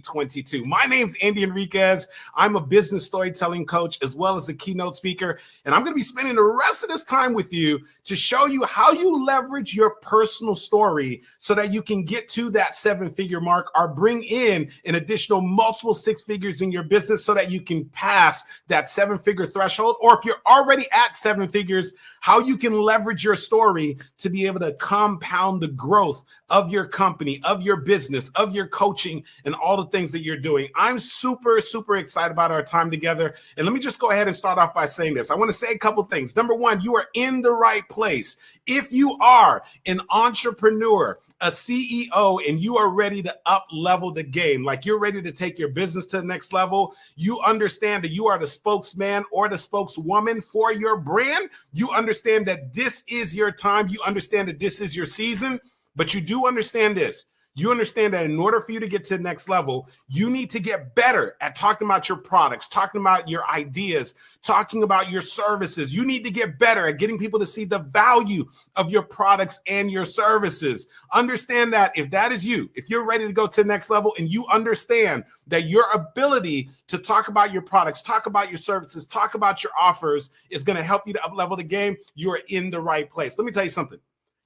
2022. My name's Andy Henriquez. I'm a business storytelling coach as well as a keynote speaker, and I'm going to be spending the rest of this time with you to show you how you leverage your personal story so that you can get to that seven-figure mark or bring in an additional multiple six figures in your business so that you can pass that seven-figure threshold. Or if you're already at seven figures, how you can leverage your story to be able to compound the growth of your company, of your business, of your coaching, and all the things that you're doing. I'm super, super excited about our time together. And let me just go ahead and start off by saying this. I want to say a couple things. Number one, you are in the right place. If you are an entrepreneur, a CEO, and you are ready to up level the game, like you're ready to take your business to the next level, you understand that you are the spokesman or the spokeswoman for your brand. You understand that this is your time. You understand that this is your season, but you do understand this. You understand that in order for you to get to the next level, you need to get better at talking about your products, talking about your ideas, talking about your services. You need to get better at getting people to see the value of your products and your services. Understand that if that is you, if you're ready to go to the next level and you understand that your ability to talk about your products, talk about your services, talk about your offers is going to help you to up level the game, you are in the right place. Let me tell you something.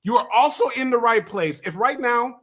You are also in the right place if right now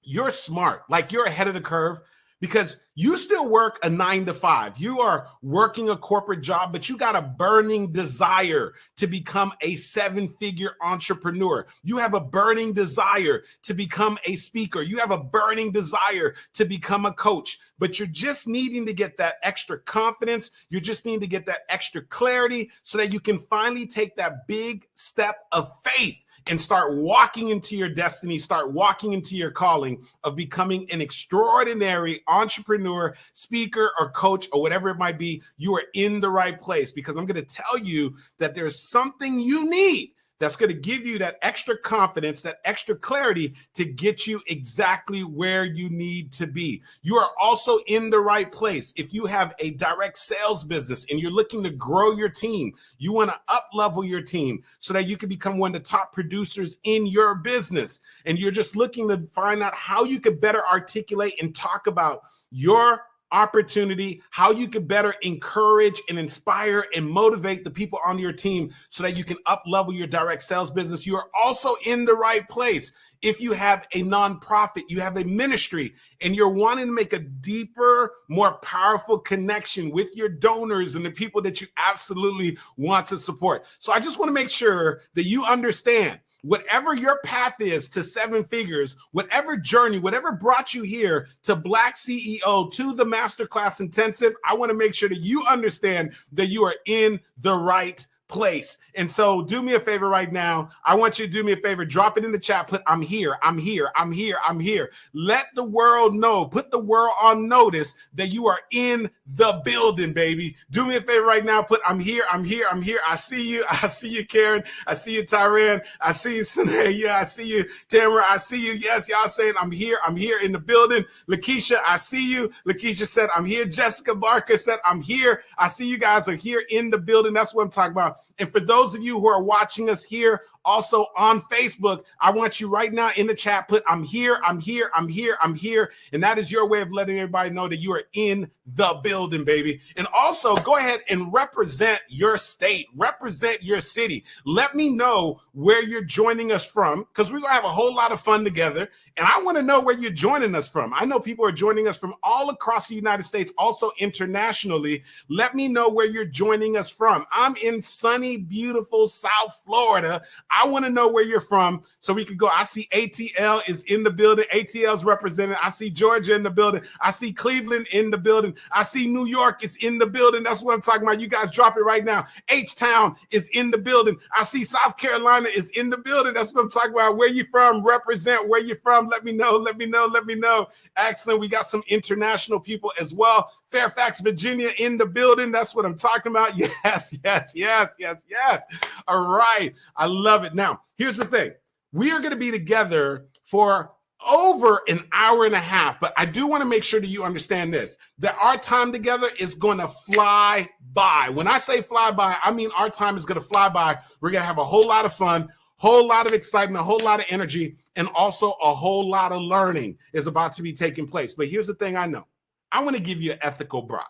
you're smart, like you're ahead of the curve, because you still work a 9 to 5. You are working a corporate job, but you got a burning desire to become a seven-figure entrepreneur. You have a burning desire to become a speaker. You have a burning desire to become a coach, but you're just needing to get that extra confidence. You just need to get that extra clarity so that you can finally take that big step of faith and start walking into your destiny, start walking into your calling of becoming an extraordinary entrepreneur, speaker, or coach, or whatever it might be. You are in the right place, because I'm going to tell you that there's something you need that's going to give you that extra confidence, that extra clarity to get you exactly where you need to be. You are also in the right place. If you have a direct sales business and you're looking to grow your team, you want to up level your team so that you can become one of the top producers in your business. And you're just looking to find out how you could better articulate and talk about your opportunity, how you could better encourage and inspire and motivate the people on your team so that you can up level your direct sales business. You are also in the right place. If you have a nonprofit, you have a ministry, and you're wanting to make a deeper, more powerful connection with your donors and the people that you absolutely want to support. So I just want to make sure that you understand, whatever your path is to seven figures, whatever journey, whatever brought you here to BlackCEO, to the Masterclass Intensive, I want to make sure that you understand that you are in the right place. And so do me a favor right now. I want you to do me a favor. Drop it in the chat. Put, I'm here, I'm here, I'm here, I'm here. Let the world know. Put the world on notice that you are in the building, baby. Do me a favor right now. Put, I'm here, I'm here, I'm here. I see you. I see you, Karen. I see you, Tyran. I see you, Sine. Yeah, I see you, Tamara. I see you. Yes, y'all saying I'm here in the building. Lakeisha, I see you. Lakeisha said, I'm here. Jessica Barker said, I'm here. I see you guys are here in the building. That's what I'm talking about. And for those of you who are watching us here also on Facebook, I want you right now in the chat, put, I'm here, I'm here, I'm here, I'm here. And that is your way of letting everybody know that you are in the building, baby. And also go ahead and represent your state, represent your city. Let me know where you're joining us from, because we're going to have a whole lot of fun together. And I want to know where you're joining us from. I know people are joining us from all across the United States, also internationally. Let me know where you're joining us from. I'm in sunny, beautiful South Florida. I want to know where you're from so we can go. I see ATL is in the building. ATL is represented. I see Georgia in the building. I see Cleveland in the building. I see New York is in the building. That's what I'm talking about. You guys drop it right now. H-Town is in the building. I see South Carolina is in the building. That's what I'm talking about. Where you from? Represent where you from. Let me know. Let me know. Let me know. Excellent. We got some international people as well. Fairfax, Virginia in the building. That's what I'm talking about. Yes, yes, yes, yes, yes. All right. I love it. Now, here's the thing. We are going to be together for over an hour and a half, but I do want to make sure that you understand this, that our time together is going to fly by. When I say fly by, I mean our time is going to fly by. We're going to have a whole lot of fun, whole lot of excitement, a whole lot of energy, and also a whole lot of learning is about to be taking place. But here's the thing I know. I want to give you an ethical bribe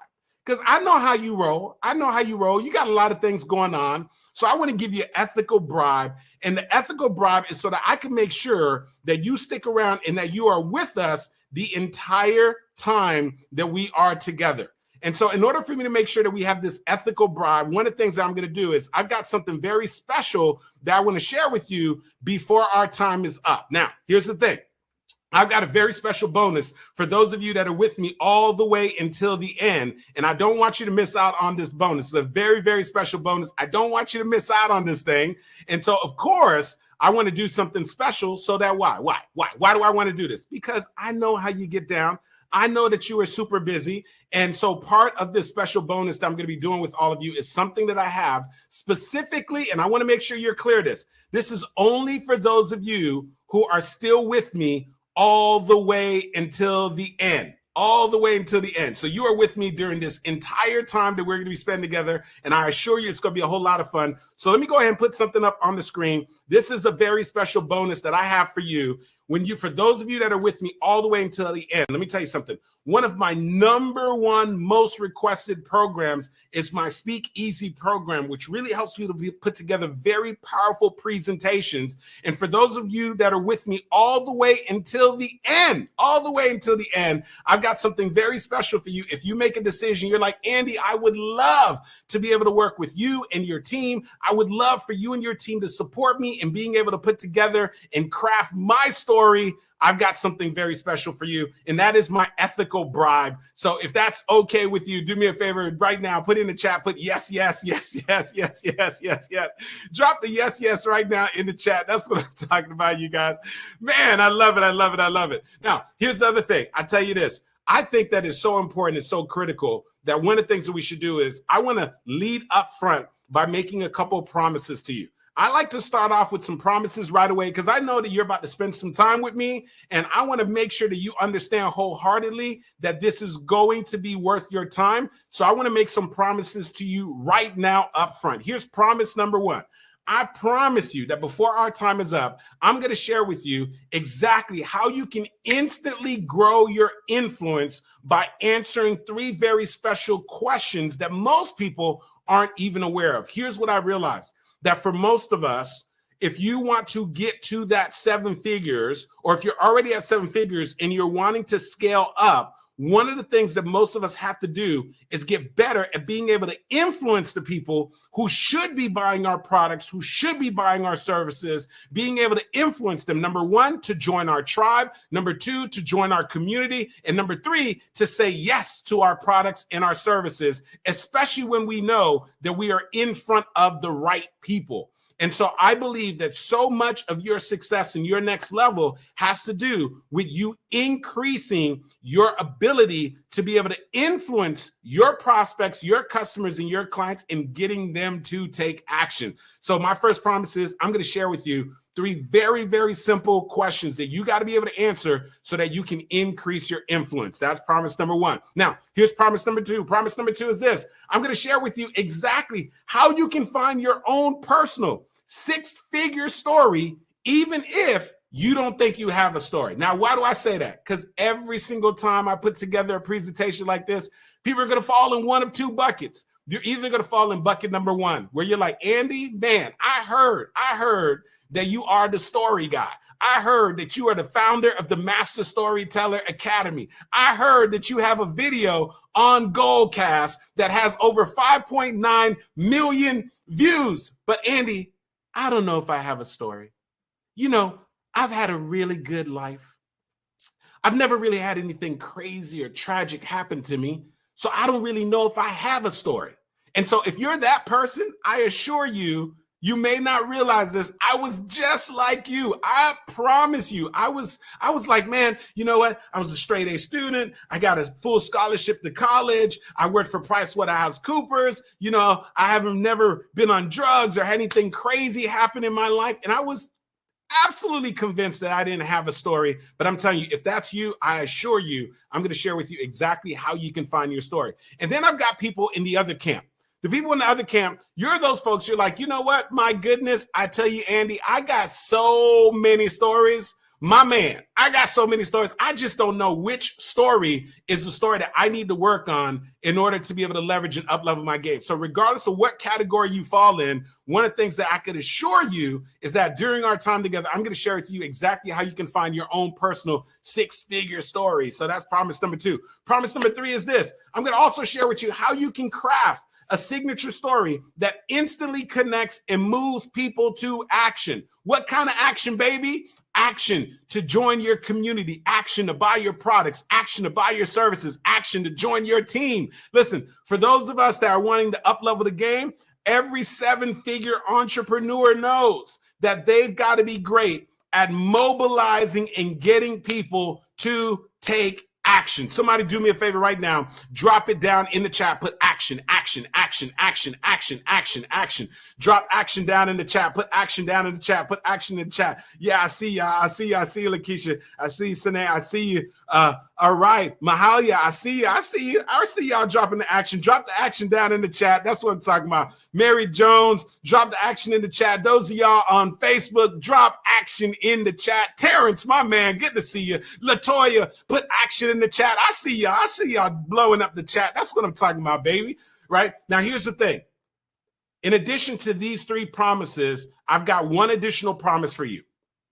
because I know how you roll. I know how you roll. You got a lot of things going on. So I want to give you an ethical bribe. And the ethical bribe is so that I can make sure that you stick around and that you are with us the entire time that we are together. And so in order for me to make sure that we have this ethical bribe, one of the things that I'm going to do is I've got something very special that I want to share with you before our time is up. Now, here's the thing. I've got a very special bonus for those of you that are with me all the way until the end. And I don't want you to miss out on this bonus. It's a very, very special bonus. I don't want you to miss out on this thing. And so, of course, I want to do something special so that why do I want to do this? Because I know how you get down. I know that you are super busy. And so part of this special bonus that I'm going to be doing with all of you is something that I have specifically, and I want to make sure you're clear this. This is only for those of you who are still with me all the way until the end. All the way until the end. So you are with me during this entire time that we're going to be spending together. And I assure you it's going to be a whole lot of fun. So let me go ahead and put something up on the screen. This is a very special bonus that I have for you. For those of you that are with me all the way until the end, let me tell you something. One of my number one most requested programs is my Speak Easy program, which really helps me to put together very powerful presentations. And for those of you that are with me all the way until the end, I've got something very special for you. If you make a decision, you're like, Andy, I would love to be able to work with you and your team. I would love for you and your team to support me in being able to put together and craft my story. I've got something very special for you, and that is my ethical bribe. So if that's okay with you, do me a favor right now. Put in the chat, put yes, yes, yes, yes, yes, yes, yes, yes. Drop the yes, yes right now in the chat. That's what I'm talking about, you guys. Man, I love it. I love it. I love it. Now, here's the other thing. I tell you this. I think that is so important and so critical that one of the things that we should do is I want to lead up front by making a couple of promises to you. I like to start off with some promises right away because I know that you're about to spend some time with me, and I want to make sure that you understand wholeheartedly that this is going to be worth your time. So I want to make some promises to you right now up front. Here's promise number one. I promise you that before our time is up, I'm going to share with you exactly how you can instantly grow your influence by answering 3 very special questions that most people aren't even aware of. Here's what I realized. That for most of us, if you want to get to that 7 figures, or if you're already at 7 figures and you're wanting to scale up, one of the things that most of us have to do is get better at being able to influence the people who should be buying our products, who should be buying our services, being able to influence them. Number 1, to join our tribe. Number 2, to join our community. And number 3, to say yes to our products and our services, especially when we know that we are in front of the right people. And so I believe that so much of your success and your next level has to do with you increasing your ability to be able to influence your prospects, your customers, and your clients and getting them to take action. So my first promise is I'm going to share with you 3 very, very simple questions that you got to be able to answer so that you can increase your influence. That's promise number 1. Now, here's promise number 2. Promise number 2 is this. I'm going to share with you exactly how you can find your own personal 6-figure story, even if you don't think you have a story. Now, why do I say that? Because every single time I put together a presentation like this, people are going to fall in one of 2 buckets. You're either going to fall in bucket number 1, where you're like, Andy, man, I heard that you are the story guy. I heard that you are the founder of the Master Storyteller Academy. I heard that you have a video on Goldcast that has over 5.9 million views. But Andy, I don't know if I have a story. You know, I've had a really good life. I've never really had anything crazy or tragic happen to me. So I don't really know if I have a story. And so if you're that person, I assure you, you may not realize this. I was just like you. I promise you. I was like, man, you know what? I was a straight A student. I got a full scholarship to college. I worked for PricewaterhouseCoopers. You know, I haven't never been on drugs or had anything crazy happen in my life. And I was absolutely convinced that I didn't have a story. But I'm telling you, if that's you, I assure you, I'm going to share with you exactly how you can find your story. And then I've got people in the other camp. The people in the other camp, you're those folks, you're like, you know what? My goodness, I tell you, Andy, I got so many stories, My man, I got so many stories. I just don't know which story is the story that I need to work on in order to be able to leverage and up-level my game. So regardless of what category you fall in, one of the things that I could assure you is that during our time together, I'm going to share with you exactly how you can find your own personal six-figure story. So that's promise number 2. Promise number 3 is this. I'm going to also share with you how you can craft a signature story that instantly connects and moves people to action. What kind of action, baby? Action to join your community, action to buy your products, action to buy your services, action to join your team. Listen, for those of us that are wanting to up-level the game, every 7-figure entrepreneur knows that they've got to be great at mobilizing and getting people to take action. Somebody do me a favor right now. Drop it down in the chat. Put action, action, action, action, action, action, action. Drop action down in the chat. Put action down in the chat. Put action in the chat. Yeah, I see you. I see you. I see you, Lakeisha. I see you, Sine. I see you. All right. Mahalia, I see you. I see you. I see y'all dropping the action. Drop the action down in the chat. That's what I'm talking about. Mary Jones, drop the action in the chat. Those of y'all on Facebook, drop action in the chat. Terrence, my man, good to see you. Latoya, put action in the chat. I see y'all. I see y'all blowing up the chat. That's what I'm talking about, baby. Right? Now, here's the thing. In addition to these 3 promises, I've got one additional promise for you.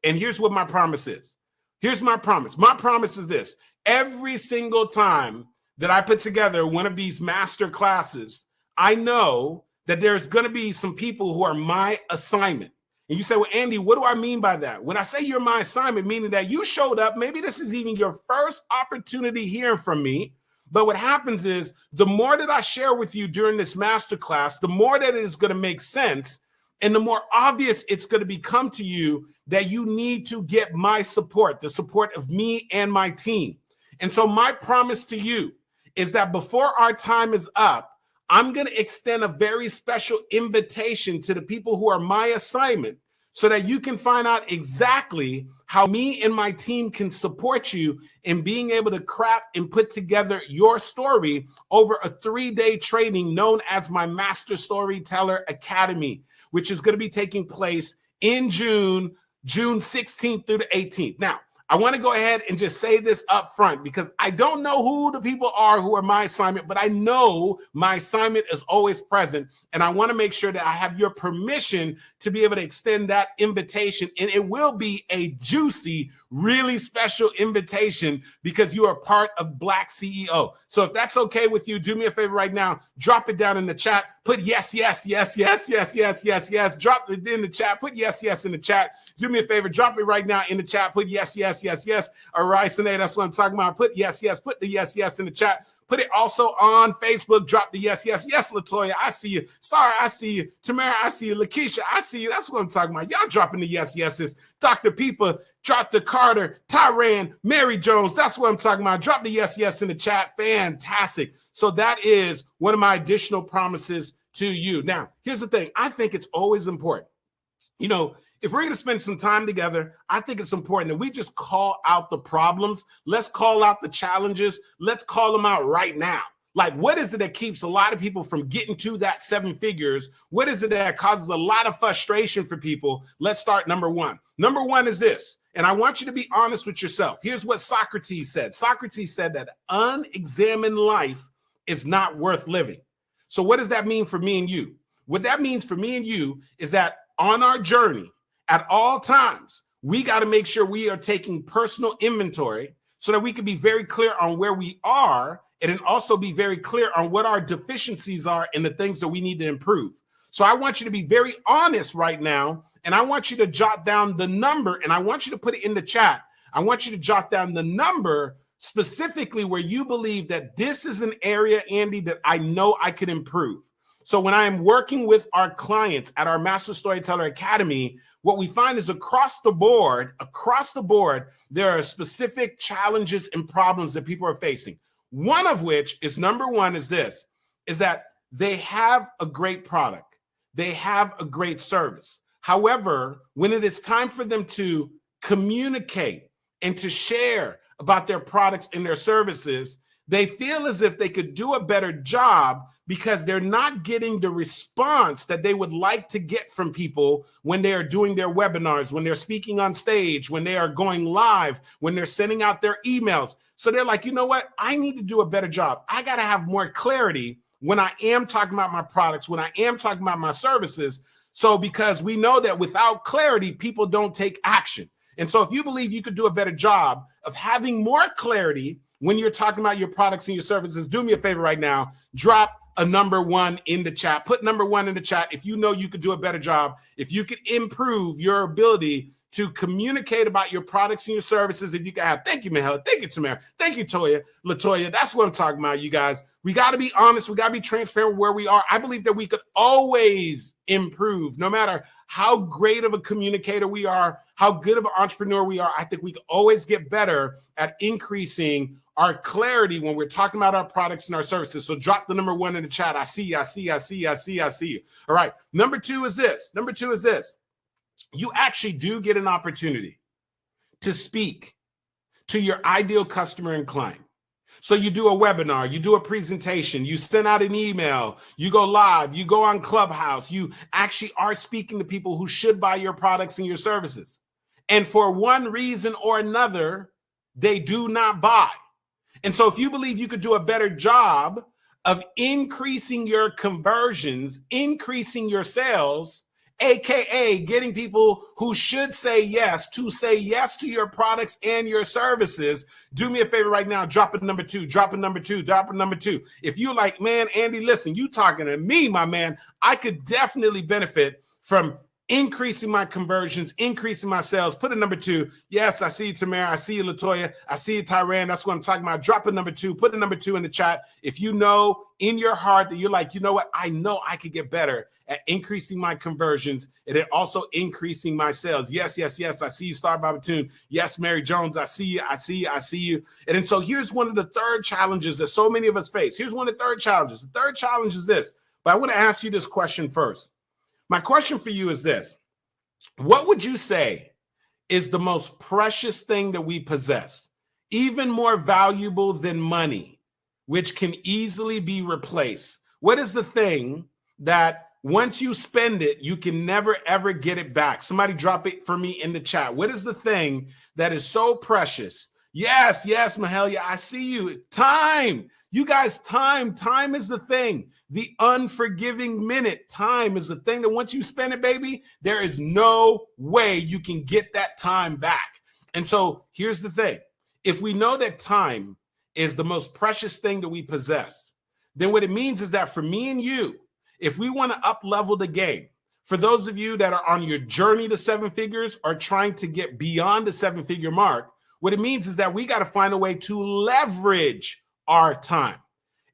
And here's what my promise is. Here's my promise. My promise is this. Every single time that I put together one of these master classes, I know that there's going to be some people who are my assignment. And you say, well, Andy, what do I mean by that? When I say you're my assignment, meaning that you showed up, maybe this is even your first opportunity hearing from me. But what happens is the more that I share with you during this masterclass, the more that it is going to make sense and the more obvious it's going to become to you that you need to get my support, the support of me and my team. And so my promise to you is that before our time is up, I'm going to extend a very special invitation to the people who are my assignment so that you can find out exactly how me and my team can support you in being able to craft and put together your story over a 3-day training known as my Master Storyteller Academy, which is going to be taking place in June 16th through the 18th. Now, I want to go ahead and just say this up front because I don't know who the people are who are my assignment, but I know my assignment is always present. And I want to make sure that I have your permission to be able to extend that invitation. And it will be a juicy, really special invitation because you are part of BlackCEO. So if that's okay with you, do me a favor right now. Drop it down in the chat. Put yes, yes, yes, yes, yes, yes, yes, yes. Drop it in the chat. Put yes, yes in the chat. Do me a favor. Drop it right now in the chat. Put yes, yes, yes, yes. All right, Sinead, that's what I'm talking about. Put yes, yes. Put the yes, yes in the chat. Put it also on Facebook. Drop the yes, yes, yes, Latoya. I see you. Star, I see you. Tamara, I see you. Lakeisha, I see you. That's what I'm talking about. Y'all dropping the yes, yeses. Dr. Peepa, drop the Carter, Tyran, Mary Jones. That's what I'm talking about. Drop the yes, yes in the chat. Fantastic. So that is one of my additional promises to you. Now, here's the thing. I think it's always important. You know, if we're going to spend some time together, I think it's important that we just call out the problems. Let's call out the challenges. Let's call them out right now. Like, what is it that keeps a lot of people from getting to that 7 figures? What is it that causes a lot of frustration for people? Let's start number 1. Number 1 is this, and I want you to be honest with yourself. Here's what Socrates said. Socrates said that unexamined life is not worth living. So what does that mean for me and you? What that means for me and you is that on our journey, at all times, we got to make sure we are taking personal inventory so that we can be very clear on where we are and then also be very clear on what our deficiencies are and the things that we need to improve. So I want you to be very honest right now, and I want you to jot down the number, and I want you to put it in the chat. I want you to jot down the number specifically where you believe that this is an area, Andy, that I know I could improve. So when I am working with our clients at our Master Storyteller Academy, what we find is across the board, there are specific challenges and problems that people are facing. One of which is number 1 is this, is that they have a great product. They have a great service. However, when it is time for them to communicate and to share about their products and their services, they feel as if they could do a better job, because they're not getting the response that they would like to get from people when they are doing their webinars, when they're speaking on stage, when they are going live, when they're sending out their emails. So they're like, you know what? I need to do a better job. I got to have more clarity when I am talking about my products, when I am talking about my services. So because we know that without clarity, people don't take action. And so if you believe you could do a better job of having more clarity when you're talking about your products and your services, do me a favor right now, drop a number 1 in the chat. Put number 1 in the chat if you know you could do a better job, if you could improve your ability to communicate about your products and your services. If you can have, thank you, Mahela, thank you, Tamara, thank you, Latoya. That's what I'm talking about, you guys. We got to be honest. We got to be transparent where we are. I believe that we could always improve, no matter how great of a communicator we are, how good of an entrepreneur we are. I think we can always get better at increasing our clarity when we're talking about our products and our services. So drop the number 1 in the chat. I see you. All right. Number 2 is this. You actually do get an opportunity to speak to your ideal customer and client. So you do a webinar, you do a presentation, you send out an email, you go live, you go on Clubhouse, you actually are speaking to people who should buy your products and your services. And for one reason or another, they do not buy. And so if you believe you could do a better job of increasing your conversions, increasing your sales, AKA getting people who should say yes to your products and your services, do me a favor right now, drop a number 2. If you're like, man, Andy, listen, you talking to me, my man, I could definitely benefit from increasing my conversions, increasing my sales. Put a number 2. Yes, I see you, Tamara. I see you, Latoya. I see you, Tyran. That's what I'm talking about. Drop a number 2. Put a number 2 in the chat. If you know in your heart that you're like, you know what? I know I could get better at increasing my conversions and then also increasing my sales. Yes. I see you, Star Babatune. Yes, Mary Jones. I see you. And then so here's one of the third challenges that so many of us face. Here's one of the third challenges. The third challenge is this, but I want to ask you this question first. My question for you is this. What would you say is the most precious thing that we possess, even more valuable than money, which can easily be replaced? What is the thing that once you spend it, you can never, ever get it back? Somebody drop it for me in the chat. What is the thing that is so precious? Yes, Mahalia, I see you. Time. You guys, time is the thing. The unforgiving minute. Time is the thing that once you spend it, baby, there is no way you can get that time back. And so here's the thing. If we know that time is the most precious thing that we possess, then what it means is that for me and you, if we want to up level the game, for those of you that are on your journey to 7 figures or trying to get beyond the 7-figure mark, what it means is that we got to find a way to leverage our time.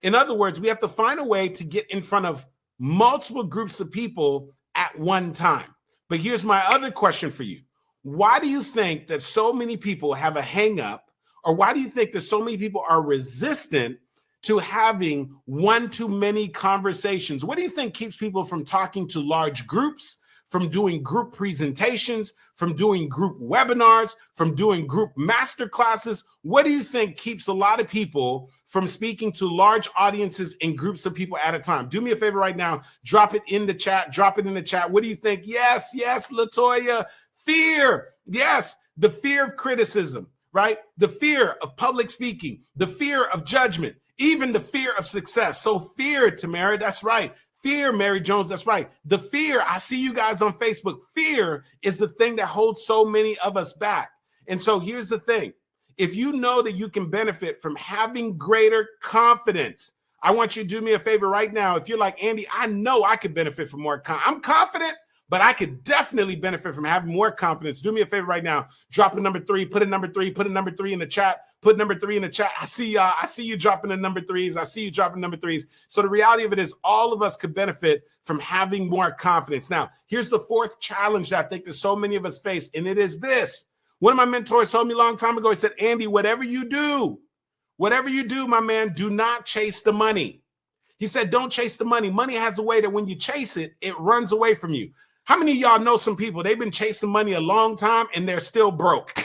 In other words, we have to find a way to get in front of multiple groups of people at one time. But here's my other question for you. Why do you think that so many people have a hang up, or why do you think that so many people are resistant to having one-to-many conversations? What do you think keeps people from talking to large groups, from doing group presentations, from doing group webinars, from doing group master classes? What do you think keeps a lot of people from speaking to large audiences and groups of people at a time? Do me a favor right now. Drop it in the chat. What do you think? Yes, Latoya. Fear. Yes, the fear of criticism, right? The fear of public speaking, the fear of judgment, even the fear of success. So fear, Tamara, that's right. Fear, Mary Jones, that's right. The fear, I see you guys on Facebook. Fear is the thing that holds so many of us back. And so here's the thing. If you know that you can benefit from having greater confidence, I want you to do me a favor right now. If you're like, Andy, I know I could benefit from more I'm confident, but I could definitely benefit from having more confidence. Do me a favor right now. Drop a number 3, put a number 3 in the chat. Put number 3 in the chat. I see y'all. I see you dropping the number 3s. So the reality of it is all of us could benefit from having more confidence. Now, here's the fourth challenge that I think that so many of us face, and it is this. One of my mentors told me a long time ago, he said, Andy, whatever you do, my man, do not chase the money. He said, don't chase the money. Money has a way that when you chase it, it runs away from you. How many of y'all know some people, they've been chasing money a long time and they're still broke?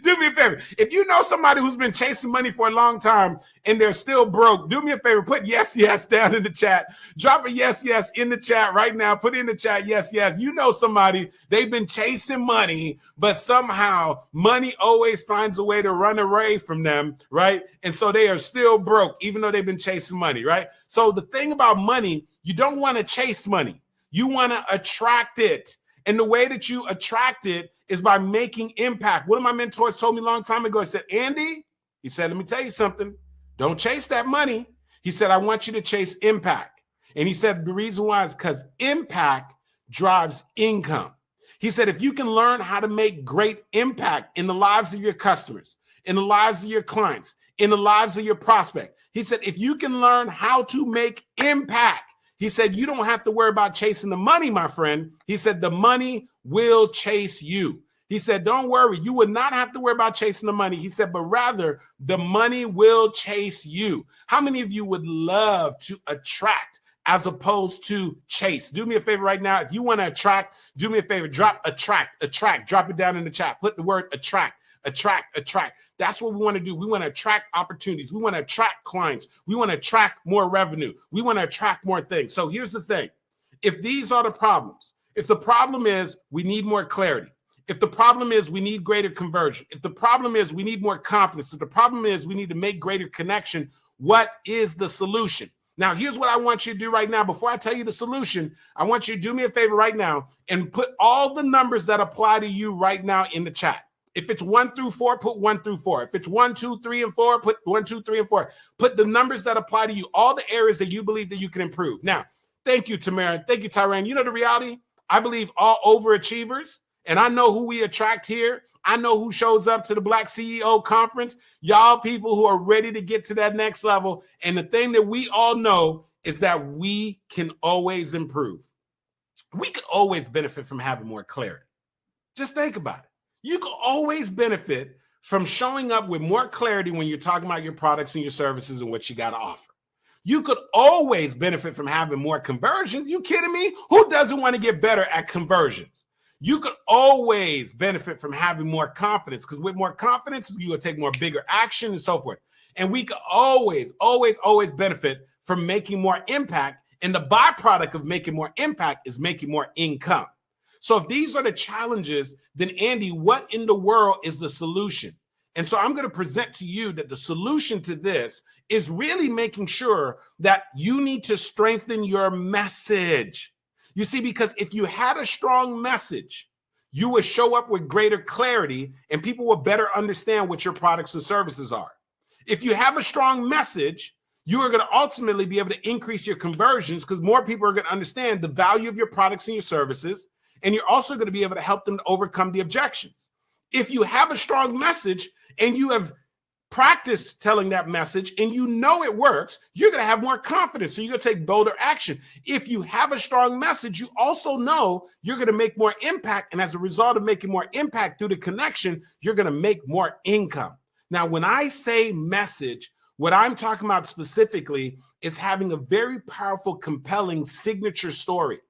Do me a favor. If you know somebody who's been chasing money for a long time and they're still broke, do me a favor. Put yes, yes down in the chat. Drop a yes, yes in the chat right now. Put in the chat, yes, yes. You know somebody, they've been chasing money, but somehow money always finds a way to run away from them, right? And so they are still broke, even though they've been chasing money, right? So the thing about money, you don't want to chase money. You want to attract it. And the way that you attract it is by making impact. One of my mentors told me a long time ago, he said, Andy, he said, let me tell you something. Don't chase that money. He said, I want you to chase impact. And he said, the reason why is because impact drives income. He said, if you can learn how to make great impact in the lives of your customers, in the lives of your clients, in the lives of your prospect, he said, if you can learn how to make impact, he said, you don't have to worry about chasing the money, my friend. He said, the money will chase you. He said, don't worry. You would not have to worry about chasing the money. He said, but rather the money will chase you. How many of you would love to attract as opposed to chase? Do me a favor right now. If you want to attract, do me a favor. Drop attract. Drop it down in the chat. Put the word attract. That's what we want to do. We want to attract opportunities. We want to attract clients. We want to attract more revenue. We want to attract more things. So here's the thing. If these are the problems, if the problem is we need more clarity, if the problem is we need greater conversion, if the problem is we need more confidence, if the problem is we need to make greater connection, what is the solution? Now, here's what I want you to do right now. Before I tell you the solution, I want you to do me a favor right now and put all the numbers that apply to you right now in the chat. If it's 1 through 4, put 1 through 4. If it's 1, 2, 3, and 4, put 1, 2, 3, and 4. Put the numbers that apply to you, all the areas that you believe that you can improve. Now, thank you, Tamara. Thank you, Tyran. You know the reality? I believe all overachievers, and I know who we attract here. I know who shows up to the BlackCEO conference. Y'all people who are ready to get to that next level. And the thing that we all know is that we can always improve. We could always benefit from having more clarity. Just think about it. You can always benefit from showing up with more clarity when you're talking about your products and your services and what you got to offer. You could always benefit from having more conversions. You kidding me? Who doesn't want to get better at conversions? You could always benefit from having more confidence, because with more confidence, you will take more bigger action and so forth. And we could always benefit from making more impact. And the byproduct of making more impact is making more income. So if these are the challenges, then Andy, what in the world is the solution? And so I'm going to present to you that the solution to this is really making sure that you need to strengthen your message. You see, because if you had a strong message, you would show up with greater clarity and people will better understand what your products and services are. If you have a strong message, you are going to ultimately be able to increase your conversions because more people are going to understand the value of your products and your services. And you're also going to be able to help them to overcome the objections. If you have a strong message and you have practiced telling that message and you know it works, you're going to have more confidence. So you're going to take bolder action. If you have a strong message, you also know you're going to make more impact. And as a result of making more impact through the connection, you're going to make more income. Now, when I say message, what I'm talking about specifically is having a very powerful, compelling signature story.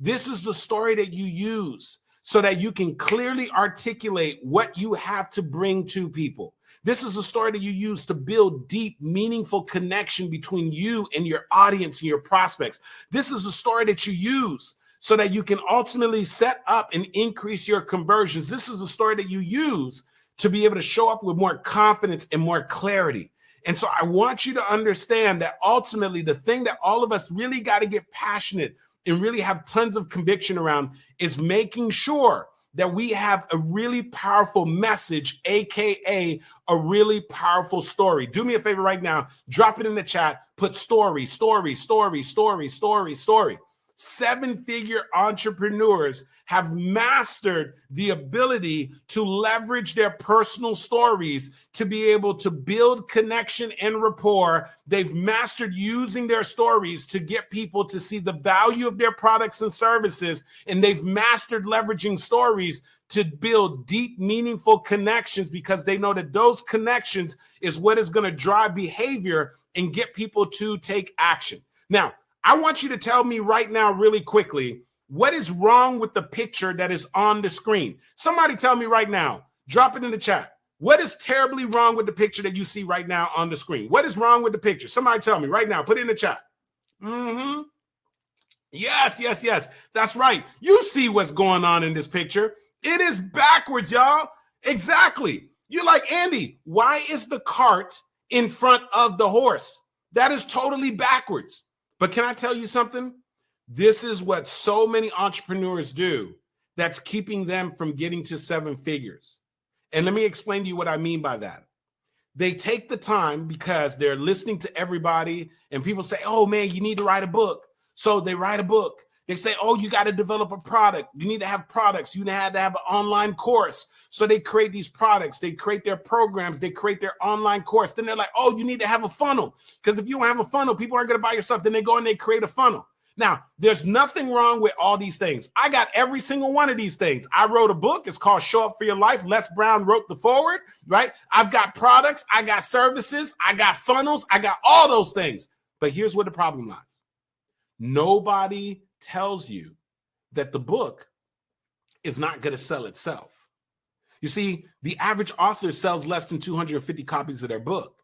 This is the story that you use so that you can clearly articulate what you have to bring to people. This is a story that you use to build deep, meaningful connection between you and your audience and your prospects. This is a story that you use so that you can ultimately set up and increase your conversions. This is a story that you use to be able to show up with more confidence and more clarity. And so I want you to understand that ultimately the thing that all of us really got to get passionate and really have tons of conviction around is making sure that we have a really powerful message, AKA a really powerful story. Do me a favor right now, drop it in the chat, put story. 7-figure entrepreneurs have mastered the ability to leverage their personal stories to be able to build connection and rapport. They've mastered using their stories to get people to see the value of their products and services. And they've mastered leveraging stories to build deep, meaningful connections because they know that those connections is what is going to drive behavior and get people to take action. Now, I want you to tell me right now really quickly, what is wrong with the picture that is on the screen? Somebody tell me right now. Drop it in the chat. What is terribly wrong with the picture that you see right now on the screen? What is wrong with the picture? Somebody tell me right now. Put it in the chat. Yes, yes, yes. That's right. You see what's going on in this picture. It is backwards, y'all. Exactly. You're like, Andy, why is the cart in front of the horse? That is totally backwards. But can I tell you something? This is what so many entrepreneurs do that's keeping them from getting to 7 figures. And let me explain to you what I mean by that. They take the time because they're listening to everybody and people say, oh man, you need to write a book. So they write a book. They say, oh, you got to develop a product. You need to have products. You have to have an online course. So they create these products. They create their programs. They create their online course. Then they're like, oh, you need to have a funnel. Because if you don't have a funnel, people aren't going to buy your stuff. Then they go and they create a funnel. Now, there's nothing wrong with all these things. I got every single one of these things. I wrote a book. It's called Show Up for Your Life. Les Brown wrote the foreword, right? I've got products. I got services. I got funnels. I got all those things. But here's where the problem lies. Nobody tells you that the book is not going to sell itself. You see, the average author sells less than 250 copies of their book.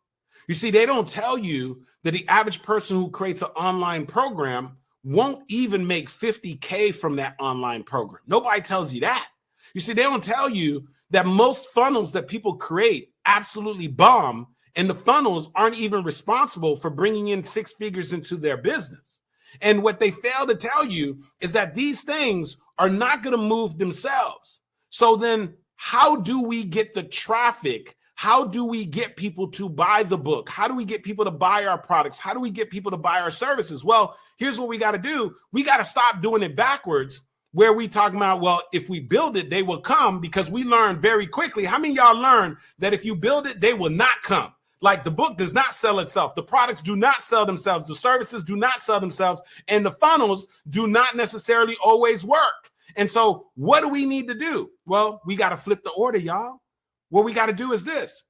You see, they don't tell you that the average person who creates an online program won't even make 50K from that online program. Nobody tells you that. You see, they don't tell you that most funnels that people create absolutely bomb, and the funnels aren't even responsible for bringing in 6 figures into their business. And what they fail to tell you is that these things are not going to move themselves. So then how do we get the traffic? How do we get people to buy the book? How do we get people to buy our products? How do we get people to buy our services? Well, here's what we got to do. We got to stop doing it backwards, where we talking about, well, if we build it, they will come, because we learned very quickly. How many of y'all learned that if you build it, they will not come? Like, the book does not sell itself. The products do not sell themselves. The services do not sell themselves. And the funnels do not necessarily always work. And so what do we need to do? Well, we got to flip the order, y'all. What we got to do is this.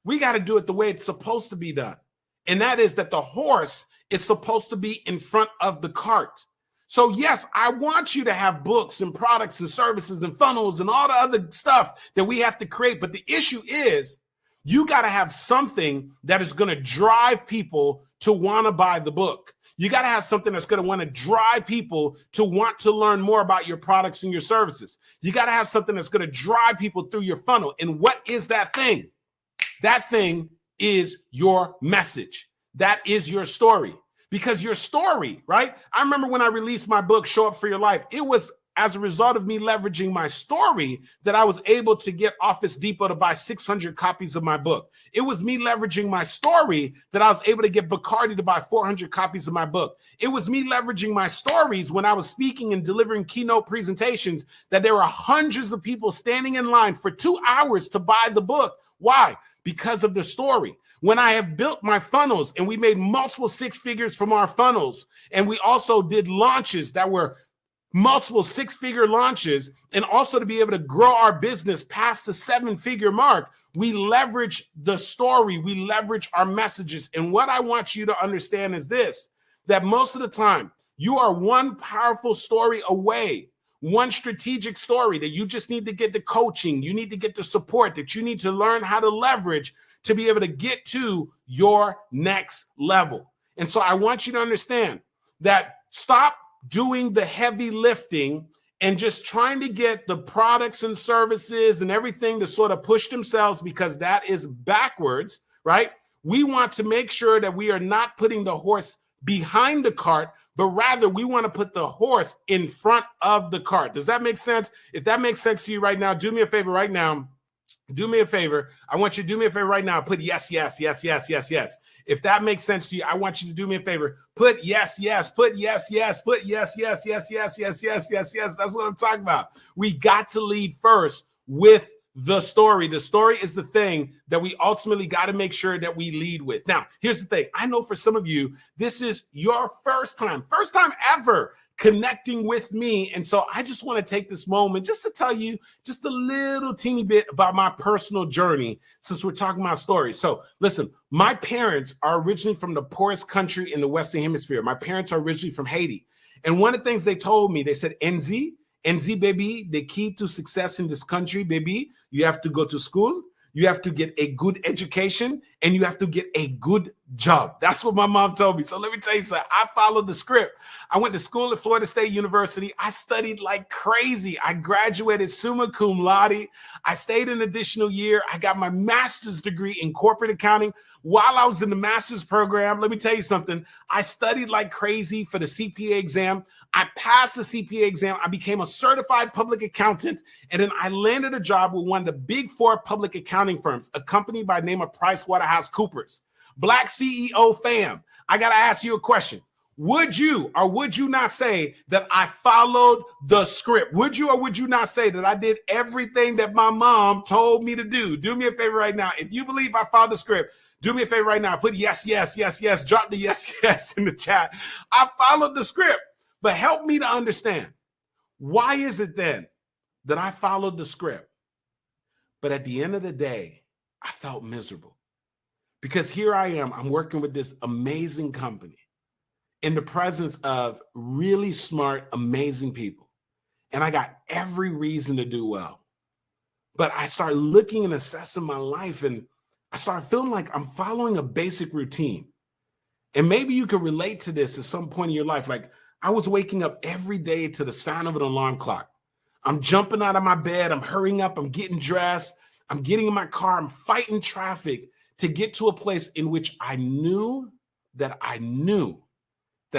We got to do it the way it's supposed to be done. And that is that the horse is supposed to be in front of the cart. So yes, I want you to have books and products and services and funnels and all the other stuff that we have to create. But the issue is, you got to have something that is going to drive people to want to buy the book. You got to have something that's going to want to drive people to want to learn more about your products and your services. You got to have something that's going to drive people through your funnel. And what is that thing? That thing is your message. That is your story. Because your story, right? I remember when I released my book, Show Up for Your Life, it was as a result of me leveraging my story that I was able to get Office Depot to buy 600 copies of my book. It was me leveraging my story that I was able to get Bacardi to buy 400 copies of my book. It was me leveraging my stories when I was speaking and delivering keynote presentations that there were hundreds of people standing in line for 2 hours to buy the book. Why? Because of the story. When I have built my funnels and we made multiple 6 figures from our funnels, and we also did launches that were multiple 6-figure launches, and also to be able to grow our business past the 7-figure mark, we leverage the story, we leverage our messages. And what I want you to understand is this, that most of the time you are one powerful story away, one strategic story that you just need to get the coaching, you need to get the support, that you need to learn how to leverage to be able to get to your next level. And so I want you to understand that stop doing the heavy lifting and just trying to get the products and services and everything to sort of push themselves, because that is backwards, right? We want to make sure that we are not putting the horse behind the cart, but rather we want to put the horse in front of the cart. Does that make sense? If that makes sense to you right now, do me a favor right now. Do me a favor. I want you to do me a favor right now. Put yes, yes, yes, yes, yes, yes. If that makes sense to you, I want you to do me a favor. Put yes, yes, put yes, yes, put yes, yes, yes, yes, yes, yes, yes, yes. That's what I'm talking about. We got to lead first with the story. The story is the thing that we ultimately got to make sure that we lead with. Now, here's the thing. I know for some of you, this is your first time ever connecting with me. And so I just want to take this moment just to tell you just a little teeny bit about my personal journey, since we're talking about stories. So listen, my parents are originally from the poorest country in the Western Hemisphere. My parents are originally from Haiti. And one of the things they told me, they said, NZ, baby, the key to success in this country, baby, you have to go to school, you have to get a good education, and you have to get a good job. That's what my mom told me. So let me tell you something. I followed the script. I went to school at Florida State University. I studied like crazy. I graduated summa cum laude. I stayed an additional year. I got my master's degree in corporate accounting. While I was in the master's program, let me tell you something. I studied like crazy for the CPA exam. I passed the CPA exam. I became a certified public accountant, and then I landed a job with one of the big four public accounting firms, a company by the name of PricewaterhouseCoopers. BlackCEO fam, I got to ask you a question. Would you or would you not say that I followed the script? Would you or would you not say that I did everything that my mom told me to do? Do me a favor right now. If you believe I followed the script, do me a favor right now. Put yes, yes, yes, yes. Drop the yes, yes in the chat. I followed the script, but help me to understand. Why is it then that I followed the script, but at the end of the day, I felt miserable? Because here I am, I'm working with this amazing company in the presence of really smart, amazing people. And I got every reason to do well. But I started looking and assessing my life, and I started feeling like I'm following a basic routine. And maybe you can relate to this at some point in your life. Like, I was waking up every day to the sound of an alarm clock. I'm jumping out of my bed. I'm hurrying up. I'm getting dressed. I'm getting in my car. I'm fighting traffic to get to a place in which I knew that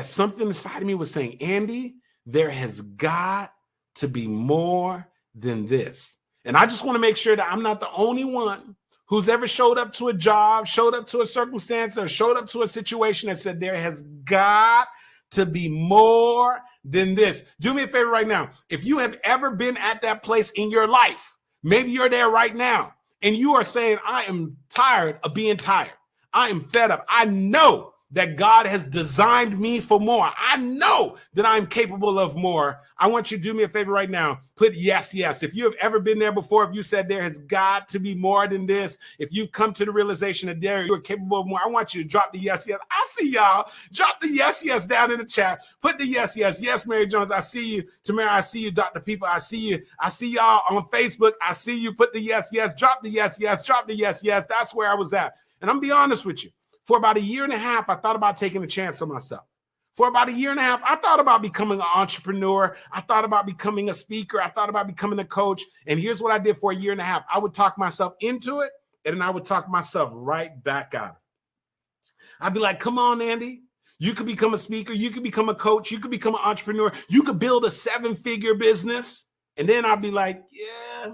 something inside of me was saying, Andy, there has got to be more than this. And I just want to make sure that I'm not the only one who's ever showed up to a job, showed up to a circumstance, or showed up to a situation that said there has got to be more than this. Do me a favor right now. If you have ever been at that place in your life, maybe you're there right now, and you are saying, I am tired of being tired. I am fed up. I know that God has designed me for more. I know that I'm capable of more. I want you to do me a favor right now. Put yes, yes. If you have ever been there before, if you said there has got to be more than this, if you've come to the realization that there you are capable of more, I want you to drop the yes, yes. I see y'all. Drop the yes, yes down in the chat. Put the yes, yes. Yes, Mary Jones, I see you. Tamara, I see you. Dr. People, I see you. I see y'all on Facebook. I see you. Put the yes, yes. Drop the yes, yes. Drop the yes, yes. That's where I was at. And I'm going to be honest with you. For about a year and a half, I thought about taking a chance on myself. For about a year and a half, I thought about becoming an entrepreneur. I thought about becoming a speaker. I thought about becoming a coach. And here's what I did for a year and a half. I would talk myself into it, and then I would talk myself right back out of it. I'd be like, come on, Andy. You could become a speaker. You could become a coach. You could become an entrepreneur. You could build a 7-figure business. And then I'd be like, yeah,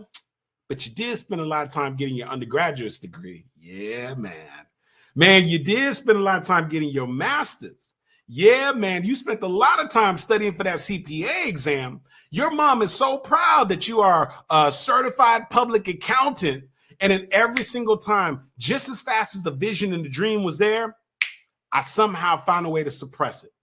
but you did spend a lot of time getting your undergraduate's degree. Yeah, man. Man, you did spend a lot of time getting your master's. Yeah, man, you spent a lot of time studying for that CPA exam. Your mom is so proud that you are a certified public accountant. And then every single time, just as fast as the vision and the dream was there, I somehow found a way to suppress it.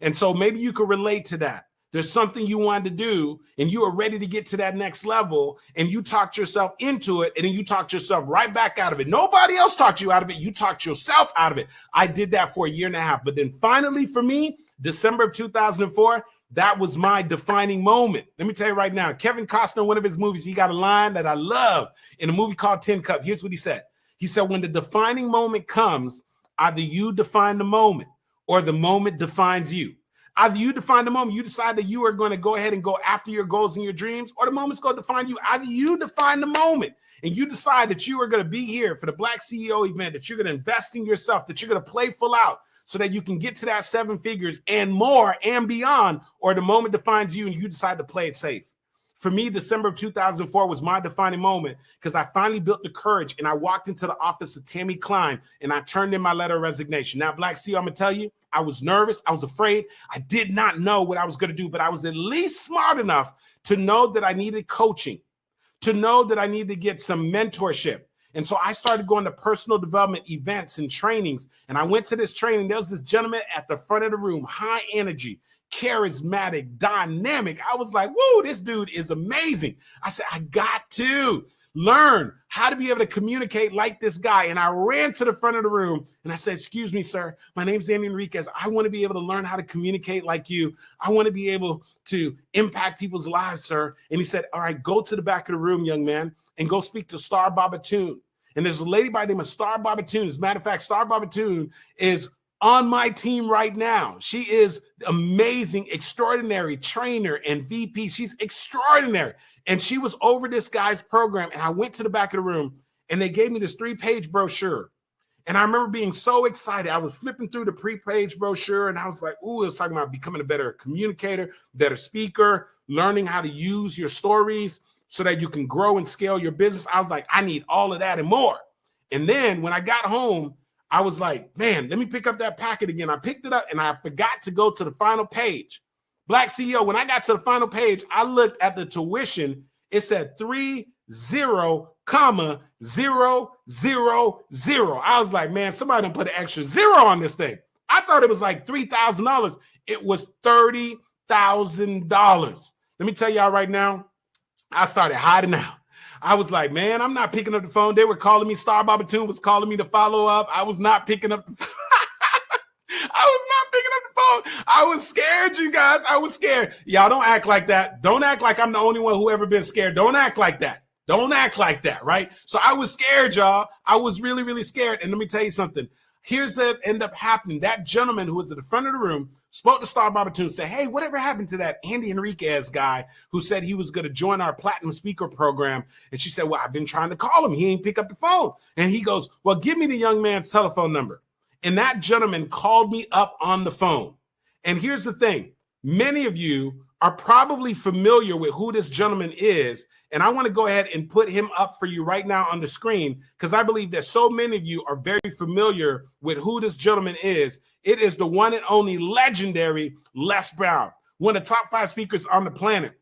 And so maybe you could relate to that. There's something you wanted to do, and you are ready to get to that next level, and you talked yourself into it, and then you talked yourself right back out of it. Nobody else talked you out of it. You talked yourself out of it. I did that for a year and a half. But then finally, for me, December of 2004, that was my defining moment. Let me tell you right now, Kevin Costner, one of his movies, he got a line that I love in a movie called Tin Cup. Here's what he said. He said, when the defining moment comes, either you define the moment or the moment defines you. Either you define the moment, you decide that you are going to go ahead and go after your goals and your dreams, or the moment's going to define you. Either you define the moment and you decide that you are going to be here for the BlackCEO event, that you're going to invest in yourself, that you're going to play full out so that you can get to that 7 figures and more and beyond, or the moment defines you and you decide to play it safe. For me, December of 2004 was my defining moment because I finally built the courage and I walked into the office of Tammy Klein and I turned in my letter of resignation. Now, BlackCEO, I'm going to tell you, I was nervous. I was afraid. I did not know what I was going to do, but I was at least smart enough to know that I needed coaching, to know that I needed to get some mentorship. And so I started going to personal development events and trainings. And I went to this training. There was this gentleman at the front of the room, high energy, charismatic, dynamic. I was like, whoa, this dude is amazing. I said, I got to learn how to be able to communicate like this guy. And I ran to the front of the room and I said, excuse me, sir, my name's Andy Henriquez. I want to be able to learn how to communicate like you. I want to be able to impact people's lives, sir. And he said, all right, go to the back of the room, young man, and go speak to Star Babatune. And there's a lady by the name of Star Babatoon. As a matter of fact, Star Babatoon is on my team right now. She is amazing, extraordinary trainer and VP. She's extraordinary. And she was over this guy's program. And I went to the back of the room and they gave me this 3-page brochure. And I remember being so excited. I was flipping through the pre-page brochure and I was like, ooh, it was talking about becoming a better communicator, better speaker, learning how to use your stories so that you can grow and scale your business. I was like, I need all of that and more. And then when I got home, I was like, man, let me pick up that packet again. I picked it up and I forgot to go to the final page. BlackCEO, when I got to the final page, I looked at the tuition. It said 30,000,000. I was like, man, somebody done put an extra zero on this thing. I thought it was like $3,000. It was $30,000. Let me tell y'all right now, I started hiding out. I was like, man, I'm not picking up the phone. They were calling me. Star Babatoon was calling me to follow up. I was not picking up the phone. I was not picking up the phone. I was scared, you guys. I was scared. Y'all don't act like that. Don't act like I'm the only one who ever been scared. Don't act like that. Don't act like that, right? So I was scared, y'all. I was really, really scared. And let me tell you something. Here's what ended up happening. That gentleman who was at the front of the room spoke to Star Babatoon and said, hey, whatever happened to that Andy Henriquez guy who said he was going to join our Platinum Speaker program? And she said, well, I've been trying to call him. He ain't pick up the phone. And he goes, well, give me the young man's telephone number. And that gentleman called me up on the phone. And here's the thing. Many of you are probably familiar with who this gentleman is. And I want to go ahead and put him up for you right now on the screen because I believe that so many of you are very familiar with who this gentleman is. It is the one and only legendary Les Brown, one of the top 5 speakers on the planet.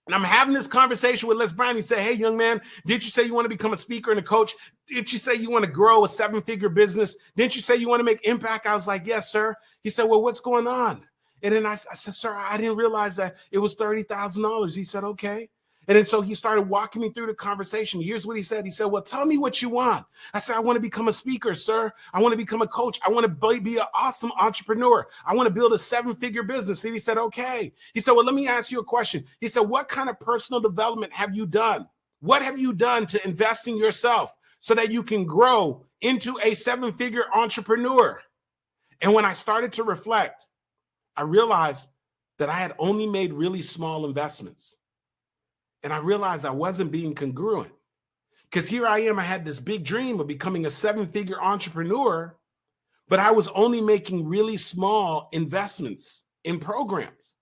And I'm having this conversation with Les Brown. He said, hey, young man, did you say you want to become a speaker and a coach? Did you say you want to grow a 7-figure business? Didn't you say you want to make impact? I was like, yes, sir. He said, well, what's going on? And then I said, sir, I didn't realize that it was $30,000. He said, okay. And then so he started walking me through the conversation. Here's what he said. He said, well, tell me what you want. I said, I want to become a speaker, sir. I want to become a coach. I want to be an awesome entrepreneur. I want to build a 7-figure business. And he said, okay. He said, well, let me ask you a question. He said, what kind of personal development have you done? What have you done to invest in yourself so that you can grow into a 7-figure entrepreneur? And when I started to reflect, I realized that I had only made really small investments. And I realized I wasn't being congruent because here I am. I had this big dream of becoming a 7-figure entrepreneur, but I was only making really small investments in programs.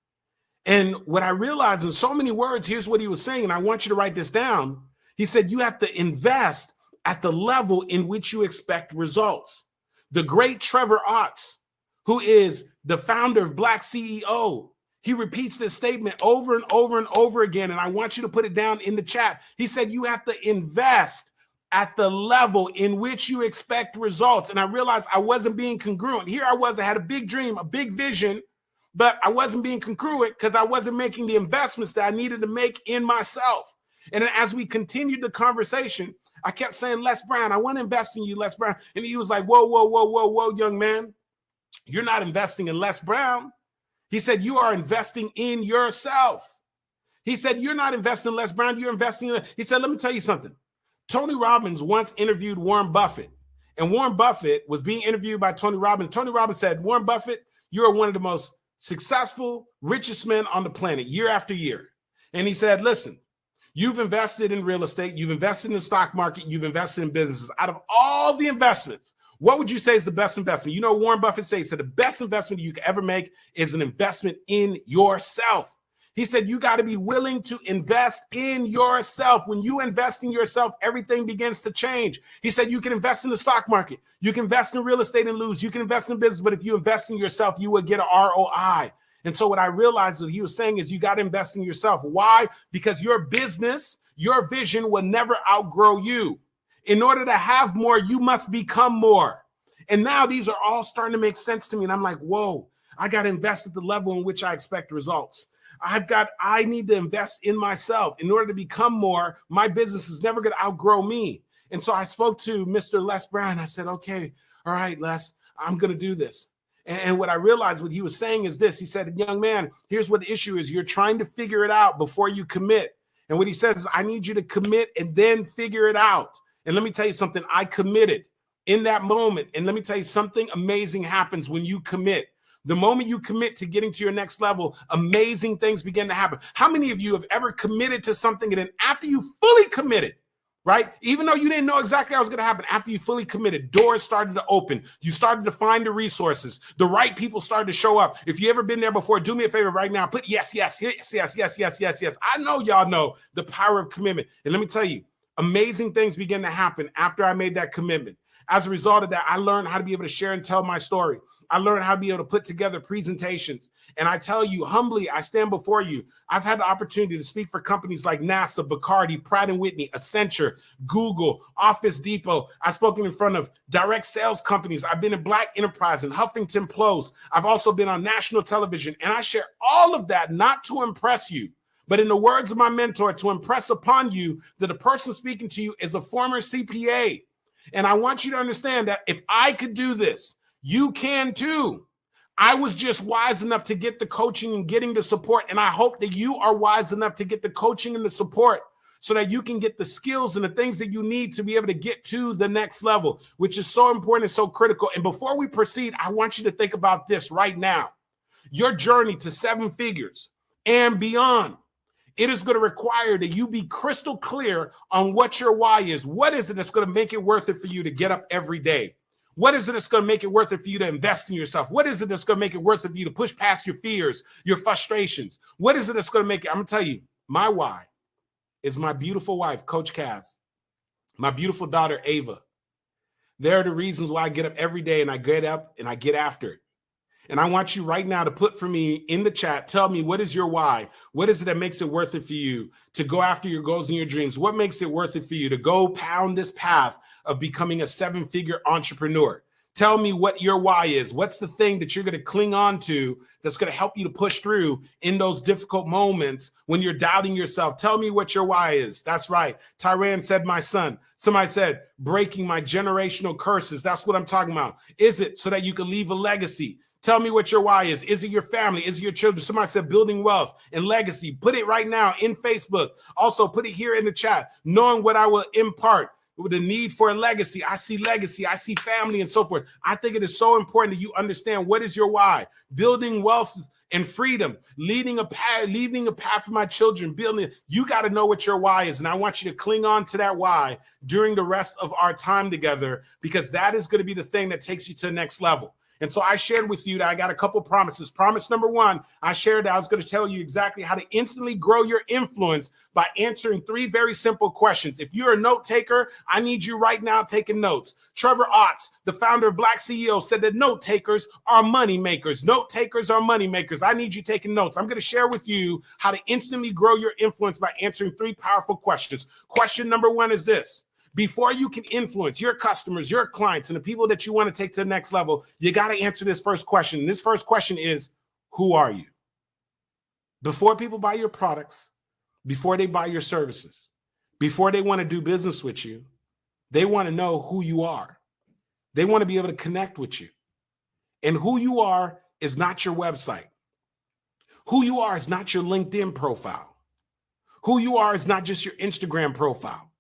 And what I realized in so many words, here's what he was saying, and I want you to write this down. He said, you have to invest at the level in which you expect results. The great Trevor Otts, who is the founder of BlackCEO, he repeats this statement over and over and over again, and I want you to put it down in the chat. He said, you have to invest at the level in which you expect results. And I realized I wasn't being congruent. Here I was, I had a big dream, a big vision, but I wasn't being congruent because I wasn't making the investments that I needed to make in myself. And then as we continued the conversation, I kept saying, Les Brown, I want to invest in you, Les Brown. And he was like, whoa, whoa, whoa, whoa, whoa, young man, you're not investing in Les Brown. He said, you are investing in yourself. He said, you're not investing in Les Brown, you're investing in. He said, let me tell you something. Tony Robbins once interviewed Warren Buffett, and Warren Buffett was being interviewed by Tony Robbins. Tony Robbins said, Warren Buffett, you are one of the most successful, richest men on the planet year after year. And he said, listen, you've invested in real estate, you've invested in the stock market, you've invested in businesses. Out of all the investments, what would you say is the best investment? You know, Warren Buffett said the best investment you could ever make is an investment in yourself. He said, you got to be willing to invest in yourself. When you invest in yourself, everything begins to change. He said, you can invest in the stock market. You can invest in real estate and lose. You can invest in business, but if you invest in yourself, you will get an ROI. And so what I realized what he was saying is you got to invest in yourself. Why? Because your business, your vision will never outgrow you. In order to have more, you must become more. And now these are all starting to make sense to me. And I'm like, whoa, I got to invest at the level in which I expect results. I need to invest in myself. In order to become more, my business is never going to outgrow me. And so I spoke to Mr. Les Brown. I said, okay, all right, Les, I'm going to do this. And what I realized what he was saying is this. He said, young man, here's what the issue is. You're trying to figure it out before you commit. And what he says is, I need you to commit and then figure it out. And let me tell you something, I committed in that moment. And let me tell you, something amazing happens when you commit. The moment you commit to getting to your next level, amazing things begin to happen. How many of you have ever committed to something and then after you fully committed, right? Even though you didn't know exactly how it was going to happen, after you fully committed, doors started to open. You started to find the resources. The right people started to show up. If you ever been there before, do me a favor right now. Put yes, yes, yes, yes, yes, yes, yes, yes. I know y'all know the power of commitment. And let me tell you, amazing things began to happen after I made that commitment. As a result of that, I learned how to be able to share and tell my story. I learned how to be able to put together presentations. And I tell you, humbly, I stand before you. I've had the opportunity to speak for companies like NASA, Bacardi, Pratt & Whitney, Accenture, Google, Office Depot. I've spoken in front of direct sales companies. I've been in Black Enterprise and Huffington Post. I've also been on national television. And I share all of that not to impress you, but in the words of my mentor, to impress upon you that the person speaking to you is a former CPA. And I want you to understand that if I could do this, you can too. I was just wise enough to get the coaching and getting the support. And I hope that you are wise enough to get the coaching and the support so that you can get the skills and the things that you need to be able to get to the next level, which is so important and so critical. And before we proceed, I want you to think about this right now. Your journey to 7 figures and beyond. It is going to require that you be crystal clear on what your why is. What is it that's going to make it worth it for you to get up every day? What is it that's going to make it worth it for you to invest in yourself? What is it that's going to make it worth it for you to push past your fears, your frustrations? What is it that's going to make it? I'm going to tell you, my why is my beautiful wife, Coach Cass, my beautiful daughter, Ava. They're the reasons why I get up every day and I get up and I get after it. And I want you right now to put for me in the chat, tell me, what is your why? What is it that makes it worth it for you to go after your goals and your dreams? What makes it worth it for you to go pound this path of becoming a 7-figure entrepreneur? Tell me what your why is. What's the thing that you're going to cling on to that's going to help you to push through in those difficult moments when you're doubting yourself? Tell me what your why is. That's right. Tyran said, my son. Somebody said, breaking my generational curses. That's what I'm talking about. Is it so that you can leave a legacy? Tell me what your why is. Is it your family? Is it your children? Somebody said building wealth and legacy. Put it right now in Facebook. Also put it here in the chat. Knowing what I will impart with the need for a legacy. I see legacy. I see family and so forth. I think it is so important that you understand what is your why. Building wealth and freedom, leading a path for my children, building. You got to know what your why is. And I want you to cling on to that why during the rest of our time together, because that is going to be the thing that takes you to the next level. And so I shared with you that I got a couple promises. Promise number 1, I shared that I was going to tell you exactly how to instantly grow your influence by answering 3 very simple questions. If you're a note taker, I need you right now taking notes. Trevor Otts, the founder of BlackCEO, said that note takers are money makers. Note takers are money makers. I need you taking notes. I'm going to share with you how to instantly grow your influence by answering 3 powerful questions. Question number 1 is this. Before you can influence your customers, your clients, and the people that you want to take to the next level, you got to answer this first question. And this first question is, who are you? Before people buy your products, before they buy your services, before they want to do business with you, they want to know who you are. They want to be able to connect with you. And who you are is not your website. Who you are is not your LinkedIn profile. Who you are is not just your Instagram profile.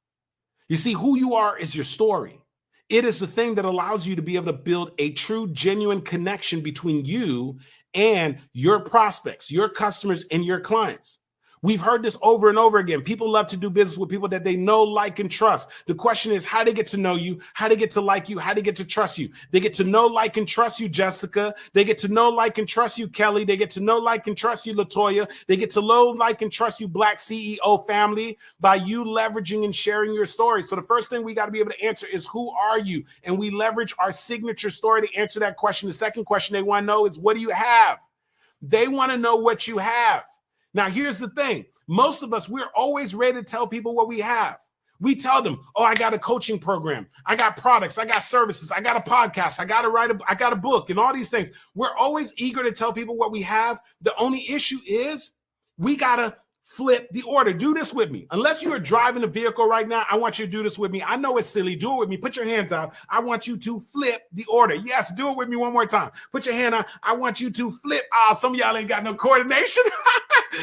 You see, who you are is your story. It is the thing that allows you to be able to build a true, genuine connection between you and your prospects, your customers, and your clients. We've heard this over and over again. People love to do business with people that they know, like, and trust. The question is how they get to know you, how they get to like you, how they get to trust you. They get to know, like, and trust you, Jessica. They get to know, like, and trust you, Kelly. They get to know, like, and trust you, Latoya. They get to know, like, and trust you, BlackCEO family, by you leveraging and sharing your story. So the first thing we got to be able to answer is, who are you? And we leverage our signature story to answer that question. The second question they want to know is, what do you have? They want to know what you have. Now, here's the thing. Most of us, we're always ready to tell people what we have. We tell them, oh, I got a coaching program. I got products. I got services. I got a podcast. I got a book and all these things. We're always eager to tell people what we have. The only issue is we got to flip the order. Do this with me. Unless you are driving a vehicle right now, I want you to do this with me. I know it's silly. Do it with me. Put your hands out. I want you to flip the order. Yes, do it with me one more time. Put your hand out. I want you to flip. Some of y'all ain't got no coordination.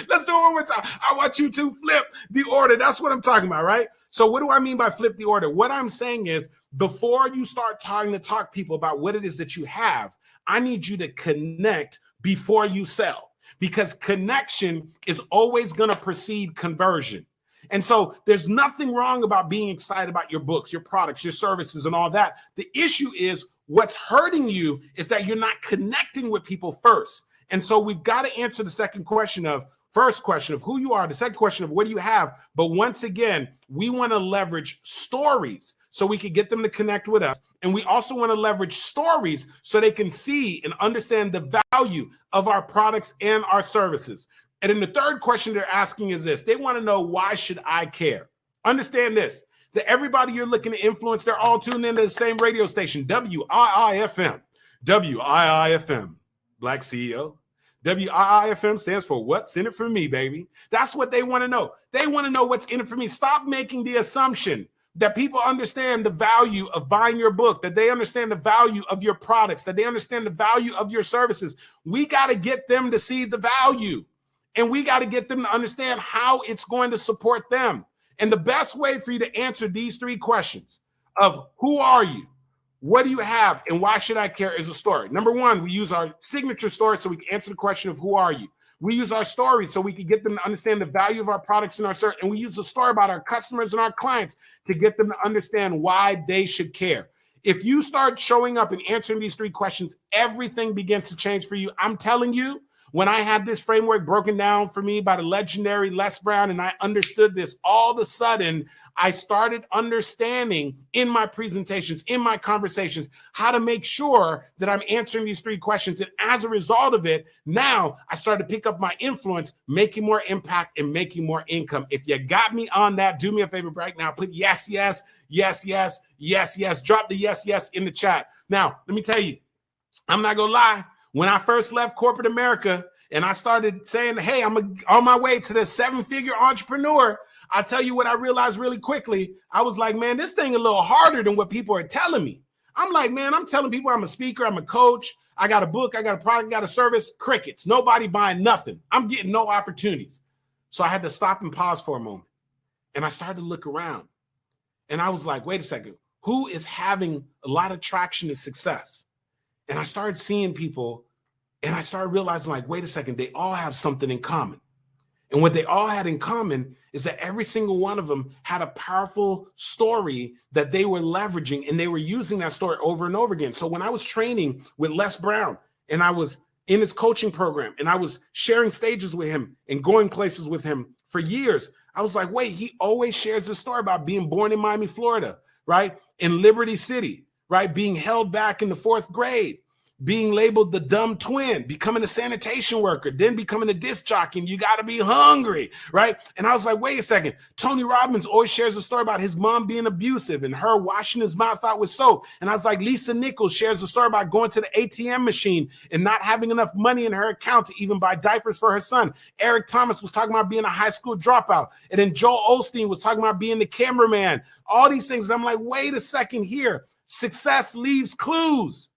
Let's do it one more time. I want you to flip the order. That's what I'm talking about, right? So what do I mean by flip the order? What I'm saying is, before you start talk people about what it is that you have, I need you to connect before you sell, because connection is always going to precede conversion. And so there's nothing wrong about being excited about your books, your products, your services, and all that. The issue is, what's hurting you is that you're not connecting with people first. And so we've got to answer the first question of who you are, the second question of what do you have. But once again, we want to leverage stories so we can get them to connect with us. And we also want to leverage stories so they can see and understand the value of our products and our services. And then the third question they're asking is this. They want to know, why should I care? Understand this, that everybody you're looking to influence, they're all tuned into the same radio station, WIIFM. WIIFM, BlackCEO. WIIFM stands for what's in it for me, baby. That's what they want to know. They want to know what's in it for me. Stop making the assumption that people understand the value of buying your book, that they understand the value of your products, that they understand the value of your services. We got to get them to see the value, and we got to get them to understand how it's going to support them. And the best way for you to answer these three questions of who are you, what do you have, and why should I care is a story. Number one, we use our signature story so we can answer the question of who are you. We use our story so we can get them to understand the value of our products and our service. And we use a story about our customers and our clients to get them to understand why they should care. If you start showing up and answering these three questions, everything begins to change for you. I'm telling you, when I had this framework broken down for me by the legendary Les Brown, and I understood this, all of a sudden, I started understanding in my presentations, in my conversations, how to make sure that I'm answering these three questions. And as a result of it, now I started to pick up my influence, making more impact and making more income. If you got me on that, do me a favor right now. Put yes, yes, yes, yes, yes, yes. Drop the yes, yes in the chat. Now, let me tell you, I'm not going to lie. When I first left corporate America and I started saying, hey, I'm on my way to the 7-figure entrepreneur, I tell you what I realized really quickly. I was like, man, this thing a little harder than what people are telling me. I'm like, man, I'm telling people I'm a speaker, I'm a coach, I got a book, I got a product, I got a service. Crickets, nobody buying nothing. I'm getting no opportunities. So I had to stop and pause for a moment. And I started to look around. And I was like, wait a second, who is having a lot of traction and success? And I started seeing people, and I started realizing, like, wait a second, they all have something in common. And what they all had in common is that every single one of them had a powerful story that they were leveraging, and they were using that story over and over again. So when I was training with Les Brown, and I was in his coaching program, and I was sharing stages with him and going places with him for years, I was like, wait, he always shares this story about being born in Miami, Florida, right? In Liberty City, right? Being held back in the 4th grade, being labeled the dumb twin, becoming a sanitation worker, then becoming a disc jockey, and you got to be hungry, right? And I was like, wait a second. Tony Robbins always shares a story about his mom being abusive and her washing his mouth out with soap. And I was like, Lisa Nichols shares a story about going to the ATM machine and not having enough money in her account to even buy diapers for her son. Eric Thomas was talking about being a high school dropout. And then Joel Osteen was talking about being the cameraman. All these things. And I'm like, wait a second here. Success leaves clues.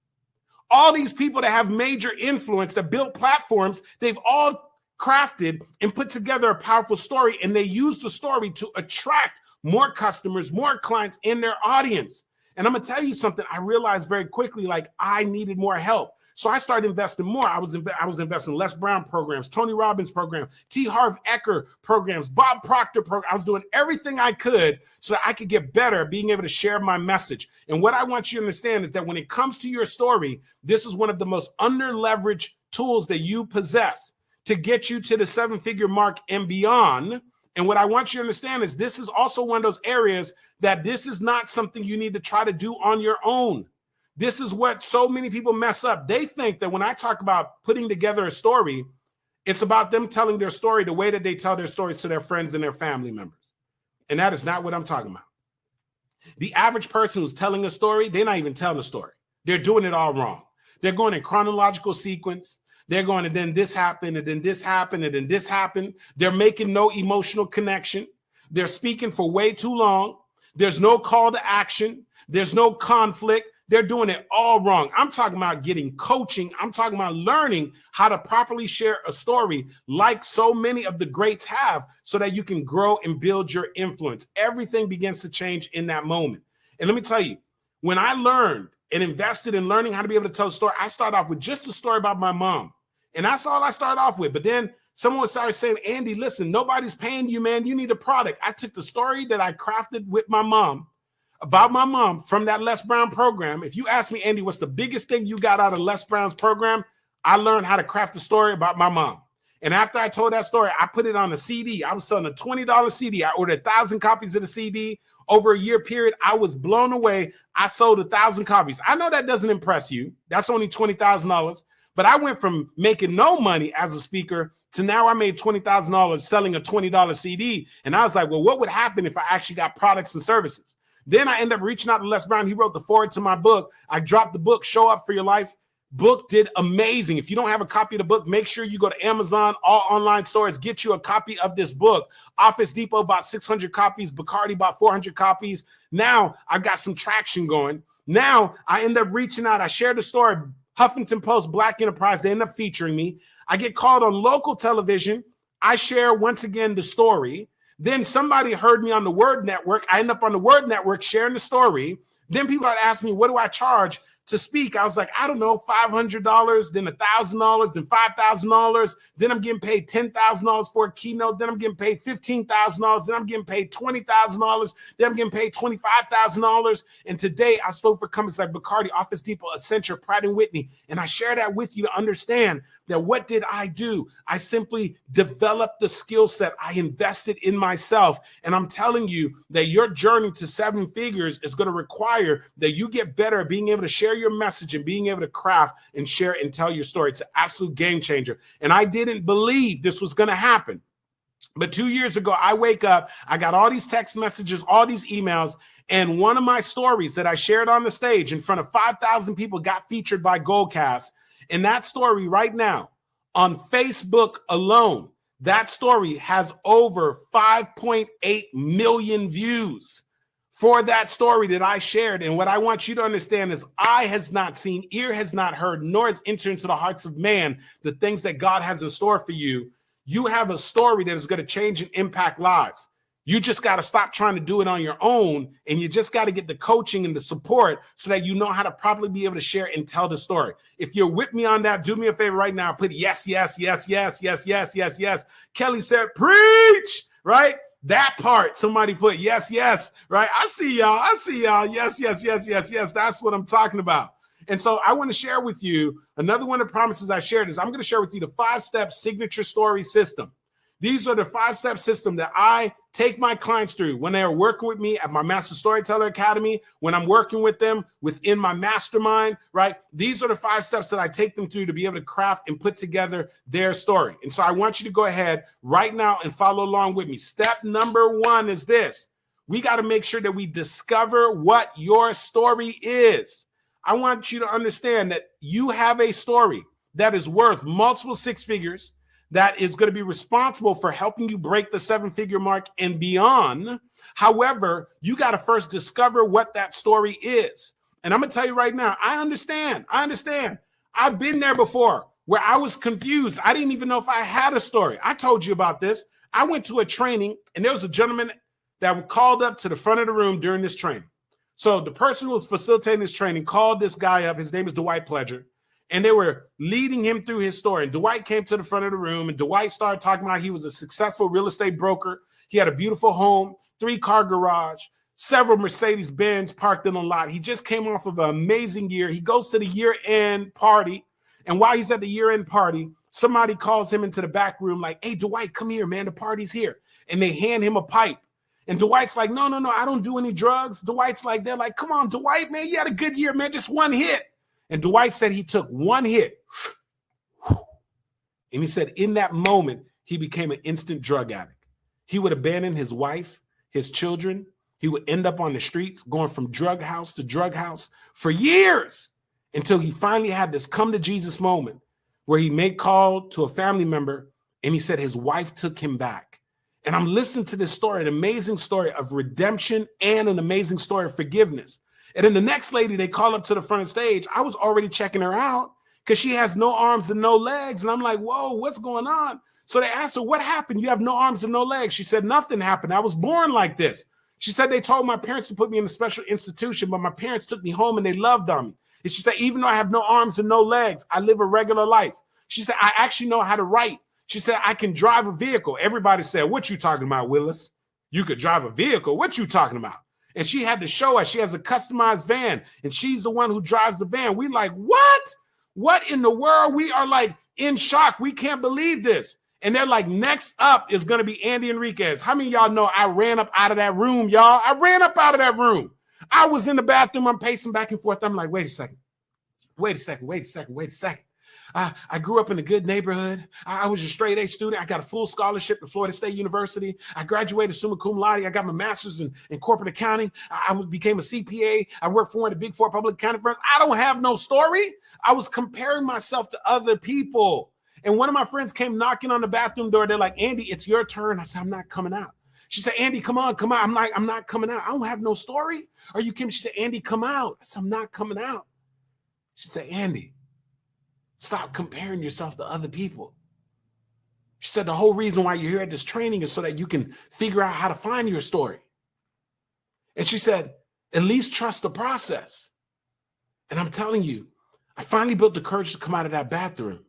All these people that have major influence, that built platforms, they've all crafted and put together a powerful story, and they use the story to attract more customers, more clients in their audience. And I'm going to tell you something. I realized very quickly, like, I needed more help. So I started investing more. I was investing in Les Brown programs, Tony Robbins program, T. Harv Eker programs, Bob Proctor program. I was doing everything I could so that I could get better at being able to share my message. And what I want you to understand is that when it comes to your story, this is one of the most under-leveraged tools that you possess to get you to the 7-figure mark and beyond. And what I want you to understand is this is also one of those areas that this is not something you need to try to do on your own. This is what so many people mess up. They think that when I talk about putting together a story, it's about them telling their story the way that they tell their stories to their friends and their family members. And that is not what I'm talking about. The average person who's telling a story, they're not even telling a story. They're doing it all wrong. They're going in chronological sequence. They're going, and then this happened, and then this happened, and then this happened. They're making no emotional connection. They're speaking for way too long. There's no call to action. There's no conflict. They're doing it all wrong. I'm talking about getting coaching. I'm talking about learning how to properly share a story like so many of the greats have so that you can grow and build your influence. Everything begins to change in that moment. And let me tell you, when I learned and invested in learning how to be able to tell a story, I started off with just a story about my mom. And that's all I started off with. But then someone started saying, Andy, listen, nobody's paying you, man. You need a product. I took the story that I crafted with my mom, about my mom from that Les Brown program. If you ask me, Andy, what's the biggest thing you got out of Les Brown's program? I learned how to craft a story about my mom. And after I told that story, I put it on a CD. I was selling a $20 CD. I ordered 1,000 copies of the CD. Over a year period, I was blown away. I sold 1,000 copies. I know that doesn't impress you. That's only $20,000. But I went from making no money as a speaker to now I made $20,000 selling a $20 CD. And I was like, well, what would happen if I actually got products and services? Then I ended up reaching out to Les Brown. He wrote the foreword to my book. I dropped the book, Show Up for Your Life. Book did amazing. If you don't have a copy of the book, make sure you go to Amazon, all online stores, get you a copy of this book. Office Depot bought 600 copies. Bacardi bought 400 copies. Now I've got some traction going. Now I end up reaching out. I shared the story. Huffington Post, Black Enterprise, they end up featuring me. I get called on local television. I share once again the story. Then somebody heard me on the Word Network. I end up on the Word Network sharing the story. Then people had asked me, what do I charge to speak? I was like, I don't know, $500, then $1,000, then $5,000. Then I'm getting paid $10,000 for a keynote. Then I'm getting paid $15,000. Then I'm getting paid $20,000. Then I'm getting paid $25,000. And today I spoke for companies like Bacardi, Office Depot, Accenture, Pratt & Whitney. And I share that with you to understand that what did I do? I simply developed the skill set. I invested in myself. And I'm telling you that your journey to 7 figures is going to require that you get better at being able to share your message and being able to craft and share and tell your story. It's an absolute game changer. And I didn't believe this was going to happen. But 2 years ago, I wake up, I got all these text messages, all these emails, and one of my stories that I shared on the stage in front of 5,000 people got featured by Goldcast. And that story right now on Facebook alone, that story has over 5.8 million views for that story that I shared. And what I want you to understand is eye has not seen, ear has not heard, nor has entered into the hearts of man the things that God has in store for you. You have a story that is going to change and impact lives. You just got to stop trying to do it on your own, and you just got to get the coaching and the support so that you know how to properly be able to share and tell the story. If you're with me on that, do me a favor right now. Put yes, yes, yes, yes, yes, yes, yes, yes. Kelly said, preach, right? That part, somebody put yes, yes, right? I see y'all. I see y'all. Yes, yes, yes, yes, yes. That's what I'm talking about. And so I want to share with you another one of the promises I shared is I'm going to share with you the 5-step signature story system. These are the 5-step system that I take my clients through when they are working with me at my Master Storyteller Academy, when I'm working with them within my mastermind, right? These are the 5 steps that I take them through to be able to craft and put together their story. And so I want you to go ahead right now and follow along with me. Step number 1 is this. We got to make sure that we discover what your story is. I want you to understand that you have a story that is worth multiple 6 figures, that is going to be responsible for helping you break the 7-figure mark and beyond. However, you got to first discover what that story is. And I'm going to tell you right now, I understand. I've been there before where I was confused. I didn't even know if I had a story. I told you about this. I went to a training, and there was a gentleman that called up to the front of the room during this training. So the person who was facilitating this training called this guy up. His name is Dwight Pledger. And they were leading him through his story. And Dwight came to the front of the room, and Dwight started talking about he was a successful real estate broker. He had a beautiful home, 3-car garage, several Mercedes-Benz parked in a lot. He just came off of an amazing year. He goes to the year-end party. And while he's at the year-end party, somebody calls him into the back room like, hey, Dwight, come here, man. The party's here. And they hand him a pipe. And Dwight's like, no, I don't do any drugs. Dwight's like, they're like, come on, Dwight, man, you had a good year, man, just 1 hit. And Dwight said he took 1 hit. And he said in that moment, he became an instant drug addict. He would abandon his wife, his children. He would end up on the streets, going from drug house to drug house for years until he finally had this come to Jesus moment where he made call to a family member and he said his wife took him back. And I'm listening to this story, an amazing story of redemption and an amazing story of forgiveness. And then the next lady they call up to the front of stage, I was already checking her out because she has no arms and no legs. And I'm like, whoa, what's going on? So they asked her, what happened? You have no arms and no legs. She said, nothing happened. I was born like this. She said, they told my parents to put me in a special institution, but my parents took me home and they loved on me. And she said, even though I have no arms and no legs, I live a regular life. She said, I actually know how to write. She said, I can drive a vehicle. Everybody said, what you talking about, Willis? You could drive a vehicle. What you talking about? And she had to show us. She has a customized van, and she's the one who drives the van. We like, what? What in the world? We are like in shock. We can't believe this. And they're like, next up is going to be Andy Henriquez. How many of y'all know I ran up out of that room, y'all? I ran up out of that room. I was in the bathroom. I'm pacing back and forth. I'm like, wait a second. I grew up in a good neighborhood. I was a straight A student. I got a full scholarship to Florida State University. I graduated summa cum laude. I got my master's in corporate accounting. I became a CPA. I worked for one of the big four public accounting firms. I don't have no story. I was comparing myself to other people. And one of my friends came knocking on the bathroom door. They're like, Andy, it's your turn. I said, I'm not coming out. She said, Andy, come on. I'm like, I'm not coming out. I don't have no story. Are you kidding? She said, Andy, come out. I said, I'm not coming out. She said, Andy, stop comparing yourself to other people. She said, the whole reason why you're here at this training is so that you can figure out how to find your story. And she said, at least trust the process. And I'm telling you, I finally built the courage to come out of that bathroom.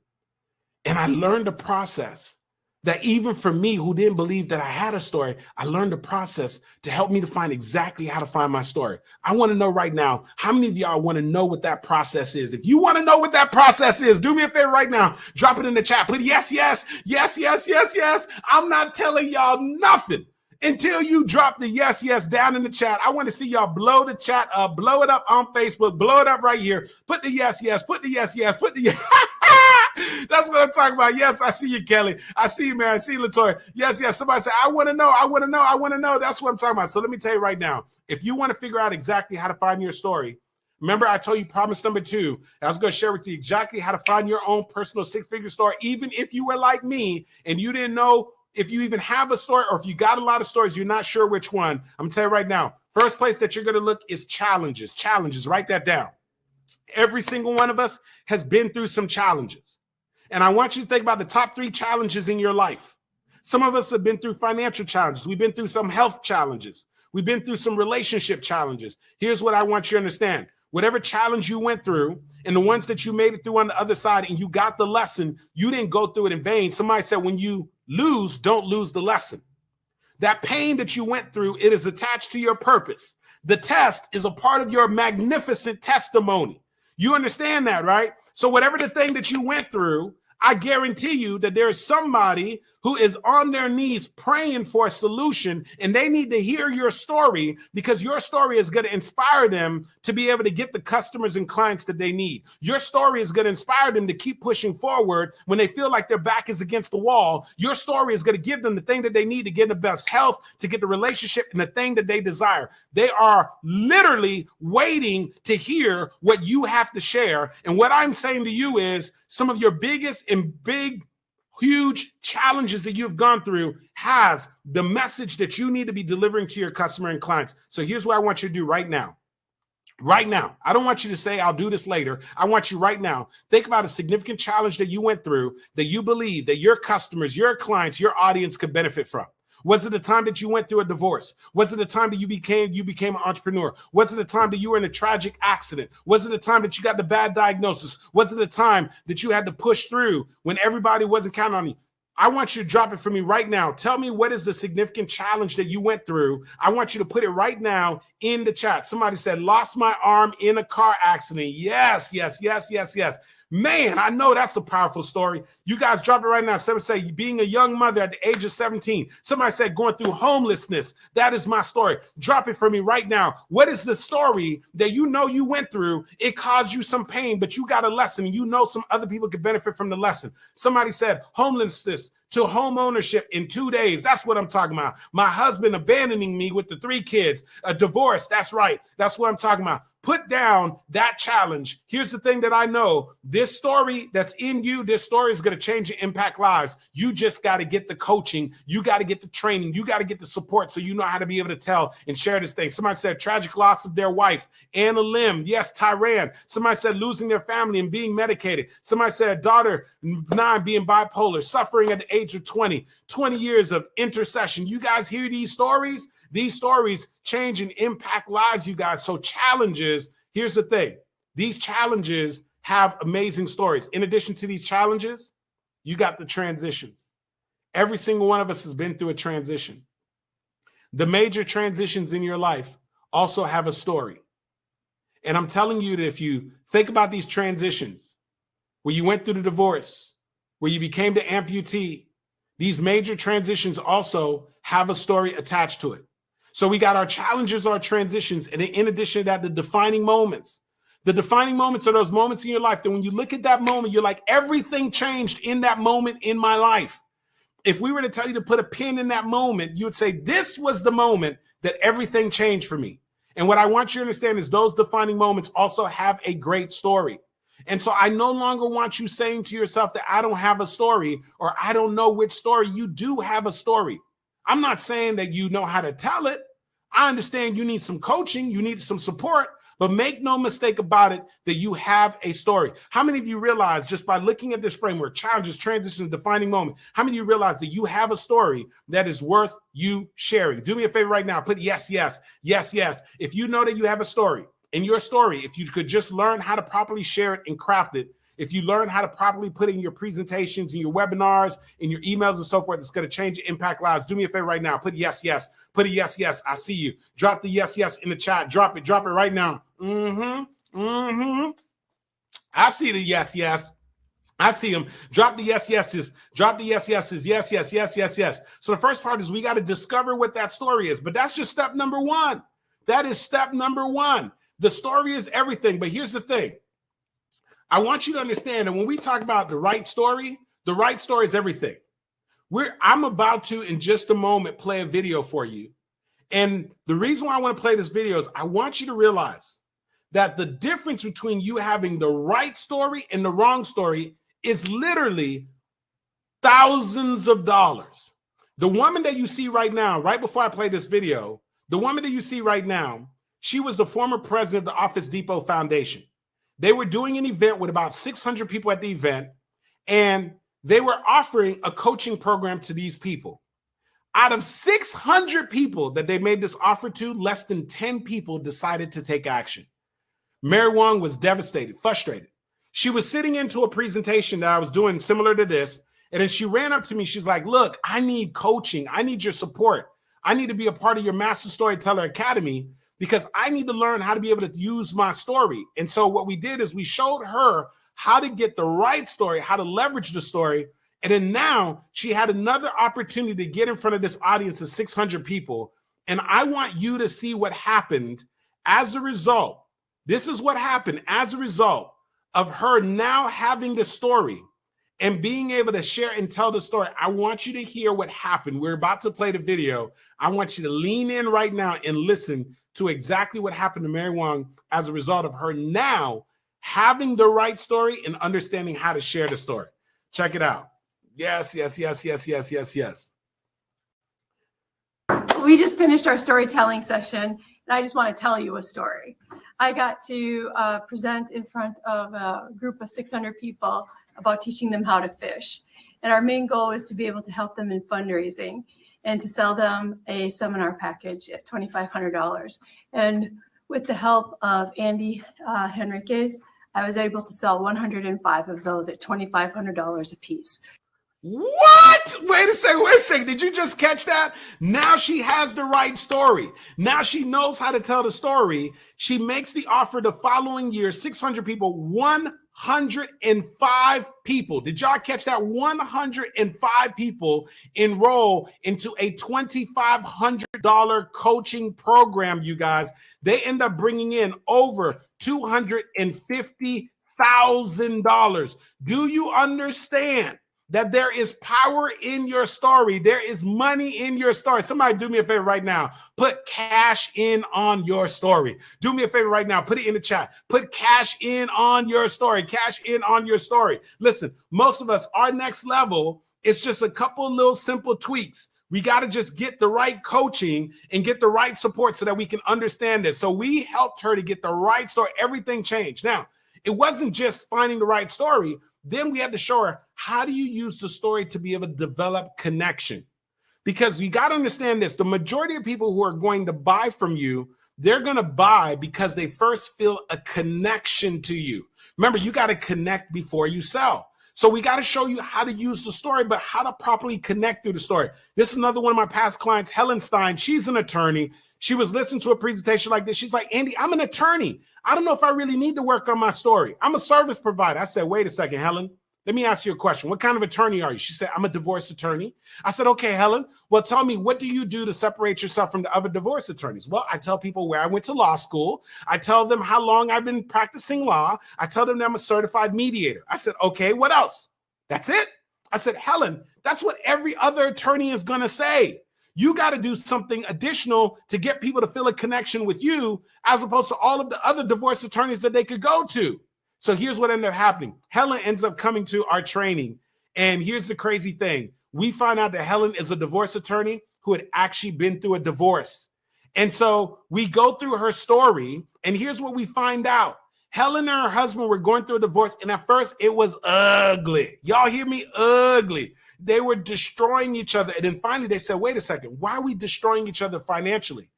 And I learned the process that even for me who didn't believe that I had a story, I learned the process to help me to find exactly how to find my story. I want to know right now, how many of y'all want to know what that process is? If you want to know what that process is, do me a favor right now. Drop it in the chat. Put yes. I'm not telling y'all nothing until you drop the yes down in the chat. I want to see y'all blow the chat up, blow it up on Facebook, blow it up right here. Put the yes, put the yes, put the yes. That's what I'm talking about. Yes, I see you, Kelly. I see you, man. I see you, Latoya. Yes. Somebody say, I want to know. That's what I'm talking about. So let me tell you right now, if you want to figure out exactly how to find your story, remember I told you promise number 2. I was going to share with you exactly how to find your own personal 6-figure story, even if you were like me and you didn't know if you even have a story or if you got a lot of stories, you're not sure which one. I'm going to tell you right now, first place that you're going to look is challenges. Challenges, write that down. Every single one of us has been through some challenges. And I want you to think about the top 3 challenges in your life. Some of us have been through financial challenges. We've been through some health challenges. We've been through some relationship challenges. Here's what I want you to understand. Whatever challenge you went through and the ones that you made it through on the other side and you got the lesson, you didn't go through it in vain. Somebody said, when you lose, don't lose the lesson. That pain that you went through, it is attached to your purpose. The test is a part of your magnificent testimony. You understand that, right? So whatever the thing that you went through, I guarantee you that there is somebody who is on their knees praying for a solution, and they need to hear your story because your story is going to inspire them to be able to get the customers and clients that they need. Your story is going to inspire them to keep pushing forward when they feel like their back is against the wall. Your story is going to give them the thing that they need to get the best health, to get the relationship and the thing that they desire. They are literally waiting to hear what you have to share. And what I'm saying to you is some of your biggest and huge challenges that you've gone through has the message that you need to be delivering to your customer and clients. So here's what I want you to do right now. Right now. I don't want you to say, I'll do this later. I want you right now. Think about a significant challenge that you went through that you believe that your customers, your clients, your audience could benefit from. Was it the time that you went through a divorce? Was it the time that you became an entrepreneur? Was it the time that you were in a tragic accident? Was it the time that you got the bad diagnosis? Was it the time that you had to push through when everybody wasn't counting on you? I want you to drop it for me right now. Tell me what is the significant challenge that you went through. I want you to put it right now in the chat. Somebody said, lost my arm in a car accident. Yes. Man, I know that's a powerful story. You guys drop it right now. Somebody say being a young mother at the age of 17. Somebody said going through homelessness. That is my story. Drop it for me right now. What is the story that you know you went through? It caused you some pain, but you got a lesson. You know some other people could benefit from the lesson. Somebody said homelessness to home ownership in 2 days. That's what I'm talking about. My husband abandoning me with the 3 kids, a divorce. That's right. That's what I'm talking about. Put down that challenge. Here's the thing that I know. This story that's in you, this story is going to change and impact lives. You just got to get the coaching. You got to get the training. You got to get the support so you know how to be able to tell and share this thing. Somebody said tragic loss of their wife, Anna Lim. Yes, Tyran. Somebody said losing their family and being medicated. Somebody said daughter 9 being bipolar, suffering at the age of 20 years of intercession. You guys hear these stories? These stories change and impact lives, you guys. So challenges, here's the thing. These challenges have amazing stories. In addition to these challenges, you got the transitions. Every single one of us has been through a transition. The major transitions in your life also have a story. And I'm telling you that if you think about these transitions, where you went through the divorce, where you became the amputee, these major transitions also have a story attached to it. So we got our challenges, our transitions, and in addition to that, the defining moments. The defining moments are those moments in your life that when you look at that moment, you're like, everything changed in that moment in my life. If we were to tell you to put a pin in that moment, you would say, this was the moment that everything changed for me. And what I want you to understand is those defining moments also have a great story. And so I no longer want you saying to yourself that I don't have a story or I don't know which story. You do have a story. I'm not saying that you know how to tell it. I understand you need some coaching, you need some support, but make no mistake about it that you have a story. How many of you realize just by looking at this framework, challenges, transitions, defining moment, how many of you realize that you have a story that is worth you sharing? Do me a favor right now. Put yes, yes, yes, yes. If you know that you have a story, in your story, if you could just learn how to properly share it and craft it, if you learn how to properly put in your presentations, in your webinars, in your emails and so forth, it's going to change and impact lives. Do me a favor right now. Put yes, yes. Put a yes, yes. I see you. Drop the yes, yes in the chat. Drop it right now. I see the yes, yes. I see them. Drop the yes, yeses. Drop the yes, yeses. Yes, yes, yes, yes, yes. So the first part is we got to discover what that story is. But that's just step number 1. That is step number 1. The story is everything. But here's the thing. I want you to understand that when we talk about the right story is everything. I'm about to, in just a moment, play a video for you. And the reason why I want to play this video is I want you to realize that the difference between you having the right story and the wrong story is literally thousands of dollars. The woman that you see right now, right before I play this video, the woman that you see right now, she was the former president of the Office Depot Foundation. They were doing an event with about 600 people at the event, and they were offering a coaching program to these people. Out of 600 people that they made this offer to, less than 10 people decided to take action. Mary Wong was devastated, frustrated. She was sitting into a presentation that I was doing similar to this, and then she ran up to me. She's like, look, I need coaching. I need your support. I need to be a part of your Master Storyteller Academy because I need to learn how to be able to use my story. And so what we did is we showed her how to get the right story, how to leverage the story. And then now she had another opportunity to get in front of this audience of 600 people. And I want you to see what happened as a result. This is what happened as a result of her now having the story and being able to share and tell the story. I want you to hear what happened. We're about to play the video. I want you to lean in right now and listen to exactly what happened to Mary Wong as a result of her now having the right story and understanding how to share the story. Check it out. Yes, yes, yes, yes, yes, yes, yes. We just finished our storytelling session, and I just want to tell you a story. I got to present in front of a group of 600 people about teaching them how to fish. And our main goal is to be able to help them in fundraising and to sell them a seminar package at $2,500. And with the help of Andy Henriquez, I was able to sell 105 of those at $2,500 a piece. What? Wait a second. Did you just catch that? Now she has the right story. Now she knows how to tell the story. She makes the offer the following year, 600 people, 105 people. Did y'all catch that? 105 people enroll into a $2,500 coaching program, you guys. They end up bringing in over $250,000. Do you understand that there is power in your story. There is money in your story. Somebody do me a favor right now. Put cash in on your story. Do me a favor right now. Put it in the chat. Put cash in on your story. Cash in on your story. Listen, most of us, our next level is just a couple little simple tweaks. We got to just get the right coaching and get the right support so that we can understand this. So we helped her to get the right story. Everything changed. Now, it wasn't just finding the right story. Then we had to show her, how do you use the story to be able to develop connection? Because you got to understand this. The majority of people who are going to buy from you, they're going to buy because they first feel a connection to you. Remember, you got to connect before you sell. So we got to show you how to use the story, but how to properly connect through the story. This is another one of my past clients, Helen Stein. She's an attorney. She was listening to a presentation like this. She's like, Andy, I'm an attorney. I don't know if I really need to work on my story. I'm a service provider. I said, wait a second, Helen. Let me ask you a question. What kind of attorney are you? She said, I'm a divorce attorney. I said, okay, Helen, well, tell me, what do you do to separate yourself from the other divorce attorneys? Well, I tell people where I went to law school. I tell them how long I've been practicing law. I tell them that I'm a certified mediator. I said, okay, what else? That's it. I said, Helen, that's what every other attorney is going to say. You got to do something additional to get people to feel a connection with you, as opposed to all of the other divorce attorneys that they could go to. So here's what ended up happening. Helen ends up coming to our training. And here's the crazy thing. We find out that Helen is a divorce attorney who had actually been through a divorce. And so we go through her story, and here's what we find out. Helen and her husband were going through a divorce, and at first it was ugly. Y'all hear me? Ugly. They were destroying each other. And then finally they said, wait a second, why are we destroying each other financially?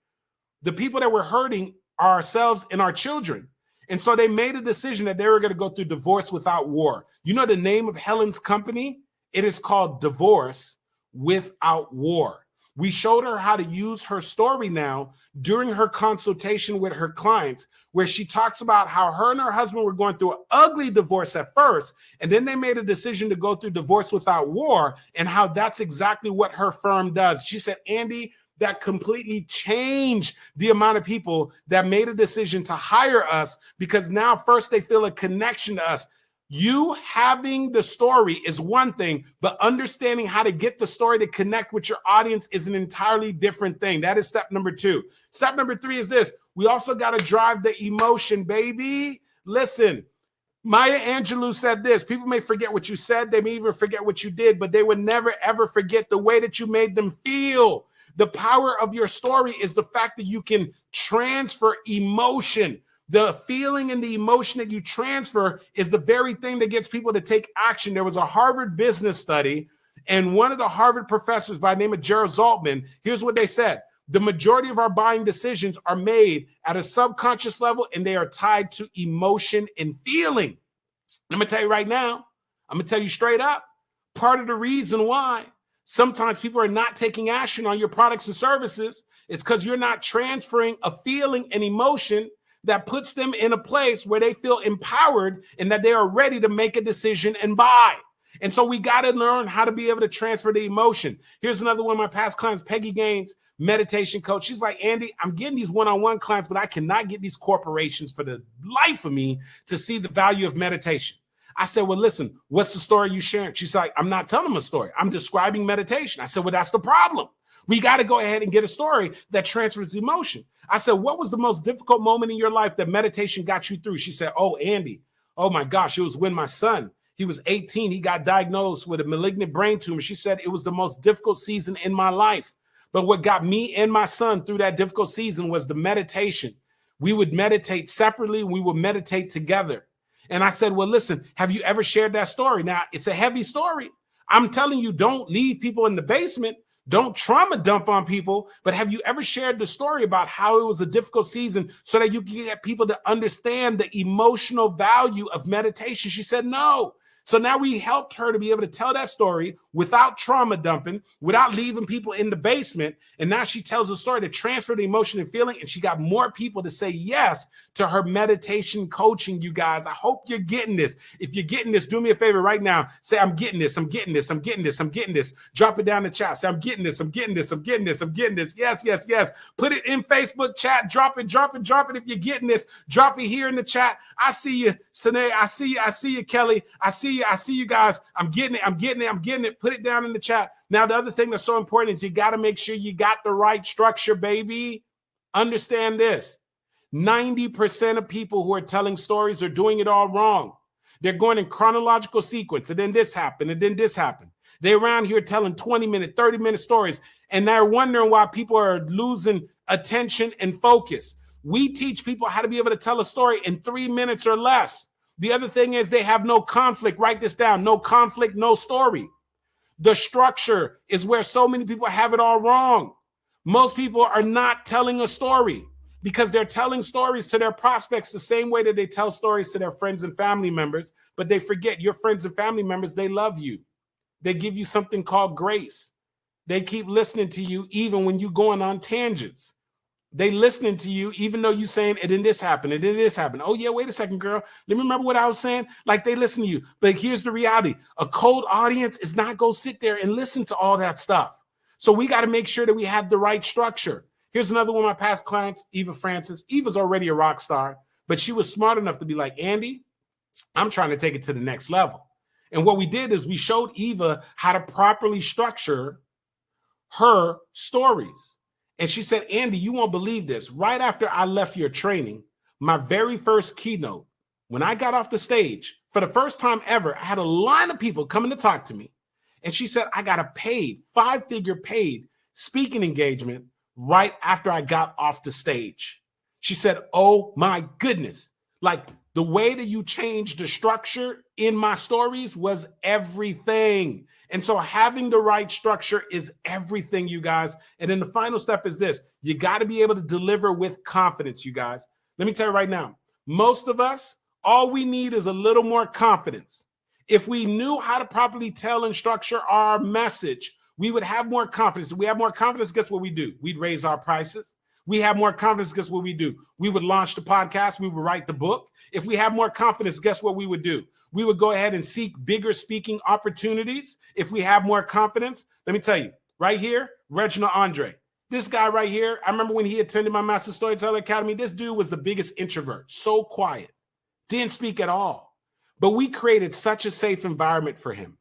The people that we're hurting are ourselves and our children. And so they made a decision that they were going to go through Divorce Without War. You know the name of Helen's company? It is called Divorce Without War. We showed her how to use her story now during her consultation with her clients, where she talks about how her and her husband were going through an ugly divorce at first, and then they made a decision to go through Divorce Without War, and how that's exactly what her firm does. She said, Andy, that completely changed the amount of people that made a decision to hire us, because now first they feel a connection to us. You having the story is one thing, but understanding how to get the story to connect with your audience is an entirely different thing. That is step number 2. Step number 3 is this. We also got to drive the emotion, baby. Listen, Maya Angelou said this. People may forget what you said. They may even forget what you did, but they would never, ever forget the way that you made them feel. The power of your story is the fact that you can transfer emotion. The feeling and the emotion that you transfer is the very thing that gets people to take action. There was a Harvard business study, and one of the Harvard professors by the name of Gerald Zaltman, here's what they said. The majority of our buying decisions are made at a subconscious level, and they are tied to emotion and feeling. I'm going to tell you right now, I'm going to tell you straight up, part of the reason why sometimes people are not taking action on your products and services is because you're not transferring a feeling and emotion that puts them in a place where they feel empowered and that they are ready to make a decision and buy. And so we got to learn how to be able to transfer the emotion. Here's another one of my past clients, Peggy Gaines, meditation coach. She's like, Andy, I'm getting these one-on-one clients, but I cannot get these corporations for the life of me to see the value of meditation. I said, well, listen, what's the story you sharing? She's like, I'm not telling them a story. I'm describing meditation. I said, well, that's the problem. We got to go ahead and get a story that transfers emotion. I said, what was the most difficult moment in your life that meditation got you through? She said, oh, Andy, oh my gosh, it was when my son, he was 18. He got diagnosed with a malignant brain tumor. She said it was the most difficult season in my life. But what got me and my son through that difficult season was the meditation. We would meditate separately. We would meditate together. And I said, well, listen, have you ever shared that story? Now, it's a heavy story. I'm telling you, don't leave people in the basement. Don't trauma dump on people, but have you ever shared the story about how it was a difficult season so that you can get people to understand the emotional value of meditation? She said, no. So now we helped her to be able to tell that story without trauma dumping, without leaving people in the basement. And now she tells a story to transfer the emotion and feeling. And she got more people to say yes to her meditation coaching, you guys. I hope you're getting this. If you're getting this, do me a favor right now. Say, I'm getting this. I'm getting this. I'm getting this. I'm getting this. Drop it down in the chat. Say, I'm getting this. I'm getting this. I'm getting this. I'm getting this. Yes, yes, yes. Put it in Facebook chat. Drop it, drop it, drop it. If you're getting this, drop it here in the chat. I see you, Sine. I see you. I see you, Kelly. I see see you. I see you guys. I'm getting it. Put it down in the chat. Now, the other thing that's so important is you got to make sure you got the right structure, baby. Understand this. 90% of people who are telling stories are doing it all wrong. They're going in chronological sequence, and then this happened, and then this happened. They're around here telling 20-minute, 30-minute stories, and they're wondering why people are losing attention and focus. We teach people how to be able to tell a story in 3 minutes or less. The other thing is they have no conflict. Write this down. No conflict, no story. The structure is where so many people have it all wrong. Most people are not telling a story because they're telling stories to their prospects the same way that they tell stories to their friends and family members, but they forget your friends and family members, they love you. They give you something called grace. They keep listening to you even when you're going on tangents. They listening to you even though you saying, and then this happened, and then this happened. Oh yeah, wait a second, girl. Let me remember what I was saying. Like, they listen to you. But here's the reality. A cold audience is not going to sit there and listen to all that stuff. So we got to make sure that we have the right structure. Here's another one of my past clients, Eva Francis. Eva's already a rock star, but she was smart enough to be like, Andy, I'm trying to take it to the next level. And what we did is we showed Eva how to properly structure her stories. And she said, Andy, you won't believe this. Right after I left your training, my very first keynote, when I got off the stage, for the first time ever, I had a line of people coming to talk to me. And she said, I got a paid, 5-figure paid speaking engagement right after I got off the stage. She said, oh my goodness. Like, the way that you changed the structure in my stories was everything. And so having the right structure is everything, you guys. And then the final step is this. You got to be able to deliver with confidence, you guys. Let me tell you right now, most of us, all we need is a little more confidence. If we knew how to properly tell and structure our message, we would have more confidence. If we have more confidence, guess what we do? We'd raise our prices. We have more confidence, guess what we do? We would launch the podcast. We would write the book. If we have more confidence, guess what we would do? We would go ahead and seek bigger speaking opportunities. If we have more confidence, let me tell you, right here, Reginald Andre. This guy right here, I remember when he attended my Master Storyteller Academy, this dude was the biggest introvert, so quiet, didn't speak at all. But we created such a safe environment for him.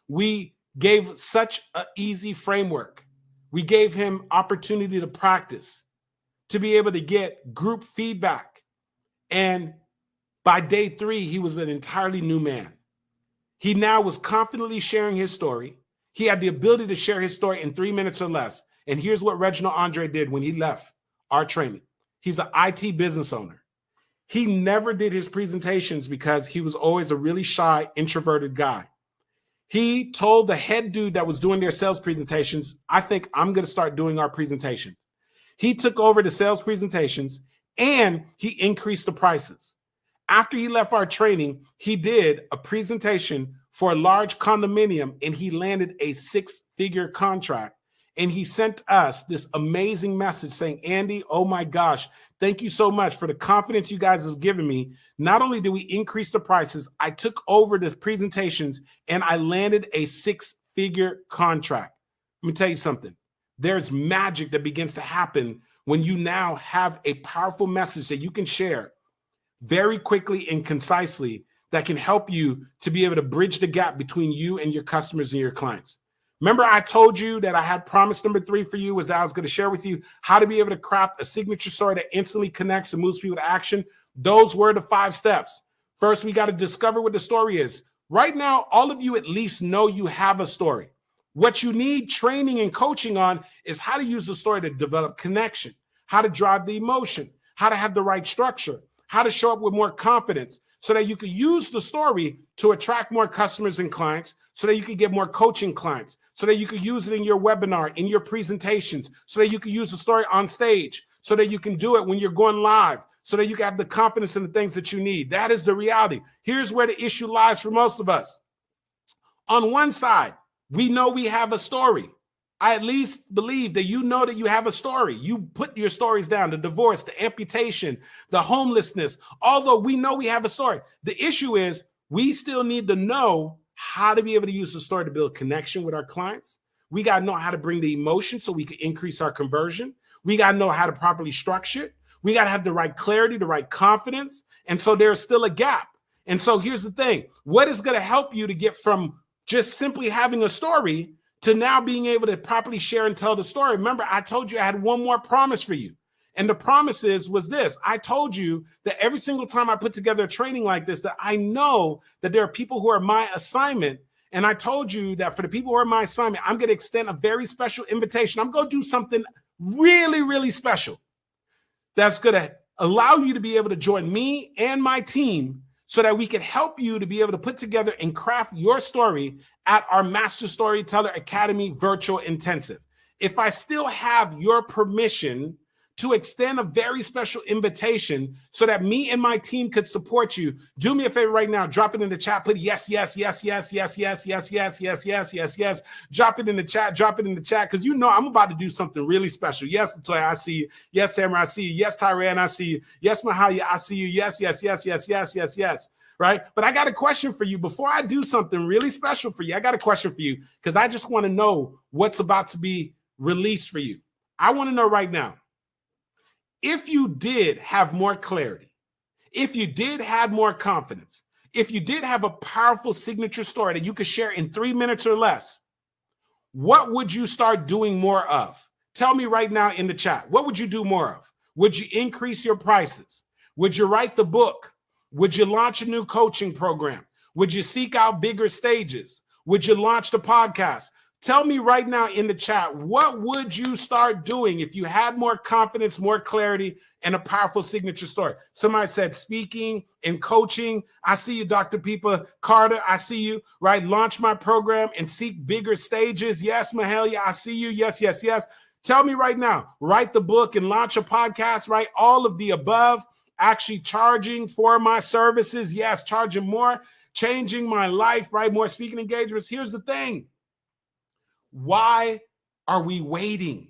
We gave such an easy framework. We gave him opportunity to practice, to be able to get group feedback. And by day 3, he was an entirely new man. He now was confidently sharing his story. He had the ability to share his story in 3 minutes or less. And here's what Reginald Andre did when he left our training. He's an IT business owner. He never did his presentations because he was always a really shy, introverted guy. He told the head dude that was doing their sales presentations, I think I'm going to start doing our presentations. He took over the sales presentations and he increased the prices. After he left our training, he did a presentation for a large condominium and he landed a 6-figure contract. And he sent us this amazing message saying, Andy, oh my gosh, thank you so much for the confidence you guys have given me. Not only did we increase the prices, I took over the presentations and I landed a 6-figure contract. Let me tell you something. There's magic that begins to happen when you now have a powerful message that you can share very quickly and concisely that can help you to be able to bridge the gap between you and your customers and your clients. Remember, I told you that I had promise number 3 for you was that I was going to share with you how to be able to craft a signature story that instantly connects and moves people to action. Those were the 5 steps. First, we got to discover what the story is. Right now, all of you at least know you have a story. What you need training and coaching on is how to use the story to develop connection, how to drive the emotion, how to have the right structure, how to show up with more confidence so that you can use the story to attract more customers and clients, so that you can get more coaching clients, so that you can use it in your webinar, in your presentations, so that you can use the story on stage, so that you can do it when you're going live, so that you can have the confidence in the things that you need. That is the reality. Here's where the issue lies for most of us. On one side, we know we have a story. I at least believe that you know that you have a story. You put your stories down, the divorce, the amputation, the homelessness, although we know we have a story. The issue is we still need to know how to be able to use the story to build connection with our clients. We got to know how to bring the emotion so we can increase our conversion. We got to know how to properly structure it. We got to have the right clarity, the right confidence. And so there's still a gap. And so here's the thing. What is going to help you to get from just simply having a story to now being able to properly share and tell the story? Remember, I told you I had one more promise for you. And the promises was this. I told you that every single time I put together a training like this, that I know that there are people who are my assignment. And I told you that for the people who are my assignment, I'm going to extend a very special invitation. I'm going to do something really, really special that's going to allow you to be able to join me and my team so that we can help you to be able to put together and craft your story at our Master Storyteller Academy Virtual Intensive. If I still have your permission to extend a very special invitation so that me and my team could support you, do me a favor right now. Drop it in the chat. Put yes, yes, yes, yes, yes, yes, yes, yes, yes, yes, yes, yes. Drop it in the chat. Drop it in the chat because you know I'm about to do something really special. Yes, Latoya, I see you. Yes, Tamara, I see you. Yes, Tyran, I see you. Yes, Mahalia, I see you. Yes, yes, yes, yes, yes, yes, yes. Right? But I got a question for you. Before I do something really special for you, I got a question for you because I just want to know what's about to be released for you. I want to know right now, if you did have more clarity, if you did have more confidence, if you did have a powerful signature story that you could share in 3 minutes or less, what would you start doing more of? Tell me right now in the chat. What would you do more of? Would you increase your prices? Would you write the book? Would you launch a new coaching program? Would you seek out bigger stages? Would you launch the podcast? Tell me right now in the chat, what would you start doing if you had more confidence, more clarity, and a powerful signature story? Somebody said speaking and coaching. I see you, Dr. Peepa Carter. I see you, right? Launch my program and seek bigger stages. Yes, Mahalia, I see you. Yes, yes, yes. Tell me right now, write the book and launch a podcast, right? All of the above. Actually charging for my services. Yes, charging more, changing my life, right? More speaking engagements. Here's the thing. Why are we waiting?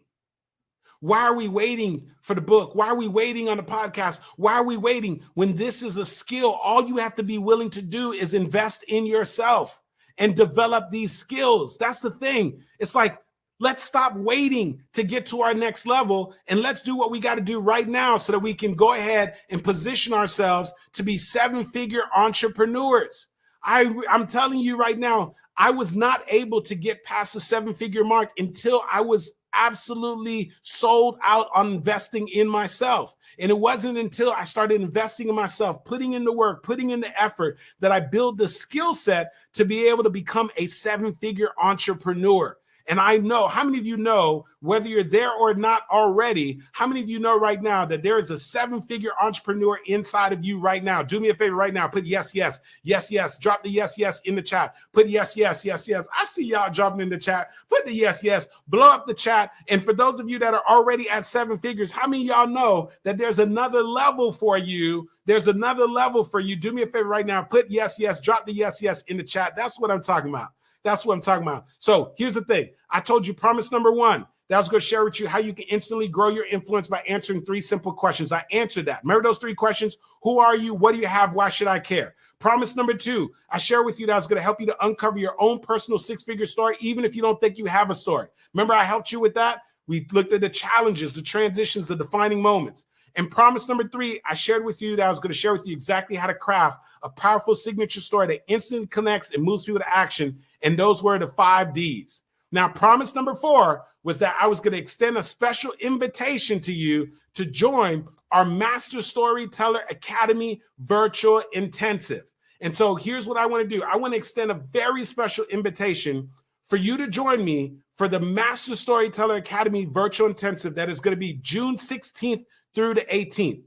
Why are we waiting for the book? Why are we waiting on the podcast? Why are we waiting when this is a skill? All you have to be willing to do is invest in yourself and develop these skills. That's the thing. It's like, let's stop waiting to get to our next level and let's do what we got to do right now so that we can go ahead and position ourselves to be 7-figure entrepreneurs. I'm telling you right now, I was not able to get past the 7-figure mark until I was absolutely sold out on investing in myself. And it wasn't until I started investing in myself, putting in the work, putting in the effort, that I built the skill set to be able to become a 7-figure entrepreneur. And I know, how many of you know, whether you're there or not already, how many of you know right now that there is a 7-figure entrepreneur inside of you right now? Do me a favor right now. Put yes, yes, yes, yes. Drop the yes, yes in the chat. Put yes, yes, yes, yes. I see y'all dropping in the chat. Put the yes, yes. Blow up the chat. And for those of you that are already at 7 figures, how many of y'all know that there's another level for you? There's another level for you. Do me a favor right now. Put yes, yes. Drop the yes, yes in the chat. That's what I'm talking about. That's what I'm talking about. So here's the thing. I told you promise number 1 that I was going to share with you how you can instantly grow your influence by answering 3 simple questions. I answered that. Remember those 3 questions? Who are you? What do you have? Why should I care? Promise number 2, I share with you that I was going to help you to uncover your own personal 6-figure story, even if you don't think you have a story. Remember I helped you with that? We looked at the challenges, the transitions, the defining moments. And promise number 3, I shared with you that I was going to share with you exactly how to craft a powerful signature story that instantly connects and moves people to action. And those were the 5 Ds. Now, promise number 4 was that I was going to extend a special invitation to you to join our Master Storyteller Academy Virtual Intensive. And so here's what I want to do. I want to extend a very special invitation for you to join me for the Master Storyteller Academy Virtual Intensive that is going to be June 16th through the 18th.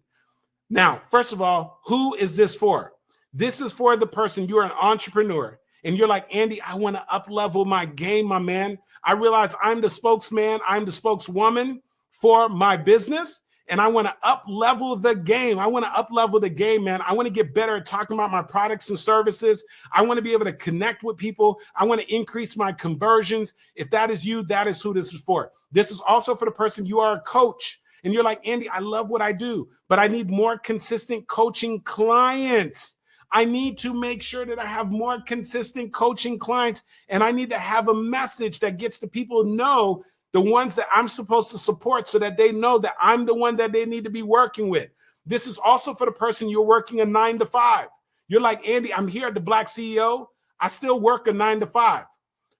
Now, first of all, who is this for? This is for the person, you're an entrepreneur, and you're like, Andy, I want to up-level my game, my man. I realize I'm the spokesman, I'm the spokeswoman for my business, and I want to up-level the game. I want to up-level the game, man. I want to get better at talking about my products and services. I want to be able to connect with people. I want to increase my conversions. If that is you, that is who this is for. This is also for the person, you are a coach, and you're like, Andy, I love what I do, but I need more consistent coaching clients. I need to make sure that I have more consistent coaching clients, and I need to have a message that gets the people to know the ones that I'm supposed to support so that they know that I'm the one that they need to be working with. This is also for the person you're working a 9 to 5. You're like, Andy, I'm here at the Black CEO. I still work a 9 to 5,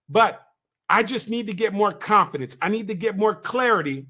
but I just need to get more confidence. I need to get more clarity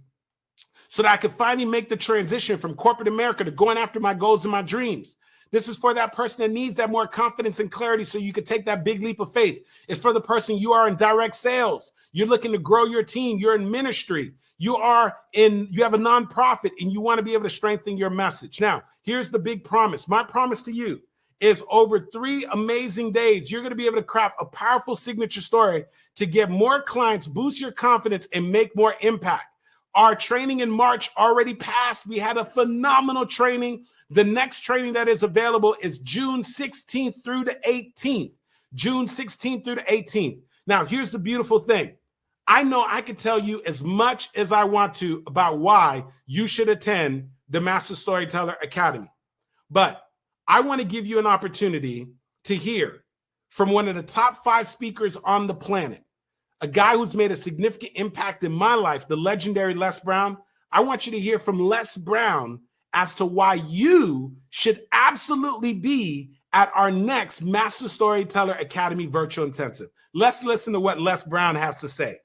so that I can finally make the transition from corporate America to going after my goals and my dreams. This is for that person that needs that more confidence and clarity so you can take that big leap of faith. It's for the person you are in direct sales. You're looking to grow your team. You're in ministry. You have a nonprofit and you want to be able to strengthen your message. Now, here's the big promise. My promise to you is over 3 amazing days, you're going to be able to craft a powerful signature story to get more clients, boost your confidence, and make more impact. Our training in March already passed. We had a phenomenal training. The next training that is available is June 16th through the 18th. June 16th through the 18th. Now, here's the beautiful thing. I know I can tell you as much as I want to about why you should attend the Master Storyteller Academy. But I want to give you an opportunity to hear from one of the top 5 speakers on the planet, a guy who's made a significant impact in my life, the legendary Les Brown. I want you to hear from Les Brown as to why you should absolutely be at our next Master Storyteller Academy Virtual Intensive. Let's listen to what Les Brown has to say.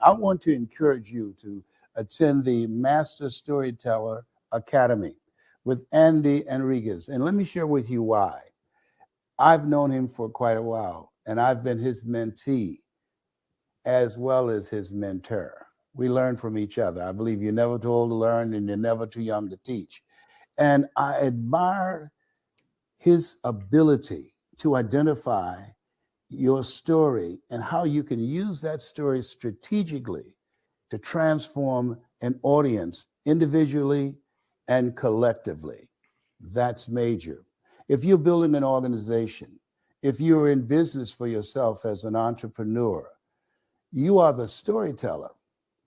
I want to encourage you to attend the Master Storyteller Academy with Andy Henriquez. And let me share with you why. I've known him for quite a while, and I've been his mentee as well as his mentor. We learn from each other. I believe you're never too old to learn and you're never too young to teach. And I admire his ability to identify your story and how you can use that story strategically to transform an audience individually and collectively. That's major. If you're building an organization, if you're in business for yourself as an entrepreneur, you are the storyteller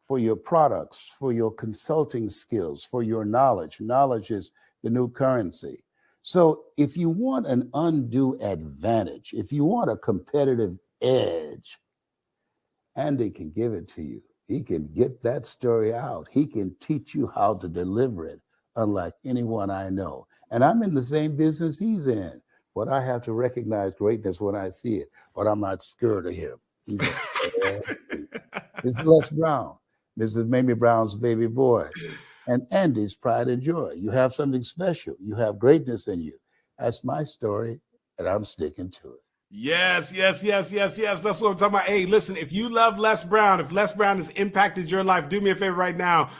for your products, for your consulting skills, for your knowledge. Knowledge is the new currency. So if you want an undue advantage, if you want a competitive edge, Andy can give it to you. He can get that story out. He can teach you how to deliver it, unlike anyone I know. And I'm in the same business he's in, but I have to recognize greatness when I see it, but I'm not scared of him. This is Les Brown. This is Mamie Brown's baby boy. And Andy's pride and joy. You have something special. You have greatness in you. That's my story, and I'm sticking to it. Yes. That's what I'm talking about. Hey, listen, if you love Les Brown, if Les Brown has impacted your life, do me a favor right now.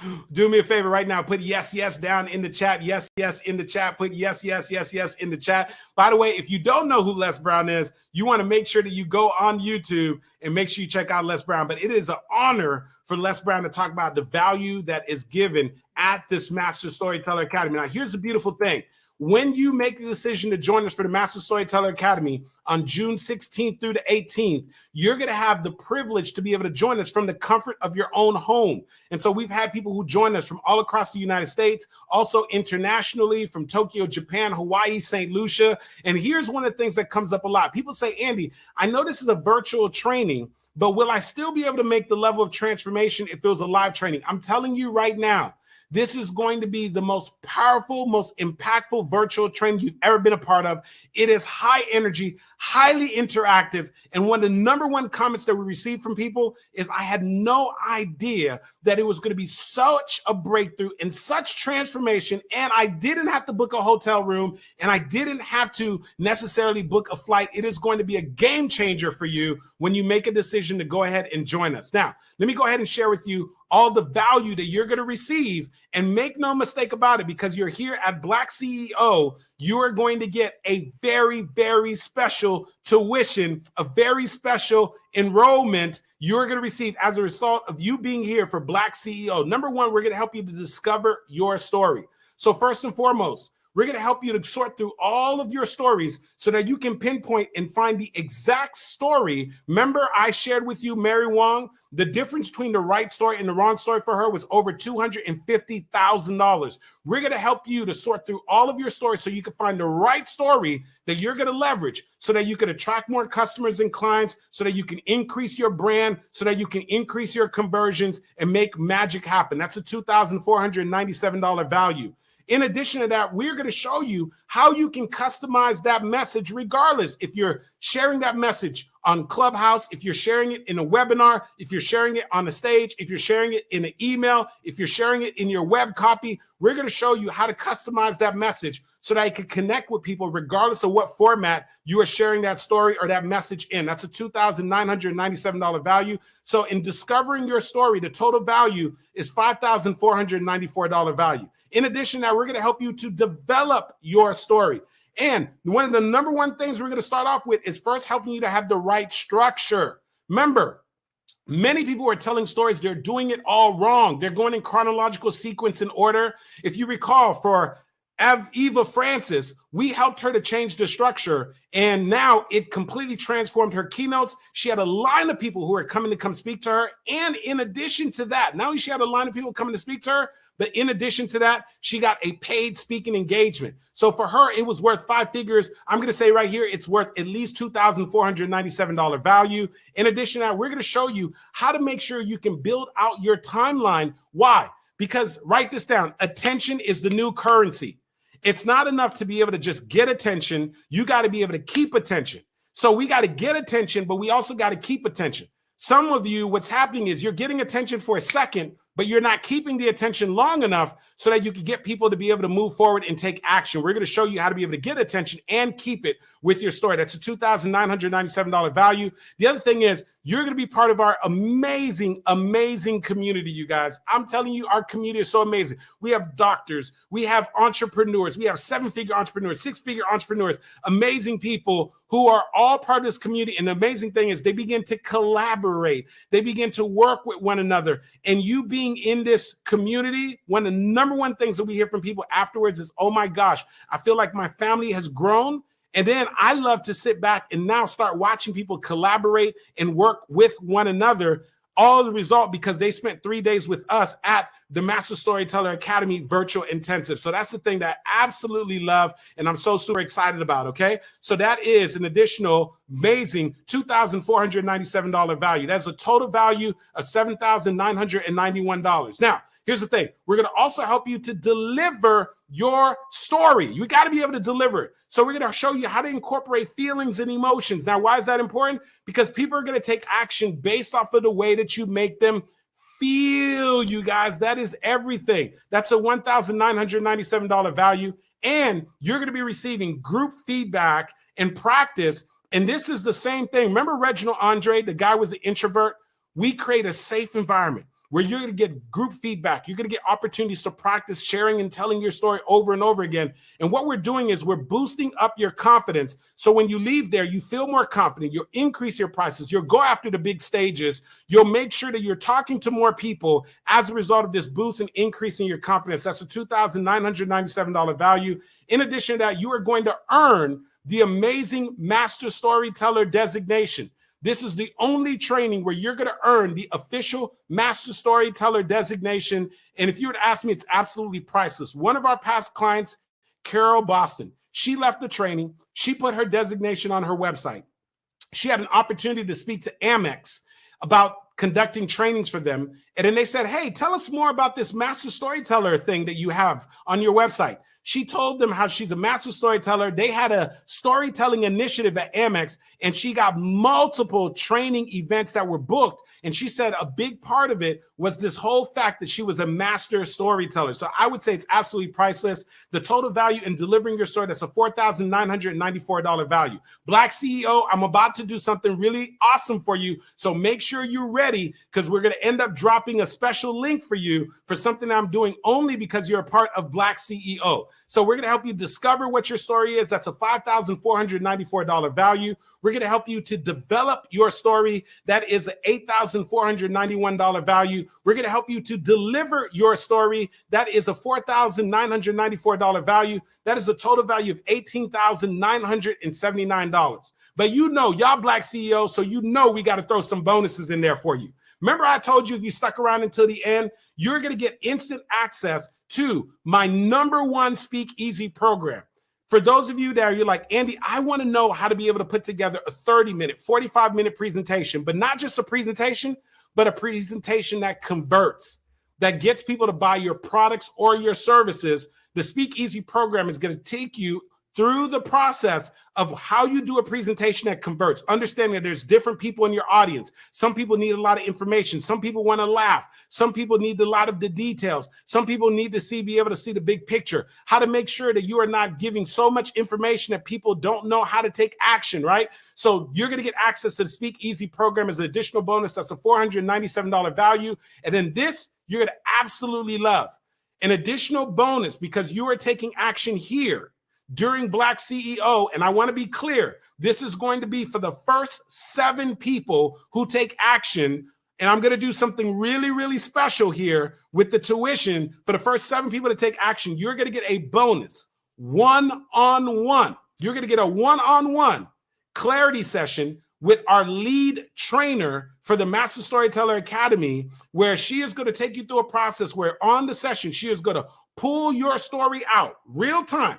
Put yes down in the chat. Yes in the chat. Put yes in the chat. By the way, if you don't know who Les Brown is, you want to make sure that you go on YouTube and make sure you check out Les Brown. But it is an honor for Les Brown to talk about the value that is given at this Master Storyteller Academy. Now, here's the beautiful thing. When you make the decision to join us for the Master Storyteller Academy on June 16th through the 18th, you're going to have the privilege to be able to join us from the comfort of your own home. And so we've had people who join us from all across the United States, also internationally from Tokyo, Japan, Hawaii, St. Lucia. And here's one of the things that comes up a lot. People say, Andy, I know this is a virtual training, but will I still be able to make the level of transformation if it was a live training? I'm telling you right now, this is going to be the most powerful, most impactful virtual training you've ever been a part of. It is high energy, highly interactive. And one of the #1 comments that we received from people is, I had no idea that it was going to be such a breakthrough and such transformation. And I didn't have to book a hotel room and I didn't have to necessarily book a flight. It is going to be a game changer for you when you make a decision to go ahead and join us. Now, let me go ahead and share with you all the value that you're going to receive. And make no mistake about it, because you're here at BlackCEO, you are going to get a very, very special tuition, a very special enrollment you're going to receive as a result of you being here for BlackCEO. #1, we're going to help you to discover your story. So first and foremost, We're going to help you to sort through all of your stories so that you can pinpoint and find the exact story. Remember, I shared with you Mary Wong. The difference between the right story and the wrong story for her was over $250,000. We're going to help you to sort through all of your stories so you can find the right story that you're going to leverage so that you can attract more customers and clients, so that you can increase your brand, so that you can increase your conversions and make magic happen. That's a $2,497 value. In addition to that, we're going to show you how you can customize that message regardless. If you're sharing that message on Clubhouse, if you're sharing it in a webinar, if you're sharing it on a stage, if you're sharing it in an email, if you're sharing it in your web copy, we're going to show you how to customize that message so that you can connect with people regardless of what format you are sharing that story or that message in. That's a $2,997 value. So in discovering your story, the total value is $5,494 value. In addition to that, we're going to help you to develop your story. And one of the number one things we're going to start off with is first helping you to have the right structure. Remember, many people are telling stories. They're doing it all wrong. They're going in chronological sequence and order. If you recall, for Eva Francis, we helped her to change the structure, and now it completely transformed her keynotes. She had a line of people who are coming to come speak to her. And in addition to that, not only she had a line of people coming to speak to her, but in addition to that, she got a paid speaking engagement. So for her, it was worth 5 figures. I'm going to say right here, it's worth at least $2,497 value. In addition to that, we're going to show you how to make sure you can build out your timeline. Why? Because write this down. Attention is the new currency. It's not enough to be able to just get attention. You got to be able to keep attention. So we got to get attention, but we also got to keep attention. Some of you, what's happening is you're getting attention for a second, but you're not keeping the attention long enough so that you can get people to be able to move forward and take action. We're going to show you how to be able to get attention and keep it with your story. That's a $2,997 value. The other thing is you're going to be part of our amazing, amazing community, you guys. I'm telling you, our community is so amazing. We have doctors, we have entrepreneurs, we have 7-figure entrepreneurs, 6-figure entrepreneurs, amazing people who are all part of this community. And the amazing thing is they begin to collaborate. They begin to work with one another. And you being in this community, one of the number one things that we hear from people afterwards is, oh my gosh, I feel like my family has grown. And then I love to sit back and now start watching people collaborate and work with one another. All the result because they spent 3 days with us at the Master Storyteller Academy Virtual Intensive. So that's the thing that I absolutely love and I'm so super excited about, okay? So that is an additional amazing $2,497 value. That's a total value of $7,991. Now, here's the thing. We're going to also help you to deliver your story. You got to be able to deliver it. So we're going to show you how to incorporate feelings and emotions. Now, why is that important? Because people are going to take action based off of the way that you make them feel, you guys. That is everything. That's a $1,997 value. And you're going to be receiving group feedback and practice. And this is the same thing. Remember Reginald Andre, the guy was the introvert? We create a safe environment where you're going to get group feedback. You're going to get opportunities to practice sharing and telling your story over and over again. And what we're doing is we're boosting up your confidence. So when you leave there, you feel more confident. You'll increase your prices. You'll go after the big stages. You'll make sure that you're talking to more people as a result of this boost and increasing your confidence. That's a $2,997 value. In addition to that, you are going to earn the amazing Master Storyteller designation. This is the only training where you're going to earn the official Master Storyteller designation. And if you were to ask me, it's absolutely priceless. One of our past clients, Carol Boston, she left the training. She put her designation on her website. She had an opportunity to speak to Amex about conducting trainings for them. And then they said, hey, tell us more about this Master Storyteller thing that you have on your website. She told them how she's a master storyteller. They had a storytelling initiative at Amex, and she got multiple training events that were booked. And she said a big part of it was this whole fact that she was a master storyteller. So I would say it's absolutely priceless. The total value in delivering your story, that's a $4,994 value. BlackCEO, I'm about to do something really awesome for you. So make sure you're ready because we're going to end up dropping a special link for you for something I'm doing only because you're a part of BlackCEO. So we're going to help you discover what your story is. That's a $5,494 value. We're going to help you to develop your story. That is an $8,491 value. We're going to help you to deliver your story. That is a $4,994 value. That is a total value of $18,979. But you know, y'all Black CEOs, so you know we got to throw some bonuses in there for you. Remember I told you if you stuck around until the end, you're going to get instant access to my #1 Speak Easy program. For those of you that you're like, Andy, I want to know how to be able to put together a 30-minute, 45-minute presentation, but not just a presentation, but a presentation that converts, that gets people to buy your products or your services. The Speak Easy program is going to take you through the process of how you do a presentation that converts, understanding that there's different people in your audience. Some people need a lot of information. Some people want to laugh. Some people need a lot of the details. Some people need to be able to see the big picture, how to make sure that you are not giving so much information that people don't know how to take action, right? So you're going to get access to the Speak Easy program as an additional bonus. That's a $497 value. And then this, you're going to absolutely love. An additional bonus because you are taking action here during BlackCEO, and I want to be clear, this is going to be for the first 7 people who take action, and I'm going to do something really, really special here with the tuition. For the first 7 people to take action, you're going to get a bonus, one-on-one. You're going to get a one-on-one clarity session with our lead trainer for the Master Storyteller Academy, where she is going to take you through a process where on the session, she is going to pull your story out real time.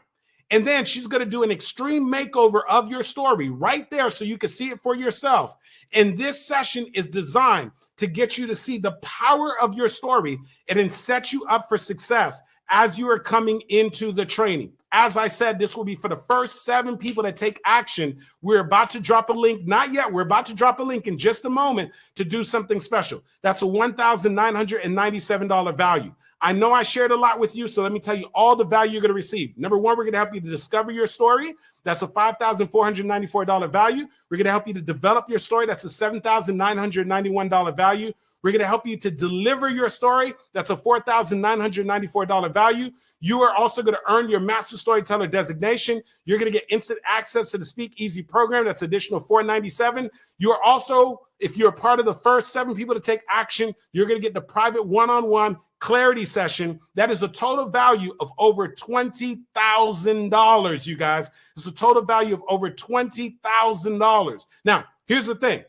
And then she's going to do an extreme makeover of your story right there so you can see it for yourself. And this session is designed to get you to see the power of your story and then set you up for success as you are coming into the training. As I said, this will be for the first 7 people that take action. We're about to drop a link. Not yet. We're about to drop a link in just a moment to do something special. That's a $1,997 value. I know I shared a lot with you, so let me tell you all the value you're going to receive. #1, we're going to help you to discover your story. That's a $5,494 value. We're going to help you to develop your story. That's a $7,991 value. We're going to help you to deliver your story. That's a $4,994 value. You are also going to earn your Master Storyteller designation. You're going to get instant access to the Speak Easy program. That's additional $497. You are also, if you're part of the first 7 people to take action, you're going to get the private one-on-one clarity session. That is a total value of over $20,000, you guys. It's a total value of over $20,000. Now, here's the thing.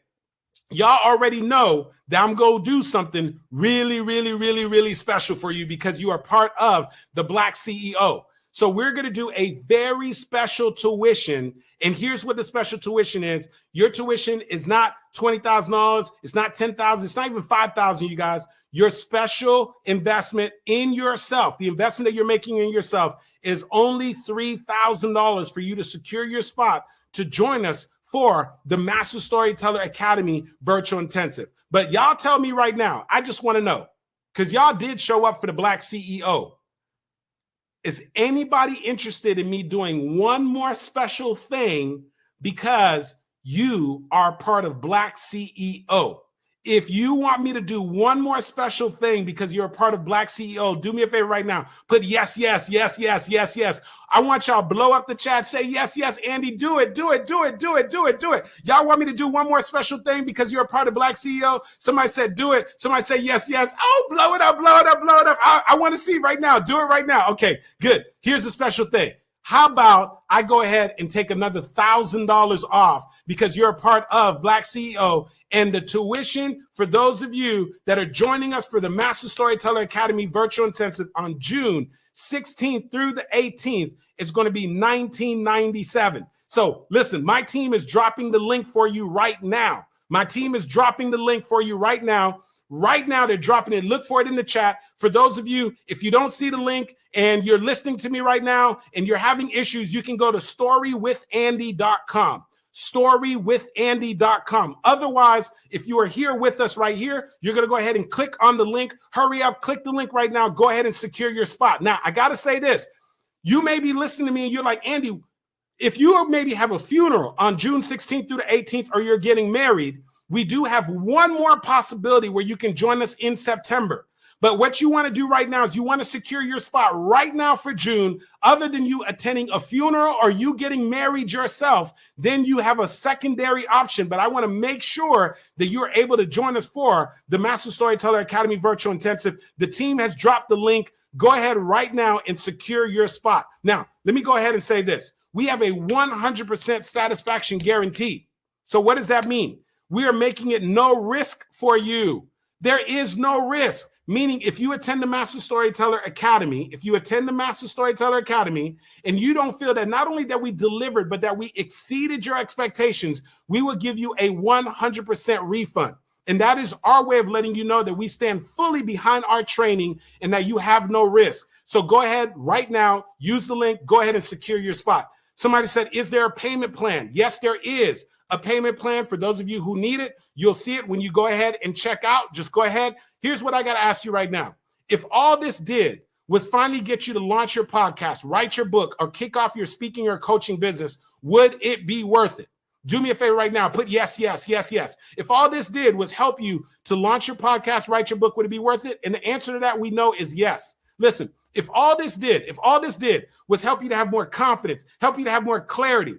Y'all already know that I'm going to do something really, really, really, really special for you because you are part of the BlackCEO. So we're going to do a very special tuition. And here's what the special tuition is. Your tuition is not $20,000. It's not $10,000. It's not even $5,000, you guys. Your special investment in yourself, the investment that you're making in yourself, is only $3,000 for you to secure your spot to join us for the Master Storyteller Academy Virtual Intensive. But y'all tell me right now, I just want to know, because y'all did show up for the BlackCEO. Is anybody interested in me doing one more special thing because you are part of BlackCEO? If you want me to do one more special thing because you're a part of BlackCEO, do me a favor right now. Put yes, yes, yes, yes, yes, yes. I want y'all blow up the chat. Say yes, yes, Andy, do it, do it, do it, do it, do it, do it. Y'all want me to do one more special thing because you're a part of BlackCEO? Somebody said do it. Somebody say yes, yes. Oh, blow it up, blow it up, blow it up. I want to see right now. Do it right now. Okay, good. Here's the special thing. How about I go ahead and take another $1,000 off because you're a part of BlackCEO, and the tuition for those of you that are joining us for the Master Storyteller Academy Virtual Intensive on June 16th through the 18th is going to be $1,997. So listen, my team is dropping the link for you right now. My team is dropping the link for you right now. Right now, they're dropping it. Look for it in the chat. For those of you, if you don't see the link and you're listening to me right now and you're having issues, you can go to storywithandy.com. storywithandy.com. Otherwise, if you are here with us right here, you're going to go ahead and click on the link. Hurry up, click the link right now. Go ahead and secure your spot. Now, I got to say this. You may be listening to me and you're like, Andy, if you maybe have a funeral on June 16th through the 18th, or you're getting married, we do have one more possibility where you can join us in September. But what you want to do right now is you want to secure your spot right now for June. Other than you attending a funeral or you getting married yourself, then you have a secondary option. But I want to make sure that you're able to join us for the Master Storyteller Academy Virtual Intensive. The team has dropped the link. Go ahead right now and secure your spot. Now, let me go ahead and say this. We have a 100% satisfaction guarantee. So what does that mean? We are making it no risk for you. There is no risk. Meaning, if you attend the Master Storyteller Academy, and you don't feel that not only that we delivered, but that we exceeded your expectations, we will give you a 100% refund. And that is our way of letting you know that we stand fully behind our training and that you have no risk. So go ahead right now, use the link, go ahead and secure your spot. Somebody said, is there a payment plan? Yes, there is a payment plan for those of you who need it. You'll see it when you go ahead and check out. Just go ahead. Here's what I got to ask you right now. If all this did was finally get you to launch your podcast, write your book, or kick off your speaking or coaching business, would it be worth it? Do me a favor right now. Put yes, yes, yes, yes. If all this did was help you to launch your podcast, write your book, would it be worth it? And the answer to that we know is yes. Listen, if all this did was help you to have more confidence, help you to have more clarity,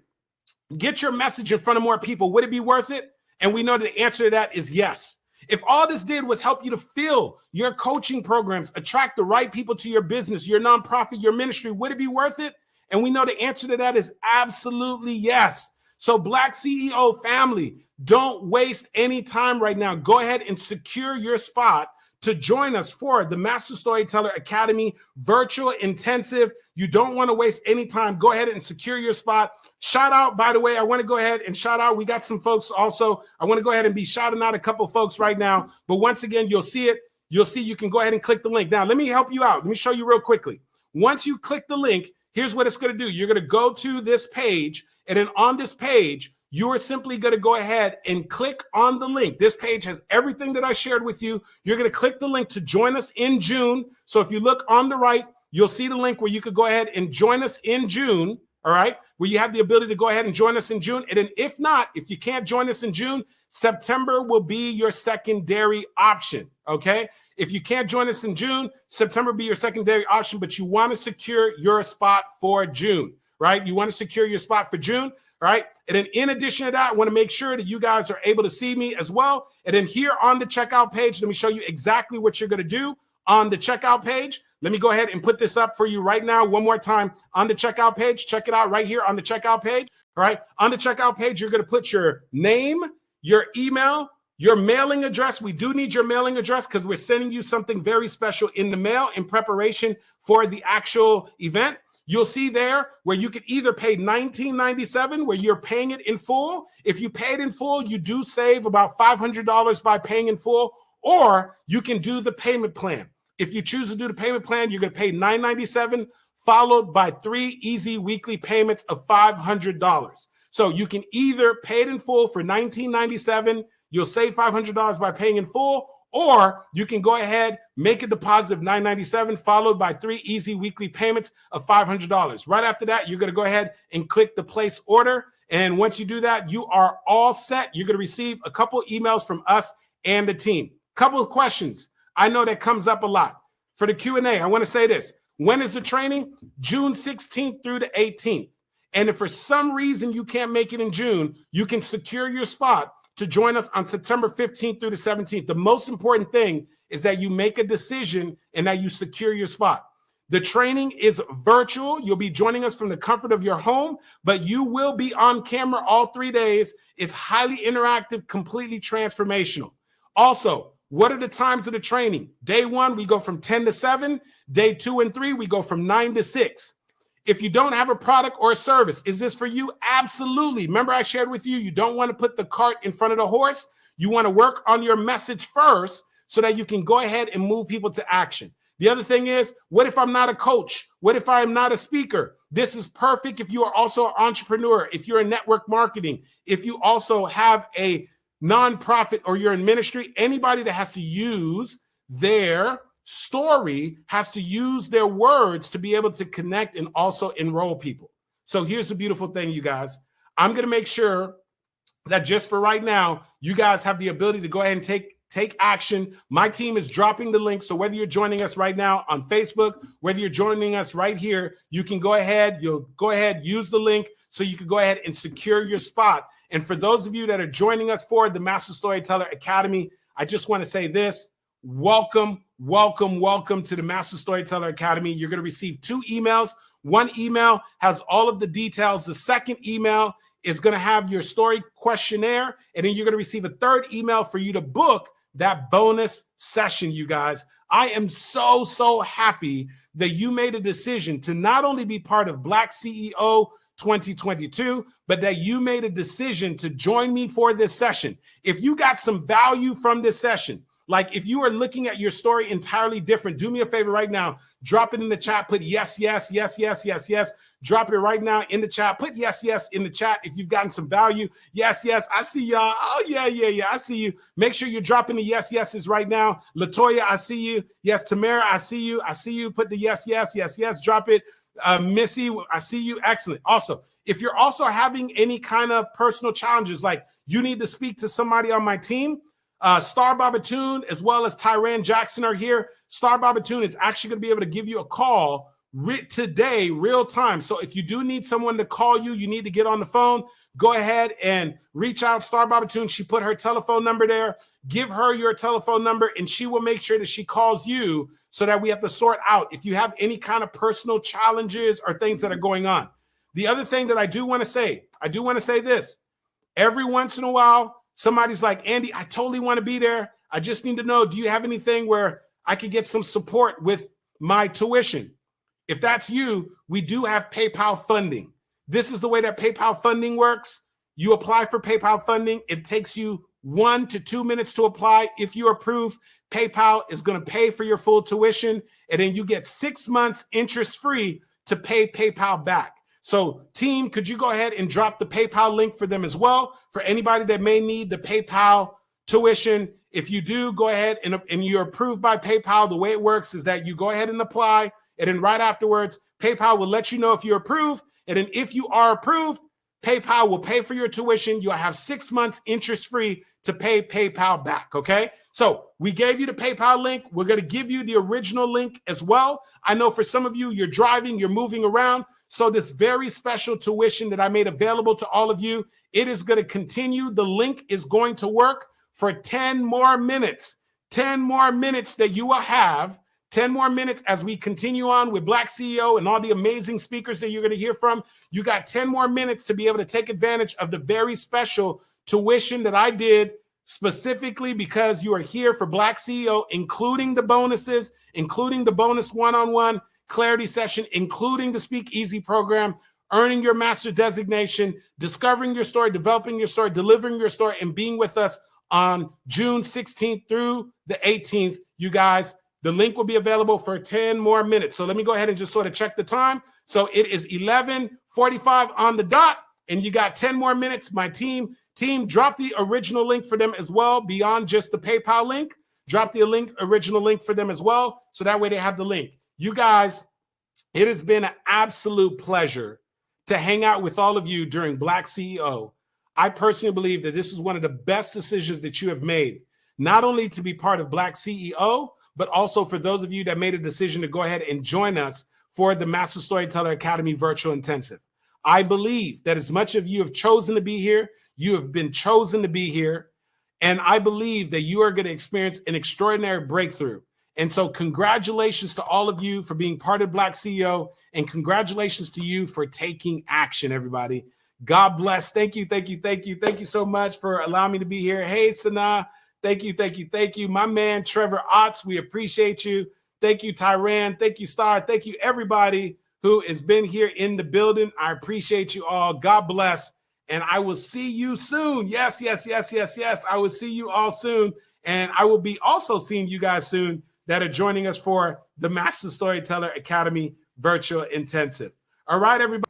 get your message in front of more people, would it be worth it? And we know the answer to that is yes. If all this did was help you to fill your coaching programs, attract the right people to your business, your nonprofit, your ministry, would it be worth it? And we know the answer to that is absolutely yes. So BlackCEO family, don't waste any time right now. Go ahead and secure your spot to join us for the Master Storyteller Academy Virtual Intensive. You don't want to waste any time. Go ahead and secure your spot. Shout out, by the way, I want to go ahead and shout out. We got some folks also. I want to go ahead and be shouting out a couple folks right now. But once again, you'll see it. You'll see you can go ahead and click the link. Now, let me help you out. Let me show you real quickly. Once you click the link, here's what it's going to do. You're going to go to this page, and then on this page, you are simply going to go ahead and click on the link. This page has everything that I shared with you. You're going to click the link to join us in June. So if you look on the right, you'll see the link where you could go ahead and join us in June, all right, where you have the ability to go ahead and join us in June. And then if not, if you can't join us in June, September will be your secondary option, okay? If you can't join us in June, September will be your secondary option, but you want to secure your spot for June, right? You want to secure your spot for June. All right. And then in addition to that, I want to make sure that you guys are able to see me as well. And then here on the checkout page, let me show you exactly what you're going to do on the checkout page. Let me go ahead and put this up for you right now. One more time on the checkout page. Check it out right here on the checkout page. All right. On the checkout page, you're going to put your name, your email, your mailing address. We do need your mailing address because we're sending you something very special in the mail in preparation for the actual event. You'll see there where you could either pay $19.97, where you're paying it in full. If you pay it in full, you do save about $500 by paying in full, or you can do the payment plan. If you choose to do the payment plan, you're going to pay $9.97, followed by 3 easy weekly payments of $500. So you can either pay it in full for $19.97, you'll save $500 by paying in full, or you can go ahead, make a deposit of $9.97, followed by 3 easy weekly payments of $500. Right after that, you're going to go ahead and click the place order. And once you do that, you are all set. You're going to receive a couple emails from us and the team. Couple of questions. I know that comes up a lot. For the Q&A, I want to say this. When is the training? June 16th through the 18th. And if for some reason you can't make it in June, you can secure your spot to join us on September 15th through the 17th. The most important thing is that you make a decision and that you secure your spot. The training is virtual. You'll be joining us from the comfort of your home, but you will be on camera all 3 days. It's highly interactive, completely transformational. Also, what are the times of the training? Day 1, we go from 10 to 7. Day 2 and 3, we go from 9 to 6. If you don't have a product or a service, is this for you? Absolutely. Remember I shared with you, you don't want to put the cart in front of the horse. You want to work on your message first so that you can go ahead and move people to action. The other thing is, what if I'm not a coach? What if I'm not a speaker? This is perfect if you are also an entrepreneur, if you're in network marketing, if you also have a nonprofit or you're in ministry. Anybody that has to use their story has to use their words to be able to connect and also enroll people. So here's the beautiful thing, you guys. I'm going to make sure that just for right now, you guys have the ability to go ahead and take take action. My team is dropping the link. So whether you're joining us right now on Facebook, whether you're joining us right here, you can go ahead, use the link so you can go ahead and secure your spot. And for those of you that are joining us for the Master Storyteller Academy, I just want to say this. Welcome, welcome, welcome to the Master Storyteller Academy. You're going to receive 2 emails. One email has all of the details. The second email is going to have your story questionnaire. And then you're going to receive a 3rd email for you to book that bonus session, you guys. I am so, so happy that you made a decision to not only be part of BlackCEO 2022, but that you made a decision to join me for this session. If you got some value from this session, like if you are looking at your story entirely different, do me a favor right now. Drop it in the chat. Put yes, yes, yes, yes, yes, yes. Drop it right now in the chat. Put yes, yes in the chat if you've gotten some value. Yes, yes. I see y'all. Oh, yeah, yeah, yeah. I see you. Make sure you're dropping the yes, yeses right now. Latoya, I see you. Yes, Tamara, I see you. I see you. Put the yes, yes, yes, yes. Drop it. Missy, I see you. Excellent. Also, if you're also having any kind of personal challenges, like you need to speak to somebody on my team, Star Babatoon as well as Tyran Jackson are here. Star Babatoon is actually going to be able to give you a call today, real time. So if you do need someone to call you, you need to get on the phone, go ahead and reach out. Star Babatoon, she put her telephone number there. Give her your telephone number and she will make sure that she calls you so that we have to sort out if you have any kind of personal challenges or things that are going on. The other thing that I do want to say this. Every once in a while, somebody's like, Andy, I totally want to be there. I just need to know, do you have anything where I could get some support with my tuition? If that's you, we do have PayPal funding. This is the way that PayPal funding works. You apply for PayPal funding. It takes you 1 to 2 minutes to apply. If you approve, PayPal is going to pay for your full tuition, and then you get 6 months interest-free to pay PayPal back. So team, could you go ahead and drop the PayPal link for them as well? For anybody that may need the PayPal tuition, if you do, go ahead and you're approved by PayPal. The way it works is that you go ahead and apply, and then right afterwards, PayPal will let you know if you're approved. And then if you are approved, PayPal will pay for your tuition. You'll have 6 months interest-free to pay PayPal back, okay? So we gave you the PayPal link. We're going to give you the original link as well. I know for some of you, you're driving, you're moving around. So this very special tuition that I made available to all of you, it is going to continue. The link is going to work for 10 more minutes. 10 more minutes that you will have. 10 more minutes as we continue on with BlackCEO and all the amazing speakers that you're going to hear from. You got 10 more minutes to be able to take advantage of the very special tuition that I did specifically because you are here for BlackCEO, including the bonuses, including the bonus one-on-one clarity session, including the Speak Easy program, earning your master designation, discovering your story, developing your story, delivering your story, and being with us on June 16th through the 18th. You guys, the link will be available for 10 more minutes. So let me go ahead and just sort of check the time. So it is 11:45 on the dot, and you got 10 more minutes. My team, drop the original link for them as well, beyond just the PayPal link. Drop the original link for them as well, so that way they have the link. You guys, it has been an absolute pleasure to hang out with all of you during BlackCEO. I personally believe that this is one of the best decisions that you have made, not only to be part of BlackCEO, but also for those of you that made a decision to go ahead and join us for the Master Storyteller Academy Virtual Intensive. I believe that as much of you have chosen to be here, you have been chosen to be here, and I believe that you are going to experience an extraordinary breakthrough. And so congratulations to all of you for being part of BlackCEO, and congratulations to you for taking action, everybody. God bless. Thank you, thank you, thank you. Thank you so much for allowing me to be here. Hey, Sanaa. Thank you, thank you, thank you. My man, Trevor Otts, we appreciate you. Thank you, Tyran. Thank you, Star. Thank you, everybody who has been here in the building. I appreciate you all. God bless. And I will see you soon. Yes, yes, yes, yes, yes. I will see you all soon. And I will be also seeing you guys soon that are joining us for the Master Storyteller Academy Virtual Intensive. All right, everybody.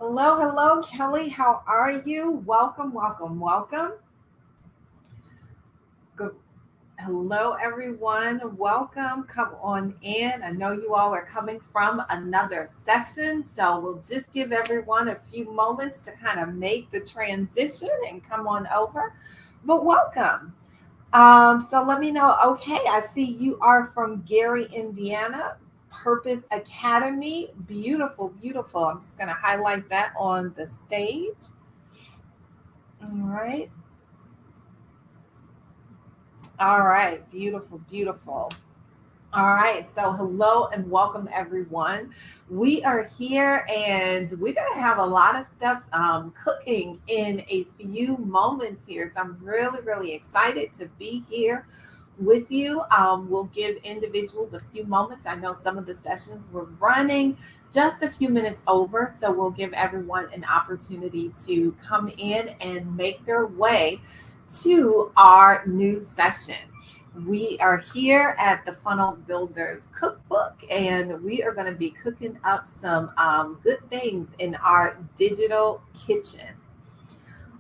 Hello, hello, Kelly. How are you? Welcome, welcome, welcome. Good. Hello, everyone. Welcome. Come on in. I know you all are coming from another session, so we'll just give everyone a few moments to kind of make the transition and come on over. But welcome. So let me know. Okay, I see you are from Gary, Indiana. Purpose Academy. Beautiful, beautiful. I'm just going to highlight that on the stage. All right. All right. Beautiful, beautiful. All right. So, hello and welcome, everyone. We are here and we're going to have a lot of stuff cooking in a few moments here. So, I'm really, really excited to be here with you. We'll give individuals a few moments. I know some of the sessions were running just a few minutes over. So, we'll give everyone an opportunity to come in and make their way to our new session. We are here at the Funnel Builders Cookbook, and we are going to be cooking up some good things in our digital kitchen.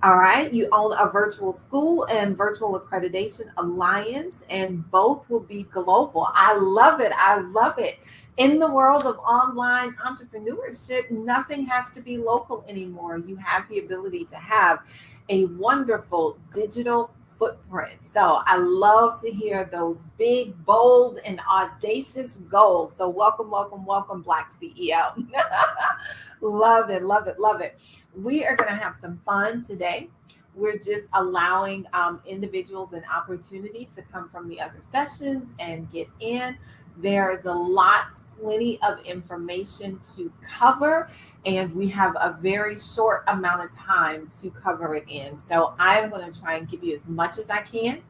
All right, you own a virtual school and virtual accreditation alliance, and both will be global. I love it. I love it. In the world of online entrepreneurship, nothing has to be local anymore. You have the ability to have a wonderful digital footprint. So I love to hear those big, bold, and audacious goals. So welcome, welcome, welcome, BlackCEO. Love it, love it, love it. We are going to have some fun today. We're just allowing individuals an opportunity to come from the other sessions and get in. There is plenty of information to cover, and we have a very short amount of time to cover it in. So I'm going to try and give you as much as I can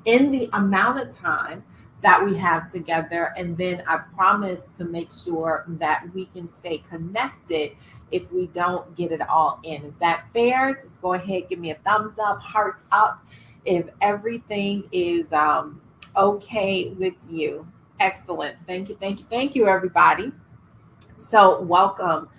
in the amount of time that we have together. And then I promise to make sure that we can stay connected if we don't get it all in. Is that fair? Just go ahead, give me a thumbs up, hearts up, if everything is okay with you. Excellent. Thank you, thank you, thank you, everybody. So welcome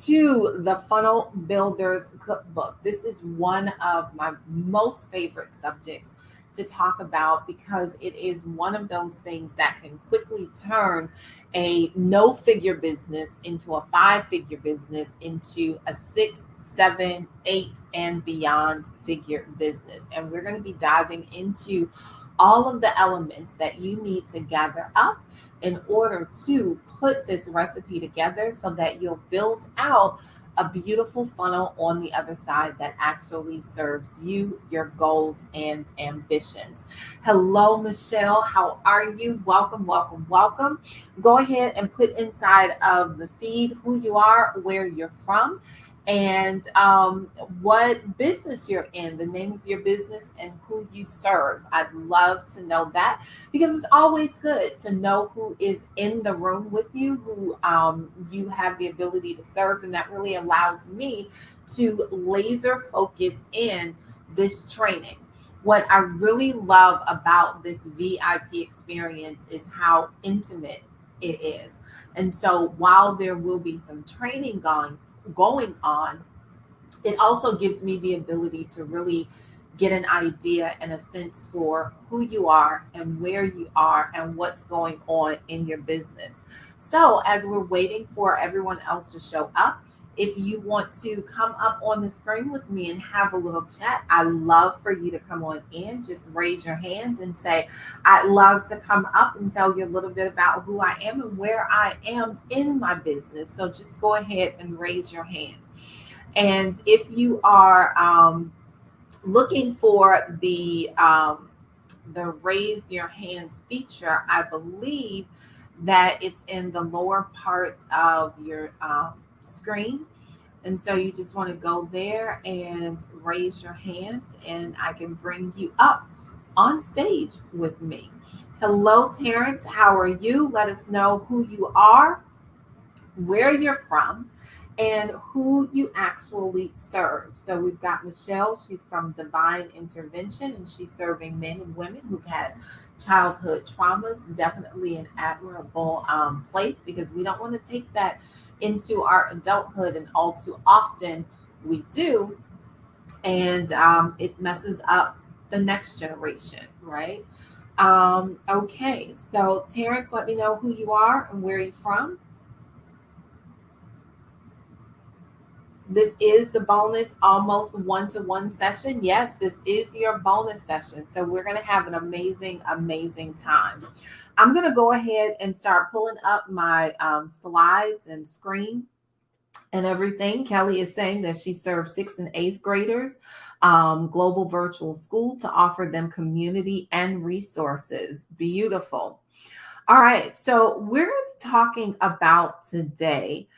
to the Funnel Builders Cookbook. This is one of my most favorite subjects to talk about because it is one of those things that can quickly turn a no-figure business into a 5-figure business into a 6, 7, 8, and beyond figure business. And we're going to be diving into all of the elements that you need to gather up in order to put this recipe together so that you'll build out a beautiful funnel on the other side that actually serves you, your goals, and ambitions. Hello, Michelle. How are you? Welcome, welcome, welcome. Go ahead and put inside of the feed who you are, where you're from, and what business you're in, the name of your business, and who you serve. I'd love to know that because it's always good to know who is in the room with you, who you have the ability to serve, and that really allows me to laser focus in this training. What I really love about this VIP experience is how intimate it is. And so while there will be some training going on, it also gives me the ability to really get an idea and a sense for who you are and where you are and what's going on in your business. So as we're waiting for everyone else to show up, if you want to come up on the screen with me and have a little chat, I'd love for you to come on in. Just raise your hand and say, I'd love to come up and tell you a little bit about who I am and where I am in my business. So just go ahead and raise your hand. And if you are looking for the raise your hands feature, I believe that it's in the lower part of your screen. And so you just want to go there and raise your hand and I can bring you up on stage with me. Hello, Terrence. How are you? Let us know who you are, where you're from, and who you actually serve. So we've got Michelle. She's from Divine Intervention, and she's serving men and women who've had childhood traumas, definitely an admirable place, because we don't want to take that into our adulthood, and all too often we do, and it messes up the next generation, right? Okay, so Terrence, let me know who you are and where you're from. This is the bonus almost one-to-one session. Yes, this is your bonus session. So we're going to have an amazing, amazing time. I'm going to go ahead and start pulling up my slides and screen and everything. Kelly is saying that she serves 6th and 8th graders, global virtual school, to offer them community and resources. Beautiful. All right. So we're going to be talking about today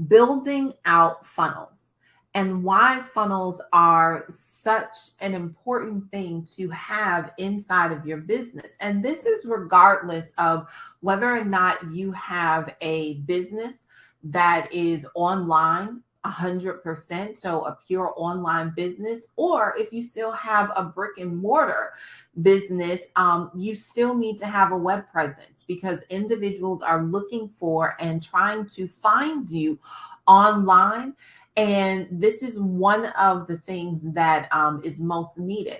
building out funnels, and why funnels are such an important thing to have inside of your business. And this is regardless of whether or not you have a business that is online 100%, so a pure online business, or if you still have a brick and mortar business, you still need to have a web presence, because individuals are looking for and trying to find you online. And this is one of the things that is most needed.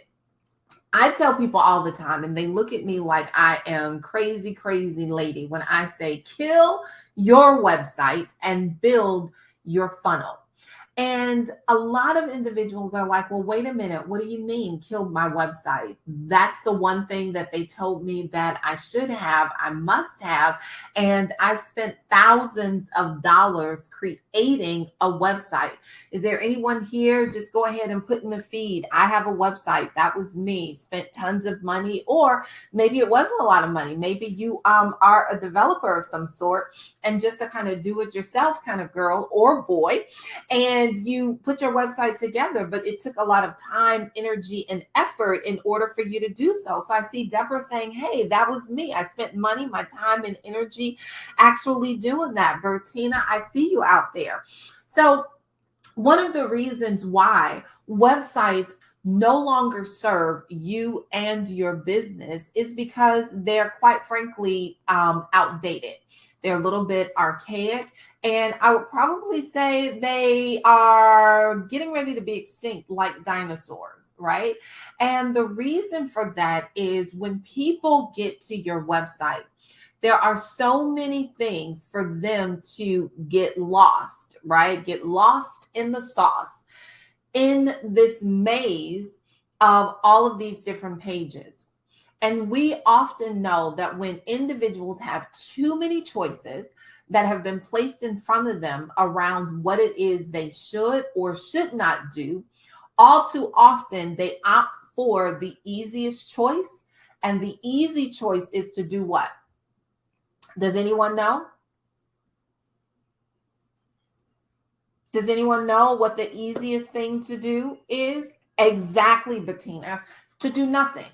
I tell people all the time, and they look at me like I am crazy, crazy lady, when I say kill your website and build your funnel. And a lot of individuals are like, well, wait a minute, what do you mean kill my website? That's the one thing that they told me that I should have, I must have. And I spent thousands of dollars creating a website. Is there anyone here? Just go ahead and put in the feed, I have a website. That was me. Spent tons of money, or maybe it wasn't a lot of money. Maybe you are a developer of some sort, and just a kind of do it yourself kind of girl or boy, and you put your website together, but it took a lot of time, energy, and effort in order for you to do so. So I see Deborah saying, hey, that was me. I spent money, my time, and energy actually doing that. Bertina, I see you out there. So one of the reasons why websites no longer serve you and your business is because they're, quite frankly, outdated. They're a little bit archaic, and I would probably say they are getting ready to be extinct like dinosaurs, right? And the reason for that is when people get to your website, there are so many things for them to get lost, right? Get lost in the sauce, in this maze of all of these different pages. And we often know that when individuals have too many choices that have been placed in front of them around what it is they should or should not do, all too often they opt for the easiest choice. And the easy choice is to do what? Does anyone know? Does anyone know what the easiest thing to do is? Exactly, Bettina, to do nothing.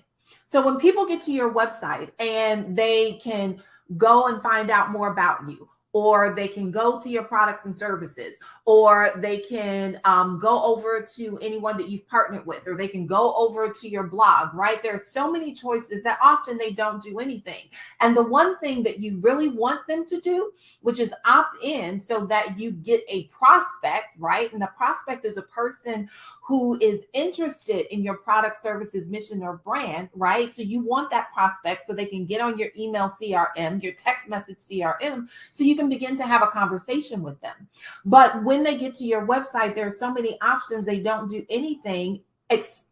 So when people get to your website and they can go and find out more about you, or they can go to your products and services, or they can go over to anyone that you've partnered with, or they can go over to your blog, right? There are so many choices that often they don't do anything. And the one thing that you really want them to do, which is opt in so that you get a prospect, right? And a prospect is a person who is interested in your product, services, mission, or brand, right? So you want that prospect so they can get on your email CRM, your text message CRM, so you can begin to have a conversation with them. But when they get to your website, there are so many options, they don't do anything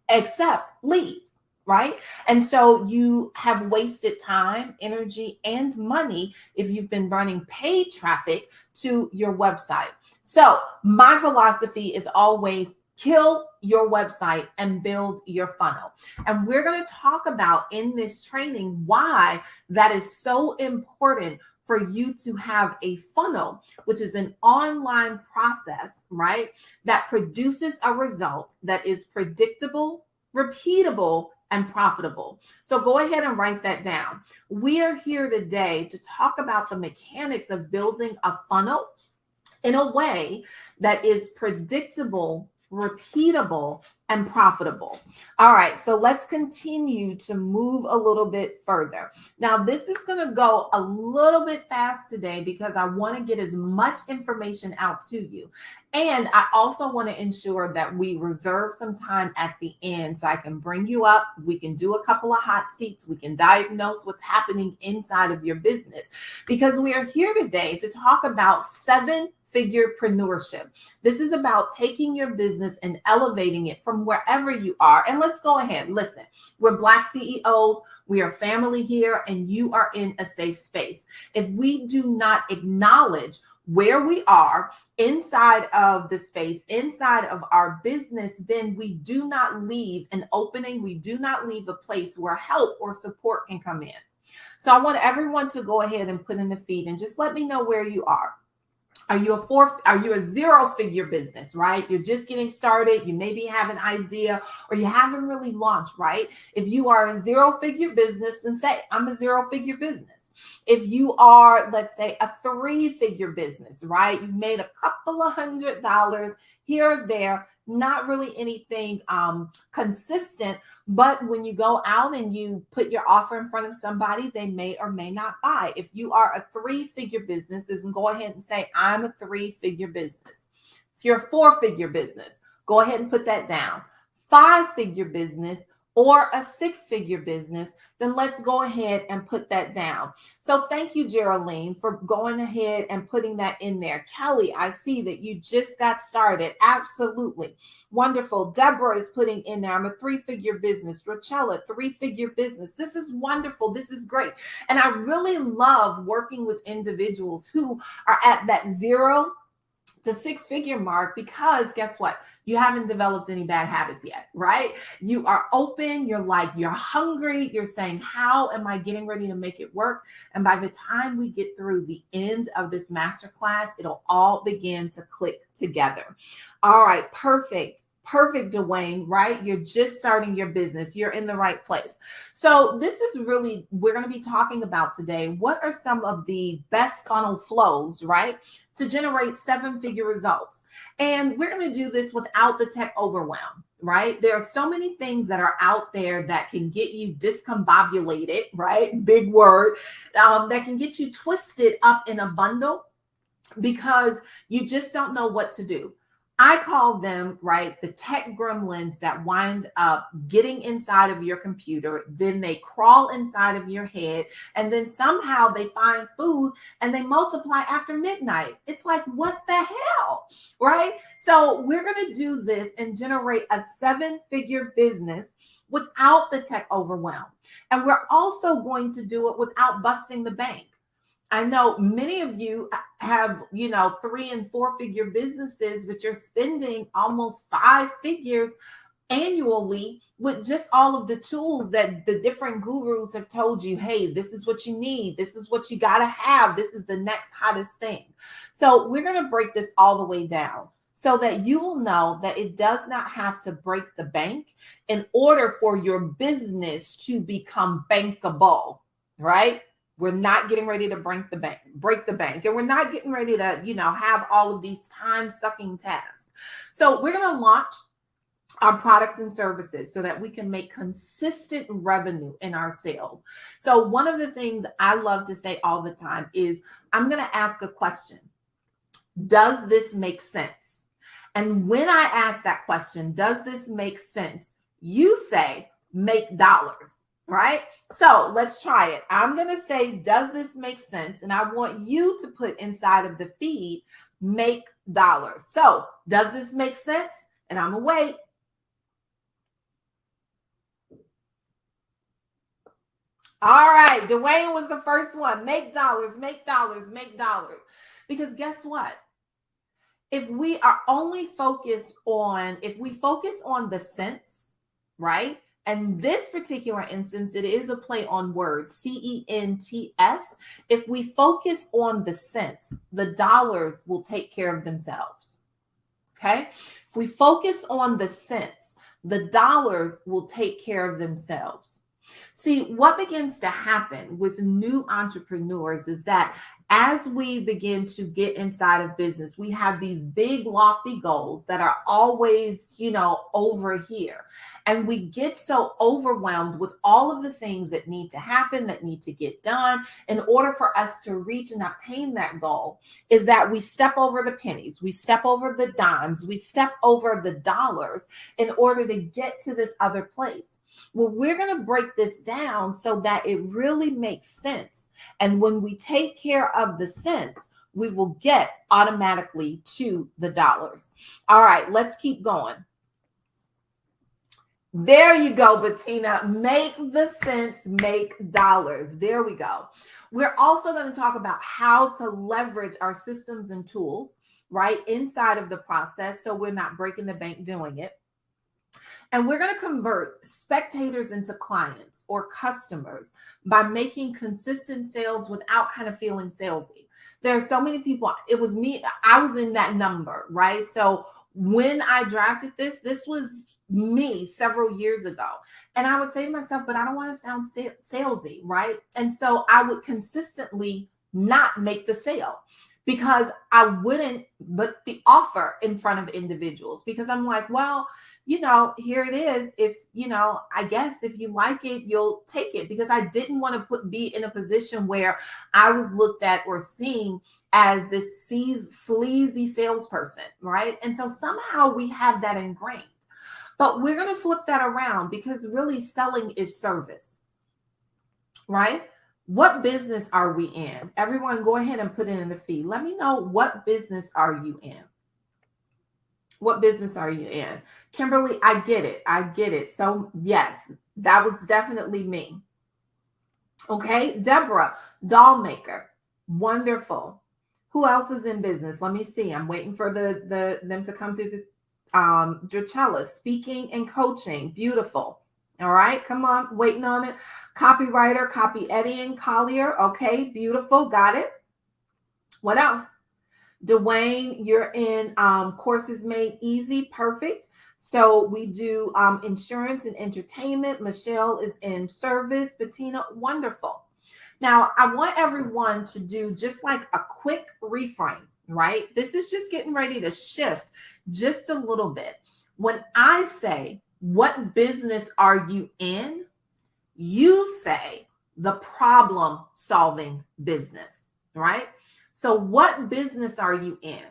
except leave, right? And so you have wasted time, energy, and money if you've been running paid traffic to your website. So my philosophy is always kill your website and build your funnel. And we're going to talk about in this training why that is so important for you to have a funnel, which is an online process, right, that produces a result that is predictable, repeatable, and profitable. So go ahead and write that down. We are here today to talk about the mechanics of building a funnel in a way that is predictable, repeatable, and profitable. All right, so let's continue to move a little bit further. Now, this is going to go a little bit fast today because I want to get as much information out to you. And I also want to ensure that we reserve some time at the end so I can bring you up. We can do a couple of hot seats. We can diagnose what's happening inside of your business, because we are here today to talk about 7-figurepreneurship. This is about taking your business and elevating it from wherever you are. And let's go ahead. Listen, we're Black CEOs. We are family here, and you are in a safe space. If we do not acknowledge where we are inside of the space, inside of our business, then we do not leave an opening. We do not leave a place where help or support can come in. So I want everyone to go ahead and put in the feed and just let me know where you are. Are you a 0-figure business, right? You're just getting started. You maybe have an idea, or you haven't really launched, right? If you are a 0-figure business, then say, I'm a 0-figure business. If you are, let's say, a 3-figure business, right? You made a couple of $100 here or there, not really anything consistent, but when you go out and you put your offer in front of somebody, they may or may not buy. If you are a 3-figure business, then go ahead and say, I'm a 3-figure business. If you're a 4-figure business, go ahead and put that down. 5-figure business or a 6-figure business, then let's go ahead and put that down. So thank you, Geraldine, for going ahead and putting that in there. Kelly, I see that you just got started. Absolutely. Wonderful. Deborah is putting in there, I'm a 3-figure business. Rochella, 3-figure business. This is wonderful. This is great. And I really love working with individuals who are at that 0 to 6-figure mark, because guess what? You haven't developed any bad habits yet, right? You are open. You're hungry. You're saying, how am I getting ready to make it work? And by the time we get through the end of this masterclass, it'll all begin to click together. All right. Perfect. Perfect, Dwayne, right? You're just starting your business. You're in the right place. So this is really, we're going to be talking about today, what are some of the best funnel flows, right, to generate 7-figure results. And we're going to do this without the tech overwhelm, right? There are so many things that are out there that can get you discombobulated, right? Big word, that can get you twisted up in a bundle because you just don't know what to do. I call them, right, the tech gremlins that wind up getting inside of your computer, then they crawl inside of your head, and then somehow they find food and they multiply after midnight. It's like, what the hell, right? So we're going to do this and generate a 7-figure business without the tech overwhelm. And we're also going to do it without busting the bank. I know many of you have, 3- and 4-figure businesses, but you're spending almost 5 figures annually with just all of the tools that the different gurus have told you, hey, this is what you need. This is what you got to have. This is the next hottest thing. So we're going to break this all the way down so that you will know that it does not have to break the bank in order for your business to become bankable, right? We're not getting ready to break the bank, and we're not getting ready to, have all of these time-sucking tasks. So we're going to launch our products and services so that we can make consistent revenue in our sales. So one of the things I love to say all the time is, I'm going to ask a question. Does this make sense? And when I ask that question, does this make sense? You say, make dollars. Right? So let's try it. I'm going to say, does this make sense? And I want you to put inside of the feed, make dollars. So does this make sense? And I'm going to wait. All right. Dwayne was the first one. Make dollars, make dollars, make dollars. Because guess what? If we focus on the cents, right? And this particular instance, it is a play on words, CENTS. If we focus on the cents, the dollars will take care of themselves. Okay? If we focus on the cents, the dollars will take care of themselves. See, what begins to happen with new entrepreneurs is that as we begin to get inside of business, we have these big, lofty goals that are always, over here. And we get so overwhelmed with all of the things that need to happen, that need to get done in order for us to reach and obtain that goal, is that we step over the pennies, we step over the dimes, we step over the dollars in order to get to this other place. Well, we're going to break this down so that it really makes sense. And when we take care of the cents, we will get automatically to the dollars. All right, let's keep going. There you go, Bettina. Make the cents make dollars. There we go. We're also going to talk about how to leverage our systems and tools, right, inside of the process so we're not breaking the bank doing it. And we're going to convert spectators into clients or customers by making consistent sales without kind of feeling salesy. There are so many people, it was me, I was in that number, right? So when I drafted this was me several years ago. And I would say to myself, but I don't want to sound salesy, right? And so I would consistently not make the sale, because I wouldn't put the offer in front of individuals, because I'm like, well, here it is. If, I guess if you like it, you'll take it, because I didn't want to be in a position where I was looked at or seen as this sleazy salesperson, right? And so somehow we have that ingrained. But we're going to flip that around, because really selling is service, right? What business are we in? Everyone go ahead and put it in the feed. Let me know, what business are you in? What business are you in? Kimberly, I get it. I get it. So yes, that was definitely me. Okay. Deborah, doll maker. Wonderful. Who else is in business? Let me see. I'm waiting for them to come through the Dracella, speaking and coaching. Beautiful. All right, come on, waiting on it. Copywriter, copy editing, Collier. Okay, beautiful, got it. What else? Dwayne, you're in Courses Made Easy, perfect. So we do insurance and entertainment. Michelle is in service. Bettina, wonderful. Now, I want everyone to do just like a quick reframe, right? This is just getting ready to shift just a little bit. When I say, what business are you in? You say the problem solving business, right? So what business are you in?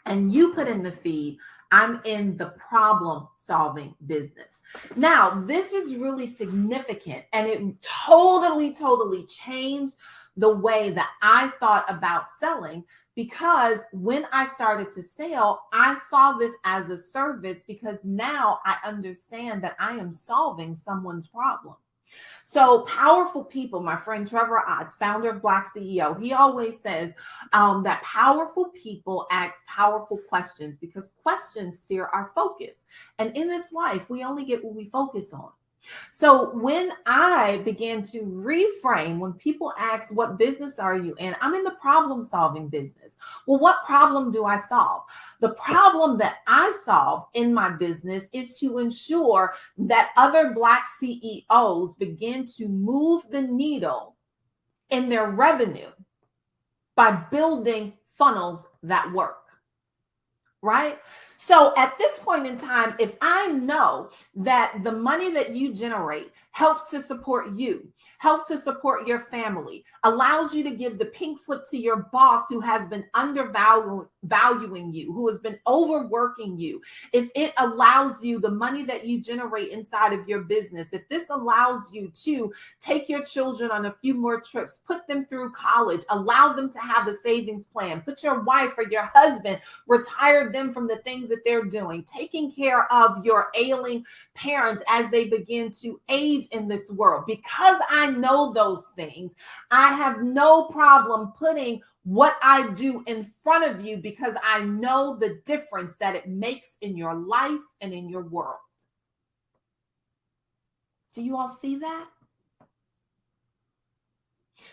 And you put in the feed, I'm in the problem solving business. Now, this is really significant, and it totally changed the way that I thought about selling, because when I started to sell, I saw this as a service, because now I understand that I am solving someone's problem. So powerful people, my friend Trevor Otts, founder of BlackCEO, he always says that powerful people ask powerful questions, because questions steer our focus. And in this life, we only get what we focus on. So when I began to reframe, when people ask, what business are you in? I'm in the problem solving business. Well, what problem do I solve? The problem that I solve in my business is to ensure that other Black CEOs begin to move the needle in their revenue by building funnels that work, right? So at this point in time, if I know that the money that you generate helps to support you, helps to support your family, allows you to give the pink slip to your boss who has been undervaluing you, who has been overworking you, if it allows you the money that you generate inside of your business, if this allows you to take your children on a few more trips, put them through college, allow them to have a savings plan, put your wife or your husband, retire them from the things that they're doing, taking care of your ailing parents as they begin to age in this world. Because I know those things, I have no problem putting what I do in front of you, because I know the difference that it makes in your life and in your world. Do you all see that?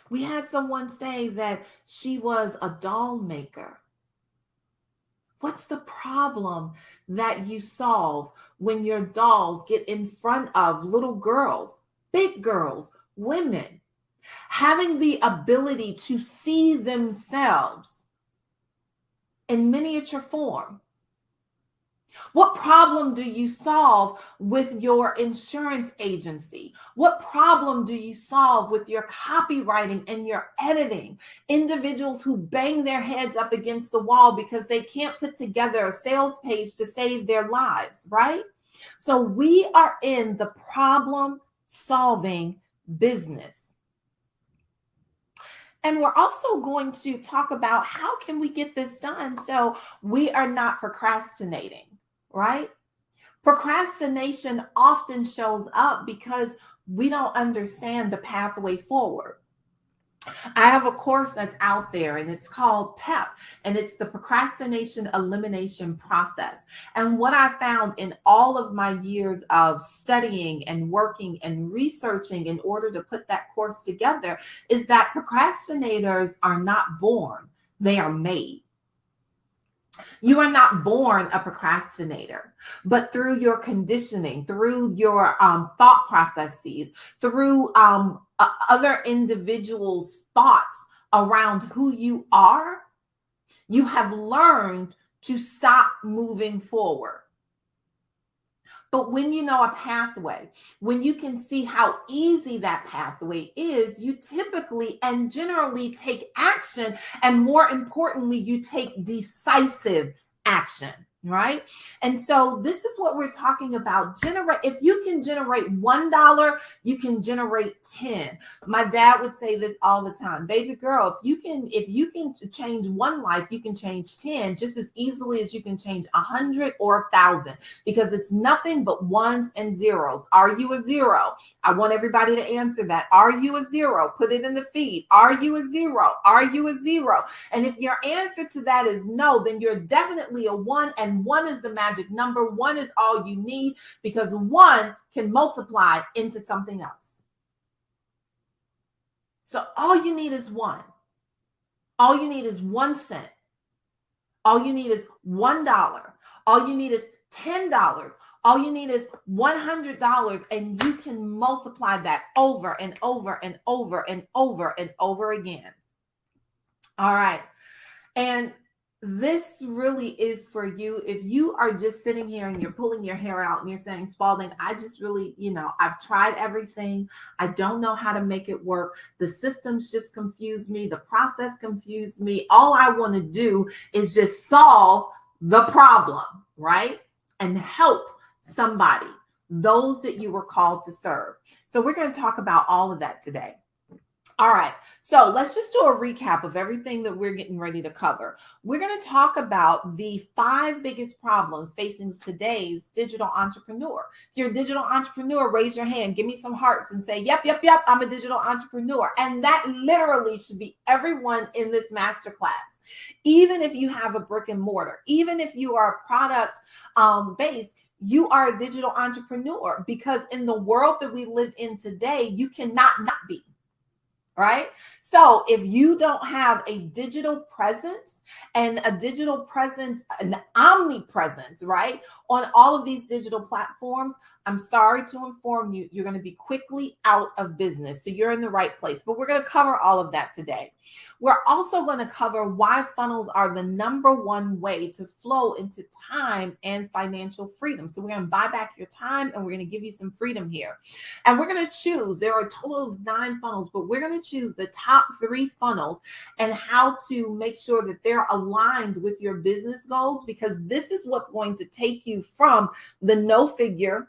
We had someone say that she was a doll maker. What's the problem that you solve when your dolls get in front of little girls? big girls, women, having the ability to see themselves in miniature form. What problem do you solve with your insurance agency? What problem do you solve with your copywriting and your editing? Individuals who bang their heads up against the wall because they can't put together a sales page to save their lives, right? So we are in the problem solving business. And we're also going to talk about how can we get this done so we are not procrastinating, right? Procrastination often shows up because we don't understand the pathway forward. I have a course that's out there and it's called PEP, and it's the procrastination elimination process. And what I found in all of my years of studying and working and researching in order to put that course together is that procrastinators are not born, they are made. You are not born a procrastinator, but through your conditioning, through your thought processes, through other individuals' thoughts around who you are, you have learned to stop moving forward. But when you know a pathway, when you can see how easy that pathway is, you typically and generally take action. And more importantly, you take decisive action, right? And so this is what we're talking about. If you can generate $1, you can generate 10. My dad would say this all the time, baby girl, if you can change one life, you can change 10 just as easily as you can change 100 or 1,000, because it's nothing but ones and zeros. Are you a zero? I want everybody to answer that. Are you a zero? Put it in the feed. Are you a zero? Are you a zero? And if your answer to that is no, then you're definitely a one, and one is the magic number. One is all you need, because one can multiply into something else. So all you need is one. All you need is 1 cent. All you need is $1. All you need is $10. All you need is $100, and you can multiply that over and over and over and over and over again. All right. And this really is for you. If you are just sitting here and you're pulling your hair out and you're saying, Spaulding, I just really, I've tried everything. I don't know how to make it work. The systems just confuse me. The process confused me. All I want to do is just solve the problem, right? And help somebody, those that you were called to serve. So we're going to talk about all of that today. All right, so let's just do a recap of everything that we're getting ready to cover. We're going to talk about the 5 biggest problems facing today's digital entrepreneur. If you're a digital entrepreneur, raise your hand, give me some hearts and say, yep, I'm a digital entrepreneur. And that literally should be everyone in this masterclass. Even if you have a brick and mortar, even if you are a product based, you are a digital entrepreneur, because in the world that we live in today, you cannot not be. Right? So if you don't have a digital presence and an omnipresence, right, on all of these digital platforms, I'm sorry to inform you, you're going to be quickly out of business. So you're in the right place. But we're going to cover all of that today. We're also going to cover why funnels are the #1 way to flow into time and financial freedom. So we're going to buy back your time, and we're going to give you some freedom here. And we're going to choose, there are a total of 9 funnels, but we're going to choose the top 3 funnels and how to make sure that they're aligned with your business goals, because this is what's going to take you from the no-figure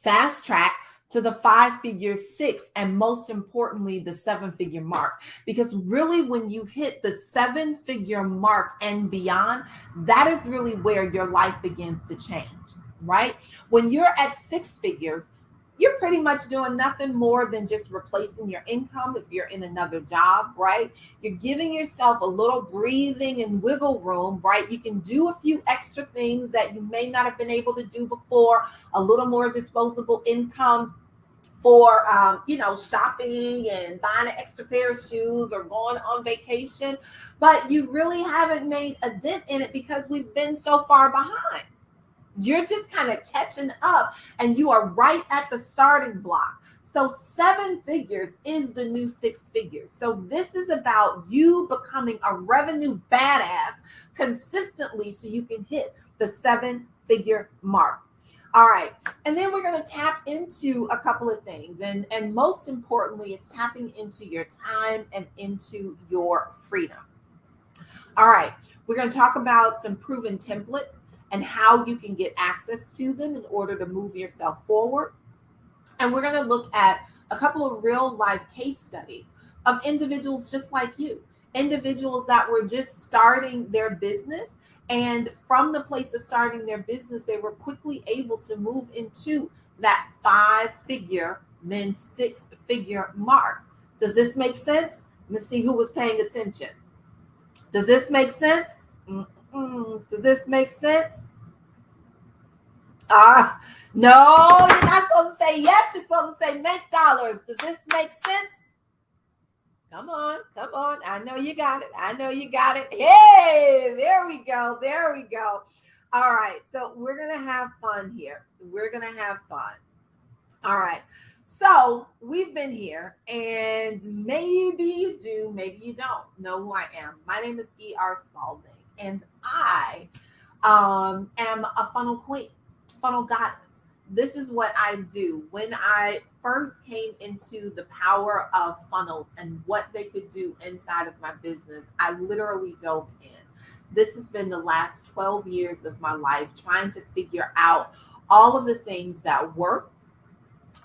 fast track to the 5-figure, 6, and most importantly, the 7-figure mark. Because really, when you hit the 7-figure mark and beyond, that is really where your life begins to change, right? When you're at 6 figures, you're pretty much doing nothing more than just replacing your income if you're in another job, right? You're giving yourself a little breathing and wiggle room, right? You can do a few extra things that you may not have been able to do before, a little more disposable income for, shopping and buying an extra pair of shoes or going on vacation. But you really haven't made a dent in it because we've been so far You're just kind of catching up, and you are right at the starting block. So 7 figures is the new 6 figures. So this is about you becoming a revenue badass consistently so you can hit the 7-figure mark. All right. And then we're going to tap into a couple of things. And most importantly, it's tapping into your time and into your freedom. All right. We're going to talk about some proven templates and how you can get access to them in order to move yourself forward. And we're going to look at a couple of real life case studies of individuals just like you, individuals that were just starting their business. And from the place of starting their business, they were quickly able to move into that 5-figure, then 6-figure mark. Does this make sense? Let's see who was paying attention. Does this make sense? Does this make sense? No, you're not supposed to say yes. You're supposed to say make dollars. Does this make sense? Come on. I know you got it. Hey, there we go. All right. So we're going to have fun here. All right. So we've been here, and maybe you do, maybe you don't know who I am. My name is E.R. Spaulding, and I am a funnel queen, funnel goddess. This is what I do. When I first came into the power of funnels and what they could do inside of my business, I literally dove in. This has been the last 12 years of my life trying to figure out all of the things that worked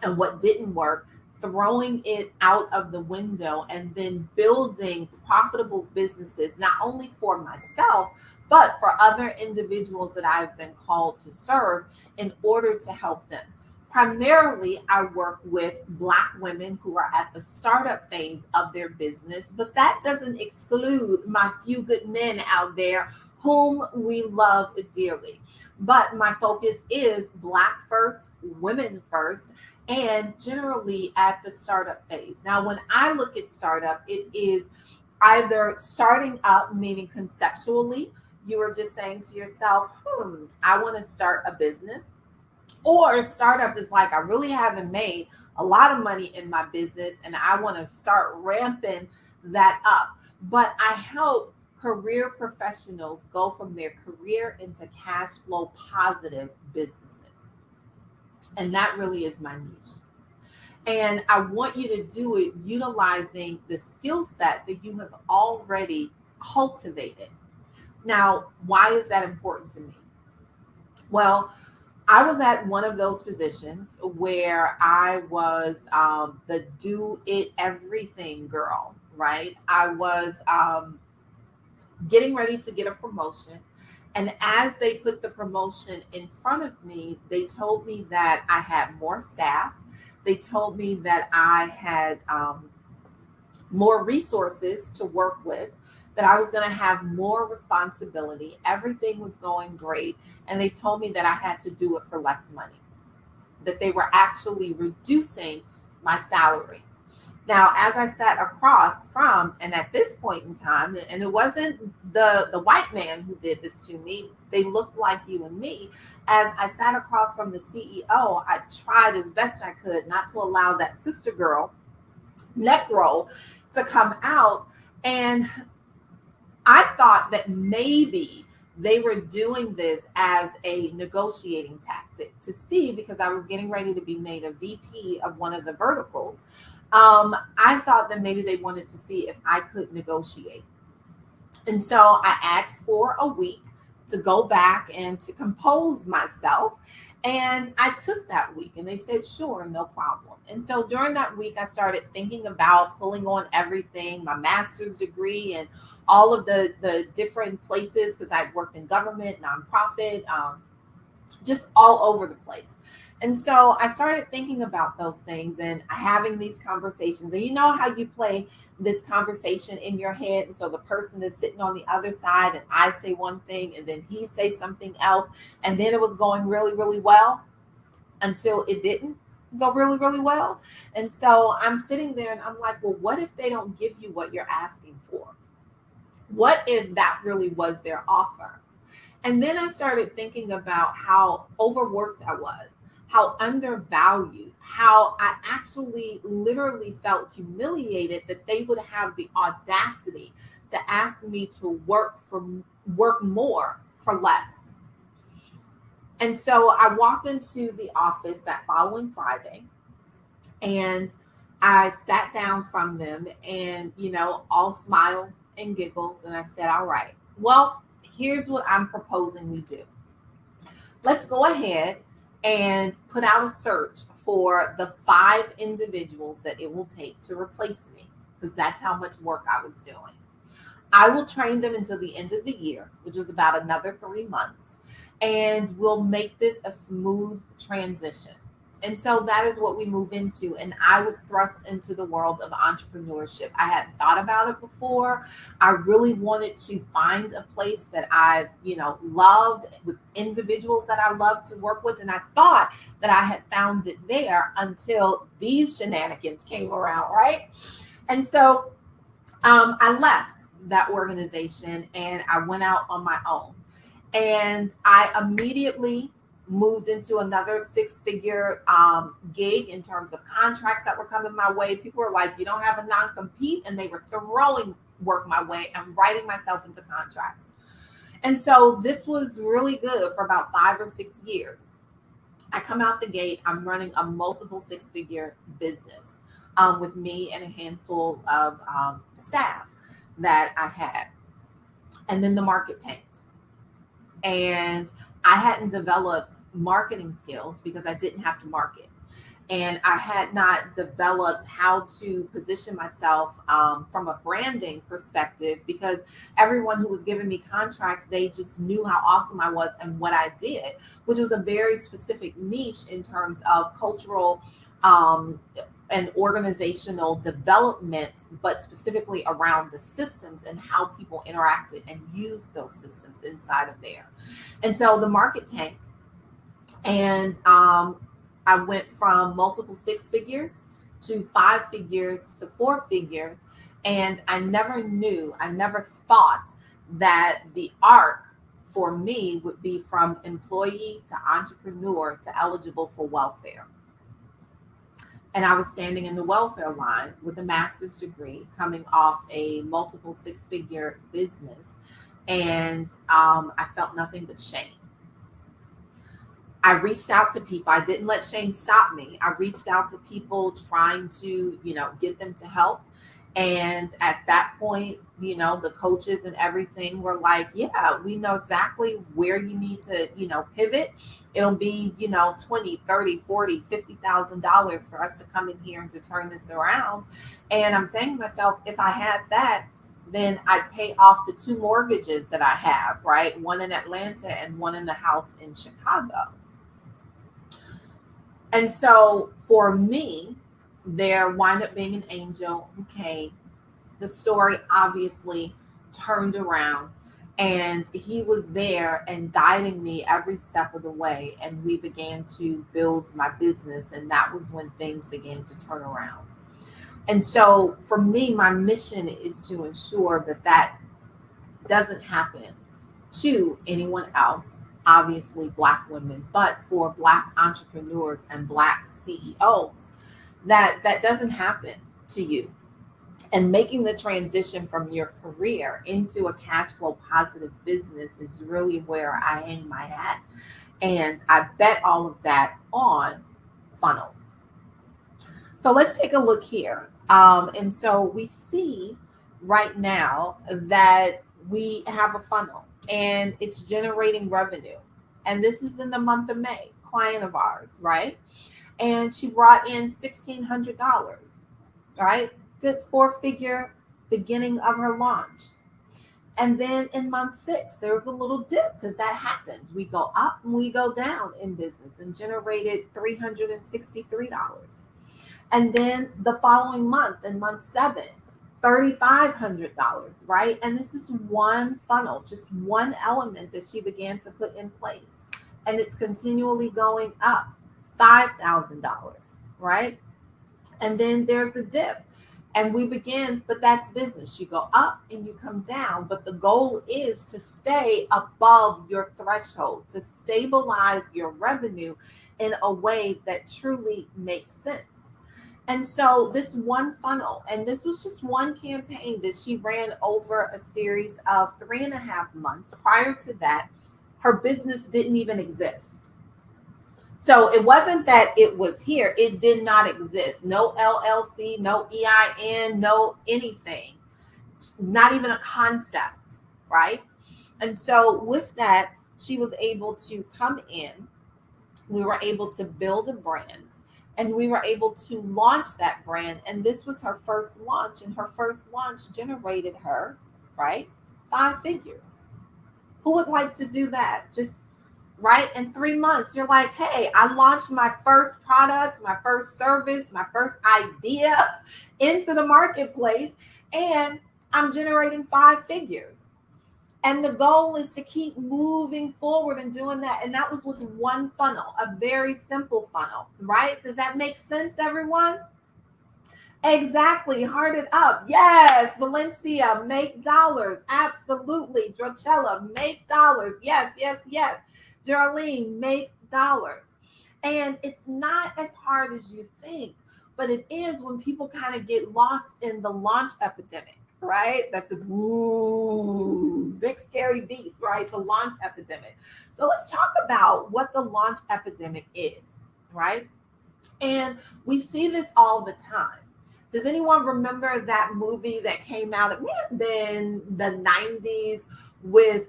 and what didn't work, throwing it out of the window, and then building profitable businesses, not only for myself, but for other individuals that I've been called to serve in order to help them. Primarily, I work with Black women who are at the startup phase of their business, but that doesn't exclude my few good men out there whom we love dearly. But my focus is Black first, women first, and generally at the startup phase. Now, when I look at startup, it is either starting up, meaning conceptually, you are just saying to yourself, I want to start a business. Or startup is like, I really haven't made a lot of money in my business and I want to start ramping that up. But I help career professionals go from their career into cash flow positive businesses. And that really is my niche. And I want you to do it utilizing the skill set that you have already cultivated. Now, why is that important to me? Well, I was at one of those positions where I was the do it everything girl, right? I was getting ready to get a promotion. And as they put the promotion in front of me, they told me that I had more staff. They told me that I had more resources to work with, that I was going to have more responsibility. Everything was going great. And they told me that I had to do it for less money, that they were actually reducing my salary. Now, as I sat across from, and at this point in time, and it wasn't the white man who did this to me, they looked like you and me. As I sat across from the CEO, I tried as best I could not to allow that sister girl neck roll to come out. And I thought that maybe they were doing this as a negotiating tactic to see, because I was getting ready to be made a VP of one of the verticals. I thought that maybe they wanted to see if I could negotiate. And so I asked for a week to go back and to compose myself. And I took that week and they said, sure, no problem. And so during that week, I started thinking about pulling on everything, my master's degree and all of the different places, because I'd worked in government, nonprofit, just all over the place. And so I started thinking about those things and having these conversations. And you know how you play this conversation in your head. And so the person is sitting on the other side and I say one thing and then he says something else. And then it was going really, really well until it didn't go really, really well. And so I'm sitting there and I'm like, well, what if they don't give you what you're asking for? What if that really was their offer? And then I started thinking about how overworked I was, how undervalued, how I actually literally felt humiliated that they would have the audacity to ask me to work more for less. And so I walked into the office that following Friday, and I sat down from them and, all smiles and giggles. And I said, all right, well, here's what I'm proposing we do. Let's go ahead and put out a search for the 5 individuals that it will take to replace me, because that's how much work I was doing. I will train them until the end of the year, which was about another 3 months, and we'll make this a smooth transition. And so that is what we move into. And I was thrust into the world of entrepreneurship. I hadn't thought about it before. I really wanted to find a place that I, loved, with individuals that I loved to work with. And I thought that I had found it there until these shenanigans came around, right? And so I left that organization and I went out on my own. And I immediately moved into another 6-figure gig in terms of contracts that were coming my way. People were like, you don't have a non-compete, and they were throwing work my way and writing myself into contracts. And so this was really good for about 5 or 6 years. I come out the gate, I'm running a multiple 6-figure business with me and a handful of staff that I had. And then the market tanked. And I hadn't developed marketing skills because I didn't have to market. And I had not developed how to position myself from a branding perspective, because everyone who was giving me contracts, they just knew how awesome I was and what I did, which was a very specific niche in terms of cultural and organizational development, but specifically around the systems and how people interacted and used those systems inside of there. And so the market tanked, and I went from multiple 6 figures to 5 figures to 4 figures. And I never thought that the arc for me would be from employee to entrepreneur to eligible for welfare. And I was standing in the welfare line with a master's degree, coming off a multiple 6-figure business. And I felt nothing but shame. I reached out to people. I didn't let shame stop me. I reached out to people trying to, get them to help. And at that point, the coaches and everything were like, yeah, we know exactly where you need to, pivot. It'll be, $20, $30, $40, $50,000 for us to come in here and to turn this around. And I'm saying to myself, if I had that, then I'd pay off the 2 mortgages that I have, right? One in Atlanta and one in the house in Chicago. And so for me, there wound up being an angel who came. The story obviously turned around, and he was there and guiding me every step of the way. And we began to build my business, and that was when things began to turn around. And so for me, my mission is to ensure that that doesn't happen to anyone else, obviously Black women, but for Black entrepreneurs and Black CEOs, that doesn't happen to you. And making the transition from your career into a cash flow positive business is really where I hang my hat. And I bet all of that on funnels. So let's take a look here. And so we see right now that we have a funnel and it's generating revenue. And this is in the month of May, client of ours, right? And she brought in $1,600, right? Good 4-figure beginning of her launch. And then in month 6, there was a little dip, because that happens. We go up and we go down in business, and generated $363. And then the following month, in month 7, $3,500, right? And this is one funnel, just one element that she began to put in place. And it's continually going up, $5,000, right? And then there's a dip. And we begin, but that's business. You go up and you come down, but the goal is to stay above your threshold, to stabilize your revenue in a way that truly makes sense. And so this one funnel, and this was just one campaign that she ran over a series of 3.5 months. Prior to that, her business didn't even exist. So it wasn't that it was here. It did not exist. No LLC, no EIN, no anything, not even a concept, right? And so with that, she was able to come in. We were able to build a brand, and we were able to launch that brand. And this was her first launch, and her first launch generated her, right, 5 figures. Who would like to do that? Just right in 3 months, you're like, hey, I launched my first product, my first service, my first idea into the marketplace, and I'm generating 5 figures. And the goal is to keep moving forward and doing that. And that was with one funnel, a very simple funnel, right? Does that make sense, everyone? Exactly. Heart it up. Yes. Valencia, make dollars. Absolutely. Drocella, make dollars. Yes, yes, yes. Darlene, make dollars. And it's not as hard as you think, but it is when people kind of get lost in the launch epidemic, right? That's a big scary beast, right? The launch epidemic. So let's talk about what the launch epidemic is, right? And we see this all the time. Does anyone remember that movie that came out? It may have been the 90s with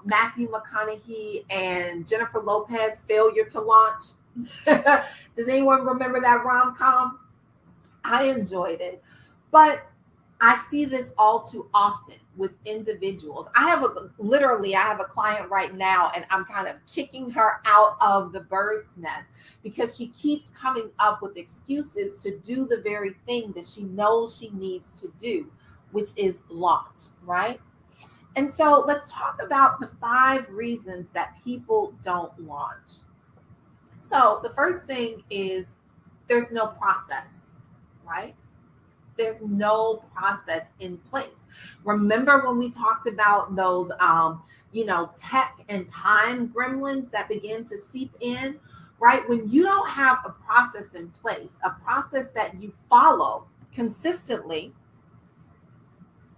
Matthew McConaughey and Jennifer Lopez, Failure to Launch. Does anyone remember that rom-com? I enjoyed it. But I see this all too often with individuals. I have a client right now, and I'm kind of kicking her out of the bird's nest because she keeps coming up with excuses to do the very thing that she knows she needs to do, which is launch, right? And so let's talk about the 5 reasons that people don't launch. So the first thing is there's no process, right? There's no process in place. Remember when we talked about those, tech and time gremlins that begin to seep in, right? When you don't have a process in place, a process that you follow consistently,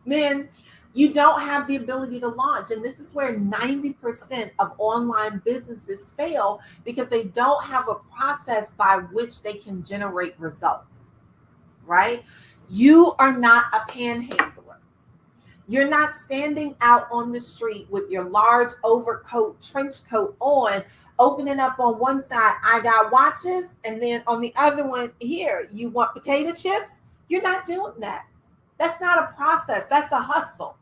then you don't have the ability to launch. And this is where 90% of online businesses fail, because they don't have a process by which they can generate results, right? You are not a panhandler. You're not standing out on the street with your large overcoat, trench coat on, opening up on one side, I got watches, and then on the other one, here, you want potato chips? You're not doing that. That's not a process. That's a hustle.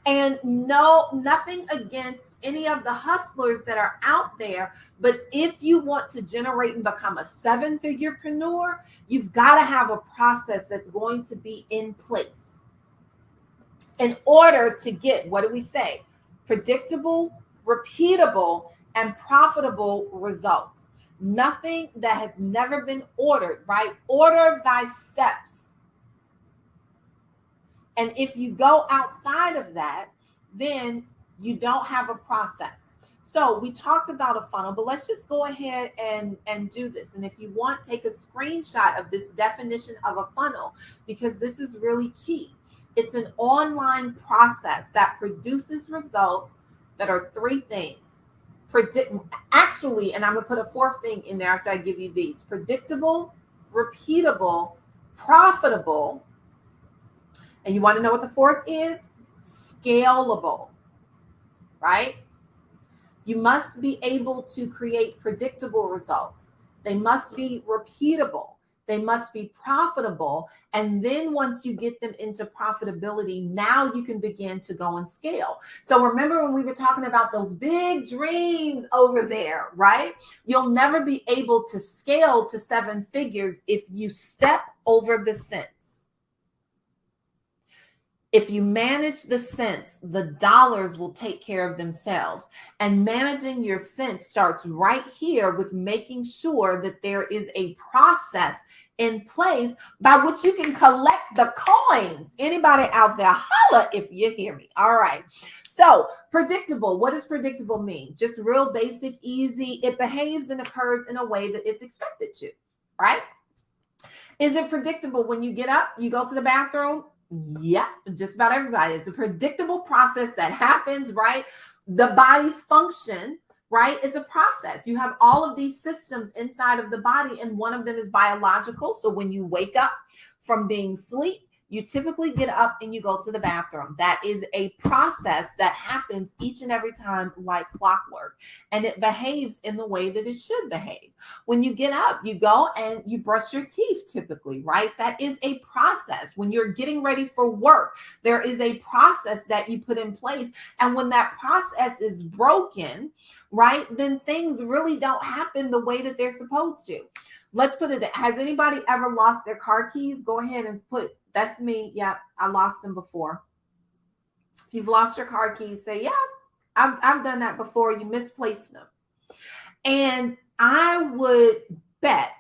And no, nothing against any of the hustlers that are out there. But if you want to generate and become a 7-figurepreneur, you've got to have a process that's going to be in place in order to get, what do we say? Predictable, repeatable, and profitable results. Nothing that has never been ordered, right? Order thy steps. And if you go outside of that, then you don't have a process. So we talked about a funnel, but let's just go ahead and do this. And if you want, take a screenshot of this definition of a funnel, because this is really key. It's an online process that produces results that are 3 things. Actually, and I'm going to put a 4th thing in there after I give you these: predictable, repeatable, profitable. And you want to know what the 4th is? Scalable, right? You must be able to create predictable results. They must be repeatable. They must be profitable. And then once you get them into profitability, now you can begin to go and scale. So remember when we were talking about those big dreams over there, right? You'll never be able to scale to 7 figures if you step over the cents. If you manage the cents, the dollars will take care of themselves. And managing your cents starts right here with making sure that there is a process in place by which you can collect the coins. Anybody out there, holla if you hear me. All right. So predictable. What does predictable mean? Just real basic, easy. It behaves and occurs in a way that it's expected to, right? Is it predictable when you get up, you go to the bathroom? Yeah, just about everybody. It's a predictable process that happens, right? The body's function, right? It's a process. You have all of these systems inside of the body, and one of them is biological. So when you wake up from being asleep, you typically get up and you go to the bathroom. That is a process that happens each and every time like clockwork, and it behaves in the way that it should behave. When you get up, you go and you brush your teeth typically, right? That is a process. When you're getting ready for work, there is a process that you put in place. And when that process is broken, right, then things really don't happen the way that they're supposed to. Let's put it, has anybody ever lost their car keys? Go ahead and put, that's me. Yeah, I lost them before. If you've lost your car keys, say, yeah, I've done that before. You misplaced them. And I would bet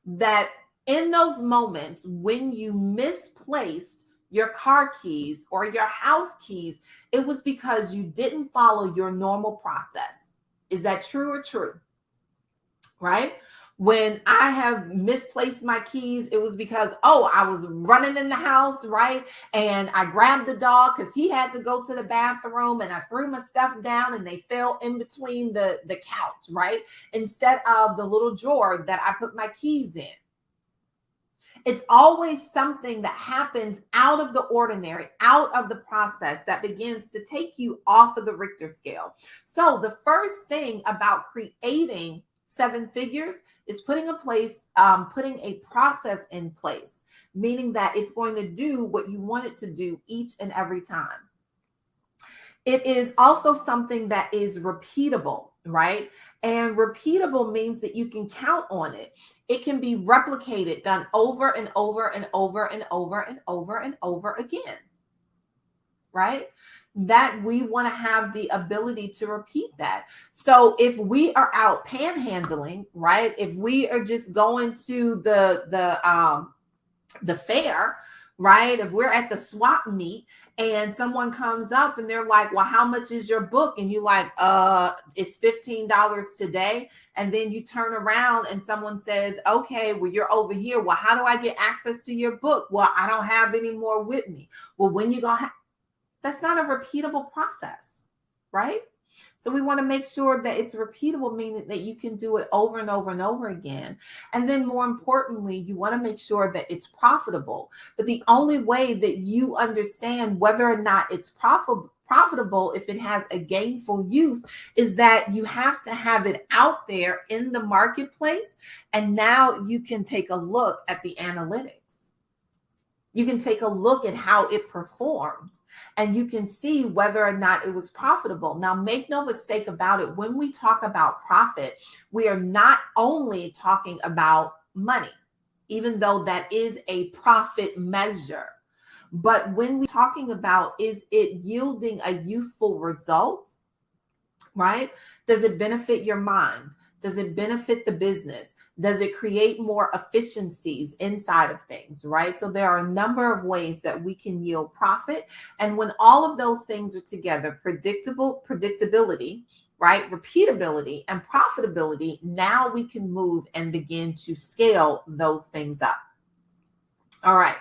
that in those moments when you misplaced your car keys or your house keys, it was because you didn't follow your normal process. Is that true or true? Right? When I have misplaced my keys, it was because, I was running in the house, right? And I grabbed the dog because he had to go to the bathroom, and I threw my stuff down and they fell in between the couch, right? Instead of the little drawer that I put my keys in. It's always something that happens out of the ordinary, out of the process that begins to take you off of the Richter scale. So the first thing about creating seven figures is putting a process in place, meaning that it's going to do what you want it to do each and every time. It is also something that is repeatable, right? And repeatable means that you can count on it. It can be replicated, done over and over and over and over and over and over again, right? That we want to have the ability to repeat that. So if we are out panhandling, right? If we are just going to the fair, right? If we're at the swap meet and someone comes up and they're like, well, how much is your book? And you like, it's $15 today. And then you turn around and someone says, okay, well, you're over here. Well, how do I get access to your book? Well, I don't have any more with me. Well, when you gonna have, that's not a repeatable process, right? So we want to make sure that it's repeatable, meaning that you can do it over and over and over again. And then more importantly, you want to make sure that it's profitable. But the only way that you understand whether or not it's profitable, if it has a gainful use, is that you have to have it out there in the marketplace. And now you can take a look at the analytics. You can take a look at how it performed, and you can see whether or not it was profitable. Now, make no mistake about it. When we talk about profit, we are not only talking about money, even though that is a profit measure. But when we're talking about, is it yielding a useful result, right? Does it benefit your mind? Does it benefit the business? Does it create more efficiencies inside of things, right? So there are a number of ways that we can yield profit. And when all of those things are together, predictability, right? Repeatability and profitability, now we can move and begin to scale those things up. All right.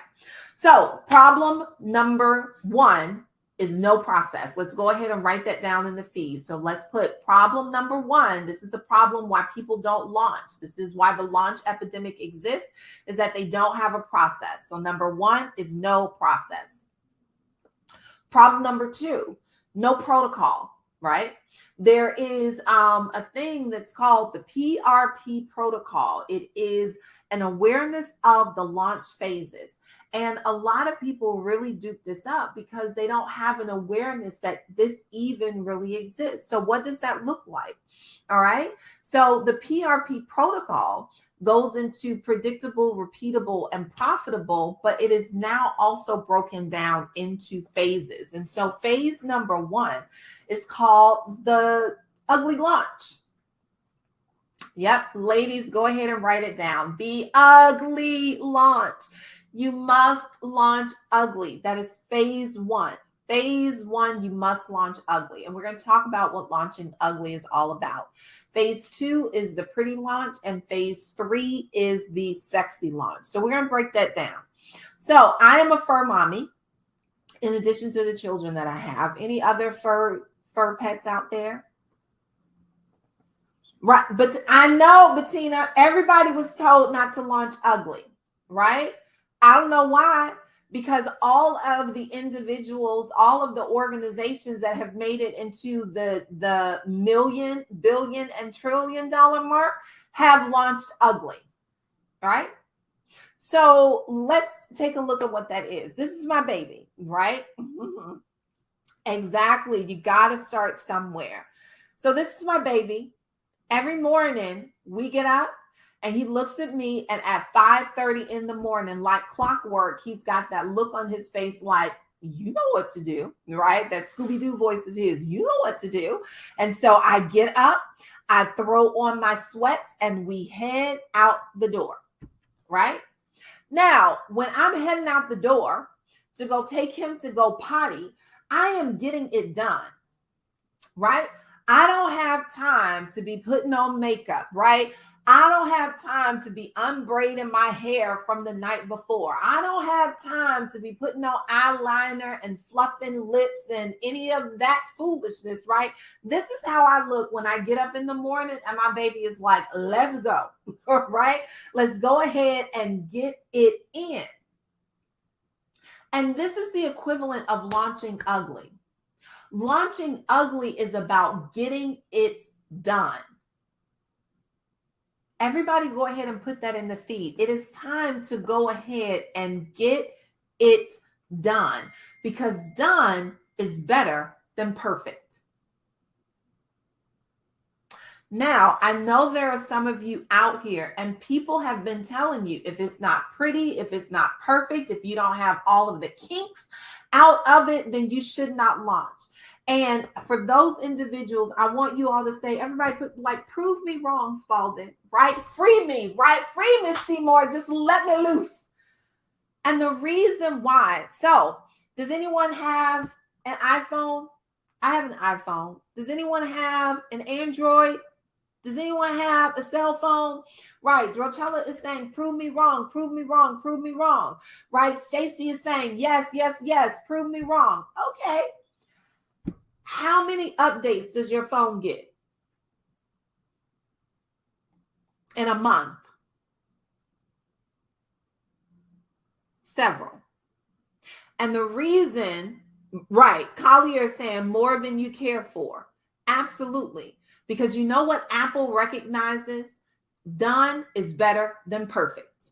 So problem number one is no process. Let's go ahead and write that down in the feed. So let's put problem number one. This is the problem why people don't launch. This is why the launch epidemic exists, is that they don't have a process. So number one is no process. Problem number two, no protocol, right? There is a thing that's called the PRP protocol. It is an awareness of the launch phases. And a lot of people really dupe this up because they don't have an awareness that this even really exists. So what does that look like? All right. So the PRP protocol goes into predictable, repeatable, and profitable, but it is now also broken down into phases. And so phase number 1 is called the ugly launch. Yep, ladies, go ahead and write it down. The ugly launch. You must launch ugly. That is phase 1. Phase 1, you must launch ugly. And we're going to talk about what launching ugly is all about. Phase 2 is the pretty launch, and phase 3 is the sexy launch. So we're going to break that down. So I am a fur mommy, in addition to the children that I have. Any other fur pets out there? Right, but I know, Bettina, everybody was told not to launch ugly, right? I don't know why, because all of the individuals, all of the organizations that have made it into the million, billion, and trillion dollar mark have launched ugly, right? So let's take a look at what that is. This is my baby, right? Mm-hmm. Exactly. You got to start somewhere. So this is my baby. Every morning we get up and he looks at me, and at 5:30 in the morning, like clockwork, he's got that look on his face like, you know what to do, right? That Scooby-Doo voice of his, you know what to do. And so I get up, I throw on my sweats, and we head out the door, right? Now, when I'm heading out the door to go take him to go potty, I am getting it done, right? I don't have time to be putting on makeup, right? I don't have time to be unbraiding my hair from the night before. I don't have time to be putting on eyeliner and fluffing lips and any of that foolishness, right? This is how I look when I get up in the morning and my baby is like, let's go, right? Let's go ahead and get it in. And this is the equivalent of launching ugly. Launching ugly is about getting it done. Everybody go ahead and put that in the feed. It is time to go ahead and get it done, because done is better than perfect. Now, I know there are some of you out here and people have been telling you, if it's not pretty, if it's not perfect, if you don't have all of the kinks out of it, then you should not launch. And for those individuals, I want you all to say, everybody put like, prove me wrong, Spaulding, right? Free me, right? Free Miss Seymour, just let me loose. And the reason why, so does anyone have an iPhone? I have an iPhone. Does anyone have an Android? Does anyone have a cell phone? Right. Drochella is saying, prove me wrong, prove me wrong, prove me wrong. Right. Stacy is saying, yes, yes, yes, prove me wrong. Okay. How many updates does your phone get in a month? Several. And the reason, right, Collier is saying more than you care for. Absolutely. Because you know what Apple recognizes? Done is better than perfect.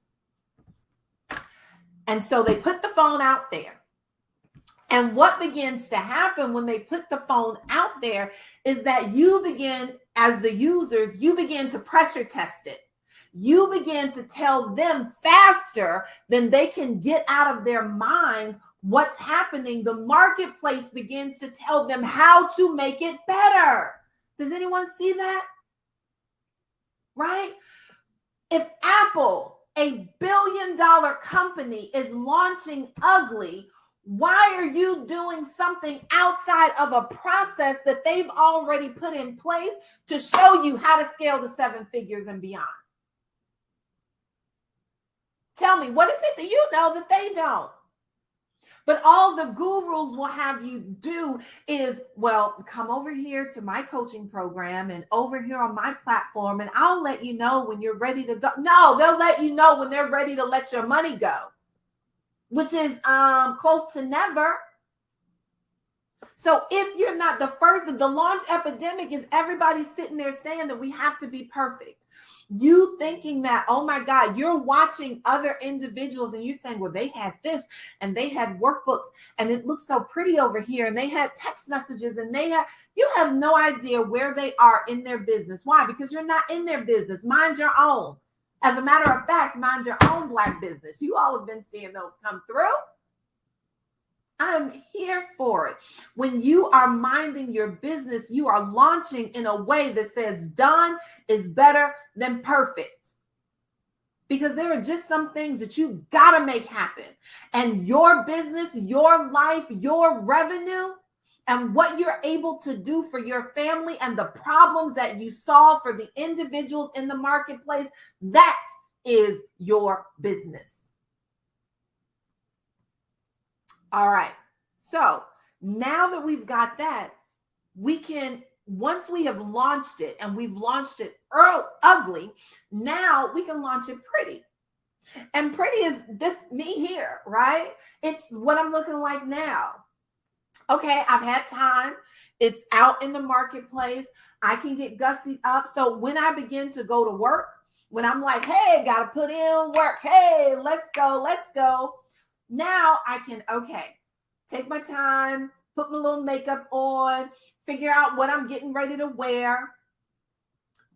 And so they put the phone out there. And what begins to happen when they put the phone out there is that you begin, as the users, you begin to pressure test it. You begin to tell them faster than they can get out of their minds what's happening. The marketplace begins to tell them how to make it better. Does anyone see that? Right? If Apple, a billion-dollar company, is launching ugly, why are you doing something outside of a process that they've already put in place to show you how to scale to 7 figures and beyond? Tell me, what is it that you know that they don't? But all the gurus will have you do is, well, come over here to my coaching program and over here on my platform, and I'll let you know when you're ready to go. No, they'll let you know when they're ready to let your money go, which is close to never. So if you're not the first, the launch epidemic is everybody sitting there saying that we have to be perfect. You thinking that, oh my God, you're watching other individuals and you're saying, well, they had this and they had workbooks and it looks so pretty over here and they had text messages and you have no idea where they are in their business. Why? Because you're not in their business. Mind your own. As a matter of fact, mind your own Black business. You all have been seeing those come through. I'm here for it. When you are minding your business, you are launching in a way that says done is better than perfect. Because there are just some things that you got to make happen. And your business, your life, your revenue, and what you're able to do for your family and the problems that you solve for the individuals in the marketplace, that is your business. All right. So now that we've got that, we can, once we have launched it and we've launched it ugly, now we can launch it pretty. And pretty is this me here, right? It's what I'm looking like now. Okay, I've had time. It's out in the marketplace. I can get gussied up. So when I begin to go to work, when I'm like, hey, got to put in work. Hey, let's go, let's go. Now I can, okay, take my time, put my little makeup on, figure out what I'm getting ready to wear,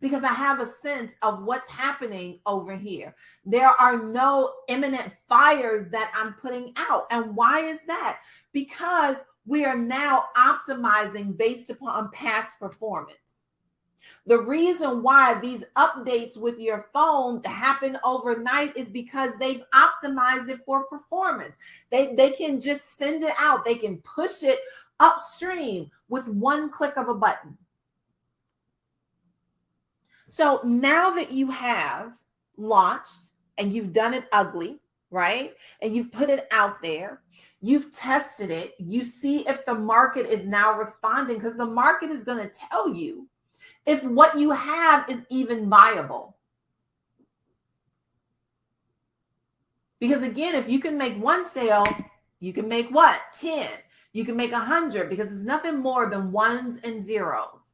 because I have a sense of what's happening over here. There are no imminent fires that I'm putting out. And why is that? Because we are now optimizing based upon past performance. The reason why these updates with your phone happen overnight is because they've optimized it for performance. They can just send it out. They can push it upstream with one click of a button. So now that you have launched and you've done it ugly, right? And you've put it out there, you've tested it, you see if the market is now responding, because the market is going to tell you if what you have is even viable. Because again, if you can make one sale, you can make what? 10. You can make 100, because it's nothing more than ones and zeros.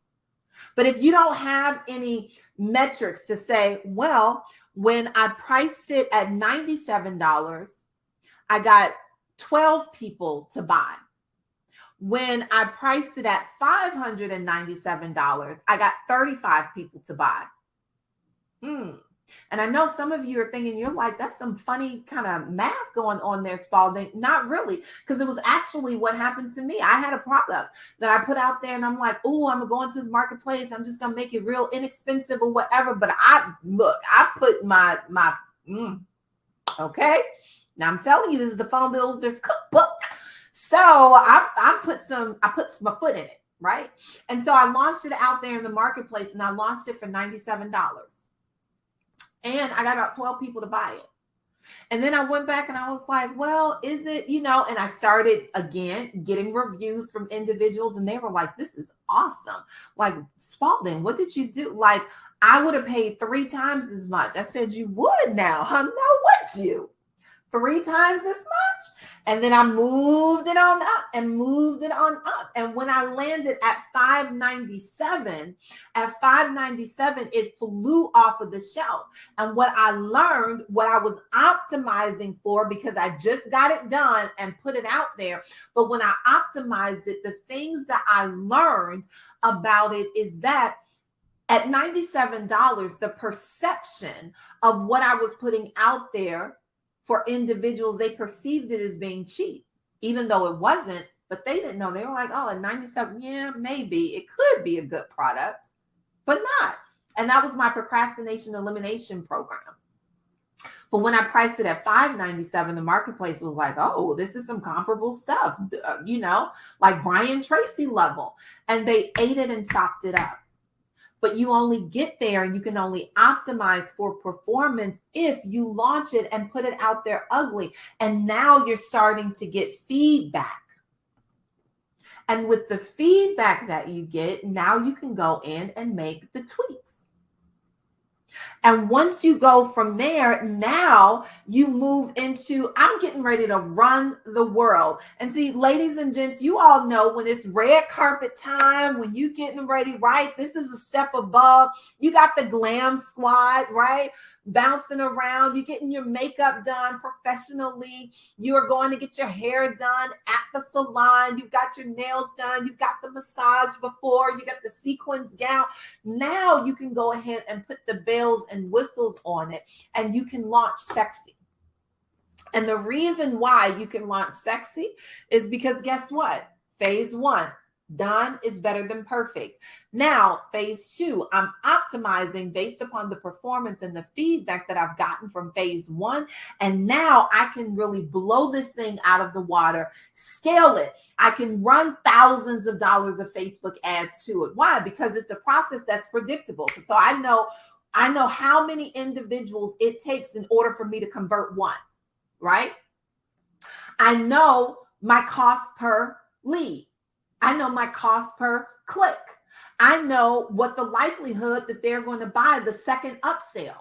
But if you don't have any metrics to say, well, when I priced it at $97, I got 12 people to buy. When I priced it at $597, I got 35 people to buy. And I know some of you are thinking, you're like, that's some funny kind of math going on there, Spaulding. Not really, because it was actually what happened to me. I had a product that I put out there and I'm like, oh, I'm going to the marketplace. I'm just going to make it real inexpensive or whatever. But I put my okay. Now I'm telling you, this is the Phone Builders Cookbook. So I put my foot in it, right? And so I launched it out there in the marketplace, and I launched it for $97. And I got about 12 people to buy it. And then I went back and I was like, well, is it, and I started again getting reviews from individuals, and they were like, this is awesome. Like, Spaulding, what did you do? Like, I would have paid 3 times as much. I said, you would now, huh? No, what you? 3 times as much? And then I moved it on up and moved it on up. And when I landed at $597, it flew off of the shelf. And what I learned, what I was optimizing for, because I just got it done and put it out there. But when I optimized it, the things that I learned about it is that at $97, the perception of what I was putting out there for individuals, they perceived it as being cheap, even though it wasn't, but they didn't know. They were like, oh, at 97, yeah, maybe it could be a good product, but not. And that was my procrastination elimination program. But when I priced it at $597, the marketplace was like, oh, this is some comparable stuff, like Brian Tracy level. And they ate it and sopped it up. But you only get there and you can only optimize for performance if you launch it and put it out there ugly. And now you're starting to get feedback. And with the feedback that you get, now you can go in and make the tweaks. And once you go from there, now you move into, I'm getting ready to run the world. And see, ladies and gents, you all know when it's red carpet time, when you getting ready, right? This is a step above. You got the glam squad, right? Bouncing around, you're getting your makeup done professionally. You are going to get your hair done at the salon. You've got your nails done. You've got the massage before. You got the sequins gown. Now you can go ahead and put the bells and whistles on it, and you can launch sexy. And the reason why you can launch sexy is because guess what? Phase 1, done is better than perfect. Now, phase 2, I'm optimizing based upon the performance and the feedback that I've gotten from phase 1. And now I can really blow this thing out of the water, scale it. I can run thousands of dollars of Facebook ads to it. Why? Because it's a process that's predictable. So I know how many individuals it takes in order for me to convert one, right? I know my cost per lead. I know my cost per click. I know what the likelihood that they're going to buy the second upsell.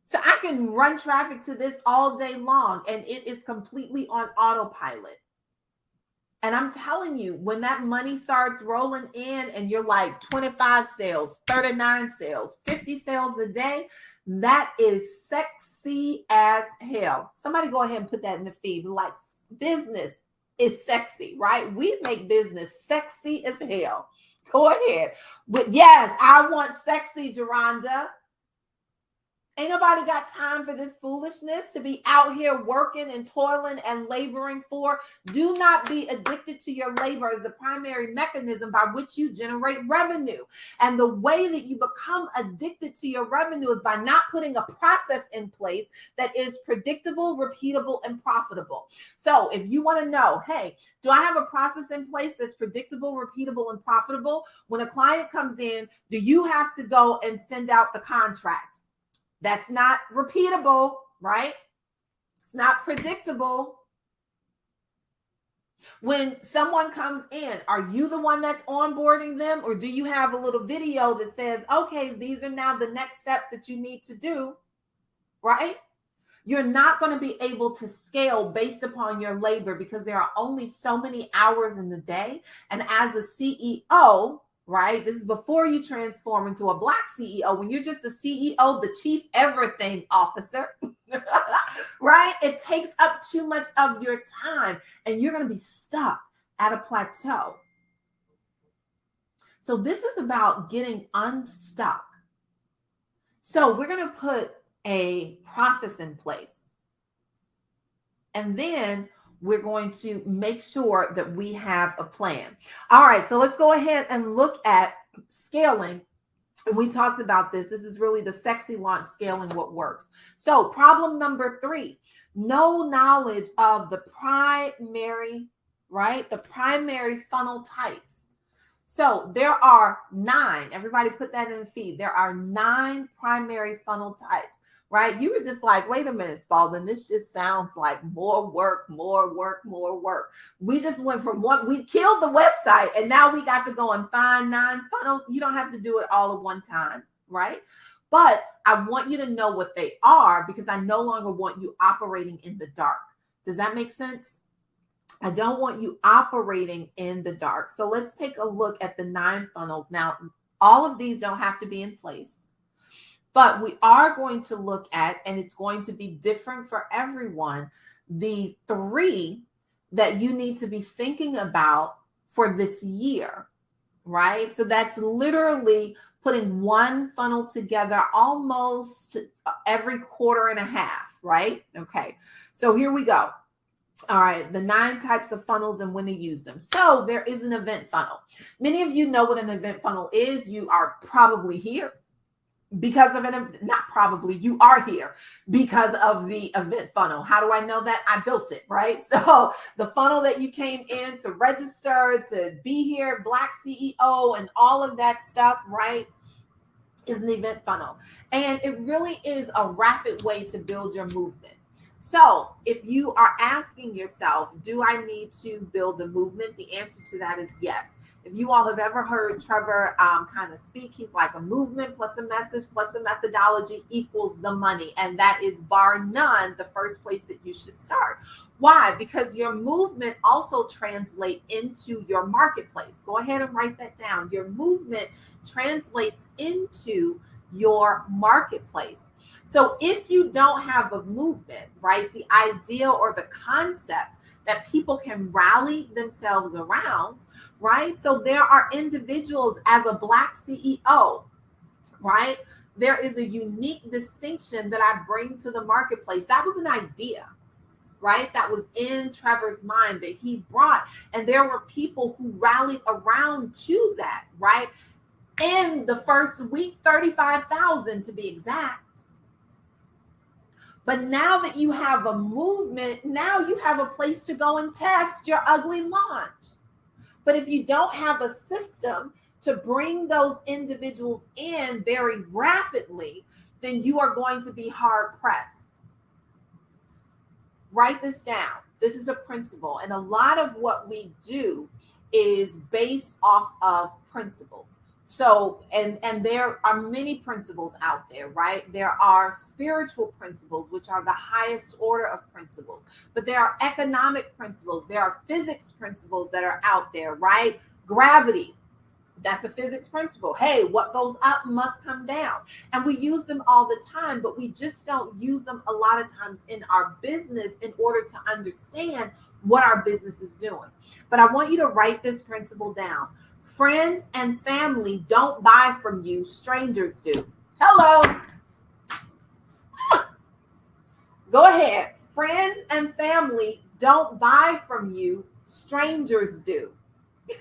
So I can run traffic to this all day long, and it is completely on autopilot. And I'm telling you, when that money starts rolling in and you're like 25 sales, 39 sales, 50 sales a day, that is sexy as hell. Somebody go ahead and put that in the feed. Like, business is sexy, right? We make business sexy as hell. Go ahead. But yes, I want sexy, Geronda. Ain't nobody got time for this foolishness to be out here working and toiling and laboring for. Do not be addicted to your labor as the primary mechanism by which you generate revenue. And the way that you become addicted to your revenue is by not putting a process in place that is predictable, repeatable, and profitable. So if you want to know, hey, do I have a process in place that's predictable, repeatable, and profitable? When a client comes in, do you have to go and send out the contract? That's not repeatable, right? It's not predictable. When someone comes in, are you the one that's onboarding them, or do you have a little video that says, okay, these are now the next steps that you need to do, right? You're not going to be able to scale based upon your labor because there are only so many hours in the day. And as a CEO, right? This is before you transform into a Black CEO. When you're just a CEO, the chief everything officer, right? It takes up too much of your time and you're going to be stuck at a plateau. So this is about getting unstuck. So we're going to put a process in place. And then we're going to make sure that we have a plan. All right, so let's go ahead and look at scaling. And we talked about this. This is really the sexy launch, scaling what works. So problem number 3, no knowledge of the primary, right? The primary funnel types. So there are 9. Everybody put that in the feed. There are 9 primary funnel types. Right? You were just like, wait a minute, Spaulding, this just sounds like more work, more work, more work. We just went from we killed the website and now we got to go and find 9 funnels. You don't have to do it all at one time, right? But I want you to know what they are because I no longer want you operating in the dark. Does that make sense? I don't want you operating in the dark. So let's take a look at the 9 funnels. Now, all of these don't have to be in place. But we are going to look at, and it's going to be different for everyone, the 3 that you need to be thinking about for this year, right? So that's literally putting one funnel together almost every quarter and a half, right? Okay, so here we go. All right, the 9 types of funnels and when to use them. So there is an event funnel. Many of you know what an event funnel is. You are probably here because of you are here because of the event funnel. How do I know that? I built it, right? So the funnel that you came in to register, to be here, BlackCEO and all of that stuff, right, is an event funnel. And it really is a rapid way to build your movement. So if you are asking yourself, do I need to build a movement? The answer to that is yes. If you all have ever heard Trevor kind of speak, he's like a movement plus a message plus a methodology equals the money. And that is bar none the first place that you should start. Why? Because your movement also translates into your marketplace. Go ahead and write that down. Your movement translates into your marketplace. So if you don't have a movement, right, the idea or the concept that people can rally themselves around, right? So there are individuals as a Black CEO, right, there is a unique distinction that I bring to the marketplace. That was an idea, right? That was in Trevor's mind that he brought. And there were people who rallied around to that, right? In the first week, 35,000 to be exact. But now that you have a movement, now you have a place to go and test your ugly launch. But if you don't have a system to bring those individuals in very rapidly, then you are going to be hard pressed. Write this down. This is a principle. And a lot of what we do is based off of principles. So, and there are many principles out there, right? There are spiritual principles, which are the highest order of principles, but there are economic principles. There are physics principles that are out there, right? Gravity, that's a physics principle. Hey, what goes up must come down. And we use them all the time, but we just don't use them a lot of times in our business in order to understand what our business is doing. But I want you to write this principle down. Friends and family don't buy from you, strangers do. Hello. Go ahead. Friends and family don't buy from you, strangers do.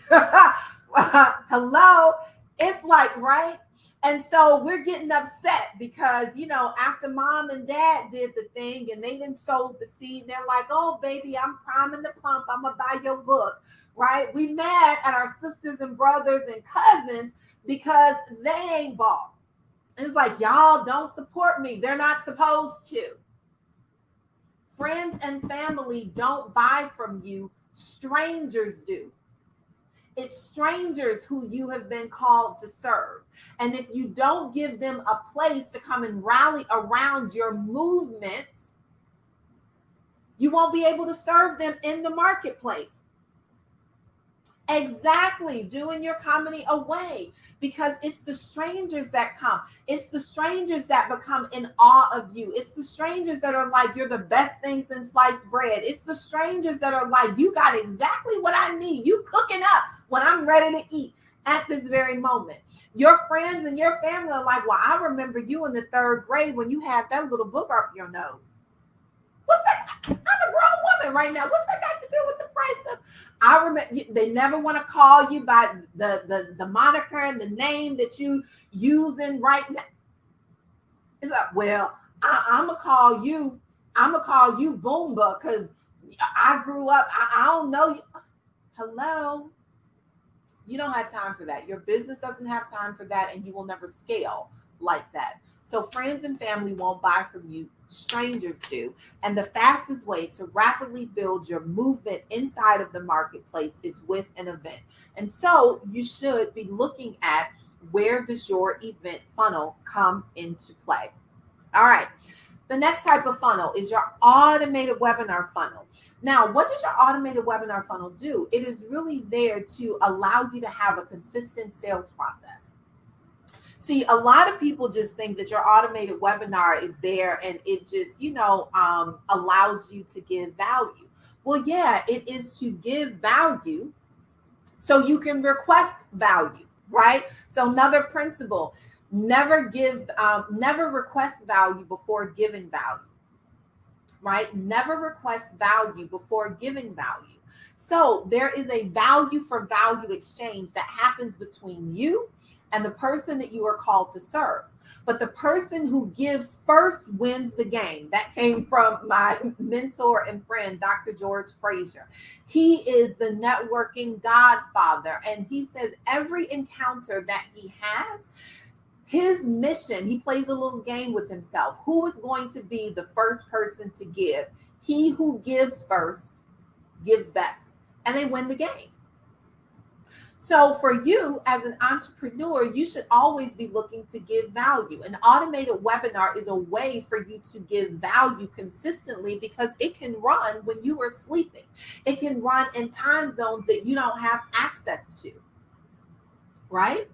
Hello. It's like, right? And so we're getting upset because, you know, after mom and dad did the thing and they didn't sow the seed, they're like, oh, baby, I'm priming the pump. I'm going to buy your book, right? We mad at our sisters and brothers and cousins because they ain't bought. And it's like, y'all don't support me. They're not supposed to. Friends and family don't buy from you. Strangers do. It's strangers who you have been called to serve. And if you don't give them a place to come and rally around your movement, you won't be able to serve them in the marketplace. Exactly. Doing your company away, because it's the strangers that come. It's the strangers that become in awe of you. It's the strangers that are like, you're the best thing since sliced bread. It's the strangers that are like, you got exactly what I need. You cooking up when I'm ready to eat at this very moment. Your friends and your family are like, well, I remember you in the 3rd grade when you had that little book up your nose. What's that? I'm a grown woman right now. What's that got to do with the price of? I remember they never want to call you by the moniker and the name that you using right now. It's like, well, I'm gonna call you Boomba because I grew up. I don't know you. Hello. You don't have time for that. Your business doesn't have time for that, and you will never scale like that. So friends and family won't buy from you. Strangers do. And the fastest way to rapidly build your movement inside of the marketplace is with an event. And so you should be looking at, where does your event funnel come into play? All right. The next type of funnel is your automated webinar funnel. Now, what does your automated webinar funnel do? It is really there to allow you to have a consistent sales process. See, a lot of people just think that your automated webinar is there and it just, allows you to give value. Well, yeah, it is to give value so you can request value, right? So another principle, never request value before giving value, right? Never request value before giving value. So there is a value for value exchange that happens between you and the person that you are called to serve. But the person who gives first wins the game. That came from my mentor and friend, Dr. George Frazier. He is the networking godfather. And he says every encounter that he has, his mission, he plays a little game with himself. Who is going to be the first person to give? He who gives first gives best. And they win the game. So for you as an entrepreneur, you should always be looking to give value. An automated webinar is a way for you to give value consistently because it can run when you are sleeping. It can run in time zones that you don't have access to, right?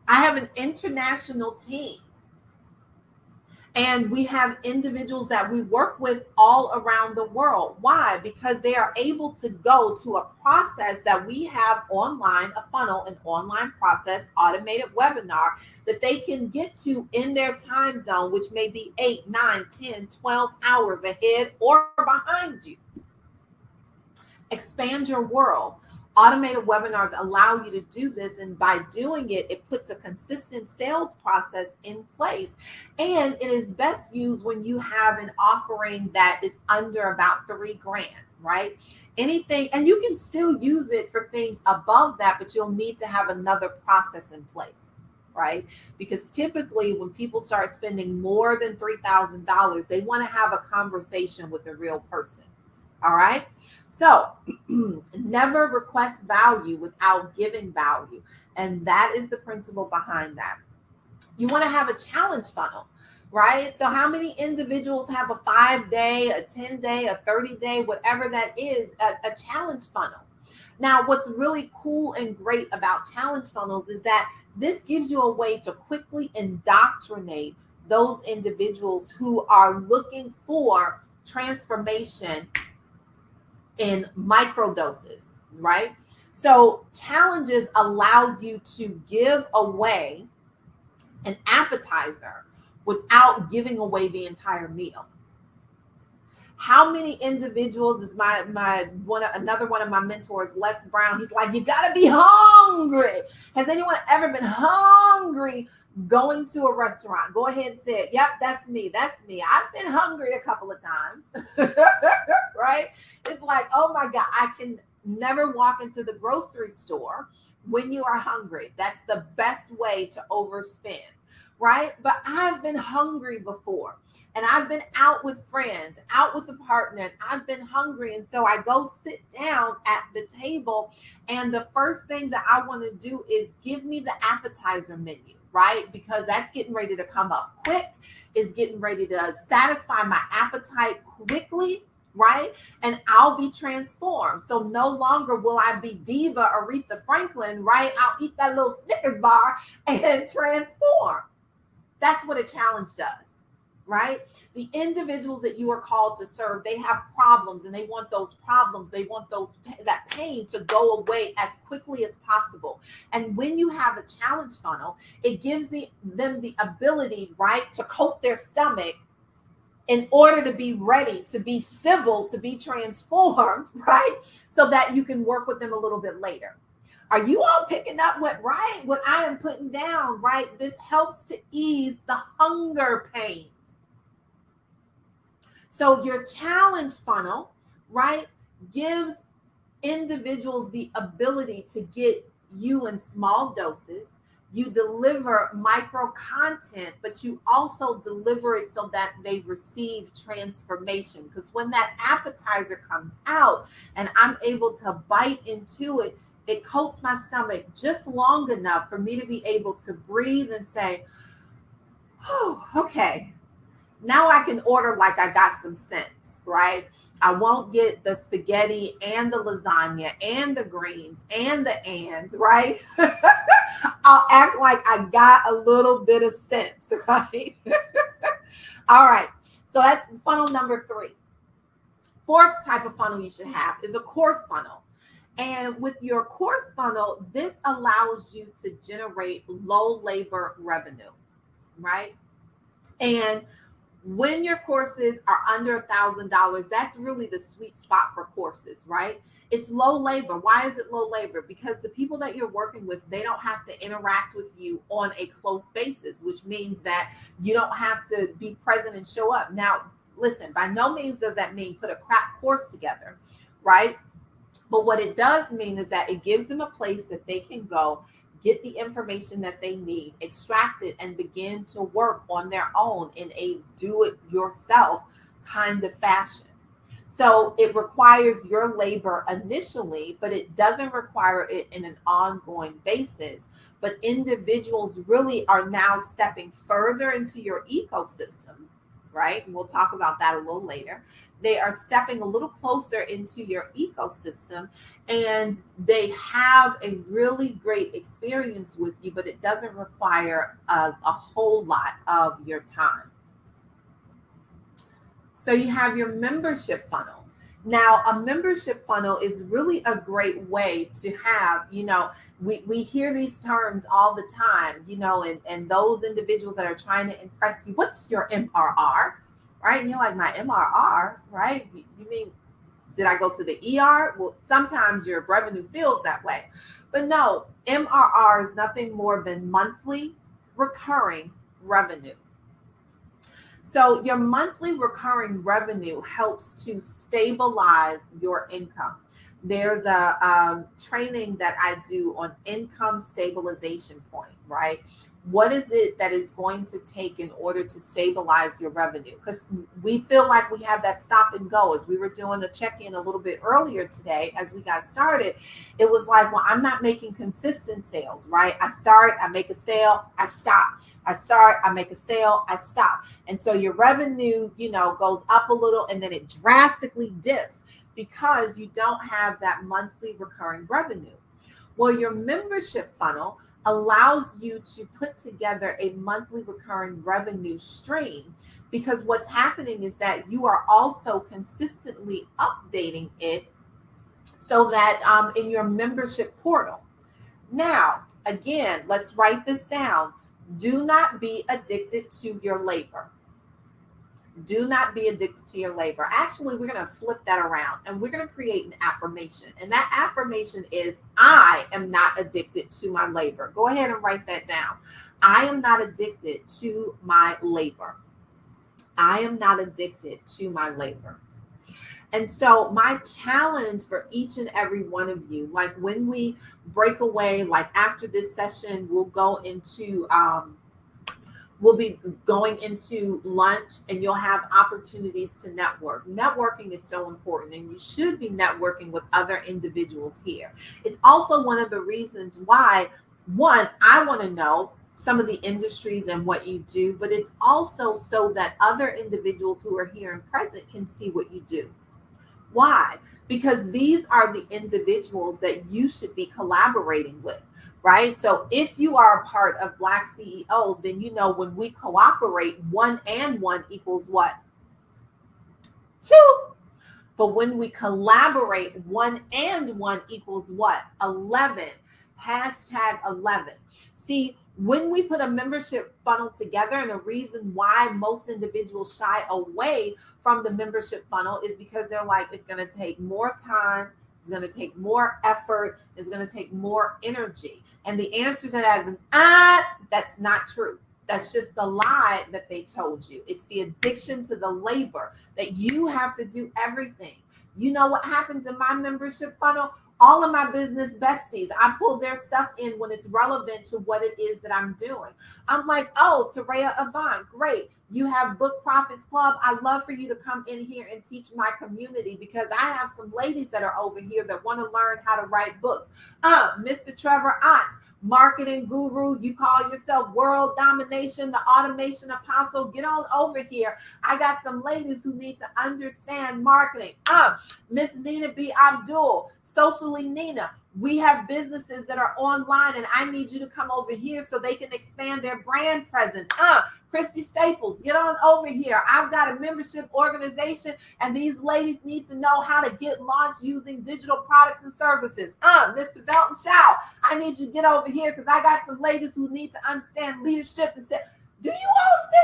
I have an international team. And we have individuals that we work with all around the world. Why? Because they are able to go to a process that we have online, a funnel, an online process, automated webinar that they can get to in their time zone, which may be 8, 9, 10, 12 hours ahead or behind you. Expand your world. Automated webinars allow you to do this, and by doing it, it puts a consistent sales process in place. And it is best used when you have an offering that is under about $3,000, right? Anything, and you can still use it for things above that, but you'll need to have another process in place, right? Because typically when people start spending more than $3,000, they want to have a conversation with a real person. All right. So never request value without giving value. And that is the principle behind that. You want to have a challenge funnel, right? So how many individuals have a 5-day, a 10-day, a 30-day, whatever that is, a challenge funnel? Now, what's really cool and great about challenge funnels is that this gives you a way to quickly indoctrinate those individuals who are looking for transformation in micro doses, right? So challenges allow you to give away an appetizer without giving away the entire meal. How many individuals is another one of my mentors, Les Brown, he's like, you gotta be hungry. Has anyone ever been hungry going to a restaurant? Go ahead and say it. Yep, that's me. That's me. I've been hungry a couple of times, right? It's like, oh my God, I can never walk into the grocery store when you are hungry. That's the best way to overspend, right? But I've been hungry before. And I've been out with friends, out with a partner, and I've been hungry. And so I go sit down at the table. And the first thing that I want to do is give me the appetizer menu, right? Because that's getting ready to come up quick. It's getting ready to satisfy my appetite quickly, right? And I'll be transformed. So no longer will I be Diva Aretha Franklin, right? I'll eat that little Snickers bar and transform. That's what a challenge does. Right? The individuals that you are called to serve, they have problems, and they want those problems, they want that pain to go away as quickly as possible. And when you have a challenge funnel, it gives them the ability, right, to coat their stomach in order to be ready, to be civil, to be transformed, right? So that you can work with them a little bit later. Are you all picking up what I am putting down, right? This helps to ease the hunger pain. So your challenge funnel, right, gives individuals the ability to get you in small doses. You deliver micro content, but you also deliver it so that they receive transformation. Because when that appetizer comes out and I'm able to bite into it, it coats my stomach just long enough for me to be able to breathe and say, oh, okay. Now I can order like I got some sense, right? I won't get the spaghetti and the lasagna and the greens and right? I'll act like I got a little bit of sense, right? All right. So that's funnel number 3. Fourth type of funnel you should have is a course funnel. And with your course funnel, this allows you to generate low labor revenue, right? And when your courses are under $1,000, that's really the sweet spot for courses, right? It's low labor. Why is it low labor? Because the people that you're working with, they don't have to interact with you on a close basis, which means that you don't have to be present and show up. Now, listen, by no means does that mean put a crap course together, right? But what it does mean is that it gives them a place that they can go, get the information that they need, extract it, and begin to work on their own in a do-it-yourself kind of fashion. So it requires your labor initially, but it doesn't require it in an ongoing basis. But individuals really are now stepping further into your ecosystem, right? And we'll talk about that a little later. They are stepping a little closer into your ecosystem, and they have a really great experience with you, but it doesn't require a whole lot of your time. So you have your membership funnel. Now, a membership funnel is really a great way to have, we hear these terms all the time, and those individuals that are trying to impress you, what's your MRR, right? And you're like, my MRR, right? You mean, did I go to the ER? Well, sometimes your revenue feels that way. But no, MRR is nothing more than monthly recurring revenue. So your monthly recurring revenue helps to stabilize your income. There's a training that I do on income stabilization point, right? What is it that is going to take in order to stabilize your revenue? Because we feel like we have that stop and go. As we were doing a check-in a little bit earlier today, as we got started, it was like, well, I'm not making consistent sales, right? I start, I make a sale, I stop. I start, I make a sale, I stop. And so your revenue, goes up a little and then it drastically dips because you don't have that monthly recurring revenue. Well, your membership funnel allows you to put together a monthly recurring revenue stream, because what's happening is that you are also consistently updating it so that in your membership portal. Now, again, let's write this down. Do not be addicted to your labor. Do not be addicted to your labor. Actually, we're going to flip that around and we're going to create an affirmation. And that affirmation is, I am not addicted to my labor. Go ahead and write that down. I am not addicted to my labor. I am not addicted to my labor. And so my challenge for each and every one of you, like when we break away, like after this session, we'll be going into lunch and you'll have opportunities to network. Networking is so important and you should be networking with other individuals here. It's also one of the reasons why, one, I want to know some of the industries and what you do, but it's also so that other individuals who are here and present can see what you do. Why? Because these are the individuals that you should be collaborating with, right? So if you are a part of BlackCEO, then when we cooperate, 1 and 1 equals what? 2. But when we collaborate, 1 and 1 equals what? 11. Hashtag 11. See, when we put a membership funnel together, and the reason why most individuals shy away from the membership funnel is because they're like, it's going to take more time, it's going to take more effort, it's going to take more energy. And the answer to that is, that's not true. That's just the lie that they told you. It's the addiction to the labor that you have to do everything. You know what happens in my membership funnel? All of my business besties, I pull their stuff in when it's relevant to what it is that I'm doing. I'm like, oh, Tareya Avant, great. You have Book Profits Club. I'd love for you to come in here and teach my community, because I have some ladies that are over here that want to learn how to write books. Mr. Trevor Otts, marketing guru, you call yourself world domination, the automation apostle, get on over here. I got some ladies who need to understand marketing. Miss Nina B. Abdul, Socially Nina, we have businesses that are online and I need you to come over here so they can expand their brand presence. Christy Staples, get on over here. I've got a membership organization and these ladies need to know how to get launched using digital products and services. Mr. Belton Shaw, I need you to get over here because I got some ladies who need to understand leadership and say, do you all see?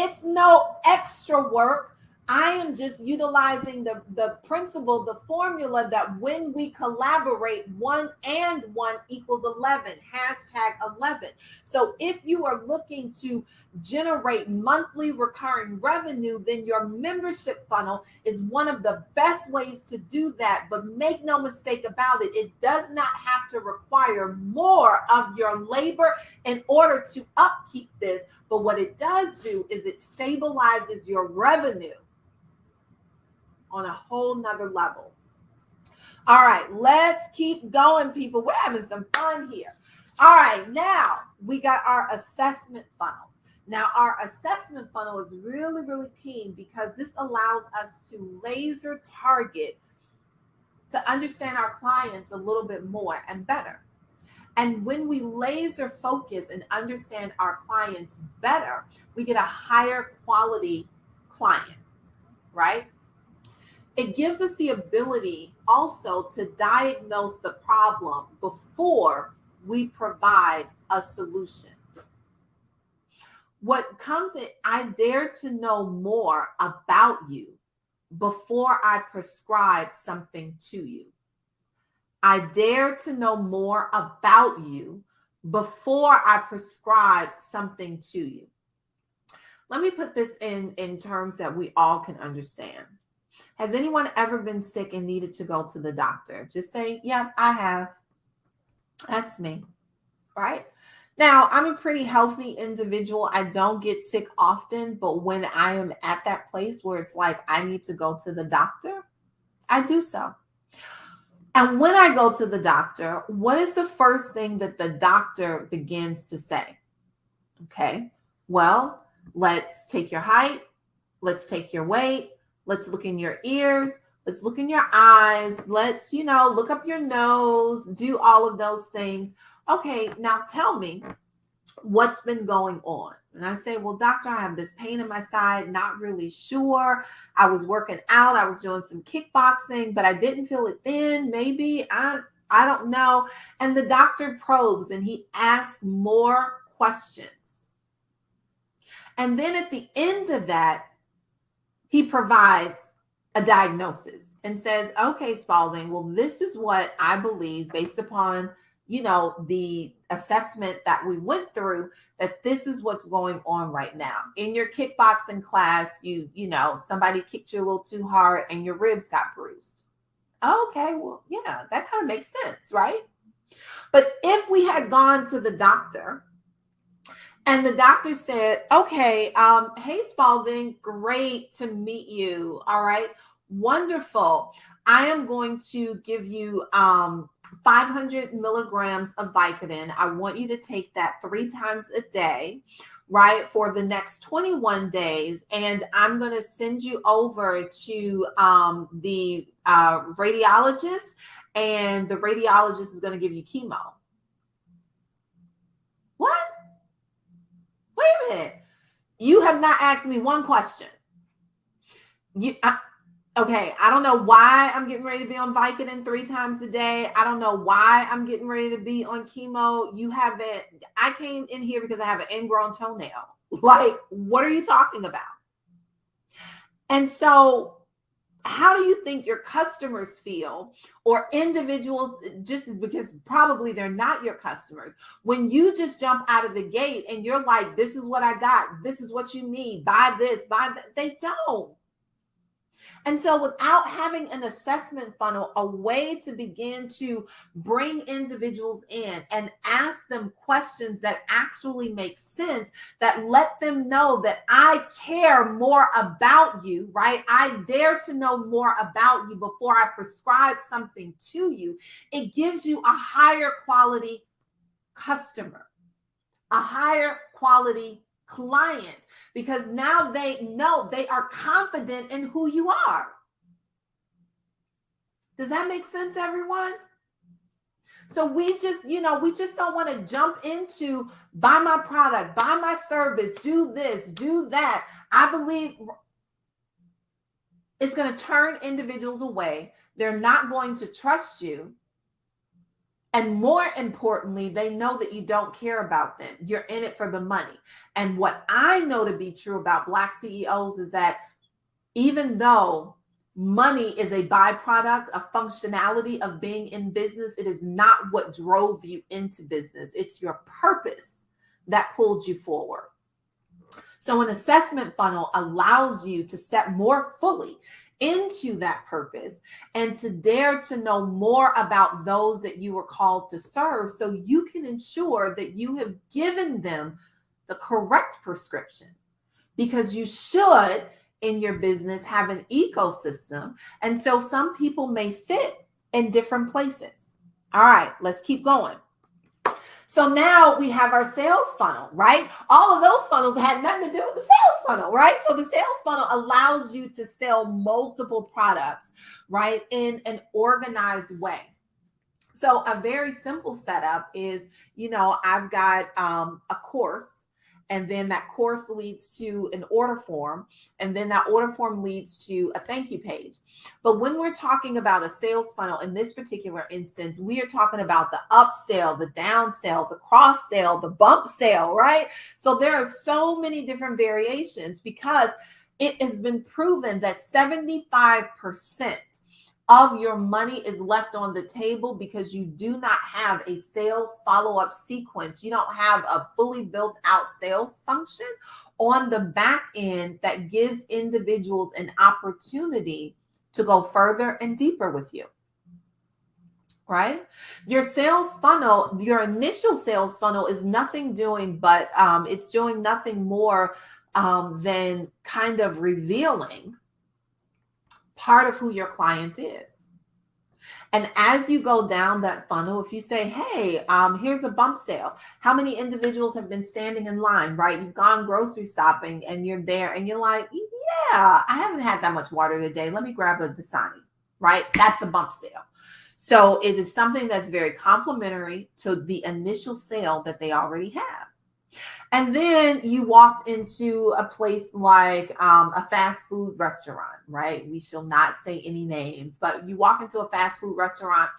It's no extra work. I am just utilizing the principle, the formula that when we collaborate, 1 and 1 equals 11, hashtag 11. So if you are looking to generate monthly recurring revenue, then your membership funnel is one of the best ways to do that. But make no mistake about it, it does not have to require more of your labor in order to upkeep this. But what it does do is it stabilizes your revenue on a whole nother level. All right, let's keep going, people. We're having some fun here. All right, now we got our assessment funnel. Now, our assessment funnel is really, really key because this allows us to laser target to understand our clients a little bit more and better. And when we laser focus and understand our clients better, we get a higher quality client, right? It gives us the ability also to diagnose the problem before we provide a solution. What comes in, I dare to know more about you before I prescribe something to you. I dare to know more about you before I prescribe something to you. Let me put this in terms that we all can understand. Has anyone ever been sick and needed to go to the doctor? Just say, yeah, I have. That's me, right? Now, I'm a pretty healthy individual. I don't get sick often, but when I am at that place where it's like I need to go to the doctor, I do so. And when I go to the doctor, what is the first thing that the doctor begins to say? Okay, well, let's take your height. Let's take your weight. Let's look in your ears. Let's look in your eyes. Let's, look up your nose, do all of those things. Okay, now tell me what's been going on. And I say, well, doctor, I have this pain in my side, not really sure. I was working out. I was doing some kickboxing, but I didn't feel it then. Maybe, I don't know. And the doctor probes and he asks more questions. And then at the end of that, he provides a diagnosis and says, okay, Spaulding, well, this is what I believe based upon, the assessment that we went through, that this is what's going on right now. In your kickboxing class, somebody kicked you a little too hard and your ribs got bruised. Okay, well, yeah, that kind of makes sense, right? But if we had gone to the doctor and the doctor said, okay, hey, Spaulding, great to meet you. All right, wonderful. I am going to give you 500 milligrams of Vicodin. I want you to take that 3 times a day, right, for the next 21 days. And I'm going to send you over to the radiologist, and the radiologist is going to give you chemo. What? Wait a minute. You have not asked me one question. Okay, I don't know why I'm getting ready to be on Vicodin 3 times a day. I don't know why I'm getting ready to be on chemo. I came in here because I have an ingrown toenail. Like, what are you talking about? And so how do you think your customers feel, or individuals, just because probably they're not your customers, when you just jump out of the gate and you're like, this is what I got, this is what you need, buy this, buy that? They don't. And so without having an assessment funnel, a way to begin to bring individuals in and ask them questions that actually make sense, that let them know that I care more about you, right? I dare to know more about you before I prescribe something to you. It gives you a higher quality customer, a higher quality client, because now they know, they are confident in who you are. Does that make sense, everyone? So we just don't want to jump into buy my product, buy my service, do this, do that. I believe it's going to turn individuals away. They're not going to trust you. And more importantly, they know that you don't care about them. You're in it for the money. And what I know to be true about Black CEOs is that even though money is a byproduct, a functionality of being in business, it is not what drove you into business. It's your purpose that pulled you forward. So an assessment funnel allows you to step more fully into that purpose and to dare to know more about those that you were called to serve, so you can ensure that you have given them the correct prescription, because you should in your business have an ecosystem. And so some people may fit in different places. All right, let's keep going. So now we have our sales funnel, right? All of those funnels had nothing to do with the sales funnel, right? So the sales funnel allows you to sell multiple products, right, in an organized way. So a very simple setup is, I've got a course, and then that course leads to an order form, and then that order form leads to a thank you page. But when we're talking about a sales funnel, in this particular instance, we are talking about the upsell, the downsell, the cross sell, the bump sale, right? So there are so many different variations, because it has been proven that 75% of your money is left on the table because you do not have a sales follow-up sequence. You don't have a fully built out sales function on the back end that gives individuals an opportunity to go further and deeper with you. Right? Your sales funnel, your initial sales funnel is nothing doing, but it's doing nothing more than kind of revealing part of who your client is. And as you go down that funnel, if you say, hey, here's a bump sale, how many individuals have been standing in line, right? You've gone grocery shopping and you're there and you're like, yeah, I haven't had that much water today. Let me grab a Dasani, right? That's a bump sale. So it is something that's very complimentary to the initial sale that they already have. And then you walked into a place like a fast food restaurant, right? We shall not say any names, but you walk into a fast food restaurant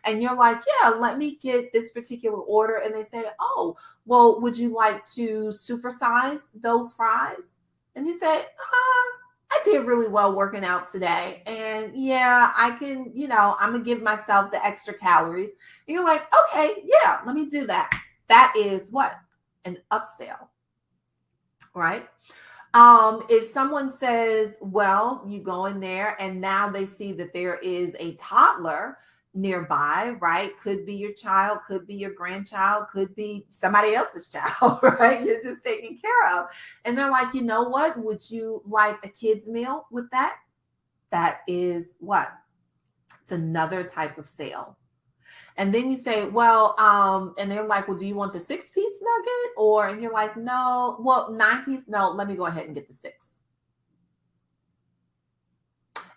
and you're like, yeah, let me get this particular order. And they say, oh, well, would you like to supersize those fries? And you say, I did really well working out today. And yeah, I can, I'm going to give myself the extra calories. And you're like, okay, yeah, let me do that. That is what? An upsell, right? If someone says, well, you go in there and now they see that there is a toddler nearby, right? Could be your child, could be your grandchild, could be somebody else's child, right? You're just taking care of. And they're like, you know what? Would you like a kid's meal with that? That is what? It's another type of sale. And then you say, well, and they're like, well, do you want the 6-piece nugget? And you're like, no, well, 9-piece. No, let me go ahead and get the 6.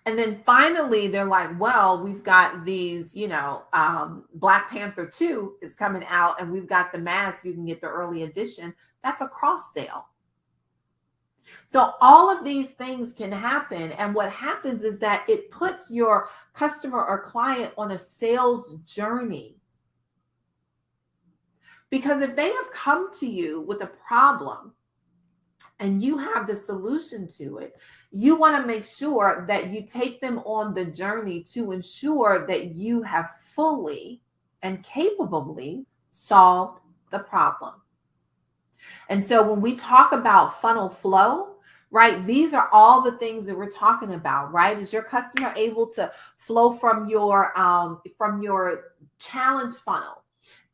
And then finally, they're like, well, we've got these, Black Panther 2 is coming out and we've got the mask. You can get the early edition. That's a cross sale. So all of these things can happen. And what happens is that it puts your customer or client on a sales journey. Because if they have come to you with a problem and you have the solution to it, you want to make sure that you take them on the journey to ensure that you have fully and capably solved the problem. And so when we talk about funnel flow, right, these are all the things that we're talking about, right? Is your customer able to flow from your challenge funnel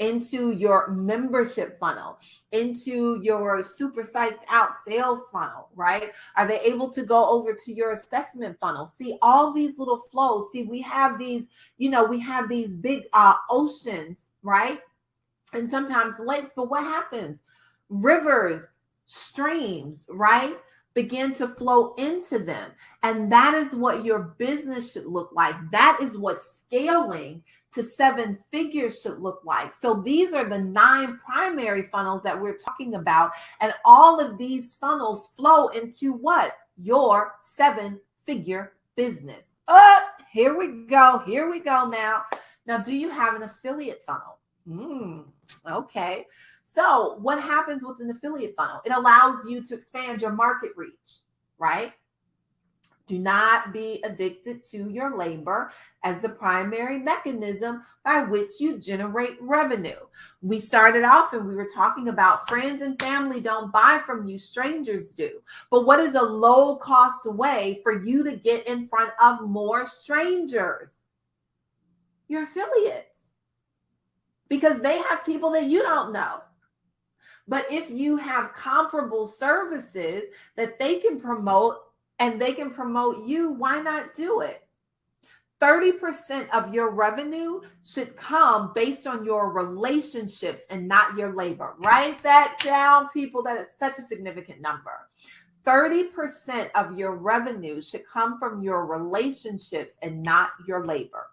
into your membership funnel, into your super psyched out sales funnel, right? Are they able to go over to your assessment funnel? See, all these little flows. See, we have these, we have these big oceans, right? And sometimes lakes, but what happens? Rivers, streams, right, begin to flow into them. And that is what your business should look like. That is what scaling to 7 figures should look like. So these are the 9 primary funnels that we're talking about. And all of these funnels flow into what? Your 7-figure business. Here we go. Here we go now. Now, do you have an affiliate funnel? Okay. So what happens with an affiliate funnel? It allows you to expand your market reach, right? Do not be addicted to your labor as the primary mechanism by which you generate revenue. We started off and we were talking about friends and family don't buy from you, strangers do. But what is a low cost way for you to get in front of more strangers? Your affiliates. Because they have people that you don't know. But if you have comparable services that they can promote and they can promote you, why not do it? 30% of your revenue should come based on your relationships and not your labor. Write that down, people. That is such a significant number. 30% of your revenue should come from your relationships and not your labor.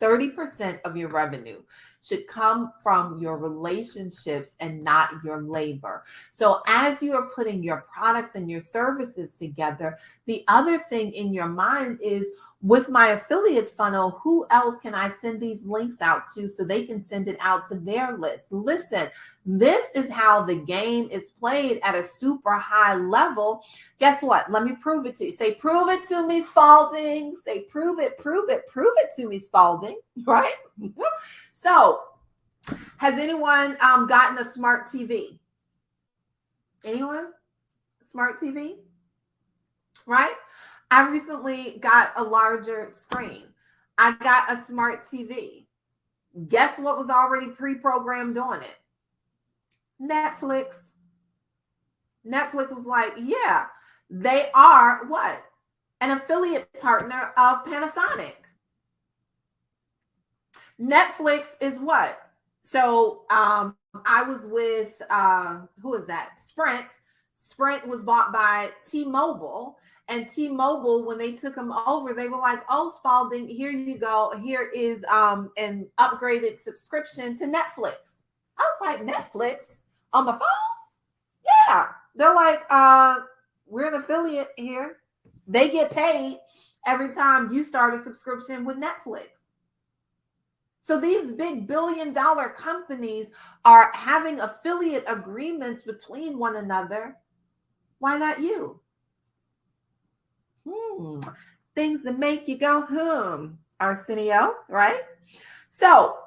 30% of your revenue should come from your relationships and not your labor. So as you are putting your products and your services together, the other thing in your mind is, with my affiliate funnel, who else can I send these links out to so they can send it out to their list? Listen, this is how the game is played at a super high level. Guess what? Let me prove it to you. Say, prove it to me, Spaulding. Say, prove it to me, Spaulding, right? So, has anyone gotten a smart TV? Anyone? Smart TV? Right? I recently got a larger screen. I got a smart TV. Guess what was already pre-programmed on it? Netflix. Netflix was like, yeah, they are what? An affiliate partner of Panasonic. Netflix is what? So I was with, who is that? Sprint. Sprint was bought by T-Mobile. And T-Mobile, when they took them over, they were like, oh, Spaulding, here you go. Here is an upgraded subscription to Netflix. I was like, Netflix on my phone? Yeah. They're like, we're an affiliate here. They get paid every time you start a subscription with Netflix. So these big billion-dollar companies are having affiliate agreements between one another. Why not you? Things that make you go, Arsenio, right? So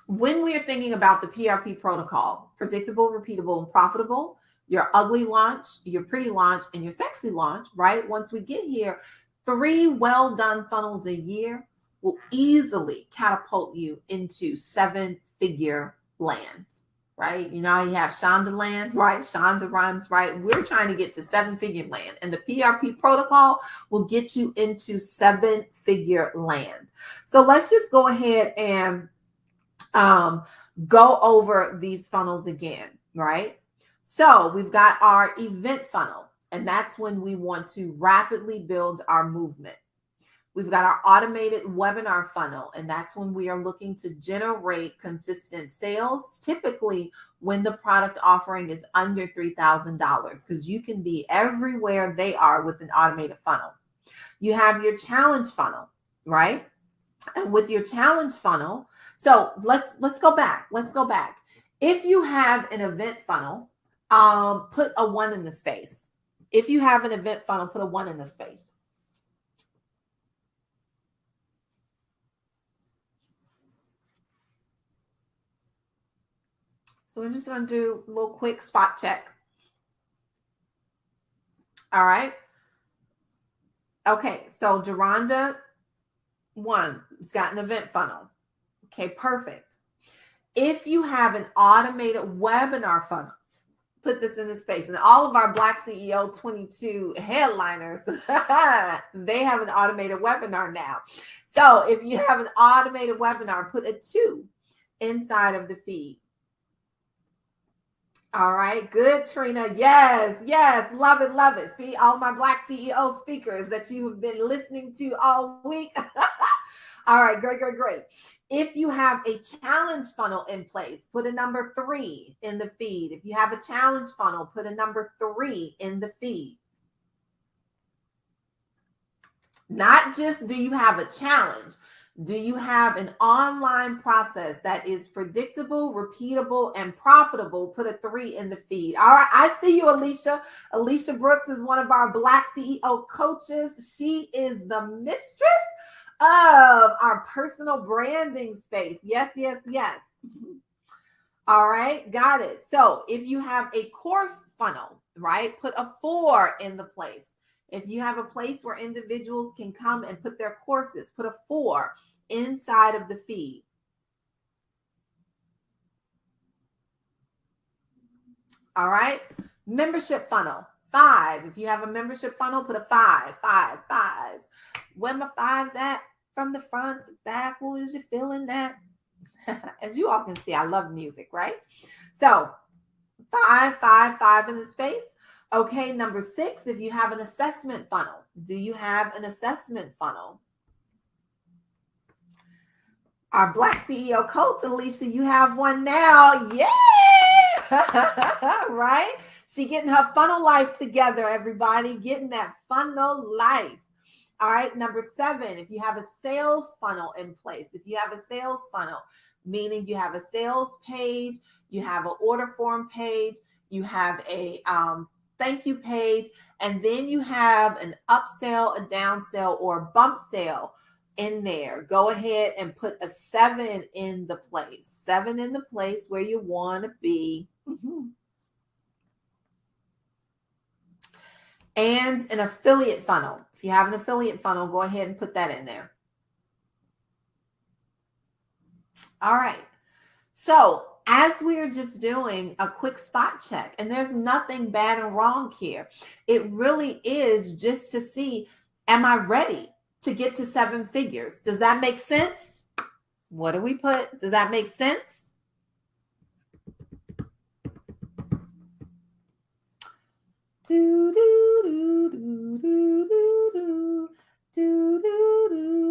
when we are thinking about the PRP protocol, predictable, repeatable, and profitable, your ugly launch, your pretty launch, and your sexy launch, right? Once we get here, 3 well-done funnels a year will easily catapult you into 7-figure land, right? You know, you have Shonda land, right? Shonda rhymes, right? We're trying to get to 7-figure land, and the PRP protocol will get you into 7-figure land. So let's just go ahead and go over these funnels again, right? So we've got our event funnel, and that's when we want to rapidly build our movement. We've got our automated webinar funnel, and that's when we are looking to generate consistent sales, typically when the product offering is under $3,000, because you can be everywhere they are with an automated funnel. You have your challenge funnel, right? And with your challenge funnel, so let's go back. Let's go back. If you have an event funnel, put a 1 in the space. If you have an event funnel, put a 1 in the space. So we're just going to do a little quick spot check. All right. Okay, so Geronda 1 has got an event funnel. Okay, perfect. If you have an automated webinar funnel, put this in the space. And all of our BlackCEO 22 headliners, they have an automated webinar now. So if you have an automated webinar, put a 2 inside of the feed. All right, good, Trina. Yes, yes, love it, love it. See, all my BlackCEO speakers that you have been listening to all week. All right, great, great, great. If you have a challenge funnel in place, put a number 3 in the feed. If you have a challenge funnel, put a number 3 in the feed. Not just do you have a challenge, do you have an online process that is predictable, repeatable, and profitable? Put a 3 in the feed. All right, I see you, Alicia. Alicia Brooks is one of our BlackCEO coaches. She is the mistress of our personal branding space. Yes, yes, yes. All right, got it. So if you have a course funnel, right, put a 4 in the place. If you have a place where individuals can come and put their courses, put a 4 inside of the feed. All right, membership funnel, 5. If you have a membership funnel, put a 5, 5, 5. Where my 5s at? From the front to back, well, is you feeling that? As you all can see, I love music, right? So 5, 5, 5 in the space. Okay, number 6, if you have an assessment funnel, do you have an assessment funnel? Our Black CEO coach, Alicia, you have one now. Yeah. Right? She getting her funnel life together, everybody. Getting that funnel life. All right. Number 7, if you have a sales funnel in place, if you have a sales funnel, meaning you have a sales page, you have an order form page, you have a thank you page, and then you have an upsell, a downsell, or a bump sale in there. Go ahead and put a 7 in the place. 7 in the place where you want to be. And an affiliate funnel. If you have an affiliate funnel, go ahead and put that in there. All right. So as we're just doing a quick spot check, and there's nothing bad and wrong here. It really is just to see, am I ready to get to 7 figures? Does that make sense? What do we put? Does that make sense? Do do do do do do do do do do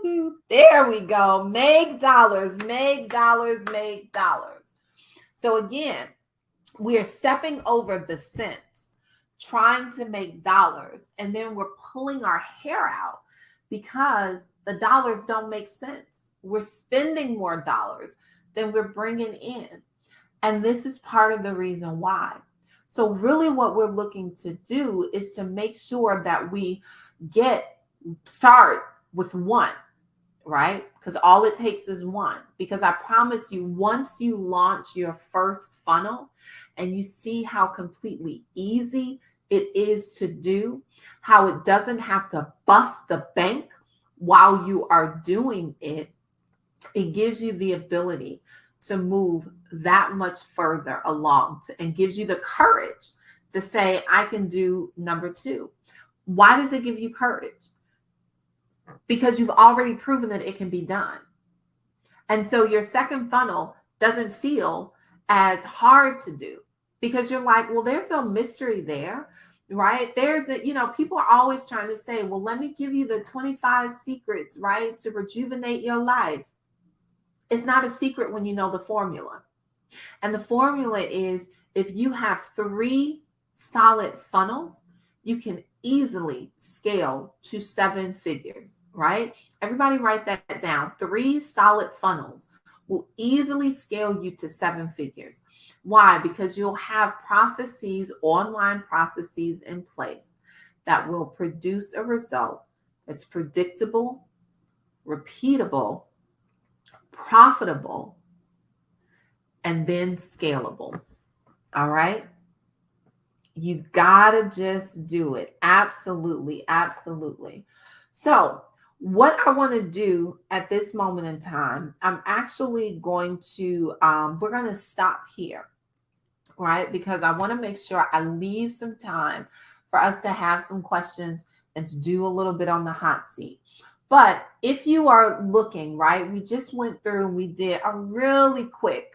do. There we go. Make dollars, make dollars, make dollars. So again, we are stepping over the cents, trying to make dollars, and then we're pulling our hair out because the dollars don't make sense. We're spending more dollars than we're bringing in. And this is part of the reason why. So really what we're looking to do is to make sure that we start with 1, right? Because all it takes is 1. Because I promise you, once you launch your first funnel and you see how completely easy it is to do, how it doesn't have to bust the bank while you are doing it, it gives you the ability to move that much further along and gives you the courage to say, I can do number 2. Why does it give you courage? Because you've already proven that it can be done. And so your second funnel doesn't feel as hard to do because you're like, well, there's no mystery there, right? People are always trying to say, well, let me give you the 25 secrets, right, to rejuvenate your life. It's not a secret when you know the formula. And the formula is, if you have 3 solid funnels, you can easily scale to 7 figures, right? Everybody write that down. 3 solid funnels will easily scale you to 7 figures. Why? Because you'll have processes, online processes in place that will produce a result that's predictable, repeatable, profitable, and then scalable. All right. You gotta just do it. Absolutely. Absolutely. So what I want to do at this moment in time, I'm actually going to, we're going to stop here, right? Because I want to make sure I leave some time for us to have some questions and to do a little bit on the hot seat. But if you are looking, right, we just went through and we did a really quick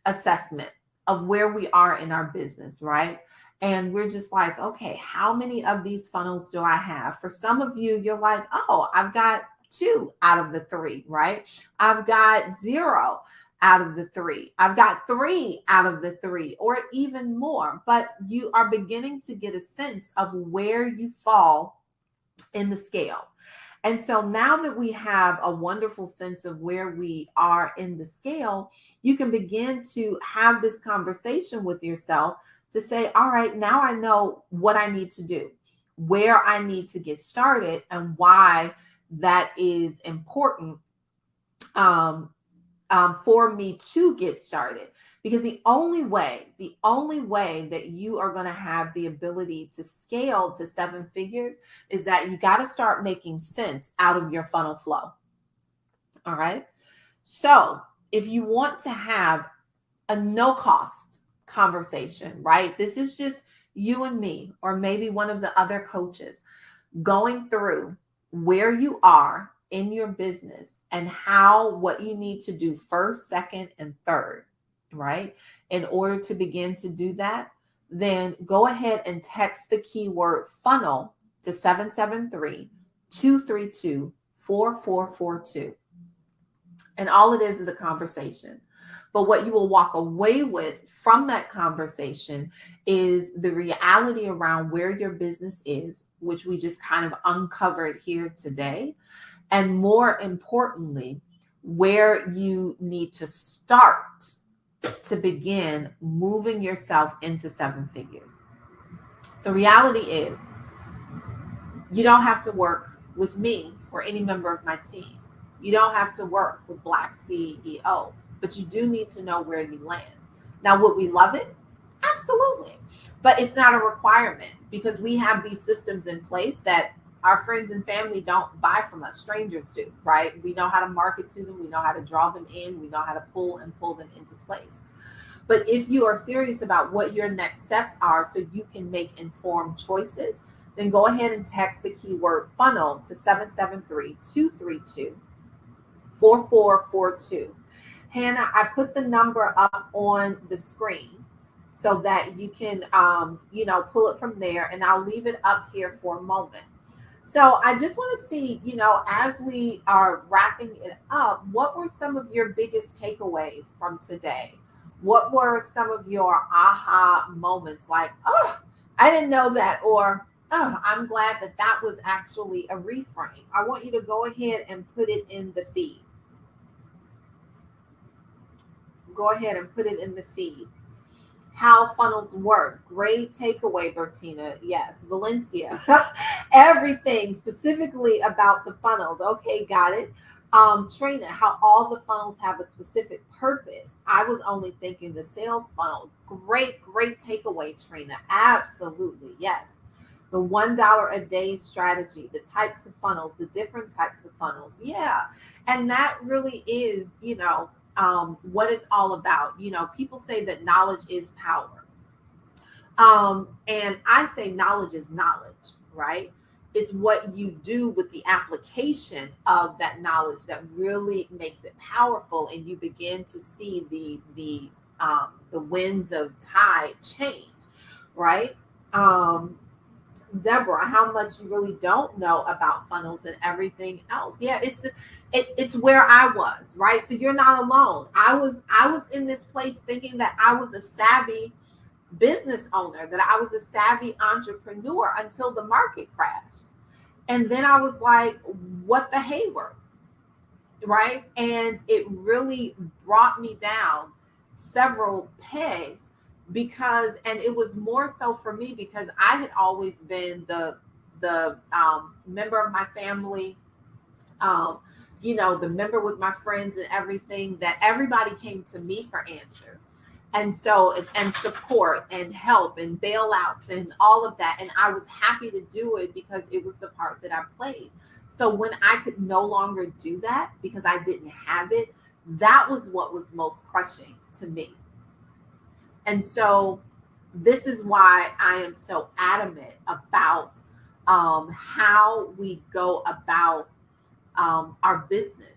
assessment of where we are in our business, right? And we're just like, okay, how many of these funnels do I have? For some of you, you're like, oh, I've got 2 out of the 3, right? I've got 0 out of the 3. I've got 3 out of the 3, or even more. But you are beginning to get a sense of where you fall in the scale. And so now that we have a wonderful sense of where we are in the scale, you can begin to have this conversation with yourself to say, all right, now I know what I need to do, where I need to get started, and why that is important for me to get started. Because the only way that you are going to have the ability to scale to 7 figures is that you got to start making sense out of your funnel flow. All right. So if you want to have a no cost conversation, right? This is just you and me, or maybe one of the other coaches going through where you are in your business and what you need to do first, second, and third, right? In order to begin to do that, then go ahead and text the keyword funnel to 773-232-4442. And all it is a conversation. But what you will walk away with from that conversation is the reality around where your business is, which we just kind of uncovered here today. And more importantly, where you need to start to begin moving yourself into 7 figures. The reality is, you don't have to work with me or any member of my team. You don't have to work with BlackCEO, but you do need to know where you land. Now, would we love it? Absolutely. But it's not a requirement, because we have these systems in place that our friends and family don't buy from us. Strangers do, right? We know how to market to them. We know how to draw them in. We know how to pull them into place. But if you are serious about what your next steps are so you can make informed choices, then go ahead and text the keyword funnel to 773-232-4442. Hannah, I put the number up on the screen so that you can, pull it from there, and I'll leave it up here for a moment. So I just want to see, as we are wrapping it up, what were some of your biggest takeaways from today? What were some of your aha moments, like, oh, I didn't know that, or, oh, I'm glad that was actually a reframe? I want you to go ahead and put it in the feed. Go ahead and put it in the feed. How funnels work. Great takeaway, Bertina. Yes, Valencia. Everything specifically about the funnels. Okay, got it. Trina, how all the funnels have a specific purpose. I was only thinking the sales funnel. Great takeaway, Trina. Absolutely, yes. The $1 a day strategy, the types of funnels, the different types of funnels. Yeah, and that really is, what it's all about. People say that knowledge is power. And I say knowledge is knowledge, right? It's what you do with the application of that knowledge that really makes it powerful, and you begin to see the winds of tide change, right? Deborah, how much you really don't know about funnels and everything else. Yeah, it's where I was, right? So you're not alone. I was in this place thinking that I was a savvy business owner, that I was a savvy entrepreneur, until the market crashed. And then I was like, what the hayworth, right? And it really brought me down several pegs, because, and it was more so for me because I had always been the member of my family, the member with my friends and everything, that everybody came to me for answers. And so, and support and help and bailouts and all of that. And I was happy to do it because it was the part that I played. So when I could no longer do that because I didn't have it, that was what was most crushing to me. And so this is why I am so adamant about how we go about our business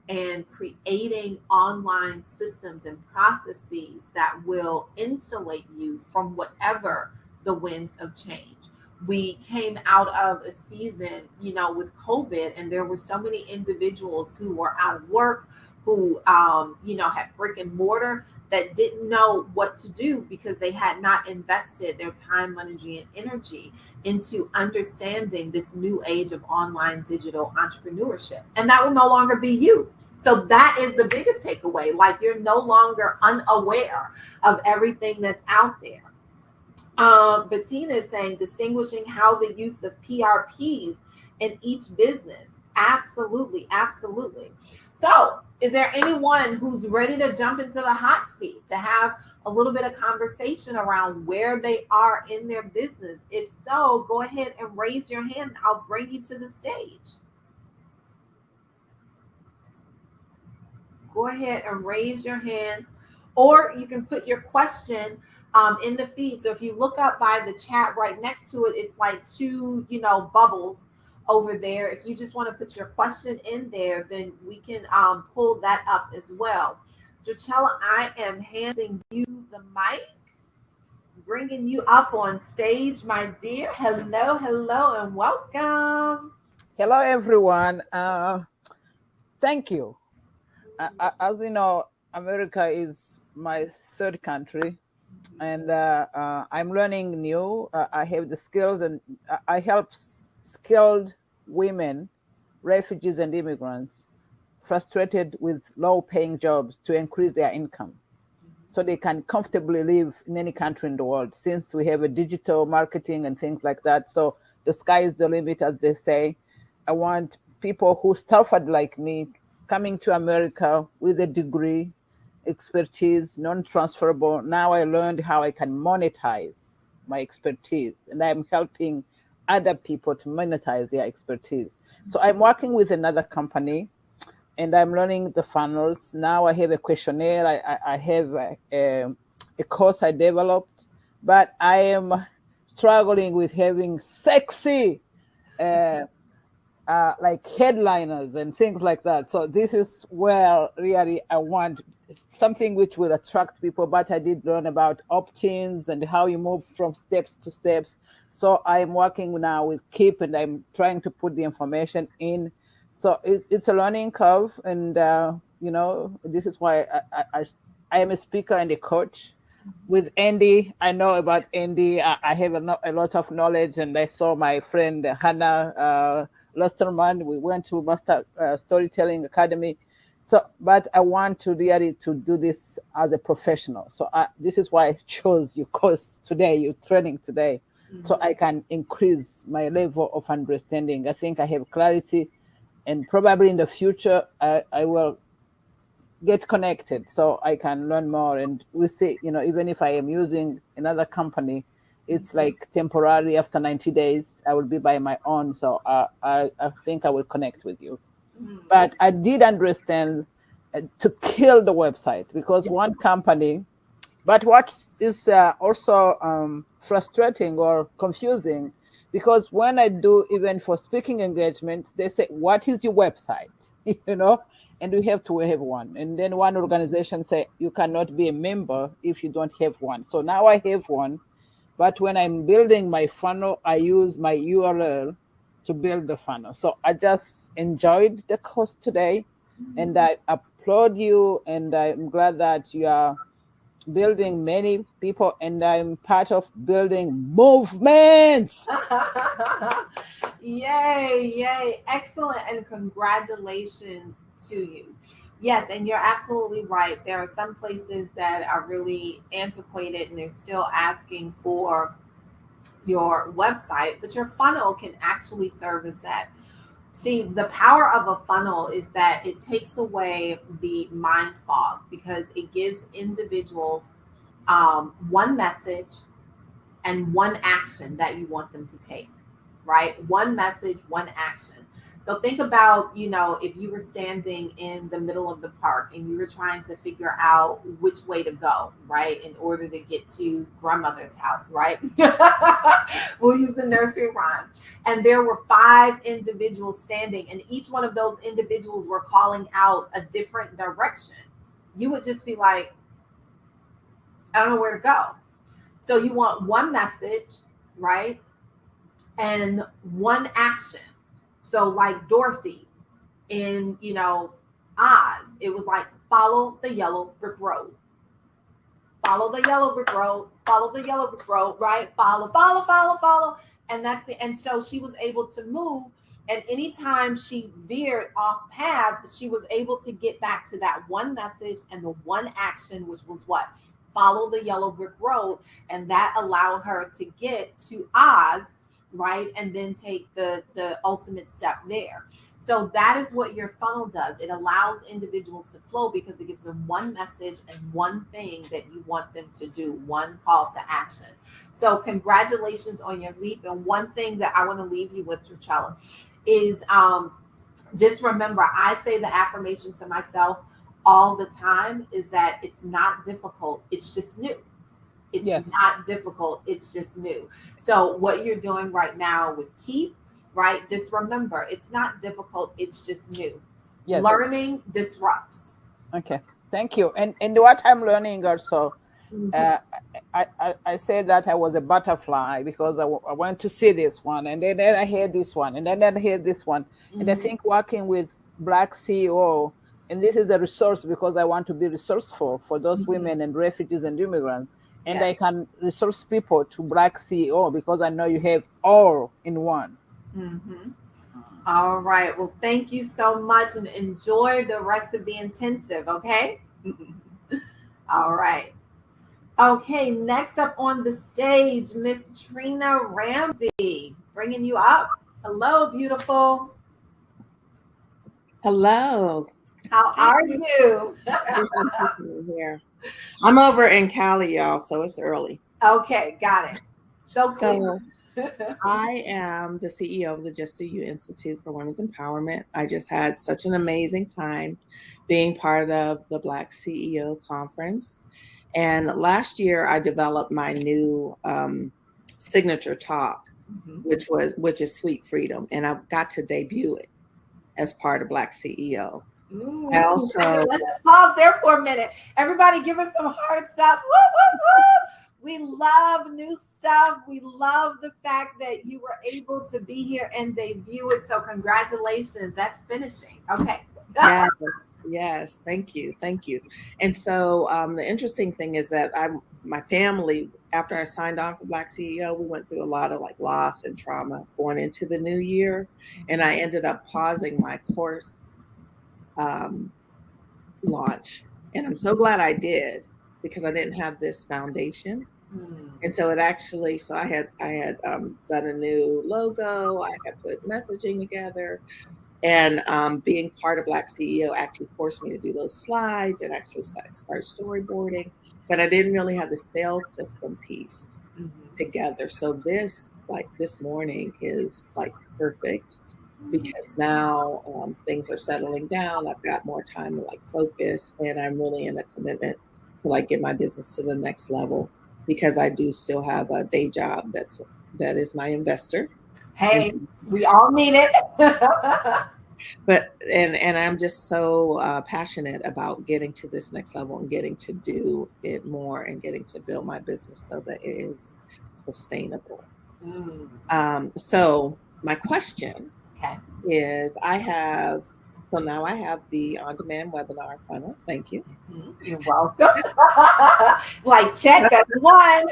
and creating online systems and processes that will insulate you from whatever the winds of change. We came out of a season, with COVID, and there were so many individuals who were out of work, who, had brick and mortar, that didn't know what to do because they had not invested their time, money, and energy into understanding this new age of online digital entrepreneurship. And that will no longer be you. So that is the biggest takeaway. Like, you're no longer unaware of everything that's out there. Bettina is saying, distinguishing how the use of PRPs in each business. Absolutely. So is there anyone who's ready to jump into the hot seat to have a little bit of conversation around where they are in their business? If so, go ahead and raise your hand. I'll bring you to the stage. Go ahead and raise your hand, or you can put your question in the feed. So if you look up by the chat right next to it, it's like two, bubbles over there. If you just want to put your question in there, then we can pull that up as well. Jochella, I am handing you the mic. bringing you up on stage, my dear. Hello, hello, and welcome. Hello, everyone. Thank you. As you know, America is my third country, and I'm learning new. I have the skills, and I help skilled women, refugees, and immigrants frustrated with low-paying jobs to increase their income so they can comfortably live in any country in the world, since we have a digital marketing and things like that. So the sky is the limit, as they say. I want people who suffered like me coming to America with a degree, expertise, non-transferable. Now I learned how I can monetize my expertise, and I'm helping other people to monetize their expertise. So I'm working with another company, and I'm learning the funnels. Now I have a questionnaire. I have a course I developed, but I am struggling with having sexy like headliners and things like that. So this is where really I want something which will attract people. But I did learn about opt-ins and how you move from steps to steps. So I'm working now with Keep, and I'm trying to put the information in. So it's a learning curve, and this is why I am a speaker and a coach. With Andy, I know about Andy. I have a lot of knowledge, and I saw my friend Hannah Lusterman. We went to Master Storytelling Academy. So, but I want to really to do this as a professional. So this is why I chose your course today, your training today, so I can increase my level of understanding. I think I have clarity. And probably in the future, I will get connected so I can learn more. And we see, even if I am using another company, it's like temporary. After 90 days, I will be by my own. So I think I will connect with you. But I did understand to kill the website, because one company, but what is also frustrating or confusing, because when I do even for speaking engagements, they say, what is your website? And we have to have one. And then one organization say, you cannot be a member if you don't have one. So now I have one, but when I'm building my funnel, I use my URL to build the funnel. So I just enjoyed the course today, and I applaud you, and I'm glad that you are building many people, and I'm part of building movements. Yay. Excellent. And congratulations to you. Yes, and you're absolutely right. There are some places that are really antiquated, and they're still asking for your website, but your funnel can actually serve as that. See, the power of a funnel is that it takes away the mind fog, because it gives individuals one message and one action that you want them to take, right? One message, one action. So think about, if you were standing in the middle of the park and you were trying to figure out which way to go, right, in order to get to grandmother's house, right? We'll use the nursery rhyme. And there were 5 individuals standing, and each one of those individuals were calling out a different direction. You would just be like, I don't know where to go. So you want one message, right? And one action. So like Dorothy in, Oz, it was like, follow the yellow brick road. Follow the yellow brick road. Follow the yellow brick road, right? Follow. And that's it. And so she was able to move. And anytime she veered off path, she was able to get back to that one message and the one action, which was what? Follow the yellow brick road. And that allowed her to get to Oz, right? And then take the ultimate step there. So that is what your funnel does. It allows individuals to flow because it gives them one message and one thing that you want them to do, one call to action. So congratulations on your leap. And one thing that I want to leave you with, Trevor, is just remember, I say the affirmation to myself all the time, is that it's not difficult. It's just new. It's not difficult. It's just new. So what you're doing right now with Keep, right? Just remember, it's not difficult. It's just new. Yes. Learning disrupts. Okay. Thank you. And what I'm learning also, I said that I was a butterfly because I went to see this one, and then I heard this one, and then I heard this one. And I think working with BlackCEO, and this is a resource because I want to be resourceful for those women and refugees and immigrants. And I can resource people to BlackCEO because I know you have all in one. All right. Well, thank you so much, and enjoy the rest of the intensive. Okay. All right. Okay. Next up on the stage, Miss Trina Ramsey, bringing you up. Hello, beautiful. Hello. How are you? Here. I'm over in Cali, y'all, so it's early. Okay, got it. So cool. I am the CEO of the Just Do You Institute for Women's Empowerment. I just had such an amazing time being part of the BlackCEO conference. And last year I developed my new signature talk, which is Sweet Freedom. And I got to debut it as part of BlackCEO. Let's just pause there for a minute. Everybody give us some hearts up. Woo, woo, woo. We love new stuff. We love the fact that you were able to be here and debut it. So congratulations. That's finishing. Okay. Yes. Thank you. And so the interesting thing is that my family, after I signed on for BlackCEO, we went through a lot of like loss and trauma going into the new year. And I ended up pausing my course launch. And I'm so glad I did, because I didn't have this foundation. And so I had done a new logo. I had put messaging together, and being part of BlackCEO actually forced me to do those slides and actually start storyboarding. But I didn't really have the sales system piece together. So this morning is like perfect, because now things are settling down. I've got more time to like focus, and I'm really in a commitment to like get my business to the next level, because I do still have a day job that is my investor. Hey, we all need it. But I'm just so passionate about getting to this next level and getting to do it more and getting to build my business so that it is sustainable. So my question is, now I have the on-demand webinar funnel. Thank you. You're welcome. Like, check that one.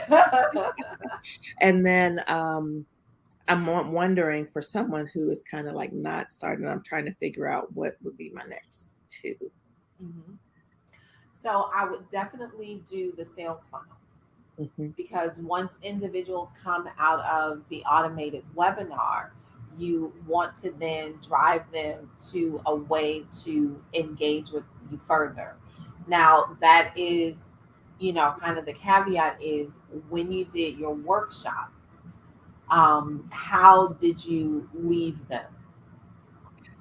And then I'm wondering, for someone who is kind of like not starting, I'm trying to figure out what would be my next two. So I would definitely do the sales funnel, because once individuals come out of the automated webinar, you want to then drive them to a way to engage with you further. Now, that is, kind of the caveat is, when you did your workshop, how did you leave them?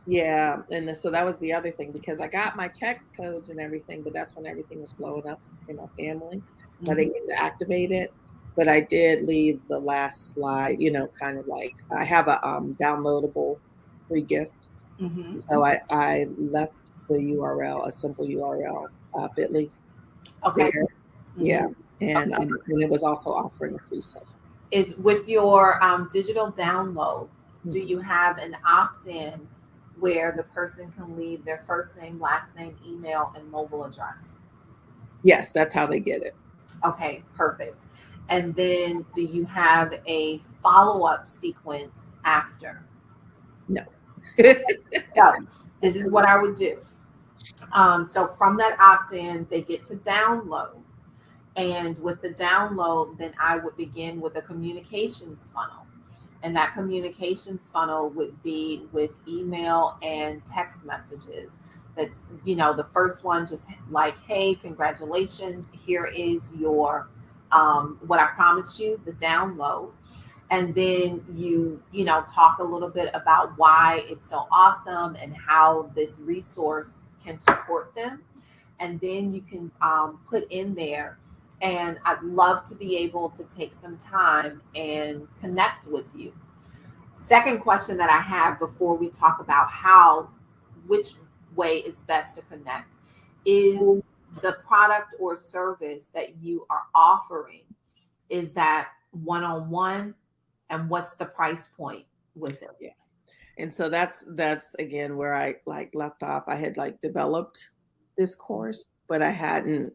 Yeah. And so that was the other thing, because I got my text codes and everything, but that's when everything was blowing up in my family. So I didn't get to activate it. But I did leave the last slide, kind of like, I have a downloadable free gift. So I left the URL, a simple URL, bit.ly. Okay. There. Yeah. And it was also offering a free session. Is with your digital download, do you have an opt-in where the person can leave their first name, last name, email, and mobile address? Yes, that's how they get it. Okay, perfect. And then do you have a follow-up sequence after? No. So this is what I would do. So from that opt-in, they get to download. And with the download, then I would begin with a communications funnel. And that communications funnel would be with email and text messages. That's, the first one, just like, hey, congratulations. Here is your, what I promised you, the download. And then you talk a little bit about why it's so awesome and how this resource can support them. And then you can put in there, and I'd love to be able to take some time and connect with you. Second question that I have before we talk about which way is best to connect, is the product or service that you are offering is that one-on-one, and what's the price point with it? Yeah. And so that's again where I like left off. I had like developed this course, but I hadn't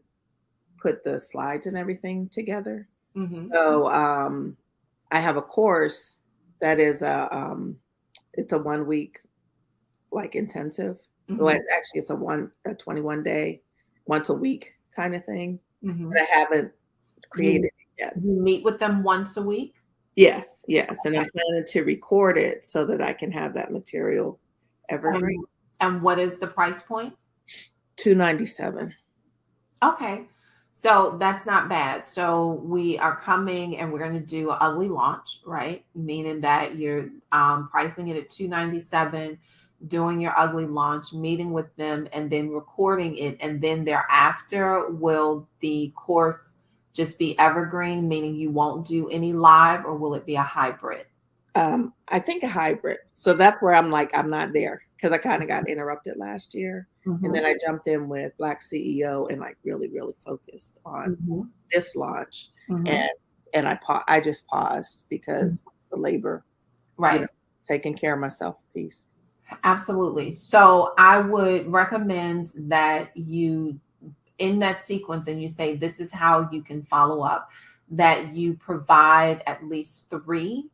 put the slides and everything together. Mm-hmm. So I have a course that is it's a 1 week like intensive. Mm-hmm. Well, actually it's a 21 day, once a week kind of thing. Mm-hmm. But I haven't created it yet. You meet with them once a week? Yes. And Okay. I'm planning to record it so that I can have that material evergreen. And what is the price point? $297. Okay. So that's not bad. So we are coming and we're going to do an ugly launch, right? Meaning that you're pricing it at $297, doing your ugly launch, meeting with them, and then recording it. And then thereafter, will the course just be evergreen, meaning you won't do any live, or will it be a hybrid? I think a hybrid. So that's where I'm like, I'm not there because I kind of got interrupted last year. Mm-hmm. And then I jumped in with BlackCEO and like really, really focused on this launch. Mm-hmm. And I just paused because the labor, right, taking care of myself piece. Absolutely. So I would recommend that you, in that sequence, and you say, this is how you can follow up, that you provide at least 3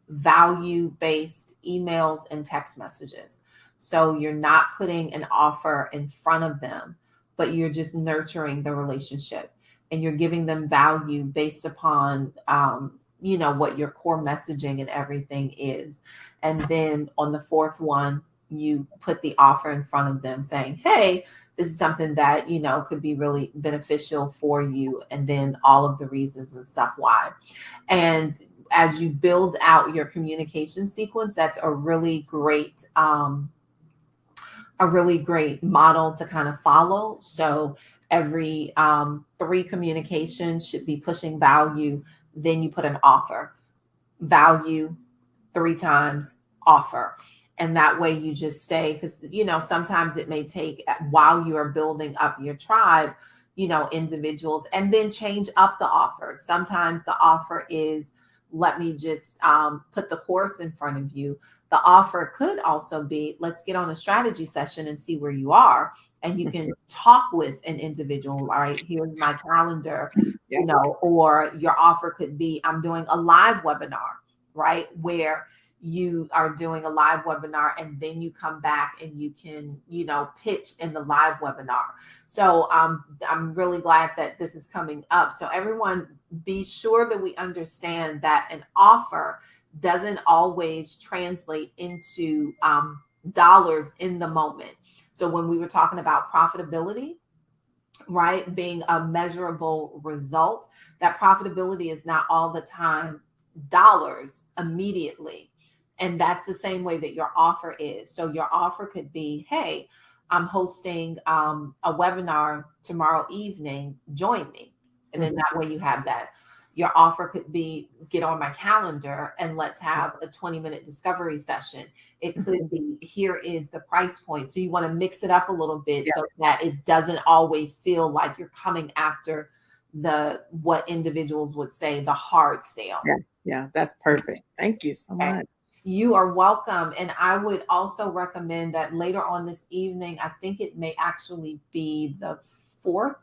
value-based emails and text messages. So you're not putting an offer in front of them, but you're just nurturing the relationship and you're giving them value based upon, what your core messaging and everything is. And then on the 4th one, you put the offer in front of them saying, hey, this is something that, could be really beneficial for you. And then all of the reasons and stuff why. And as you build out your communication sequence, that's a really great model to kind of follow. So every 3 communications should be pushing value. Then you put an offer, value 3 times, offer. And that way you just stay, because, sometimes it may take, while you are building up your tribe, individuals, and then change up the offer. Sometimes the offer is, let me just put the course in front of you. The offer could also be, let's get on a strategy session and see where you are. And you can talk with an individual, right? Here's my calendar, or your offer could be, I'm doing a live webinar, right? Where you are doing a live webinar and then you come back and you can, pitch in the live webinar. So I'm really glad that this is coming up. So everyone, be sure that we understand that an offer doesn't always translate into dollars in the moment. So when we were talking about profitability, right, being a measurable result, that profitability is not all the time dollars immediately. And that's the same way that your offer is. So your offer could be, hey, I'm hosting a webinar tomorrow evening, join me. And then that way you have that. Your offer could be, get on my calendar and let's have a 20-minute discovery session. It could be, here is the price point. So you want to mix it up a little bit so that it doesn't always feel like you're coming after what individuals would say, the hard sale. Yeah, that's perfect. Thank you so much. You are welcome. And I would also recommend that later on this evening, I think it may actually be the fourth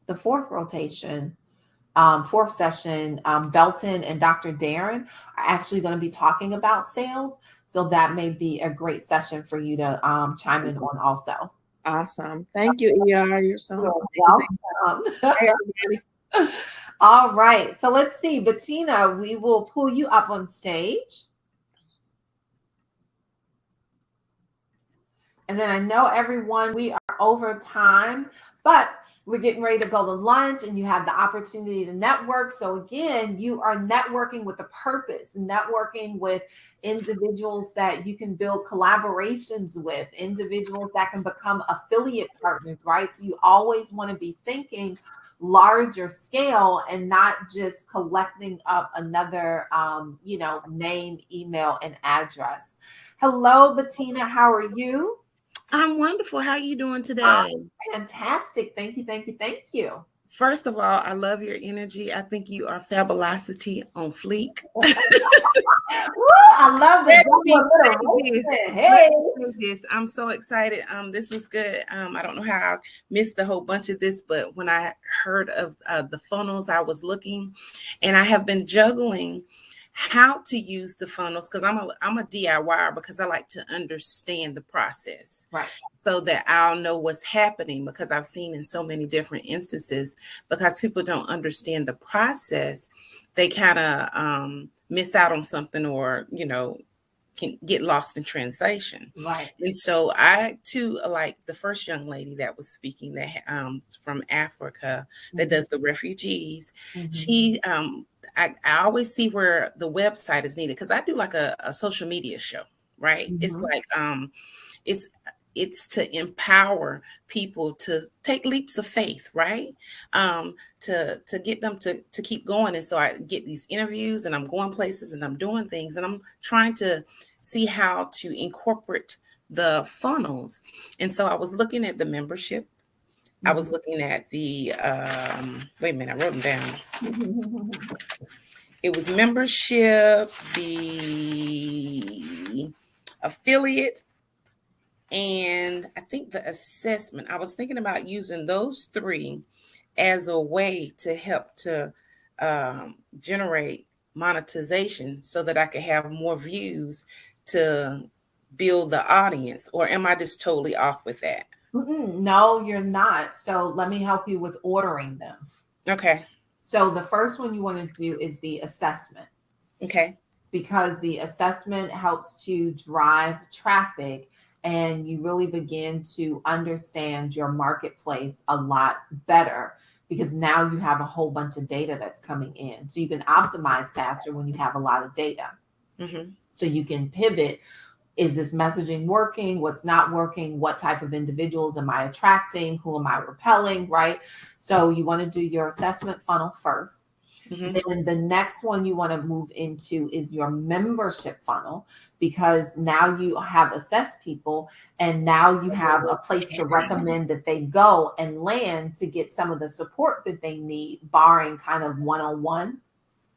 rotation, 4th session, Belton and Dr. Darren are actually going to be talking about sales. So that may be a great session for you to chime in on also. Awesome. Thank you, ER. You're so welcome. Hey, everybody. All right. So let's see. Bettina, we will pull you up on stage. And then I know everyone, we are over time, but we're getting ready to go to lunch and you have the opportunity to network. So again, you are networking with a purpose, networking with individuals that you can build collaborations with, individuals that can become affiliate partners, right? So you always want to be thinking larger scale and not just collecting up another, name, email, and address. Hello, Bettina. How are you? I'm wonderful. How are you doing today? Fantastic. Thank you. First of all, I love your energy. I think you are fabulosity on fleek. Woo, I love the Hey, I'm so excited. This was good. I don't know how I missed a whole bunch of this, but when I heard of the funnels, I was looking, and I have been juggling how to use the funnels because I'm a DIYer because I like to understand the process, right? So that I'll know what's happening, because I've seen in so many different instances, because people don't understand the process, they kind of miss out on something, or can get lost in translation. Right. And so I too, like the first young lady that was speaking, that from Africa, that does the refugees. She I always see where the website is needed, because I do like a social media show, right? It's like it's to empower people to take leaps of faith, right? To get them to keep going. And so I get these interviews, and I'm going places, and I'm doing things, and I'm trying to see how to incorporate the funnels. And so I was looking at the membership. I was looking at the wait a minute, I wrote them down. It was membership, the affiliate, and I think the assessment. I was thinking about using those three as a way to help to generate monetization, so that I could have more views to build the audience. Or am I just totally off with that? No, you're not. So let me help you with ordering them. Okay. So the first one you want to do is the assessment. Okay. Because the assessment helps to drive traffic, and you really begin to understand your marketplace a lot better, because now you have a whole bunch of data that's coming in. So you can optimize faster when you have a lot of data. So you can pivot. Is this messaging working? What's not working? What type of individuals am I attracting? Who am I repelling? Right? So you want to do your assessment funnel first. Then the next one you want to move into is your membership funnel, because now you have assessed people, and now you have a place to recommend that they go and land to get some of the support that they need, barring kind of one-on-one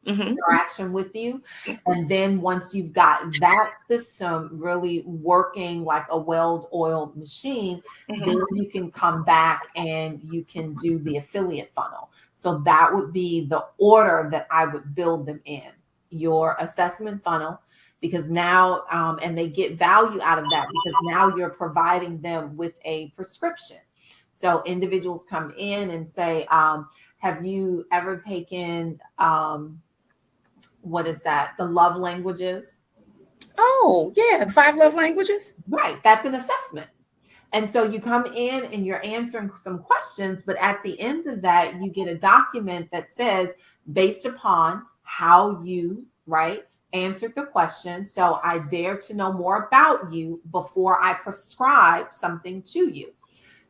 interaction with you. And then once you've got that system really working like a well-oiled machine, then you can come back and you can do the affiliate funnel. So that would be the order that I would build them in. Your assessment funnel, because now and they get value out of that, because now you're providing them with a prescription. So individuals come in and say, have you ever taken what is that? The love languages. Oh, yeah. 5 love languages. Right. That's an assessment. And so you come in and you're answering some questions, but at the end of that, you get a document that says, based upon how you, right, answered the question. So I dare to know more about you before I prescribe something to you.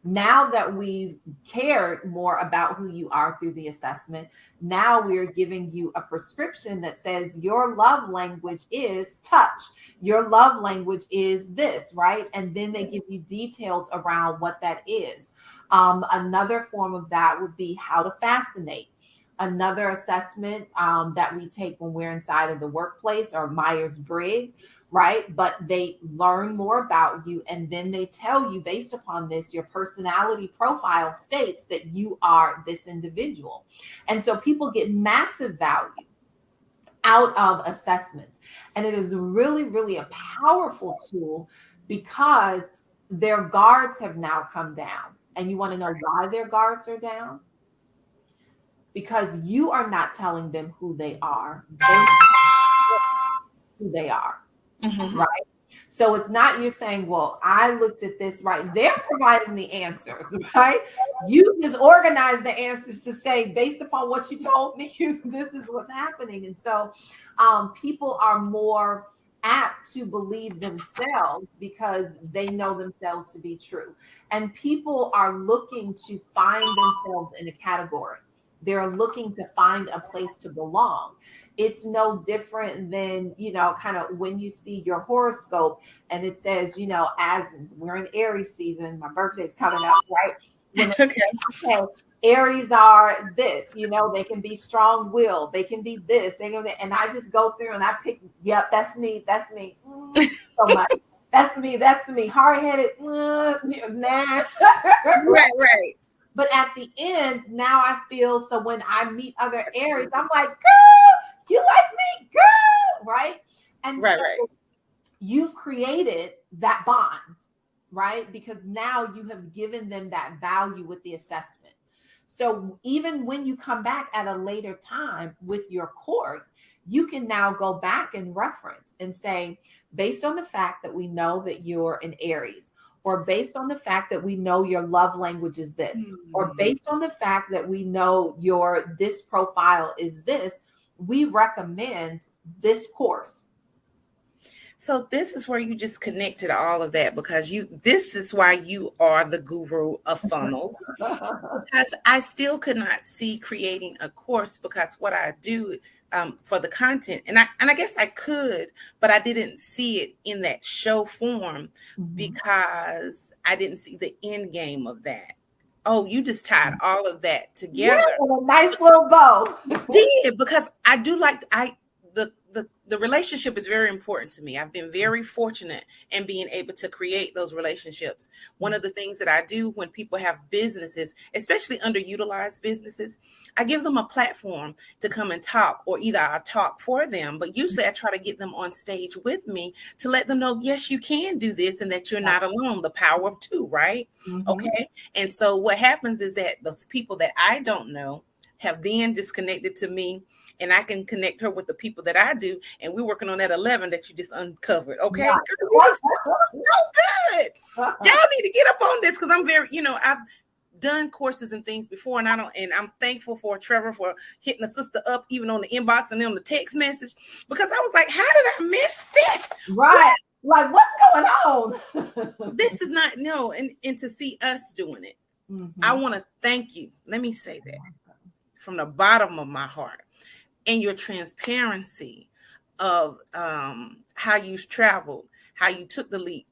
Now that we've cared more about who you are through the assessment, now we're giving you a prescription that says your love language is touch. Your love language is this, right? And then they give you details around what that is. Another form of that would be how to fascinate. Another assessment that we take when we're inside of the workplace, or Myers-Briggs, right? But they learn more about you, and then they tell you, based upon this, your personality profile states that you are this individual. And so people get massive value out of assessments. And it is really, really a powerful tool, because their guards have now come down. And you want to know why their guards are down? Because you are not telling them who they are. Who they are, right? So it's not you're saying, well, I looked at this, right? They're providing the answers, right? You just organize the answers to say, based upon what you told me, this is what's happening. And so people are more apt to believe themselves because they know themselves to be true. And people are looking to find themselves in a category. They're looking to find a place to belong. It's no different than, kind of when you see your horoscope and it says, as we're in Aries season, my birthday's coming up, right? Okay. Aries are this, you know, they can be strong-willed, they can be this, and I just go through and I pick, yep, that's me. So much. That's me. Hard-headed, nah. Right. But at the end, now I feel, so when I meet other Aries, I'm like, girl, you like me, girl, right? And Right. You've created that bond, right? Because now you have given them that value with the assessment. So even when you come back at a later time with your course, you can now go back and reference and say, based on the fact that we know that you're an Aries, or based on the fact that we know your love language is this, or based on the fact that we know your DISC profile is this, we recommend this course. So this is where you just connected all of that, because this is why you are the guru of funnels. Because I still could not see creating a course, because what I do for the content, and I guess I could, but I didn't see it in that show form because I didn't see the end game of that. Oh, you just tied all of that together. Yeah, a nice little bow. Did, because I do like the relationship is very important to me. I've been very fortunate in being able to create those relationships. One of the things that I do when people have businesses, especially underutilized businesses, I give them a platform to come and talk, or either I talk for them, but usually I try to get them on stage with me to let them know, yes, you can do this and that you're not alone. The power of two, right? Okay. And so what happens is that those people that I don't know have then disconnected to me, and I can connect her with the people that I do. And we're working on that 11 that you just uncovered. Okay. Yeah. Girl, so good. Y'all need to get up on this, because I'm very, I've done courses and things before, and I'm thankful for Trevor for hitting a sister up even on the inbox and on the text message, because I was like, how did I miss this? Right. Like, what's going on? This is not, no. And to see us doing it, I want to thank you. Let me say that from the bottom of my heart. And your transparency of how you've traveled, how you took the leap.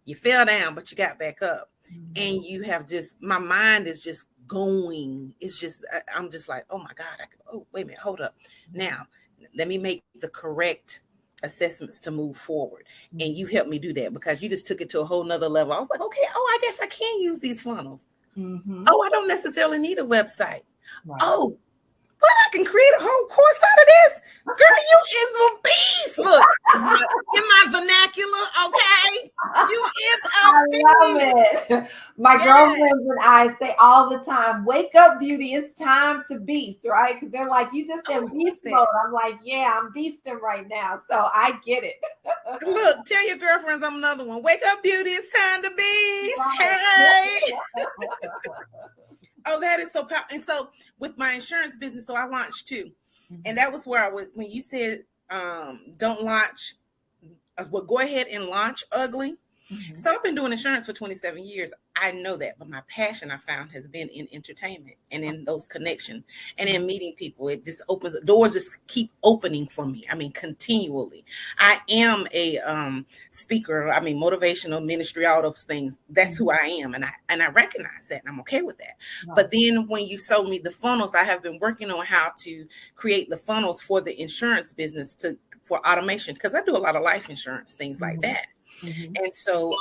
You fell down, but you got back up. And you have my mind is just going. It's just, I'm just like, oh my God. Wait a minute, hold up. Now, let me make the correct assessments to move forward. And you helped me do that, because you just took it to a whole nother level. I was like, okay, I guess I can use these funnels. I don't necessarily need a website. Right. But I can create a whole course out of this. Girl, you is a beast. Look, in my vernacular, okay? You is a beast. I love it. My girlfriends and I say all the time, wake up, beauty. It's time to beast, right? Because they're like, you just in beast mode. I'm like, yeah, I'm beasting right now. So I get it. Look, tell your girlfriends I'm another one. Wake up, beauty. It's time to beast. Hey. Oh, that is so powerful. And so with my insurance business, so I launched too. And that was where I was, when you said, don't launch, well, go ahead and launch ugly. So I've been doing insurance for 27 years. I know that, but my passion, I found, has been in entertainment and in those connections and in meeting people. It just opens, doors just keep opening for me. I mean, continually. I am a speaker. I mean, motivational ministry, all those things. That's who I am. And I recognize that, and I'm okay with that. Wow. But then when you sold me the funnels, I have been working on how to create the funnels for the insurance business for automation, because I do a lot of life insurance, things like that. And so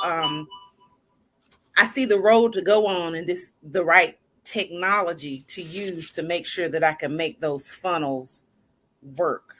I see the road to go on, and the right technology to use to make sure that I can make those funnels work.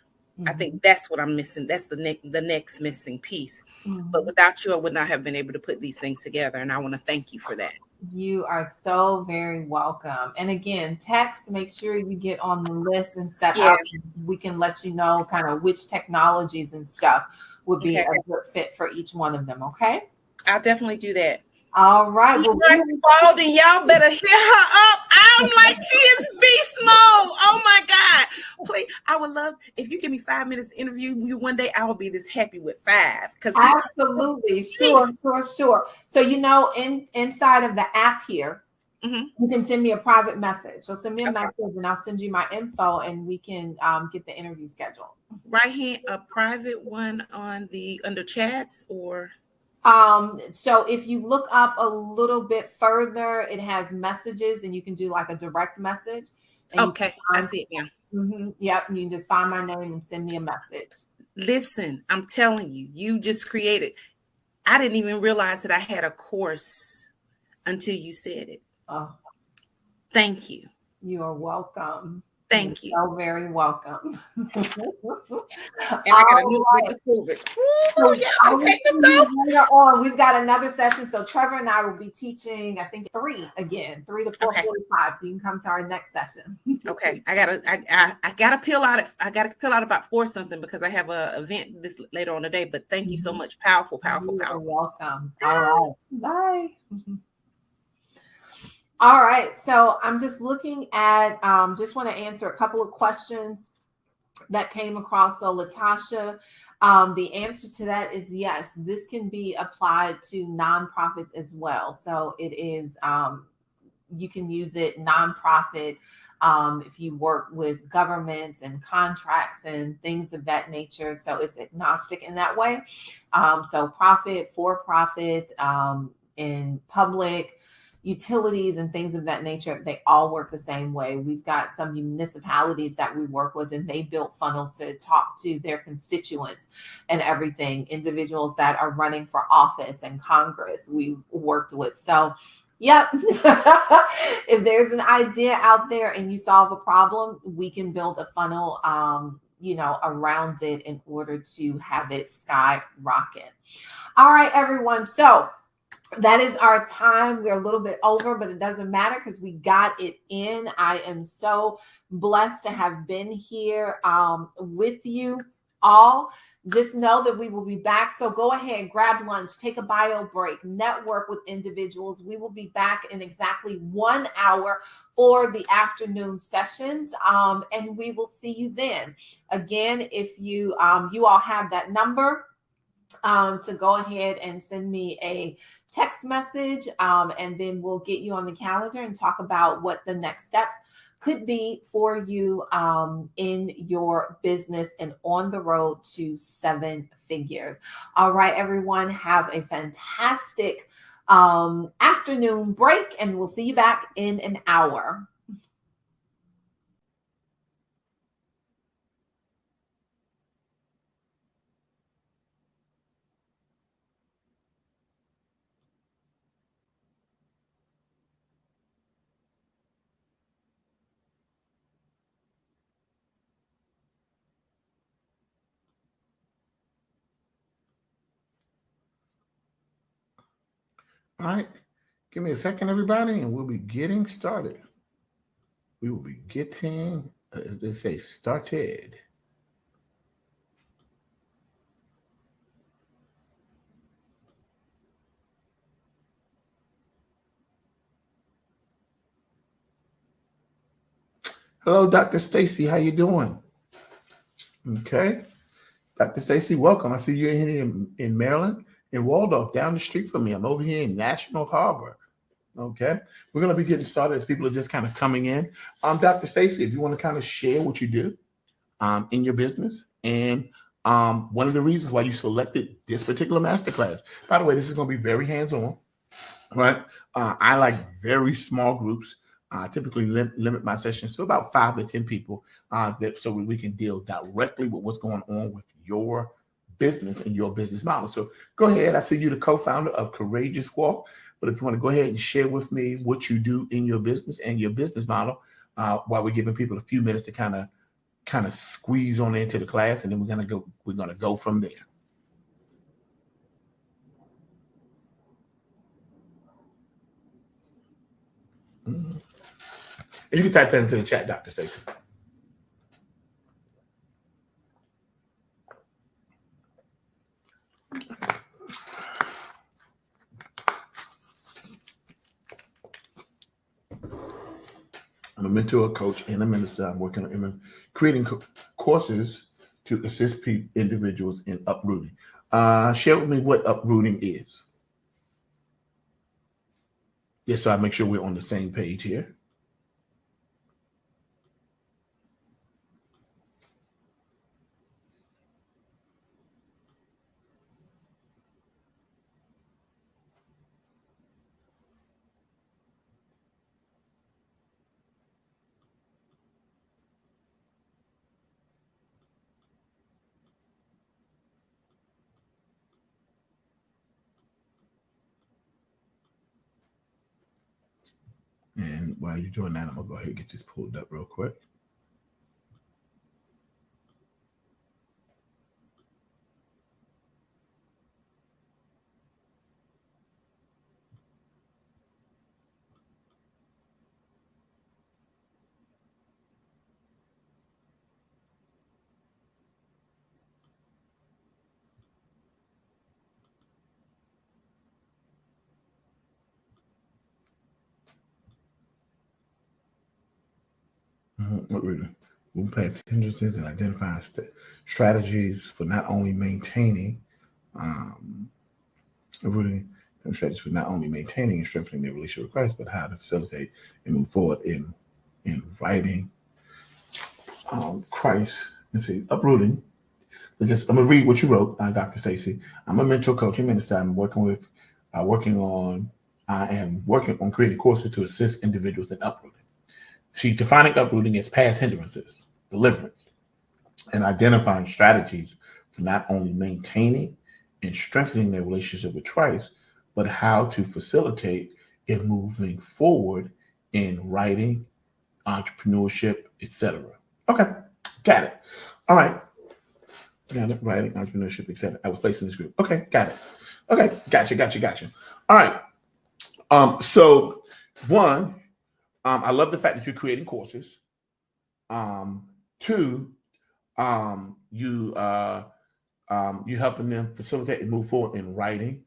I think that's what I'm missing. That's the next missing piece. But without you, I would not have been able to put these things together. And I want to thank you for that. You are so very welcome. And again, text, make sure you get on the list and set up. We can let you know kind of which technologies and stuff would be a good fit for each one of them. Okay. I'll definitely do that. All right. Well, Spaulding, y'all better hit her up. I'm like, she is beast mode. Oh my God. Please, I would love if you give me 5 minutes to interview you one day. I will be this happy with 5. Absolutely. Sure. So, inside of the app here, you can send me a private message. So send me a message and I'll send you my info and we can get the interview scheduled. Right here, a private one under chats or? So if you look up a little bit further, it has messages, and you can do like a direct message. Okay, I see it now. Yep, you can just find my name and send me a message. Listen, I'm telling you, you just created. I didn't even realize that I had a course until you said it. Oh, thank you. You are welcome. Thank you. So very welcome. And I got a new way to prove it. Oh, yeah, I'll take the notes. Later on, we've got another session. So Trevor and I will be teaching, I think 3 to 4:45. So you can come to our next session. Okay. I gotta peel out about 4 something because I have a event this later on today. But thank you so much. Powerful. You're welcome. All right. Bye. All right, so I'm just looking at, just want to answer a couple of questions that came across. So Latasha, the answer to that is yes, this can be applied to nonprofits as well. So it is, you can use it nonprofit if you work with governments and contracts and things of that nature. So it's agnostic in that way. So profit, for profit, in public, utilities and things of that nature, they all work the same way. We've got some municipalities that we work with, and they built funnels to talk to their constituents and everything. Individuals that are running for office and Congress, we've worked with. So, yep, if there's an idea out there and you solve a problem, we can build a funnel, around it in order to have it skyrocket. All right, everyone. So that is our time. We're a little bit over, but it doesn't matter because we got it in. I am so blessed to have been here with you all. Just know that we will be back. So go ahead, grab lunch, take a bio break, network with individuals. We will be back in exactly 1 hour for the afternoon sessions. And we will see you then. Again, if you all have that number, to go ahead and send me a text message, and then we'll get you on the calendar and talk about what the next steps could be for you in your business and on the road to 7 figures. All right, everyone, have a fantastic afternoon break, and we'll see you back in an hour. All right, give me a second, everybody, and we'll be getting started. We will be getting, as they say, started. Hello, Dr. Stacy. How you doing? Okay. Dr. Stacy, welcome. I see you in Maryland, in Waldorf, down the street from me. I'm over here in National Harbor. Okay. We're going to be getting started as people are just kind of coming in. Dr. Stacy, if you want to kind of share what you do in your business and one of the reasons why you selected this particular masterclass. By the way, this is going to be very hands-on, right? I like very small groups. Typically limit my sessions to about 5 to 10 people so we can deal directly with what's going on with your business and your business model. So go ahead. I see you the co-founder of Courageous Walk. But if you want to go ahead and share with me what you do in your business and your business model, while we're giving people a few minutes to kind of squeeze on into the class, and then we're gonna go from there. Mm-hmm. And you can type that into the chat, Dr. Stacy. I'm a mentor, a coach, and a minister. I'm working on creating courses to assist individuals in uprooting. Share with me what uprooting is. Yes, so I make sure we're on the same page here. And while you're doing that, I'm going to go ahead and get this pulled up real quick. Move past hindrances and identify strategies for not only maintaining, strategies for not only maintaining and strengthening their relationship with Christ, but how to facilitate and move forward in writing Christ. Let's see, uprooting. I'm gonna read what you wrote, Dr. Stacy. I'm a mentor, coach, and minister. I am working on creating courses to assist individuals in uprooting. She's defining uprooting as past hindrances, deliverance, and identifying strategies for not only maintaining and strengthening their relationship with Christ, but how to facilitate it moving forward in writing, entrepreneurship, etc. Okay, got it. All right. Got it. Writing, entrepreneurship, etc. I was placed in this group. Okay, got it. Okay, gotcha. All right. So one, I love the fact that you're creating courses. Two, you helping them facilitate and move forward in writing,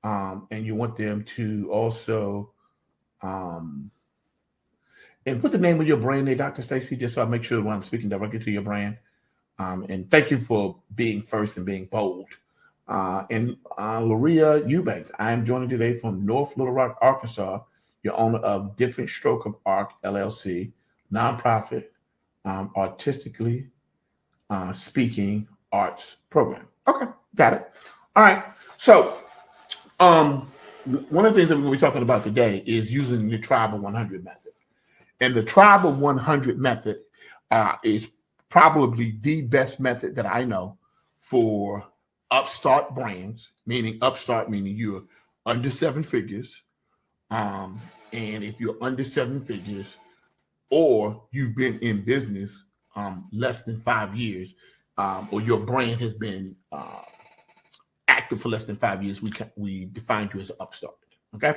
and you want them to also and put the name of your brand there, Dr. Stacy, just so I make sure when I'm speaking directly to your brand. And thank you for being first and being bold. And Loria Eubanks, I am joining today from North Little Rock, Arkansas, your owner of Different Stroke of Arc LLC, nonprofit, artistically speaking arts program. Okay, got it. All right. So one of the things that we're going to be talking about today is using the Tribe of 100 method. And the Tribe of 100 method is probably the best method that I know for upstart brands, meaning you're under 7 figures. And if you're under 7 figures or you've been in business less than 5 years, or your brand has been active for less than 5 years, we define you as an upstart. Okay.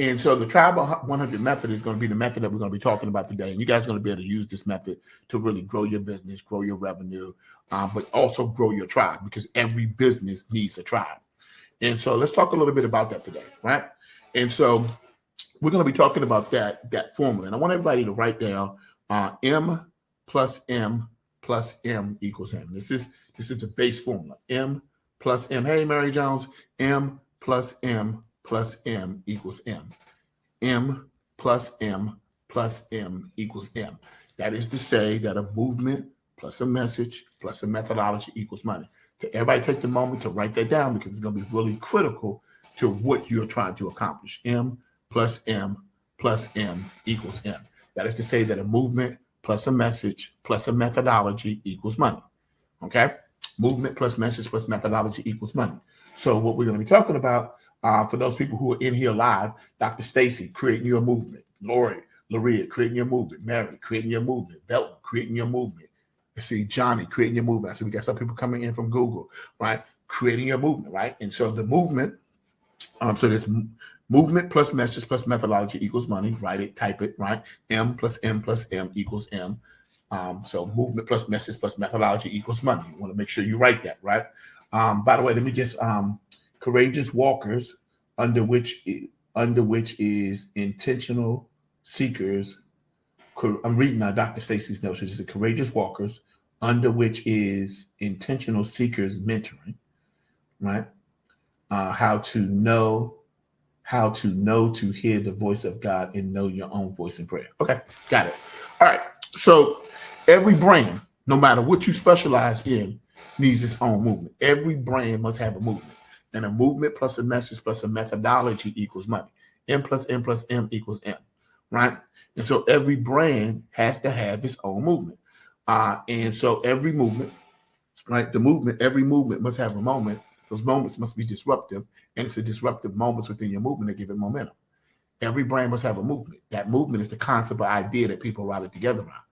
And so the Tribe of 100 method is going to be the method that we're going to be talking about today. And you guys are going to be able to use this method to really grow your business, grow your revenue, but also grow your tribe, because every business needs a tribe. And so let's talk a little bit about that today, right? And so we're going to be talking about that formula. And I want everybody to write down M plus M plus M equals M. This is the base formula. M plus M. Hey, Mary Jones. M plus M plus M equals M. M plus M plus M equals M. That is to say that a movement plus a message plus a methodology equals money. So everybody take the moment to write that down, because it's going to be really critical to what you're trying to accomplish. M plus M plus M equals M. That is to say that a movement plus a message plus a methodology equals money. Okay? Movement plus message plus methodology equals money. So what we're going to be talking about, for those people who are in here live, Dr. Stacy, creating your movement. Loria, creating your movement. Mary, creating your movement. Belton, creating your movement. Let's see, Johnny, creating your movement. So we got some people coming in from Google, right? Creating your movement, right? And so the movement, so this movement plus message plus methodology equals money. Write it, type it, right? M plus M plus M equals M. So movement plus message plus methodology equals money. You want to make sure you write that, right? By the way, let me just courageous walkers, under which is intentional seekers. I'm reading now Dr. Stacy's notes. This is courageous walkers, under which is intentional seekers mentoring, right? How to know to hear the voice of God and know your own voice in prayer. Okay, got it. All right. So every brand, no matter what you specialize in, needs its own movement. Every brand must have a movement. And a movement plus a message plus a methodology equals money. M plus M plus M equals M, right? And so every brand has to have its own movement. And so every movement, right? Every movement must have a moment. Those moments must be disruptive. And it's the disruptive moments within your movement that give it momentum. Every brand must have a movement. That movement is the concept or idea that people rally together around.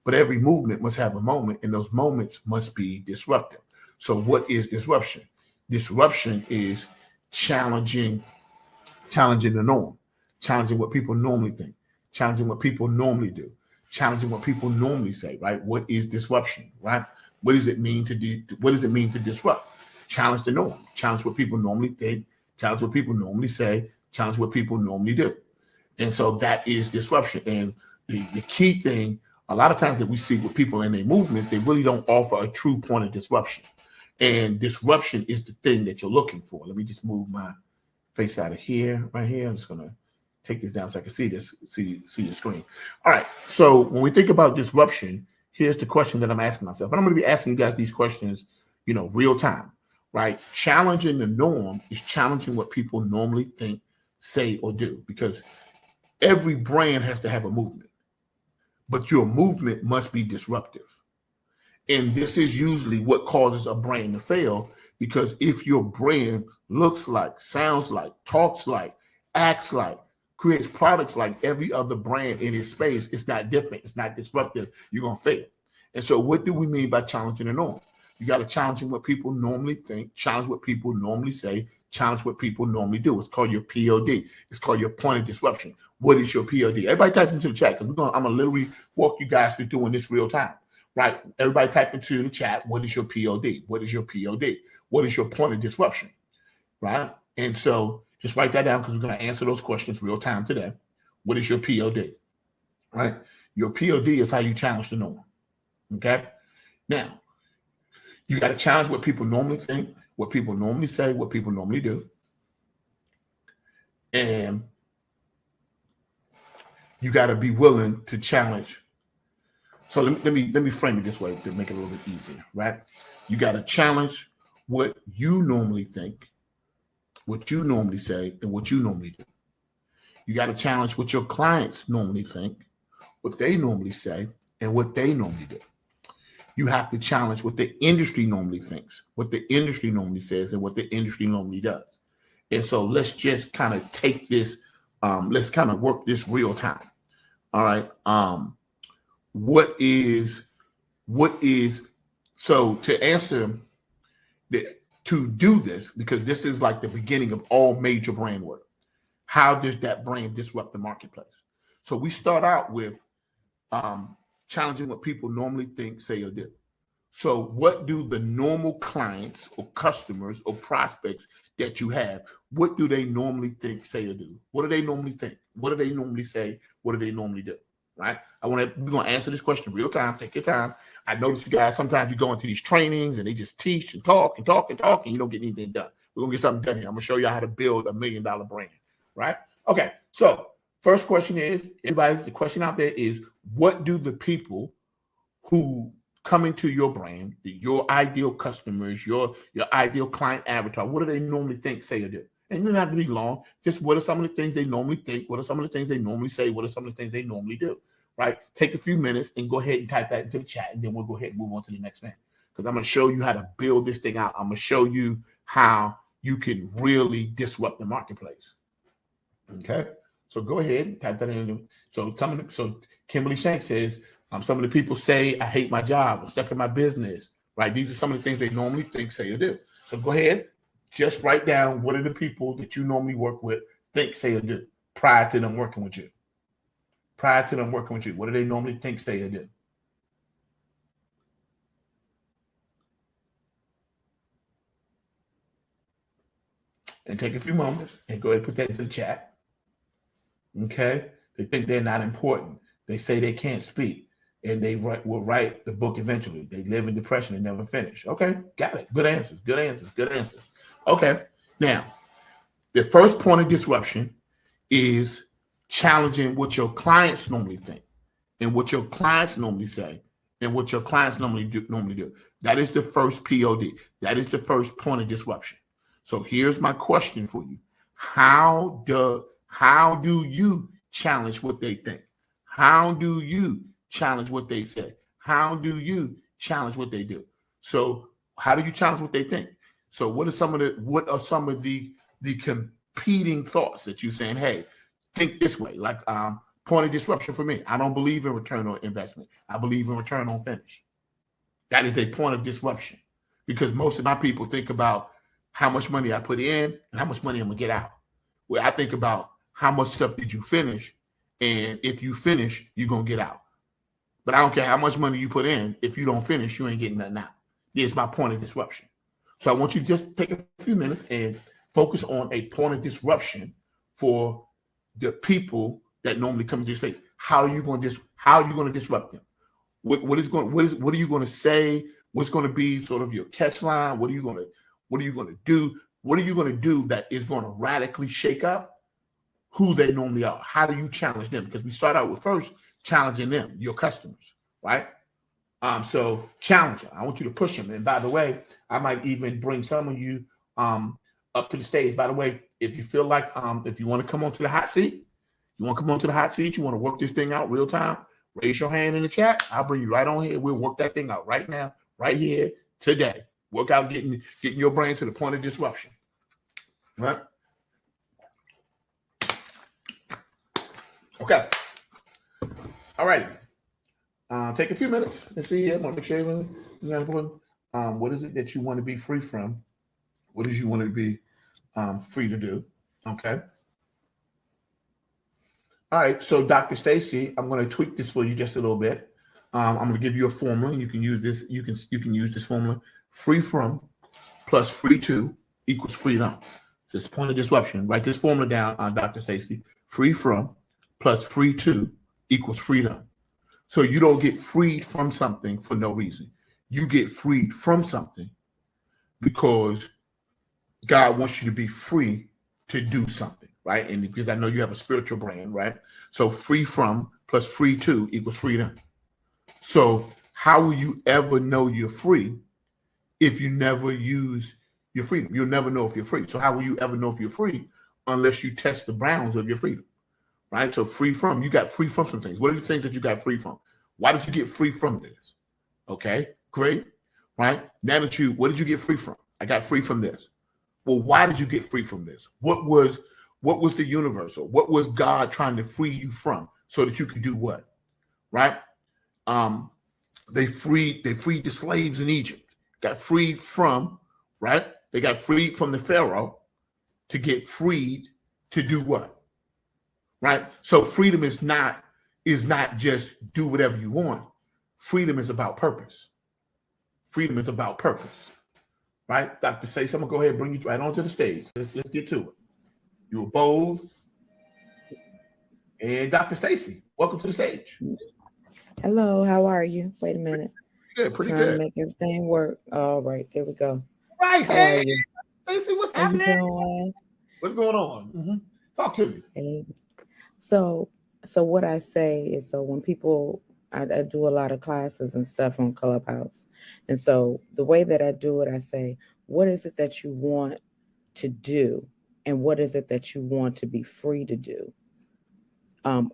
But every movement must have a moment, and those moments must be disruptive. So what is disruption? Disruption is challenging the norm, challenging what people normally think, challenging what people normally do, challenging what people normally say, right? What is disruption, right? What does it mean to do? What does it mean to disrupt? Challenge the norm, challenge what people normally think, challenge what people normally say, challenge what people normally do. And so that is disruption. And the key thing, a lot of times that we see with people in their movements, they really don't offer a true point of disruption. And disruption is the thing that you're looking for. Let me just move my face out of here, right here. I'm just going to take this down so I can see this, see your screen. All right. So when we think about disruption, here's the question that I'm asking myself. And I'm going to be asking you guys these questions, real time, right? Challenging the norm is challenging what people normally think, say, or do, because every brand has to have a movement, but your movement must be disruptive. And this is usually what causes a brand to fail, because if your brand looks like, sounds like, talks like, acts like, creates products like every other brand in its space, it's not different, it's not disruptive, you're going to fail. And so what do we mean by challenging the norm? You got to challenge what people normally think, challenge what people normally say, challenge what people normally do. It's called your POD. It's called your point of disruption. What is your POD? Everybody type into the chat, because I'm going to literally walk you guys through doing this real time. Right? Everybody type into the chat, what is your POD? What is your POD? What is your point of disruption? Right? And so just write that down, because we're going to answer those questions real time today. What is your POD? Right? Your POD is how you challenge the norm. Okay? Now, you got to challenge what people normally think, what people normally say, what people normally do. And you got to be willing to challenge. So let me frame it this way to make it a little bit easier, right? You got to challenge what you normally think, what you normally say, and what you normally do. You got to challenge what your clients normally think, what they normally say, and what they normally do. You have to challenge what the industry normally thinks, what the industry normally says, and what the industry normally does. And so let's just kind of take this, let's kind of work this real time. All right. So to answer, to do this, because this is like the beginning of all major brand work, how does that brand disrupt the marketplace? So we start out with challenging what people normally think, say, or do. So what do the normal clients or customers or prospects that you have, what do they normally think, say, or do? What do they normally think? What do they normally say? What do they normally do? Right? We're going to answer this question real time. Take your time. I notice you guys, sometimes you go into these trainings and they just teach and talk and talk and talk, and you don't get anything done. We're going to get something done here. I'm going to show you how to build $1 million brand, right? Okay. So first question is, the question out there is, what do the people who come into your brand, your ideal customers, your ideal client avatar, what do they normally think, say, or do? And you don't have to be long. Just what are some of the things they normally think? What are some of the things they normally say? What are some of the things they normally do? Right? Take a few minutes and go ahead and type that into the chat, and then we'll go ahead and move on to the next thing. Because I'm going to show you how to build this thing out. I'm going to show you how you can really disrupt the marketplace. Okay? So go ahead and type that in. So Kimberly Shank says, some of the people say, I hate my job, I'm stuck in my business. Right? These are some of the things they normally think, say, or do. So go ahead. Just write down what are the people that you normally work with, think, say, or do prior to them working with you. Prior to them working with you, what do they normally think, say, or do? And take a few moments and go ahead and put that into the chat. Okay? They think they're not important. They say they can't speak. And they will write the book eventually. They live in depression and never finish. Okay, got it. Good answers, good answers, good answers. Okay, now, the first point of disruption is challenging what your clients normally think and what your clients normally say and what your clients normally do. That is the first POD. That is the first point of disruption. So here's my question for you. How do you challenge what they think? How do you challenge what they say? How do you challenge what they do? So how do you challenge what they think? So what are some of the competing thoughts that you're saying, hey, think this way, like point of disruption for me. I don't believe in return on investment. I believe in return on finish. That is a point of disruption because most of my people think about how much money I put in and how much money I'm gonna get out. Where I think about how much stuff did you finish, and if you finish, you're gonna get out. But I don't care how much money you put in. If you don't finish, you ain't getting nothing out. It's my point of disruption. So I want you to just take a few minutes and focus on a point of disruption for the people that normally come to your space. How are you going to disrupt them? What are you going to say? What's going to be sort of your catch line? What are you going to do? What are you going to do that is going to radically shake up who they normally are? How do you challenge them? Because we start out with first challenging them, your customers, right? So challenge them. I want you to push them. And by the way, I might even bring some of you up to the stage. By the way, if you feel like if you want to come onto the hot seat, you want to work this thing out real time, raise your hand in the chat. I'll bring you right on here. We'll work that thing out right now, right here, today. Work out getting your brain to the point of disruption. Right? Okay. All righty. Take a few minutes and see here. I want to make sure what is it that you want to be free from? What does you want to be free to do? Okay. All right. So, Dr. Stacy, I'm going to tweak this for you just a little bit. I'm going to give you a formula. You can use this. You can use this formula. Free from plus free to equals freedom. So it's point of disruption. Write this formula down, Dr. Stacy. Free from plus free to equals freedom. So you don't get freed from something for no reason. You get freed from something because God wants you to be free to do something, right? And because I know you have a spiritual brain, right? So free from plus free to equals freedom. So how will you ever know you're free if you never use your freedom? You'll never know if you're free. So how will you ever know if you're free unless you test the bounds of your freedom, right? So free from, you got free from some things. What are the things that you got free from? Why did you get free from this? Okay, great, right? Now that what did you get free from? I got free from this. Well, why did you get free from this? What was the universal? What was God trying to free you from so that you could do what? Right? They freed the slaves in Egypt. Got freed from, right? They got freed from the Pharaoh to get freed to do what? Right? So freedom is not just do whatever you want. Freedom is about purpose. Freedom is about purpose. Right? Dr. Stacey, I'm going to go ahead and bring you right onto the stage. Let's get to it. You were bold. And Dr. Stacey, welcome to the stage. Hello, how are you? Wait a minute. Pretty Trying good. to make everything work. All right, there we go. Right. How Hey, are you? Stacey, what's How you happening? doing? What's going on? Mm-hmm. Talk to me. Hey. So what I say is, so when people, I do a lot of classes and stuff on Clubhouse. And so the way that I do it, I say, what is it that you want to do? And what is it that you want to be free to do?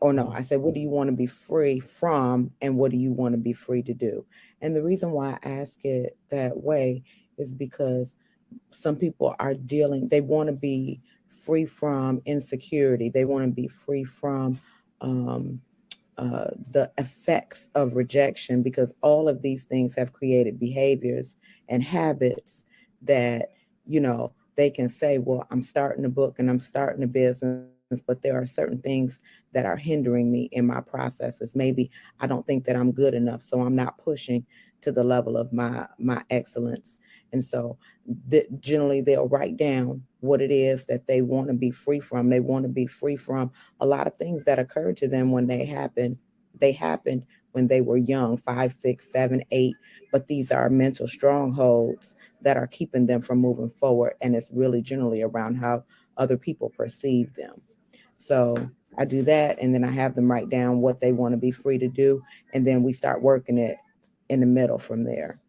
Or no, I say, what do you want to be free from? And what do you want to be free to do? And the reason why I ask it that way is because some people are they want to be free from insecurity. They want to be free from the effects of rejection, because all of these things have created behaviors and habits that, they can say, well, I'm starting a book and I'm starting a business, but there are certain things that are hindering me in my processes. Maybe I don't think that I'm good enough, so I'm not pushing to the level of my excellence. And so generally they'll write down what it is that they want to be free from. They want to be free from a lot of things that occurred to them when they happened. They happened when they were young, 5, 6, 7, 8. But these are mental strongholds that are keeping them from moving forward. And it's really generally around how other people perceive them. So I do that, and then I have them write down what they want to be free to do. And then we start working it in the middle from there.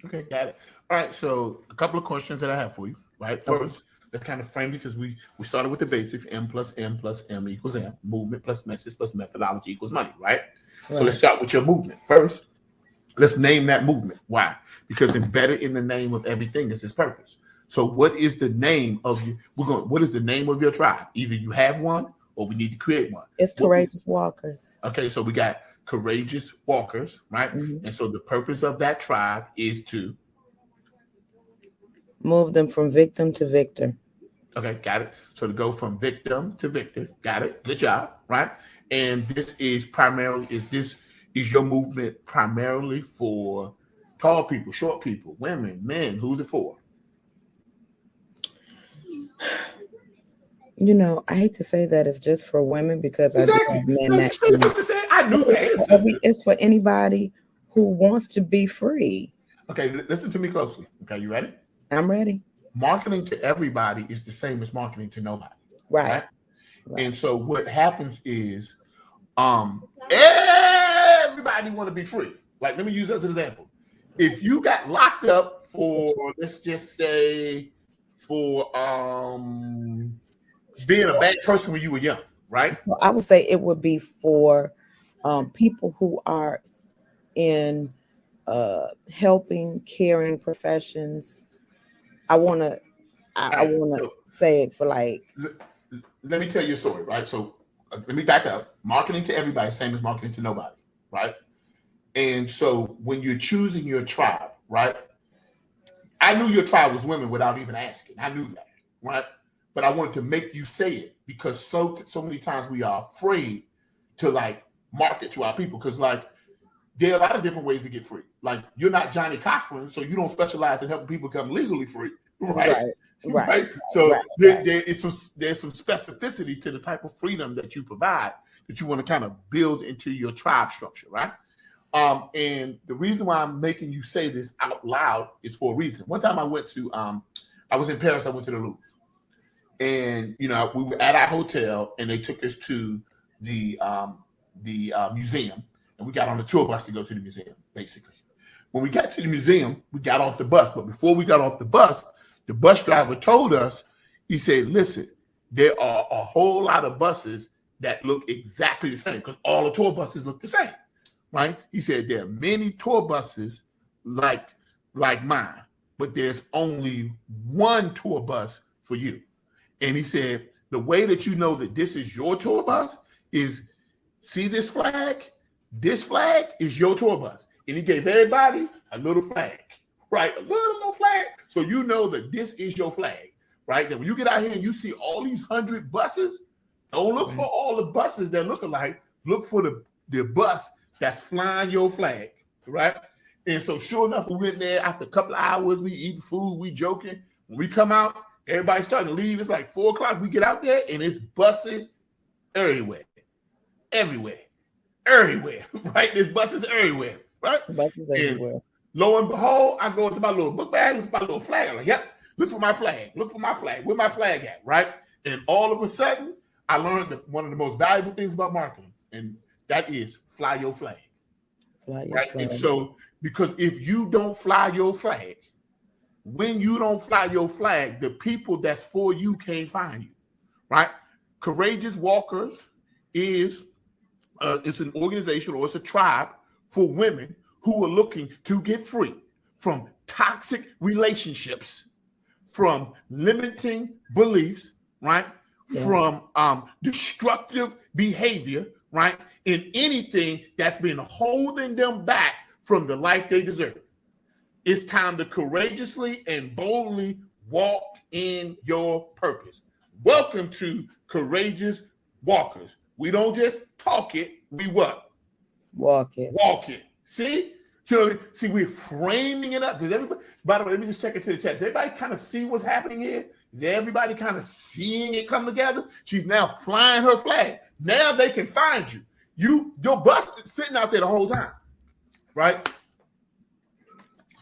Okay, got it. All right, so a couple of questions that I have for you, right? First, let's kind of frame it, because we started with the basics. M plus M plus M equals M. Movement plus message plus methodology equals money, right? So let's start with your movement. First, let's name that movement. Why? Because embedded in the name of everything is its purpose. So what is the name of you? What is the name of your tribe? Either you have one or we need to create one. It's courageous walkers. Okay, so we got courageous walkers, right? Mm-hmm. And so the purpose of that tribe is to move them from victim to victor. Okay, got it. So to go from victim to victor, got it. Good job, right? And this is primarily, is your movement primarily for tall people, short people, women, men? Who's it for? You know, I hate to say that it's just for women because Exactly. I do have men that I knew that. It's for anybody who wants to be free. Okay, listen to me closely. Okay, you ready? I'm ready. Marketing to everybody is the same as marketing to nobody. Right. And so what happens is everybody want to be free. Like, let me use that as an example. If you got locked up for, let's just say, for being a bad person when you were young, right? Well, I would say it would be for people who are in helping, caring professions. I want to say it for like. Let me tell you a story, right? So let me back up. Marketing to everybody, same as marketing to nobody, right? And so when you're choosing your tribe, right? I knew your tribe was women without even asking. I knew that, right? But I wanted to make you say it because so many times we are afraid to like market to our people because like there are a lot of different ways to get free. Like you're not Johnny Cochran, so you don't specialize in helping people become legally free, right? Right. So there's some specificity to the type of freedom that you provide that you want to kind of build into your tribe structure, right? And the reason why I'm making you say this out loud is for a reason. One time I went to, I was in Paris, I went to the Louvre. And, you know, we were at our hotel and they took us to the museum and we got on the tour bus to go to the museum, basically. When we got to the museum, we got off the bus. But before we got off the bus driver told us, he said, listen, there are a whole lot of buses that look exactly the same because all the tour buses look the same, right? He said there are many tour buses like mine, but there's only one tour bus for you. And he said, the way that you know that this is your tour bus is see this flag? This flag is your tour bus. And he gave everybody a little flag, right? A little flag. So you know that this is your flag, right? That when you get out here and you see all these 100 buses, don't look for all the buses that look alike. Look for the bus that's flying your flag, right? And so sure enough, we went there after a couple of hours, we eating food, we joking. When we come out, everybody's starting to leave. It's like 4 o'clock. We get out there and it's buses everywhere, right? There's buses everywhere, right? Buses everywhere. And lo and behold, I go into my little book bag, look at my little flag. I'm like, yep, look for my flag. Where my flag at, right? And all of a sudden, I learned that one of the most valuable things about marketing, and that is fly your flag. Right? And so, because if you don't fly your flag, when you don't fly your flag, the people that's for you can't find you, right? Courageous Walkers is it's an organization or it's a tribe for women who are looking to get free from toxic relationships, from limiting beliefs, right? Yeah. From destructive behavior, right? And anything that's been holding them back from the life they deserve. It's time to courageously and boldly walk in your purpose. Welcome to Courageous Walkers. We don't just talk it, we what? Walk it. Walk it. See? See, we're framing it up. Does everybody, by the way, let me just check into the chat. Does everybody kind of see what's happening here? Is everybody kind of seeing it come together? She's now flying her flag. Now they can find you. Your bus is sitting out there the whole time, right?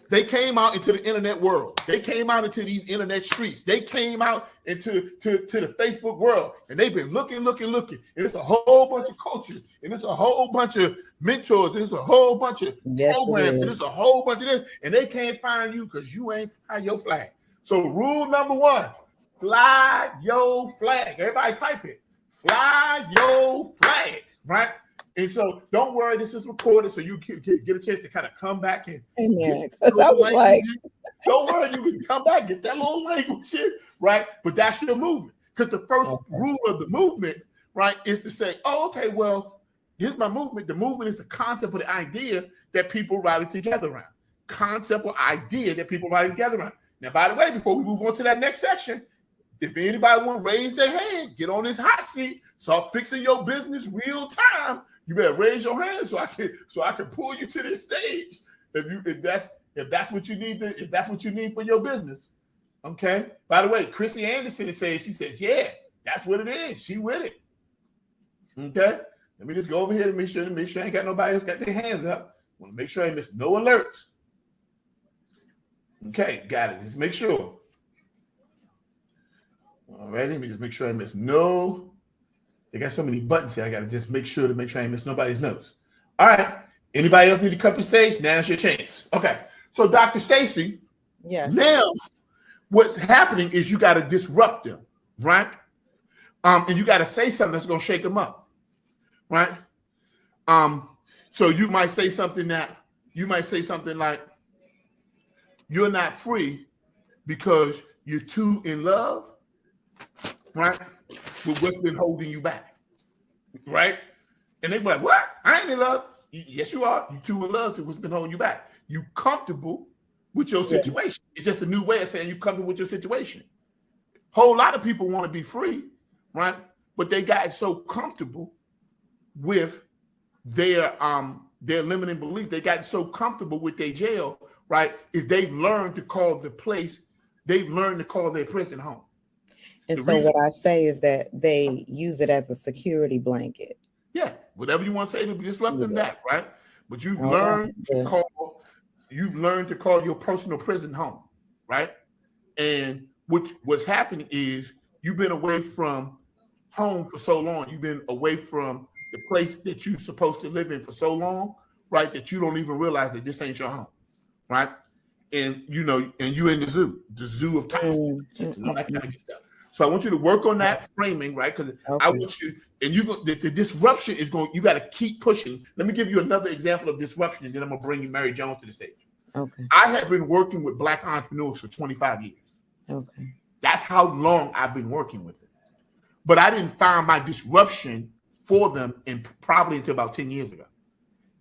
They came out into the internet world. They came out into these internet streets. They came out into the Facebook world, and they've been looking. And it's a whole bunch of coaches, and it's a whole bunch of mentors, and it's a whole bunch of programs, and it's a whole bunch of this, and they can't find you because you ain't fly your flag. So rule number 1, fly your flag. Everybody type it. Fly your flag, right? And so don't worry, this is recorded, so you get a chance to kind of come back and because I was like, don't worry, you can come back, get that little language shit, right? But that's your movement. Because the first rule of the movement, right, is to say, oh, okay, well, here's my movement. The movement is the concept or the idea that people rally together around. Concept or idea that people rally together around. Now, by the way, before we move on to that next section, if anybody want to raise their hand, get on this hot seat, start fixing your business real time, you better raise your hand so I can pull you to this stage. If that's what you need for your business. Okay. By the way, Chrissy Anderson she says, yeah, that's what it is. She with it. Okay. Let me just go over here to make sure I ain't got nobody else got their hands up. Want to make sure I miss no alerts. Okay, got it. Just make sure. All right, let me just make sure I miss no. They got so many buttons here. I got to just make sure I miss nobody's notes. All right. Anybody else need to cut the stage? Now's your chance. Okay. So, Dr. Stacy, now what's happening is you got to disrupt them, right? And you got to say something that's going to shake them up, right? So you might say something like, you're not free because you're too in love, right? With what's been holding you back, right? And they be like, what? I ain't in love. Yes, you are. You too in love to what's been holding you back. You comfortable with your situation. It's just a new way of saying you comfortable with your situation. Whole lot of people want to be free, right? But they got so comfortable with their limiting belief. They got so comfortable with their jail, right? Is they've learned to call their prison home. And so what I say is that they use it as a security blanket. Yeah, whatever you want to say to disrupt them that, right? But you've learned to call your personal prison home, right? And what's happening is you've been away from home for so long. You've been away from the place that you're supposed to live in for so long, right? That you don't even realize that this ain't your home, right? And you're in the zoo of toxic, all that kind of good stuff. So I want you to work on that framing, right? Because I want you, and the disruption is going, you got to keep pushing. Let me give you another example of disruption, and then I'm going to bring you Mary Jones to the stage. Okay. I have been working with Black entrepreneurs for 25 years. Okay. That's how long I've been working with them. But I didn't find my disruption for them probably until about 10 years ago.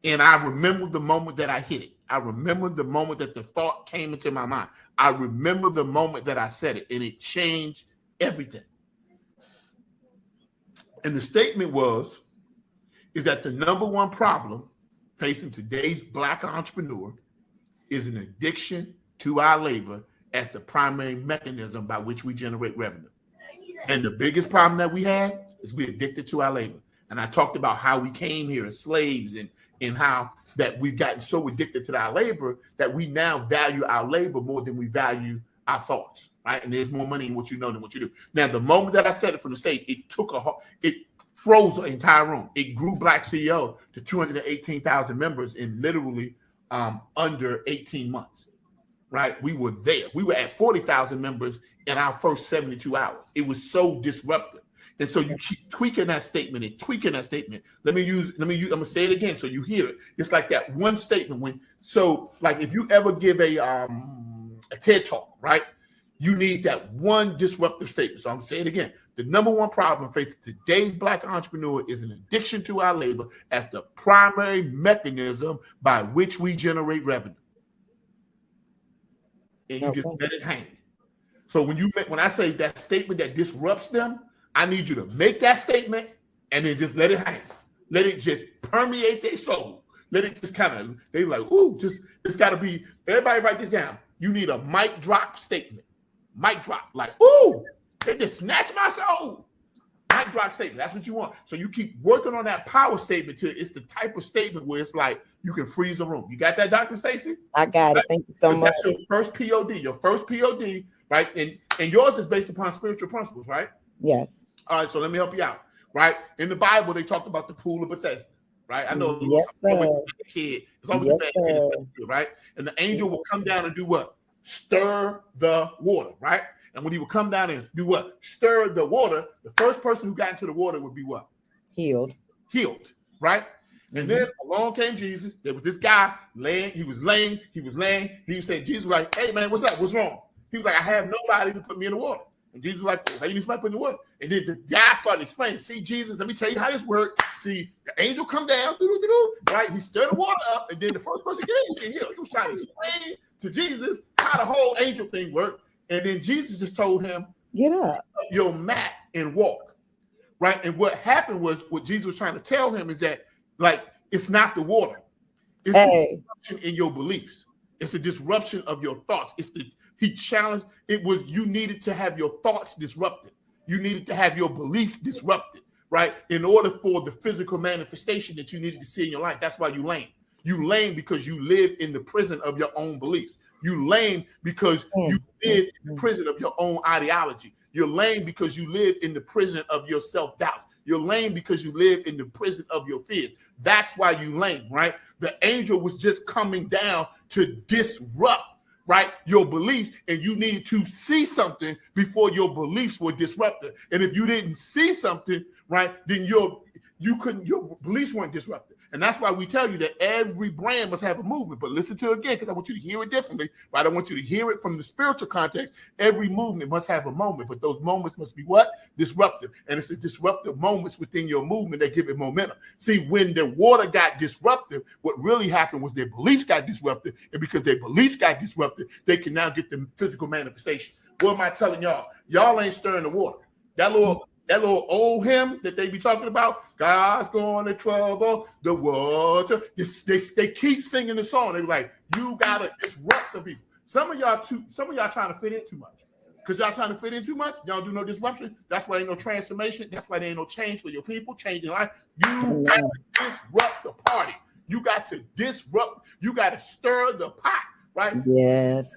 And I remember the moment that I hit it. I remember the moment that the thought came into my mind. I remember the moment that I said it, and it changed everything. And the statement is that the number one problem facing today's Black entrepreneur is an addiction to our labor as the primary mechanism by which we generate revenue. And the biggest problem that we have is we're addicted to our labor. And I talked about how we came here as slaves and how that we've gotten so addicted to our labor that we now value our labor more than we value our thoughts, right? And there's more money in what you know than what you do. Now, the moment that I said it from the stage, it froze the entire room. It grew BlackCEO to 218,000 members in literally under 18 months, right? We were there. We were at 40,000 members in our first 72 hours. It was so disruptive. And so you keep tweaking that statement and tweaking that statement. I'm gonna say it again so you hear it. It's like that one statement like if you ever give a TED talk, right? You need that one disruptive statement. So I'm gonna say it again. The number one problem facing today's Black entrepreneur is an addiction to our labor as the primary mechanism by which we generate revenue. And you just let it hang. So when I say that statement that disrupts them, I need you to make that statement and then just let it hang. Let it just permeate their soul. Let it just they're like, ooh, it's got to be, everybody write this down. You need a mic drop statement. Mic drop, like, ooh, they just snatched my soul. Mic drop statement, that's what you want. So you keep working on that power statement till it's the type of statement where it's like you can freeze a room. You got that, Dr. Stacy? I got it. Thank you so much. That's your first POD, right? And yours is based upon spiritual principles, right? Yes. All right, so let me help you out, right? In the Bible, they talked about the pool of Bethesda, right? I know yes, it's always a bad kid, right? And the angel will come down and do what? Stir the water, right? And when he would come down and do what? Stir the water, the first person who got into the water would be what? Healed, right? And then along came Jesus. There was this guy laying. He was saying, Jesus was like, hey, man, what's up? What's wrong? He was like, I have nobody to put me in the water. And Jesus was like, how you need somebody put in the water? And then the guy started explaining, see, Jesus, let me tell you how this works. See, the angel come down, right? He stirred the water up, and then the first person to get in, he get healed. He was trying to explain to Jesus how the whole angel thing worked. And then Jesus just told him, get up your mat and walk, right? And what happened was, what Jesus was trying to tell him is that, like, it's not the water. It's the disruption in your beliefs. It's the disruption of your thoughts. He challenged, it was you needed to have your thoughts disrupted. You needed to have your beliefs disrupted, right? In order for the physical manifestation that you needed to see in your life. That's why you lame. You lame because you live in the prison of your own beliefs. You lame because you live in the prison of your own ideology. You're lame because you live in the prison of your self-doubts. You're lame because you live in the prison of your fears. That's why you lame, right? The angel was just coming down to disrupt, right, your beliefs, and you needed to see something before your beliefs were disrupted. And if you didn't see something, right, then your beliefs weren't disrupted. And that's why we tell you that every brand must have a movement. But listen to it again, because I want you to hear it differently, right? I want you to hear it from the spiritual context. Every movement must have a moment, but those moments must be what? Disruptive. And it's the disruptive moments within your movement that give it momentum. See, when the water got disruptive, what really happened was their beliefs got disrupted. And because their beliefs got disrupted, they can now get the physical manifestation. What am I telling y'all? Y'all ain't stirring the water. That little old hymn that they be talking about, God's going to trouble the water. They keep singing the song. They be like, you gotta disrupt some people. Some of y'all trying to fit in too much. Because y'all trying to fit in too much, y'all do no disruption. That's why ain't no transformation. That's why there ain't no change for your people, changing life. You got to disrupt the party. You got to disrupt. You got to stir the pot, right? Yes.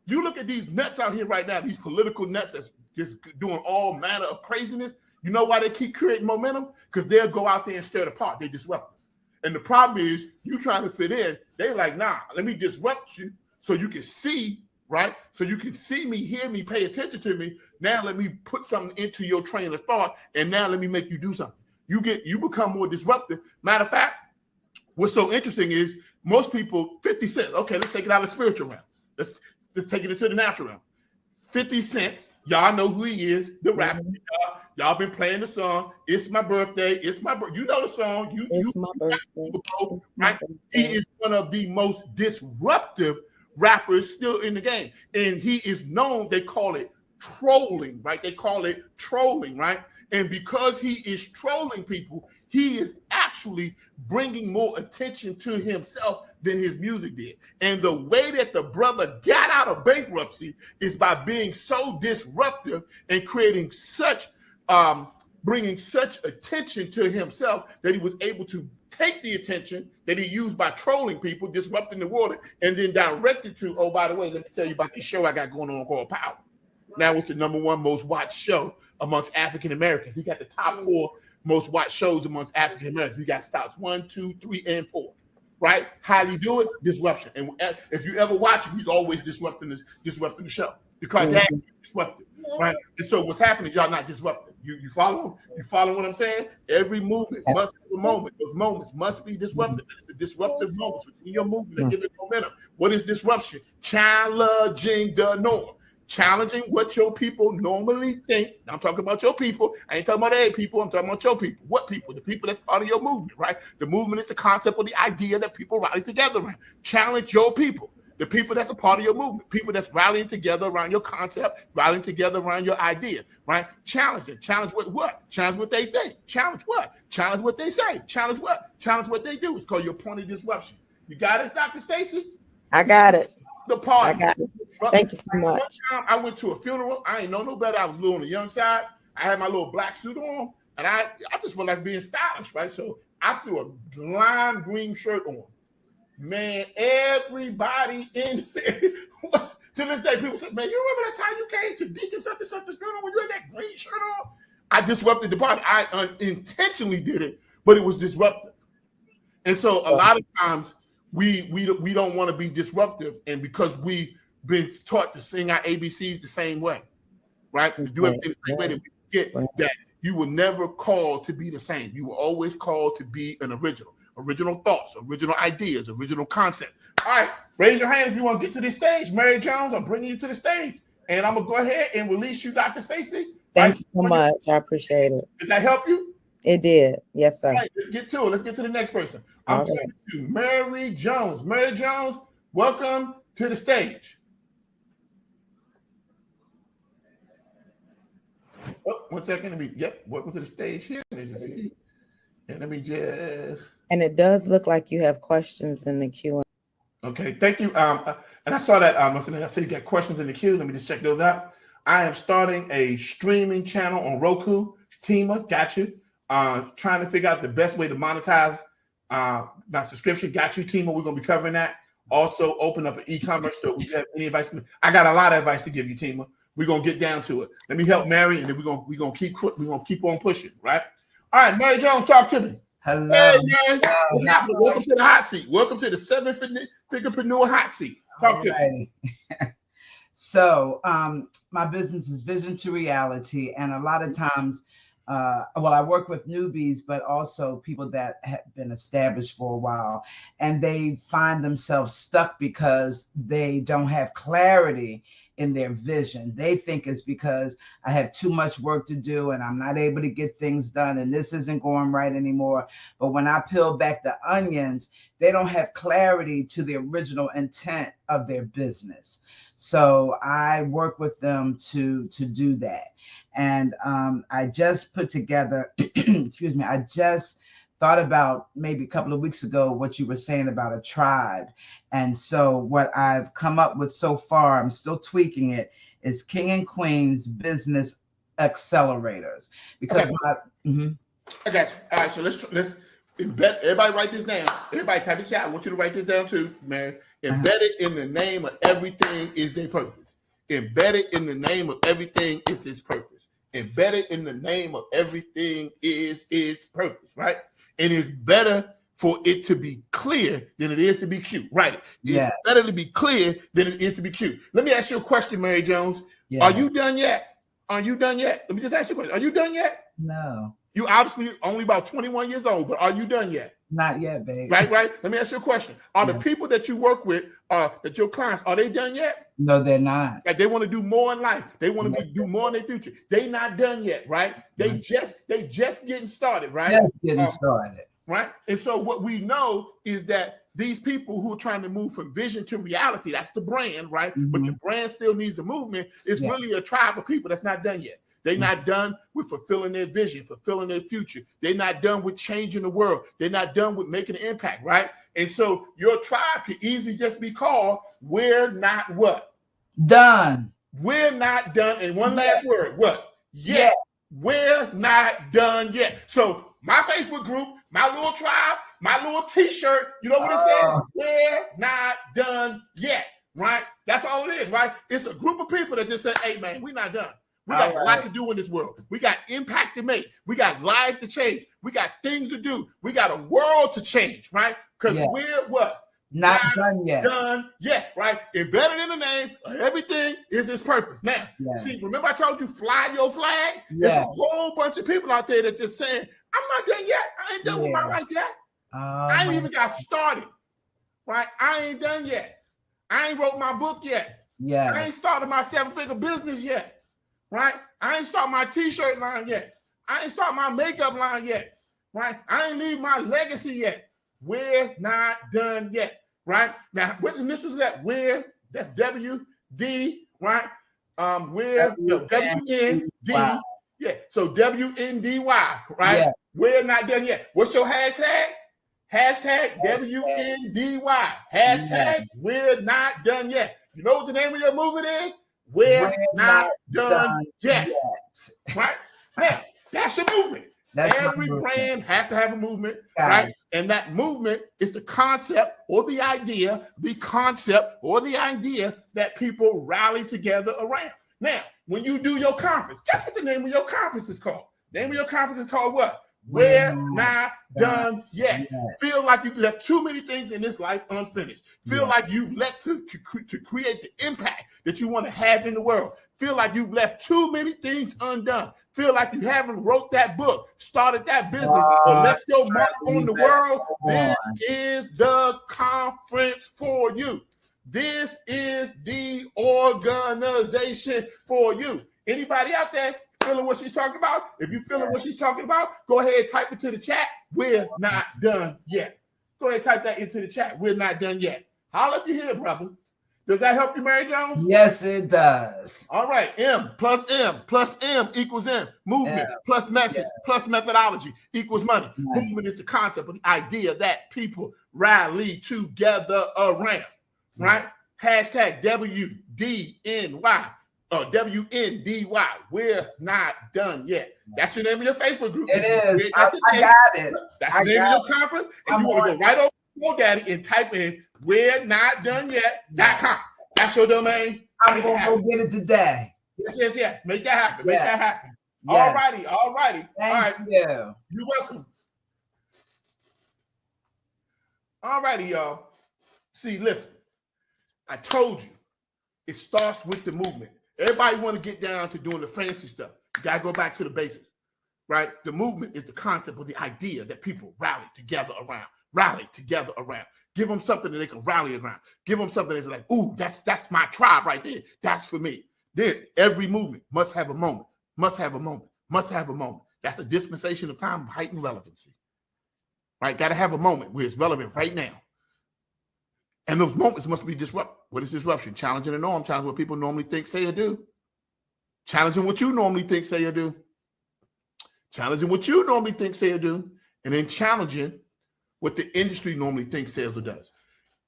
You look at these nuts out here right now, these political nuts that's just doing all manner of craziness. You know why they keep creating momentum? Because they'll go out there and stir the pot. They disrupt. And the problem is, you trying to fit in. They're like, nah, let me disrupt you so you can see, right? So you can see me, hear me, pay attention to me. Now let me put something into your train of thought, and now let me make you do something. You become more disruptive. Matter of fact, what's so interesting is most people, 50 cents. Okay, let's take it out of the spiritual realm. Let's take it into the natural realm. 50 Cent, y'all know who he is, the rapper. Y'all been playing the song. It's my birthday. It's my birthday. You know the song. It's my birthday. Right? He is one of the most disruptive rappers still in the game, and he is known. They call it trolling, right? They call it trolling, right? And because he is trolling people, he is actually bringing more attention to himself than his music did. And the way that the brother got out of bankruptcy is by being so disruptive and creating such, bringing such attention to himself that he was able to take the attention that he used by trolling people, disrupting the water, and then direct it to, oh, by the way, let me tell you about this show I got going on called Power. Now it's the #1 most watched show amongst African Americans. He got the top 4 most watched shows amongst African Americans. He got stops 1, 2, 3, and 4. Right? How do you do it? Disruption. And if you ever watch him, he's always disrupting the show. Because that is disruptive. Right? And so what's happening is y'all not disrupting. You follow? You follow what I'm saying? Every movement must have a moment. Those moments must be disruptive. It's the disruptive moments within your movement that give it momentum. What is disruption? Challenging the norm. Challenging what your people normally think. I'm talking about your people. I ain't talking about A people. I'm talking about your people. What people? The people that's part of your movement, right? The movement is the concept or the idea that people rally together around. Challenge your people. The people that's a part of your movement. People that's rallying together around your concept, rallying together around your idea, right? Challenge them. Challenge what? Challenge what they think. Challenge what? Challenge what they say. Challenge what? Challenge what they do. It's called your point of disruption. You got it, Dr. Stacy? I got it. The party. I got it. Thank you so much. One time I went to a funeral. I ain't know no better. I was a little on the young side. I had my little black suit on, and I just felt like being stylish, right? So I threw a lime green shirt on. Man, everybody in there was, to this day, people say, man, you remember that time you came to Deacon something funeral when you had that green shirt on? I disrupted the party. I unintentionally did it, but it was disruptive. And so a lot of times we don't want to be disruptive, and because we've been taught to sing our ABCs the same way, right? To do everything the same way, that we forget that you were never called to be the same. You were always called to be an original thoughts, original ideas, original concept. All right, raise your hand if you want to get to this stage. Mary Jones, I'm bringing you to the stage. And I'm gonna go ahead and release you, Dr. Stacy. Thank you so much. I appreciate it. Does that help you? It did. Yes, sir. All right, let's get to it. Let's get to the next person. I'm All right. coming to Mary Jones. Mary Jones, welcome to the stage. Oh, 1 second. Welcome to the stage here. And let me just. And it does look like you have questions in the queue. Okay, thank you. And I saw that. I said you got questions in the queue. Let me just check those out. I am starting a streaming channel on Roku. Tima, got you. Trying to figure out the best way to monetize my subscription. Got you, Tima. We're gonna be covering that. Also, open up an e-commerce store. Would you have any advice? I got a lot of advice to give you, Tima. We're gonna get down to it. Let me help Mary, and then we're gonna keep on pushing, right? All right, Mary Jones, talk to me. Hello. Hey, Mary. What's happening? Welcome to the hot seat. Welcome to the 7-figurepreneur hot seat. Talk to me. So, my business is Vision to Reality, and a lot of times, I work with newbies, but also people that have been established for a while, and they find themselves stuck because they don't have clarity in their vision. They think it's because I have too much work to do and I'm not able to get things done and this isn't going right anymore. But when I peel back the onions, they don't have clarity to the original intent of their business. So I work with them to do that. And I just put together, I just thought about maybe a couple of weeks ago what you were saying about a tribe. And so what I've come up with so far, I'm still tweaking it, is King and Queen's Business Accelerators. Because I got you. All right, so let's embed. Everybody write this down. Everybody type in chat. I want you to write this down too, man. Embedded in the name of everything is their purpose. Embedded in the name of everything is his purpose. Embedded in the name of everything is its purpose, right? And it's better for it to be clear than it is to be cute, right? It's better to be clear than it is to be cute. Let me ask you a question, Mary Jones. Yeah. Are you done yet? Are you done yet? Let me just ask you a question. Are you done yet? No. You obviously only about 21 years old, but are you done yet? Not yet, babe. Right. Let me ask you a question. Are the people that you work with, that your clients, are they done yet? No, they're not. Like they want to do more in life. They want to do more in their future. They not done yet, right? They just getting started, right? Just getting started. Right. And so what we know is that these people who are trying to move from vision to reality, that's the brand, right? But the brand still needs a movement. It's really a tribe of people that's not done yet. They're not done with fulfilling their vision, fulfilling their future. They're not done with changing the world. They're not done with making an impact, right? And so your tribe could easily just be called, we're not what? Done. We're not done. And one last word, what? Yet. We're not done yet. So my Facebook group, my little tribe, my little t-shirt, you know what it says? We're not done yet, right? That's all it is, right? It's a group of people that just say, hey, man, we're not done. We got a lot to do in this world. We got impact to make. We got lives to change. We got things to do. We got a world to change, right? Because we're what? Not done yet. Done yet, right? Embedded in the name of everything is its purpose. Now, see, remember I told you fly your flag? There's a whole bunch of people out there that just saying, I'm not done yet. I ain't done with my life yet. I ain't even got started, right? I ain't done yet. I ain't wrote my book yet. I ain't started my 7-figure business yet. Right? I ain't start my t-shirt line yet. I ain't start my makeup line yet. Right? I ain't leave my legacy yet. We're not done yet. Right? Now, what the initials at? Where? That's W-D, right? We're W-N-D. Yeah. So W-N-D-Y, right? Yeah. We're not done yet. What's your hashtag? Hashtag W-N-D-Y. Hashtag we're not done yet. You know what the name of your movement is? We're not done yet. Right? Now, that's your movement. Every brand has to have a movement, right? And that movement is the concept or the idea that people rally together around. Now, when you do your conference, guess what the name of your conference is called? The name of your conference is called what? We're not done yet. Feel like you left too many things in this life unfinished. Feel like you've left to create the impact that you want to have in the world. Feel like you've left too many things undone. Feel like you haven't wrote that book, started that business, or left your mark on the world. This is the conference for you. This is the organization for you. Anybody out there feeling what she's talking about? If you're feeling what she's talking about, go ahead and type it to the chat. We're not done yet. Go ahead and type that into the chat. We're not done yet. Holla if you're here, brother. Does that help you, Mary Jones? Yes, it does. All right. M plus M equals M. Movement plus message plus methodology equals money. Right. Movement is the concept of the idea that people rally together around. Right? Hashtag WDNY or WNDY. We're not done yet. That's the name of your Facebook group. It is. I got it. That's the name of your conference. And you want to go right over to GoDaddy and type in we're not done yet.com. That's your domain. I'm going to go get it today. Yes. Make that happen. Make that happen. Yes. All righty. Thank you. You're welcome. All righty, y'all. See, listen. I told you, it starts with the movement. Everybody want to get down to doing the fancy stuff. You got to go back to the basics, right? The movement is the concept or the idea that people rally together around. Give them something that they can rally around. Give them something that's like, ooh, that's my tribe right there. That's for me. Then every movement must have a moment. That's a dispensation of time of heightened relevancy, right? Got to have a moment where it's relevant right now. And those moments must be disrupted. What is disruption? Challenging the norm, challenging what people normally think, say, or do. Challenging what you normally think, say, or do. Challenging what you normally think, say, or do. And then challenging what the industry normally thinks, says, or does.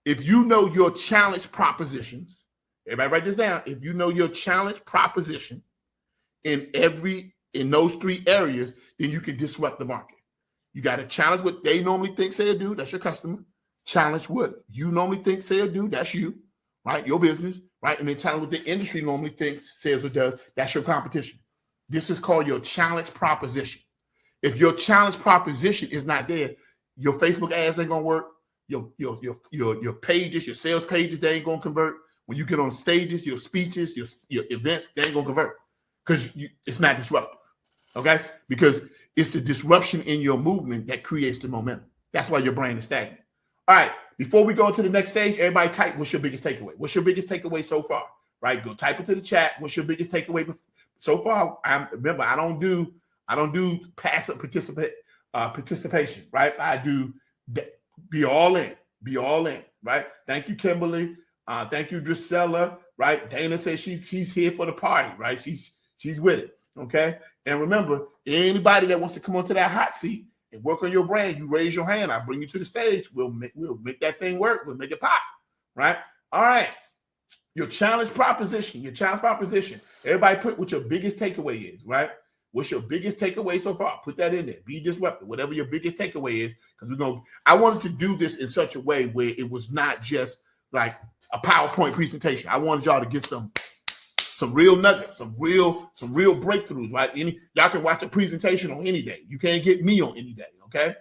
If you know your challenge propositions, everybody write this down. If you know your challenge proposition in those three areas, then you can disrupt the market. You got to challenge what they normally think, say, or do. That's your customer. Challenge what you normally think, say, or do. That's you, right? Your business, right? And then challenge what the industry normally thinks, says, or does. That's your competition. This is called your challenge proposition. If your challenge proposition is not there, your Facebook ads ain't gonna work. Your pages, your sales pages, they ain't gonna convert. When you get on stages, your speeches, your events, they ain't gonna convert because it's not disruptive. Okay, because it's the disruption in your movement that creates the momentum. That's why your brain is stagnant. All right, before we go to the next stage, everybody type what's your biggest takeaway? What's your biggest takeaway so far? Right, go type it to the chat. What's your biggest takeaway so far? Remember, I don't do passive participation, right? I do be all in, right? Thank you, Kimberly. Thank you, Drusella, right? Dana says she's here for the party, right? She's with it, okay? And remember, anybody that wants to come onto that hot seat and work on your brand, you raise your hand. I'll bring you to the stage. We'll make that thing work. We'll make it pop, right? All right. Your challenge proposition. Everybody put what your biggest takeaway is, right? What's your biggest takeaway so far? Put that in there. Be disruptive, whatever your biggest takeaway is. Because I wanted to do this in such a way where it was not just like a PowerPoint presentation. I wanted y'all to get some real nuggets, some real breakthroughs, right? Y'all can watch a presentation on any day. You can't get me on any day, okay?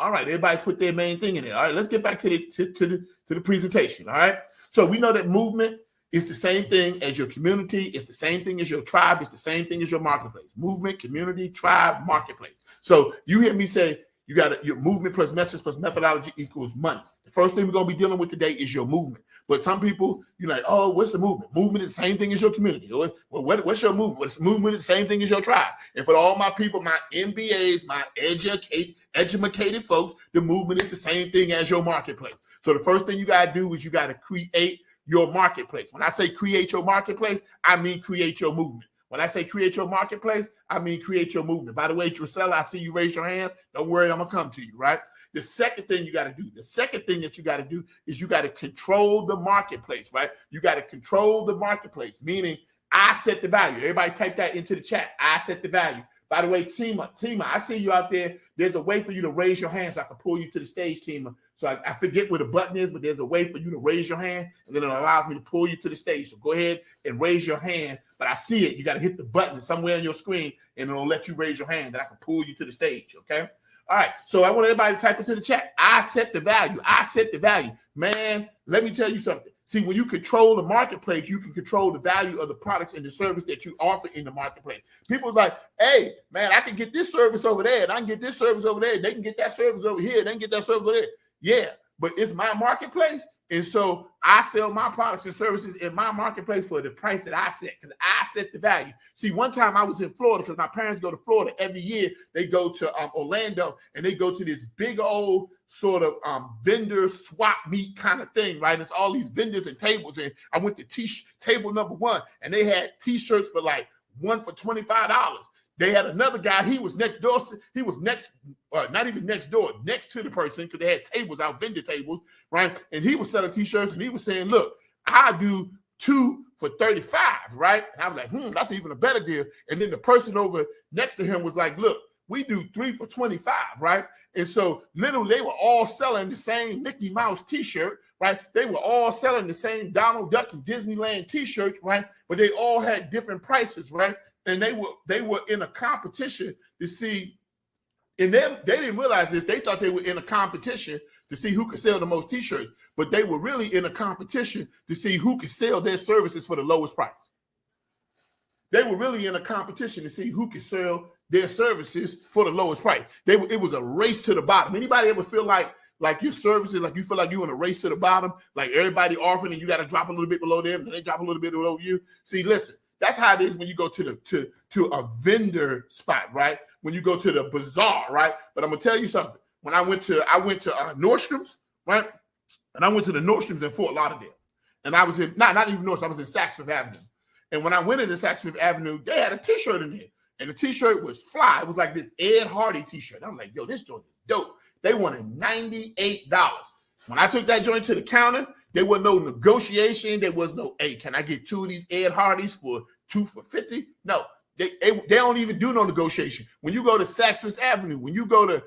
All right, everybody's put their main thing in there. All right, let's get back to the presentation. All right. So we know that movement is the same thing as your community. It's the same thing as your tribe. It's the same thing as your marketplace. Movement, community, tribe, marketplace. So you hear me say you got your movement plus message plus methodology equals money. The first thing we're going to be dealing with today is your movement. But some people, you're like, oh, what's the movement? Movement is the same thing as your community. Well, what's your movement? What's movement is the same thing as your tribe. And for all my people, my MBAs, my educated folks, the movement is the same thing as your marketplace. So the first thing you got to do is you got to create your marketplace. When I say create your marketplace, I mean create your movement. When I say create your marketplace, I mean create your movement. By the way, Drusella, I see you raise your hand. Don't worry, I'm going to come to you, right? The second thing you got to do, is you got to control the marketplace, right? You got to control the marketplace, meaning I set the value. Everybody type that into the chat. I set the value. By the way, Tima, I see you out there. There's a way for you to raise your hand so I can pull you to the stage, Tima. So I forget where the button is, but there's a way for you to raise your hand, and then it allows me to pull you to the stage. So go ahead and raise your hand. But I see it. You got to hit the button somewhere on your screen, and it'll let you raise your hand, that I can pull you to the stage, okay? All right, so I want everybody to type into the chat. I set the value. Man, let me tell you something. See, when you control the marketplace, you can control the value of the products and the service that you offer in the marketplace. People are like, hey, man, I can get this service over there, and I can get this service over there. They can get that service over here. They can get that service over there. Yeah, but it's my marketplace, And so I sell my products and services in my marketplace for the price that I set, because I set the value. See, one time I was in Florida, because my parents go to Florida every year. They go to Orlando, and they go to this big old sort of vendor swap meet kind of thing, right? It's all these vendors and tables. And I went to table number 1, and they had T-shirts for like one for $25. They had another guy, he was next door. He was not even next door, next to the person, because they had tables out, vendor tables, right? And he was selling T-shirts, and he was saying, look, I do 2 for $35, right? And I was like, that's even a better deal. And then the person over next to him was like, look, we do 3 for $25, right? And so literally they were all selling the same Mickey Mouse T-shirt, right? They were all selling the same Donald Duck and Disneyland T-shirts, right? But they all had different prices, right? And they were in a competition to see, and they didn't realize this. They thought they were in a competition to see who could sell the most T-shirts, but they were really in a competition to see who could sell their services for the lowest price. They were really in a competition to see who could sell their services for the lowest price. It was a race to the bottom. Anybody ever feel like your services, like you feel like you're in a race to the bottom, like everybody offering and you got to drop a little bit below them, and they drop a little bit below you? See, listen. That's how it is when you go to a vendor spot, right? When you go to the bazaar, right? But I'm gonna tell you something. When I went to Nordstrom's, right? And I went to the Nordstrom's in Fort Lauderdale, and I was in not even Nordstrom. I was in Saks Fifth Avenue. And when I went into Saks Fifth Avenue, they had a T-shirt in there, and the T-shirt was fly. It was like this Ed Hardy T-shirt. I'm like, yo, this joint is dope. They wanted $98. When I took that joint to the counter, there was no negotiation. There was no, hey, can I get 2 of these Ed Hardys for 2 for $50? No, they don't even do no negotiation. When you go to Saks Fifth Avenue, when you go to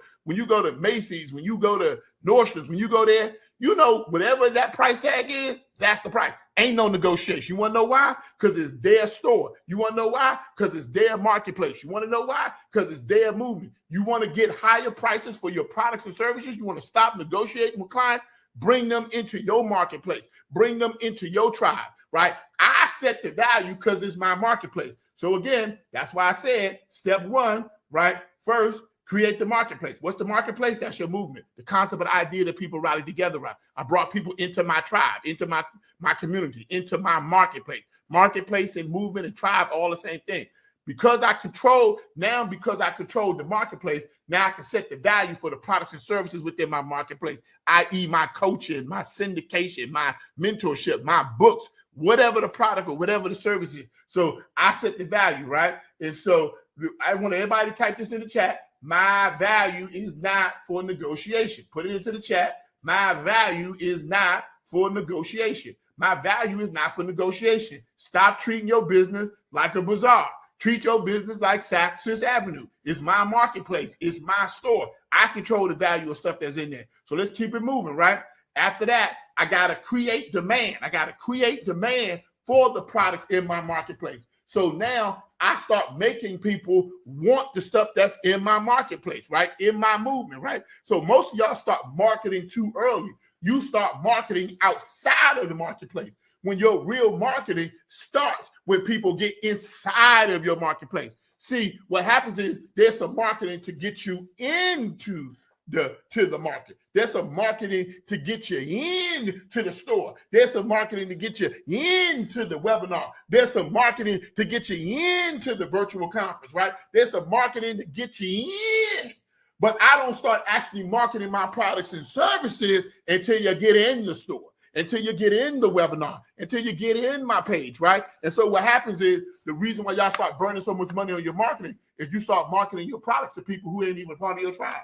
Macy's, when you go to Nordstrom's, when you go there, you know, whatever that price tag is, that's the price. Ain't no negotiation. You want to know why? Because it's their store. You want to know why? Because it's their marketplace. You want to know why? Because it's their movement. You want to get higher prices for your products and services. You want to stop negotiating with clients. Bring them into your marketplace. Bring them into your tribe, right? I set the value because it's my marketplace. So again, that's why I said step 1, right? First, create the marketplace. What's the marketplace? That's your movement. The concept of the idea that people rally together around. I brought people into my tribe, into my community, into my marketplace. Marketplace and movement and tribe, all the same thing. Because I control the marketplace, now I can set the value for the products and services within my marketplace, i.e. my coaching, my syndication, my mentorship, my books, whatever the product or whatever the service is. So I set the value, right? And so I want everybody to type this in the chat. My value is not for negotiation. Put it into the chat. My value is not for negotiation. My value is not for negotiation. Stop treating your business like a bazaar. Treat your business like Saks Fifth Avenue. It's my marketplace. It's my store. I control the value of stuff that's in there. So let's keep it moving, right? After that, I got to create demand. I got to create demand for the products in my marketplace. So now I start making people want the stuff that's in my marketplace, right? In my movement, right? So most of y'all start marketing too early. You start marketing outside of the marketplace. When your real marketing starts when people get inside of your marketplace. See, what happens is there's some marketing to get you into the market. There's some marketing to get you into the store. There's some marketing to get you into the webinar. There's some marketing to get you into the virtual conference, right? There's some marketing to get you in. But I don't start actually marketing my products and services until you get in the store, until you get in the webinar, until you get in my page, right? And so what happens is the reason why y'all start burning so much money on your marketing is you start marketing your products to people who ain't even part of your tribe.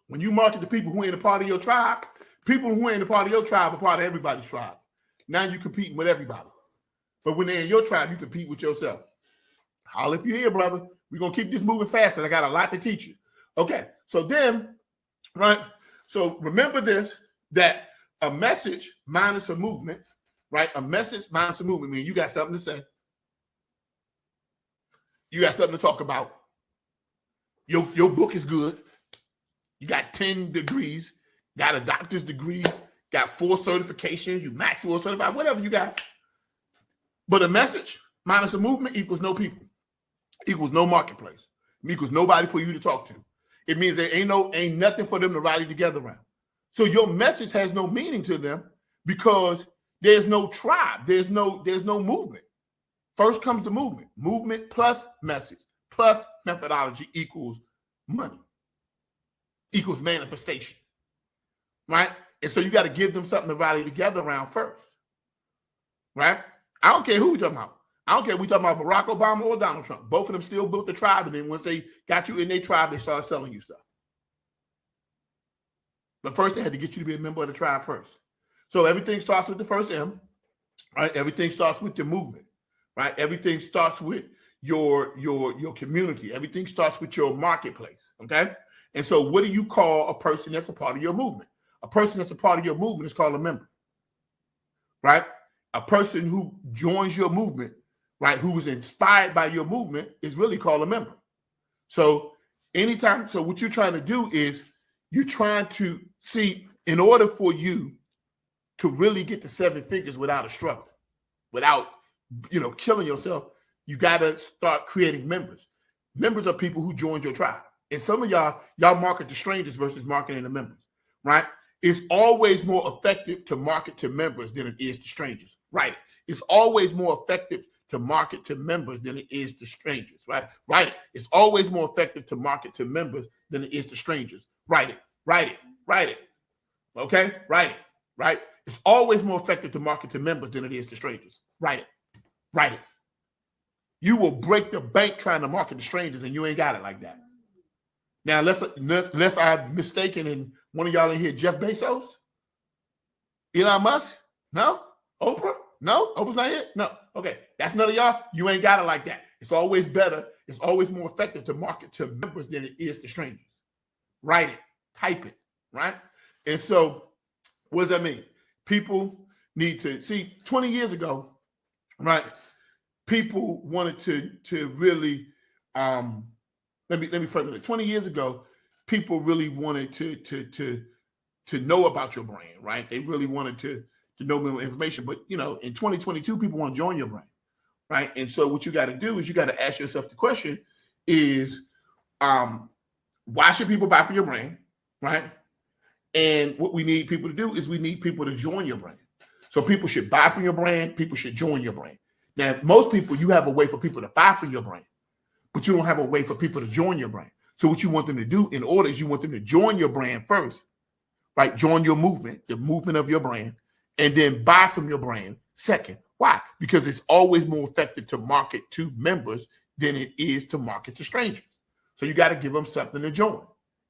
When you market to people who ain't a part of your tribe, people who ain't a part of your tribe are part of everybody's tribe. Now you're competing with everybody. But when they're in your tribe, you compete with yourself. Holla if you're here, brother. We're going to keep this moving faster. I got a lot to teach you. Okay, so then, right? So remember this, that a message minus a movement, right? A message minus a movement means you got something to say. You got something to talk about. Your book is good. You got 10 degrees, got a doctor's degree, got 4 certifications, you maximum certified, whatever you got. But a message minus a movement equals no people, equals no marketplace, equals nobody for you to talk to. It means there ain't nothing for them to rally together around. So your message has no meaning to them because there's no tribe. There's no movement. First comes the movement. Movement plus message plus methodology equals money, equals manifestation, right? And so you got to give them something to rally together around first, right? I don't care who we talking about. I don't care if we talking about Barack Obama or Donald Trump. Both of them still built the tribe, and then once they got you in their tribe, they started selling you stuff. But first, they had to get you to be a member of the tribe first. So everything starts with the first M, right? Everything starts with your movement, right? Everything starts with your community. Everything starts with your marketplace, okay? And so what do you call a person that's a part of your movement? A person that's a part of your movement is called a member, right? A person who joins your movement, right, who is inspired by your movement is really called a member. So so what you're trying to do is you're trying to see, in order for you to really get to 7 figures without a struggle, without, killing yourself, you got to start creating members. Members are people who joined your tribe. And some of y'all market to strangers versus marketing to members, right? It's always more effective to market to members than it is to strangers, right? It's always more effective to market to members than it is to strangers, right? Write it. It's always more effective to market to members than it is to strangers. Write it. Okay? Write it, right? It's always more effective to market to members than it is to strangers. Write it. You will break the bank trying to market to strangers, and you ain't got it like that. Now, unless I'm mistaken and one of y'all in here, Jeff Bezos? Elon Musk? No? Oprah? No? Oprah's not here? No. Okay. That's none of y'all. You ain't got it like that. It's always better. It's always more effective to market to members than it is to strangers. Write it. Type it. Right? And so what does that mean? People need to see 20 years ago, right? People wanted to really let me frame it. 20 years ago, people really wanted to know about your brand, right? They really wanted to know more information. But in 2022, people want to join your brand, right? And so what you got to do is you got to ask yourself the question is, why should people buy from your brand, right? And what we need people to do is we need people to join your brand. So people should buy from your brand. People should join your brand. Now, most people, you have a way for people to buy from your brand, but you don't have a way for people to join your brand. So what you want them to do in order is you want them to join your brand first, right? Join your movement, the movement of your brand, and then buy from your brand second. Why? Because it's always more effective to market to members than it is to market to strangers. So you got to give them something to join.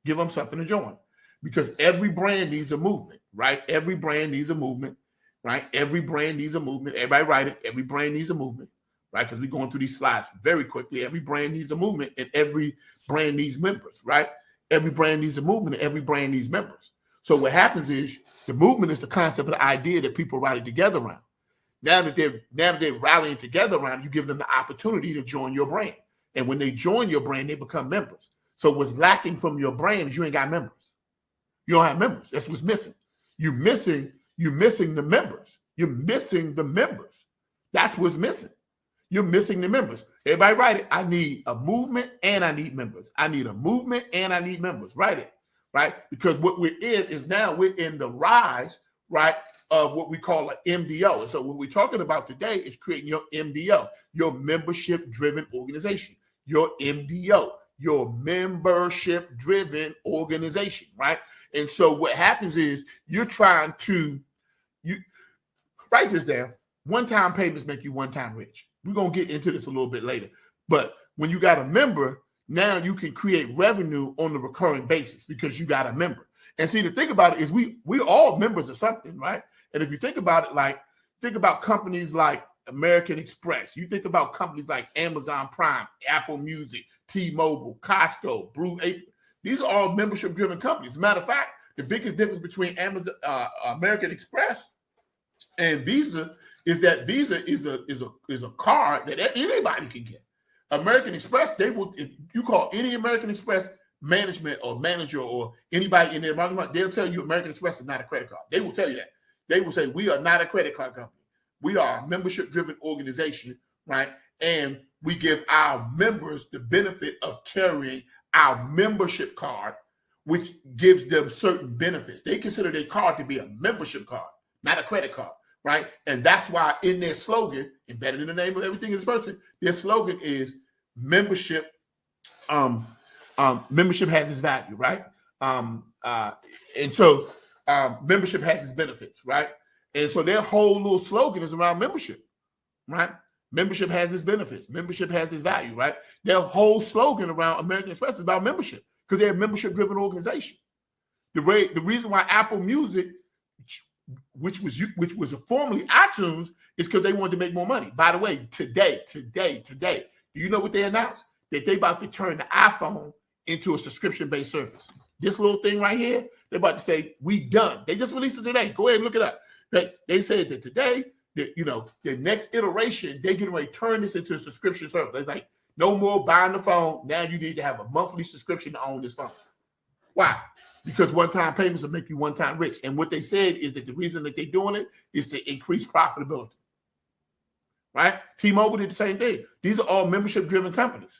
Give them something to join. Because every brand needs a movement, right? Every brand needs a movement, right? Every brand needs a movement. Everybody write it. Every brand needs a movement, right? Because we're going through these slides very quickly. Every brand needs a movement and every brand needs members, right? Every brand needs a movement and every brand needs members. So what happens is the movement is the concept of the idea that people rally together around. Now that they're rallying together around, you give them the opportunity to join your brand. And when they join your brand, they become members. So what's lacking from your brand is you ain't got members. You don't have members. That's what's missing. You're missing the members. You're missing the members. That's what's missing. You're missing the members. Everybody write it. I need a movement and I need members. I need a movement and I need members. Write it, right? Because what we're in is now we're in the rise, right, of what we call an MDO. And so what we're talking about today is creating your MDO, your membership-driven organization, your MDO, your membership-driven organization, right? And so what happens is you write this down. One-time payments make you one-time rich. We're going to get into this a little bit later. But when you got a member, now you can create revenue on a recurring basis because you got a member. And see, the thing about it is we all members of something, right? And if you think about it, think about companies like American Express. You think about companies like Amazon Prime, Apple Music, T-Mobile, Costco, Blue Apron. These are all membership-driven companies. As a matter of fact, the biggest difference between American Express and Visa is that Visa is a card that anybody can get. American Express, if you call any American Express management or manager or anybody in there, they'll tell you American Express is not a credit card. They will tell you that. They will say, we are not a credit card company. We are a membership-driven organization, right? And we give our members the benefit of carrying our membership card, which gives them certain benefits. They consider their card to be a membership card, not a credit card, right? And that's why in their slogan, embedded in the name of everything in this person, their slogan is membership. Membership has its value, right? And so membership has its benefits, right? And so their whole little slogan is around membership, right? Membership has its benefits. Membership has its value, right? Their whole slogan around American Express is about membership because they're a membership-driven organization. The reason why Apple Music, which was formerly iTunes, is because they wanted to make more money. By the way, today, do you know what they announced? That they about to turn the iPhone into a subscription-based service. This little thing right here, they're about to say, we done. They just released it today. Go ahead and look it up. They said that today, that, the next iteration, they're getting ready to turn this into a subscription service. They're like, no more buying the phone. Now you need to have a monthly subscription to own this phone. Why? Because one-time payments will make you one-time rich. And what they said is that the reason that they're doing it is to increase profitability. Right? T-Mobile did the same thing. These are all membership-driven companies.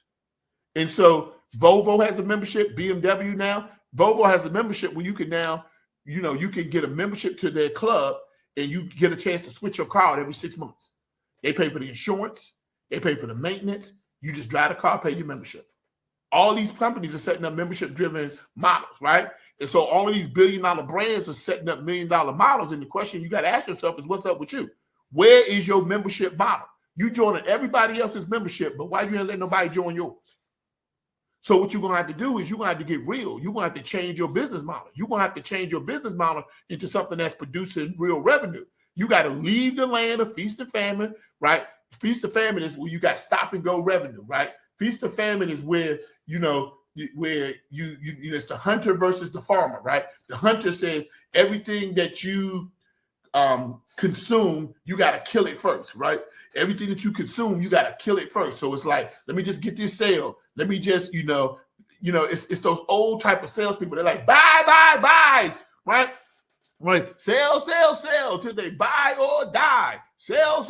And so Volvo has a membership, BMW now. Volvo has a membership where you can now, you can get a membership to their club and you get a chance to switch your car out every 6 months. They pay for the insurance. They pay for the maintenance. You just drive the car, pay your membership. All these companies are setting up membership-driven models, right? And so all of these billion-dollar brands are setting up million-dollar models. And the question you got to ask yourself is, what's up with you? Where is your membership model? You joining everybody else's membership, but why you ain't let nobody join yours? So what you're going to have to do is you're going to have to get real. You're going to have to change your business model. You're going to have to change your business model into something that's producing real revenue. You got to leave the land of feast and famine, right? Feast and famine is where you got stop and go revenue, right? Feast and famine is where, it's the hunter versus the farmer, right? The hunter says everything that you consume, you got to kill it first, right? Everything that you consume, you got to kill it first. So it's like, let me just get this sale. Let me just, it's those old type of salespeople. They're like, buy, right? Right. Sell till they buy or die. Sell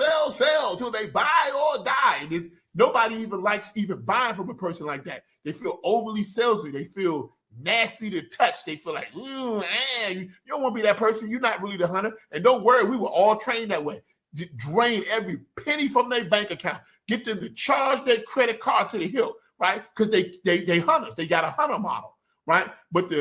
till they buy or die. And nobody even likes even buying from a person like that. They feel overly salesy. They feel nasty to touch. They feel like, you don't want to be that person. You're not really the hunter. And don't worry, we were all trained that way. Drain every penny from their bank account. Get them to charge their credit card to the hilt, right? Because they hunters. They got a hunter model, right? But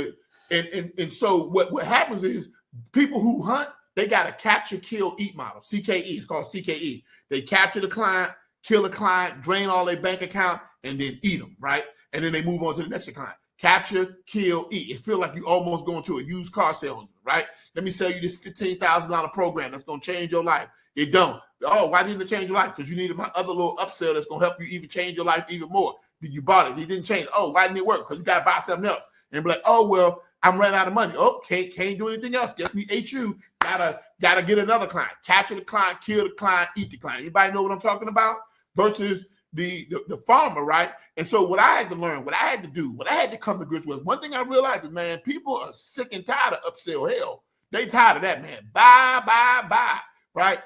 so what happens is people who hunt, they got a capture, kill, eat model. CKE. It's called CKE. They capture the client, kill the client, drain all their bank account, and then eat them, right? And then they move on to the next client. Capture, kill, eat. It feels like you almost going to a used car salesman, right? Let me sell you this $15,000 program that's going to change your life. It don't. Oh, why didn't it change your life? Because you needed my other little upsell that's going to help you even change your life even more. You bought it. It didn't change. Oh, why didn't it work? Because you got to buy something else. And be like, oh, well, I'm running out of money. Oh, can't do anything else. Guess we ate you. Gotta get another client. Capture the client, kill the client, eat the client. Anybody know what I'm talking about? Versus the farmer, right? And so what I had to learn, what I had to do, what I had to come to grips with, one thing I realized is, man, people are sick and tired of upsell hell. They tired of that, man. Buy, right?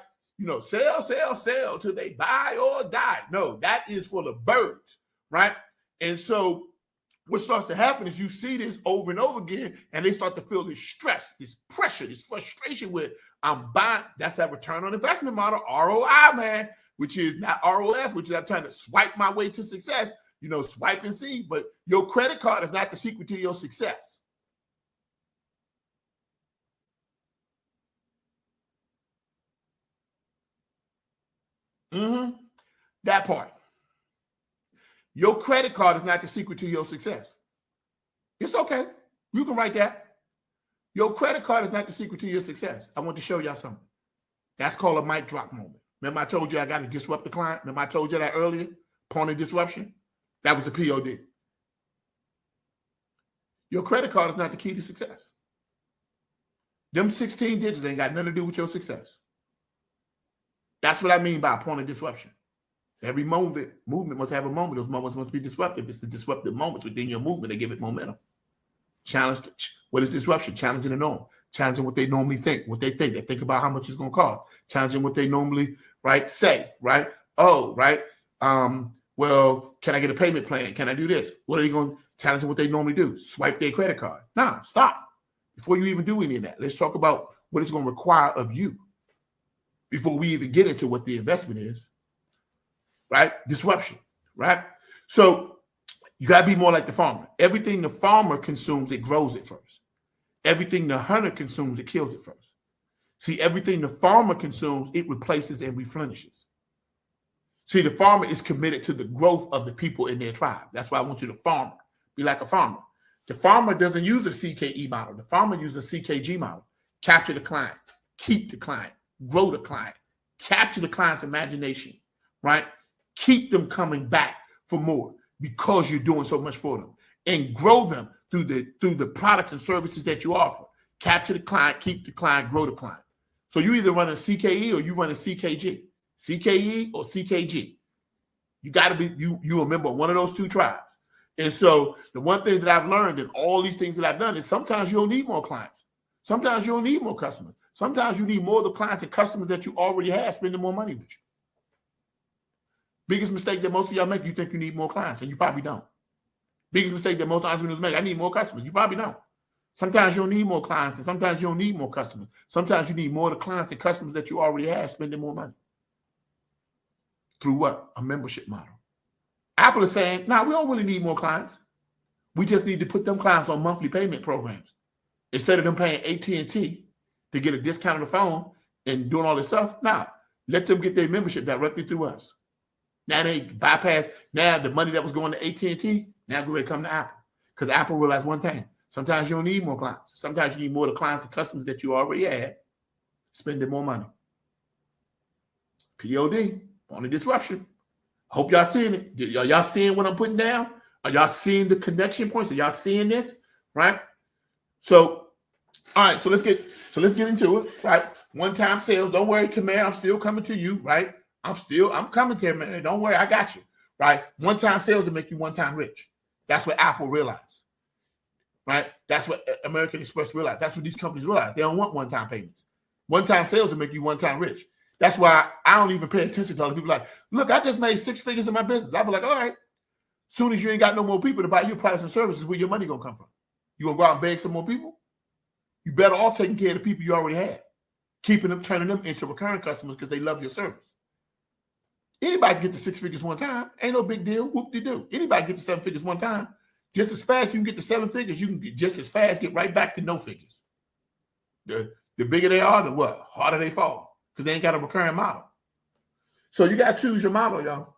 Sell till they buy or die. No, that is for the birds, right? And so what starts to happen is you see this over and over again, and they start to feel this stress, this pressure, this frustration with, I'm buying. That's that return on investment model, ROI, man, which is not ROF, which is I'm trying to swipe my way to success, swipe and see. But your credit card is not the secret to your success. That part. Your credit card is not the secret to your success. It's okay. You can write that. Your credit card is not the secret to your success. I want to show y'all something. That's called a mic drop moment. Remember I told you I got to disrupt the client? Remember I told you that earlier? Point of disruption? That was the POD. Your credit card is not the key to success. Them 16 digits ain't got nothing to do with your success. That's what I mean by a point of disruption. Every movement must have a moment. Those moments must be disruptive. It's the disruptive moments within your movement that give it momentum. What is disruption? Challenging the norm. Challenging what they normally think, what they think. They think about how much it's going to cost. Challenging what they normally, say, right? Oh, right. Well, can I get a payment plan? Can I do this? What are you going? Challenge them what they normally do. Swipe their credit card. Nah, stop. Before you even do any of that, let's talk about what it's going to require of you before we even get into what the investment is, right? Disruption, right? So you got to be more like the farmer. Everything the farmer consumes, it grows it first. Everything the hunter consumes, it kills it first. See, everything the farmer consumes, it replaces and replenishes. See, the farmer is committed to the growth of the people in their tribe. That's why I want you to farm. Be like a farmer. The farmer doesn't use a CKE model. The farmer uses a CKG model. Capture the client, keep the client, grow the client, capture the client's imagination, right? Keep them coming back for more because you're doing so much for them, and grow them through the products and services that you offer. Capture the client, keep the client, grow the client. So you either run a CKE or you run a CKG. CKE or CKG. You got to be you a member of one of those two tribes. And so the one thing that I've learned in all these things that I've done is sometimes you don't need more clients. Sometimes you don't need more customers. Sometimes you need more of the clients and customers that you already have spending more money with you. Biggest mistake that most of y'all make, you think you need more clients, and you probably don't. Biggest mistake that most entrepreneurs make, I need more customers. You probably don't. Sometimes you don't need more clients, and sometimes you don't need more customers. Sometimes you need more of the clients and customers that you already have spending more money. Through what? A membership model. Apple is saying, we don't really need more clients. We just need to put them clients on monthly payment programs. Instead of them paying AT&T to get a discount on the phone and doing all this stuff, let them get their membership directly through us. Now they bypass, now the money that was going to AT&T, now go ahead come to Apple. Because Apple realized one thing. Sometimes you don't need more clients. Sometimes you need more of the clients and customers that you already had spending more money. POD, on the disruption. Hope y'all seeing it. Y'all seeing what I'm putting down? Are y'all seeing the connection points? Are y'all seeing this? Right? So, all right, so let's get into it, right? One-time sales. Don't worry, Tamara, I'm still coming to you, right? I'm coming to you, man. Don't worry, I got you. Right? One-time sales will make you one-time rich. That's what Apple realized. Right? That's what American Express realized. That's what these companies realize. They don't want one-time payments. One-time sales will make you one-time rich. That's why I don't even pay attention to other people like, look, I just made 6 figures in my business. I'll be like, all right. Soon as you ain't got no more people to buy your products and services, where your money gonna come from? You gonna go out and beg some more people? You better off taking care of the people you already have, keeping them, turning them into recurring customers because they love your service. Anybody can get to 6 figures one time. Ain't no big deal. Whoop-de-doo. Anybody can get to 7 figures one time. Just as fast you can get to 7 figures, you can get just as fast get right back to no figures. The bigger they are, the what? Harder they fall because they ain't got a recurring model. So you got to choose your model, y'all.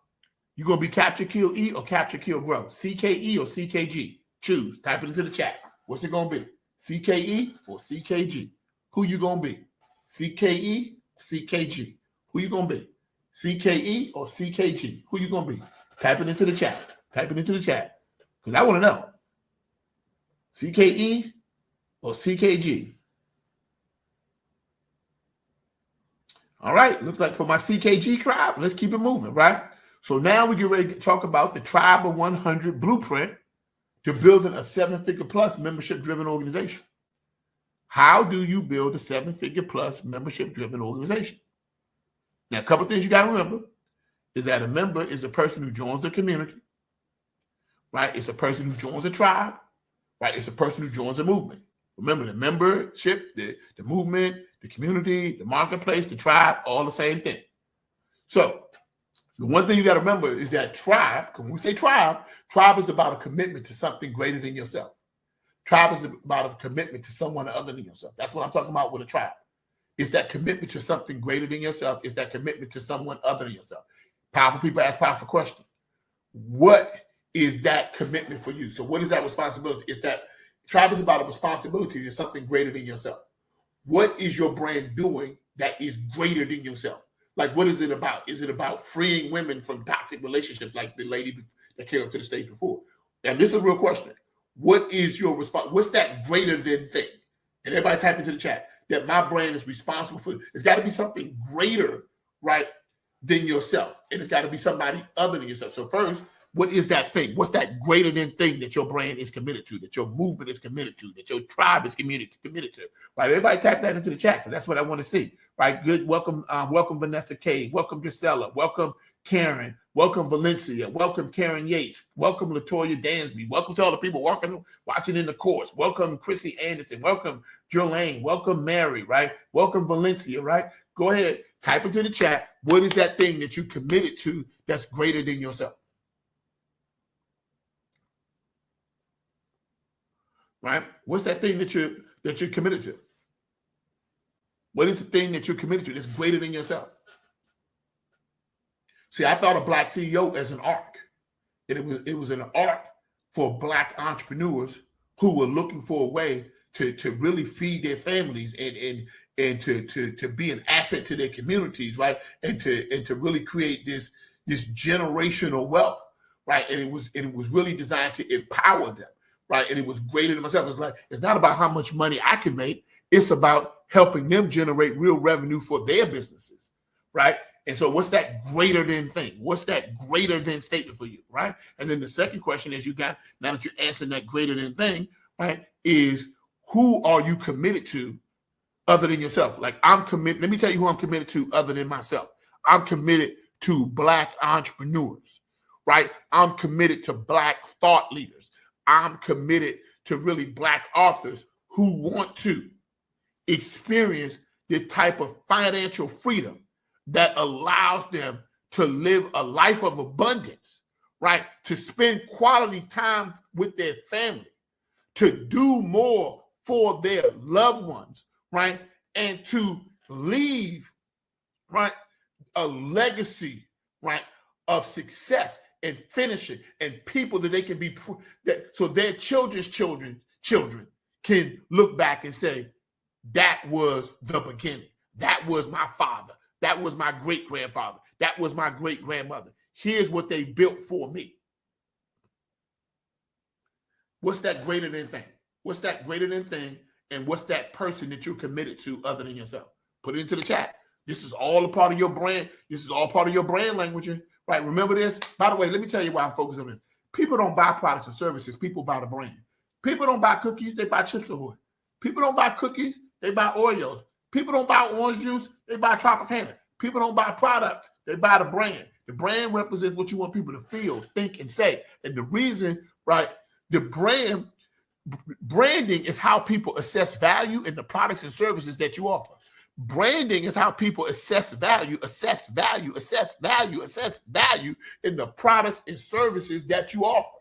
You're going to be capture, kill, eat, or capture, kill, grow. CKE or CKG. Choose. Type it into the chat. What's it going to be? CKE or CKG? Who you going to be? CKE, CKG. Who you going to be? CKE or CKG? Who you going to be? Type it into the chat. Type it into the chat. Because I want to know. CKE or CKG? All right. Looks like for my CKG tribe, let's keep it moving, right? So now we get ready to talk about the Tribe of 100 blueprint to building a 7-figure plus membership-driven organization. How do you build a 7-figure plus membership-driven organization? Now, a couple of things you got to remember is that a member is a person who joins a community, right? It's a person who joins a tribe, right? It's a person who joins a movement. Remember, the membership, the movement, the community, the marketplace, the tribe, all the same thing. So the one thing you got to remember is that tribe, when we say tribe is about a commitment to something greater than yourself. Tribe is about a commitment to someone other than yourself. That's what I'm talking about with a tribe. It's that commitment to something greater than yourself. It's that commitment to someone other than yourself. Powerful people ask powerful questions. What is that commitment for you? So what is that responsibility? It's that tribe is about a responsibility to something greater than yourself. What is your brand doing that is greater than yourself? Like, what is it about? Is it about freeing women from toxic relationships like the lady that came up to the stage before? And this is a real question. What is your response? What's that greater than thing? And everybody type into the chat that my brand is responsible for. It's got to be something greater, right, than yourself. And it's got to be somebody other than yourself. So first, what is that thing? What's that greater than thing that your brand is committed to, that your movement is committed to, that your tribe is committed to, right? Everybody type that into the chat because that's what I want to see, right? Good. Welcome, welcome Vanessa K. Welcome Gisela. Welcome Karen. Welcome, Valencia. Welcome, Karen Yates. Welcome, Latoya Dansby. Welcome to all the people watching in the course. Welcome, Chrissy Anderson. Welcome, Jolene. Welcome, Mary, right? Welcome, Valencia, right? Go ahead, type into the chat. What is that thing that you committed to that's greater than yourself? Right? What's that thing that you're committed to? What is the thing that you're committed to that's greater than yourself? See, I thought of BlackCEO as an arc. And it was an arc for Black entrepreneurs who were looking for a way to really feed their families and to be an asset to their communities, right? And to really create this generational wealth, right? And it was really designed to empower them, right? And it was greater than myself. It's not about how much money I can make. It's about helping them generate real revenue for their businesses, right? And so what's that greater than thing? What's that greater than statement for you, right? And then the second question is now that you're answering that greater than thing, right, is who are you committed to other than yourself? Like I'm committed, let me tell you who I'm committed to other than myself. I'm committed to Black entrepreneurs, right? I'm committed to Black thought leaders. I'm committed to really Black authors who want to experience the type of financial freedom that allows them to live a life of abundance, right? To spend quality time with their family, to do more for their loved ones, right? And to leave, right, a legacy, right, of success and finishing and people that they can be, so their children's children can look back and say, that was the beginning. That was my father. That was my great-grandfather. That was my great-grandmother. Here's what they built for me. What's that greater than thing? What's that greater than thing? And what's that person that you're committed to other than yourself? Put it into the chat. This is all a part of your brand. This is all part of your brand language, right? Remember this? By the way, let me tell you why I'm focused on it. People don't buy products and services. People buy the brand. People don't buy cookies. They buy Chips Ahoy. People don't buy cookies. They buy Oreos. People don't buy orange juice. They buy Tropicana. People don't buy products. They buy the brand. The brand represents what you want people to feel, think, and say. And the reason, right, the branding is how people assess value in the products and services that you offer. Branding is how people assess value in the products and services that you offer,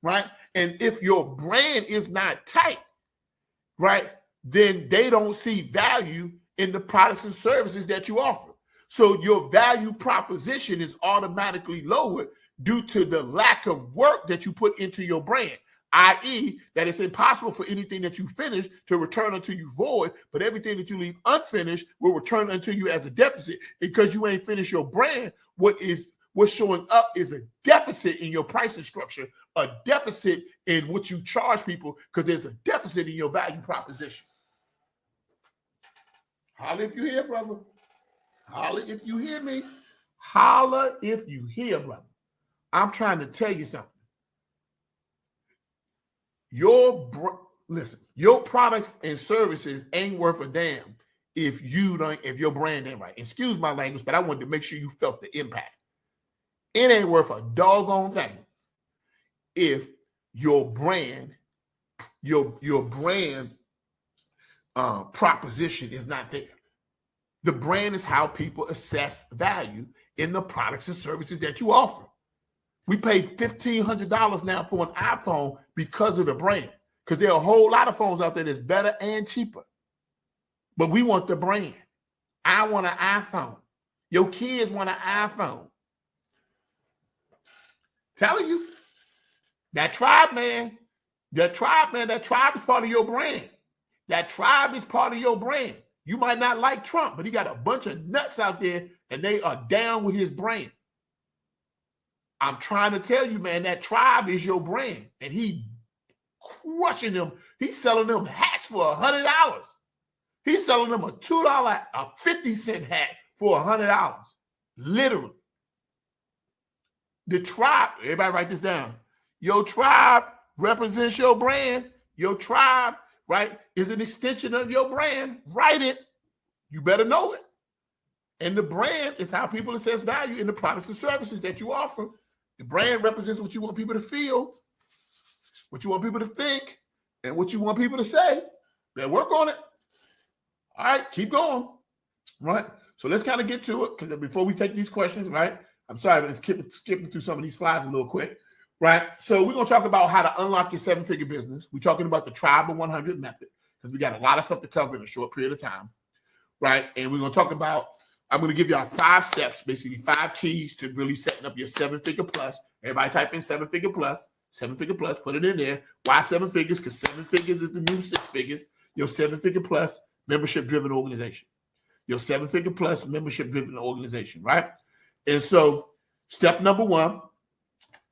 right? And if your brand is not tight, right, then they don't see value in the products and services that you offer. So your value proposition is automatically lowered due to the lack of work that you put into your brand, i.e., that it's impossible for anything that you finish to return unto you void, but everything that you leave unfinished will return unto you as a deficit because you ain't finished your brand. What's showing up is a deficit in your pricing structure, a deficit in what you charge people because there's a deficit in your value proposition. Holla if you hear, brother. Holla if you hear me. Holla if you hear, brother. I'm trying to tell you something. Your products and services ain't worth a damn if your brand ain't right. Excuse my language, but I wanted to make sure you felt the impact. It ain't worth a doggone thing if your brand proposition is not there. The brand is how people assess value in the products and services that you offer. We pay $1,500 now for an iPhone because of the brand, because there are a whole lot of phones out there that's better and cheaper. But we want the brand. I want an iPhone. Your kids want an iPhone. Telling you, that tribe, man, that tribe is part of your brand. That tribe is part of your brand. You might not like Trump, but he got a bunch of nuts out there and they are down with his brand. I'm trying to tell you, man, that tribe is your brand. And he crushing them. He's selling them hats for $100. He's selling them a $2, a 50-cent hat for $100. Literally. The tribe, everybody write this down. Your tribe represents your brand. Your tribe, right, is an extension of your brand. Write it. You better know it. And the brand is how people assess value in the products and services that you offer. The brand represents what you want people to feel, what you want people to think, and what you want people to say. Better work on it. All right, keep going. Right? So let's kind of get to it, because before we take these questions, right? I'm sorry, but it's skipping through some of these slides a little quick. Right? So we're going to talk about how to unlock your seven-figure business. We're talking about the Tribe of 100 method, because we got a lot of stuff to cover in a short period of time. Right? And we're going to talk about, I'm going to give y'all 5 steps, basically 5 keys to really setting up your 7-figure plus. Everybody type in 7-figure plus, 7-figure plus, put it in there. Why 7 figures? Because 7 figures is the new 6 figures. Your 7-figure plus membership-driven organization. Your 7-figure plus membership-driven organization, right? And so step number 1,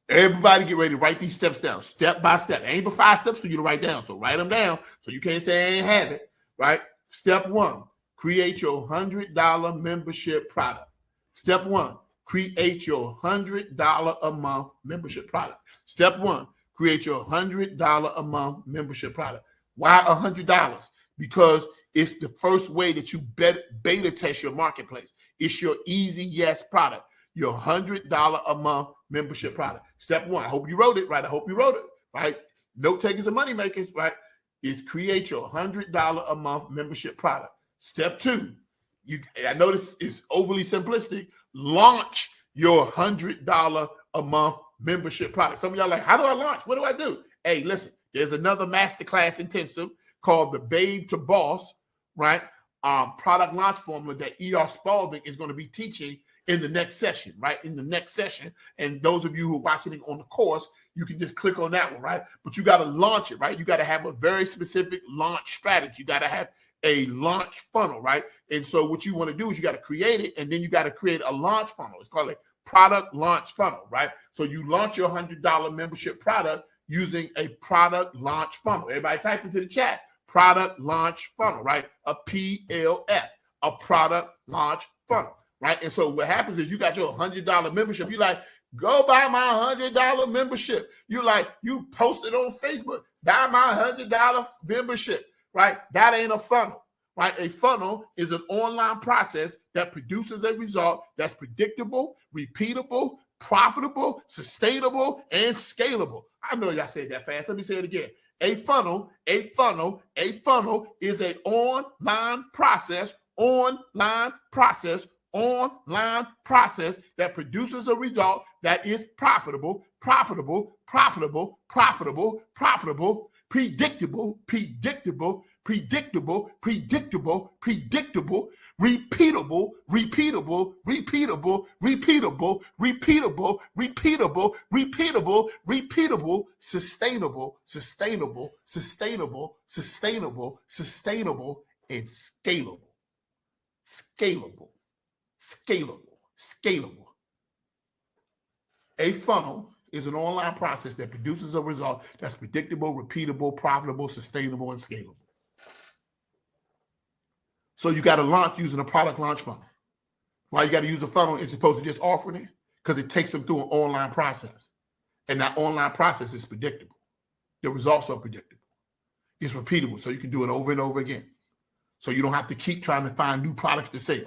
everybody get ready to write these steps down, step by step. Ain't but 5 steps for you to write down, so write them down so you can't say I ain't have it, right? Step 1, create your $100 membership product. Step 1, create your $100 a month membership product. Step 1, create your $100 a month membership product. Why $100? Because it's the first way that you beta test your marketplace. It's your easy yes product, your $100 a month membership product. Step 1, I hope you wrote it, right? I hope you wrote it, right? Note takers and money makers, right? Is create your $100 a month membership product. Step 2, I know this is overly simplistic. Launch your $100 a month membership product. Some of y'all like, how do I launch? What do I do? Hey, listen, there's another masterclass intensive called the Babe to Boss, right? Product launch formula that E.R. Spaulding is going to be teaching in the next session, right? In the next session. And those of you who are watching it on the course, you can just click on that one, right? But you got to launch it, right? You got to have a very specific launch strategy. You got to have a launch funnel, right? And so what you want to do is you got to create it, and then you got to create a launch funnel. It's called a product launch funnel, right? So you launch your $100 membership product using a product launch funnel. Everybody type into the chat, product launch funnel, right? A PLF, a product launch funnel, right? And so what happens is you got your $100 membership. You're like, go buy my $100 membership. You like, you post it on Facebook, buy my $100 membership, right? That ain't a funnel, right? A funnel is an online process that produces a result that's predictable, repeatable, profitable, sustainable, and scalable. I know y'all said that fast. Let me say it again. A funnel is an online process that produces a result that is profitable, predictable, repeatable, sustainable, and scalable. A funnel is an online process that produces a result that's predictable, repeatable, profitable, sustainable, and scalable. So you got to launch using a product launch funnel. Why you got to use a funnel? It's supposed to just offering it because it takes them through an online process. And that online process is predictable. The results are predictable. It's repeatable, so you can do it over and over again. So you don't have to keep trying to find new products to sell,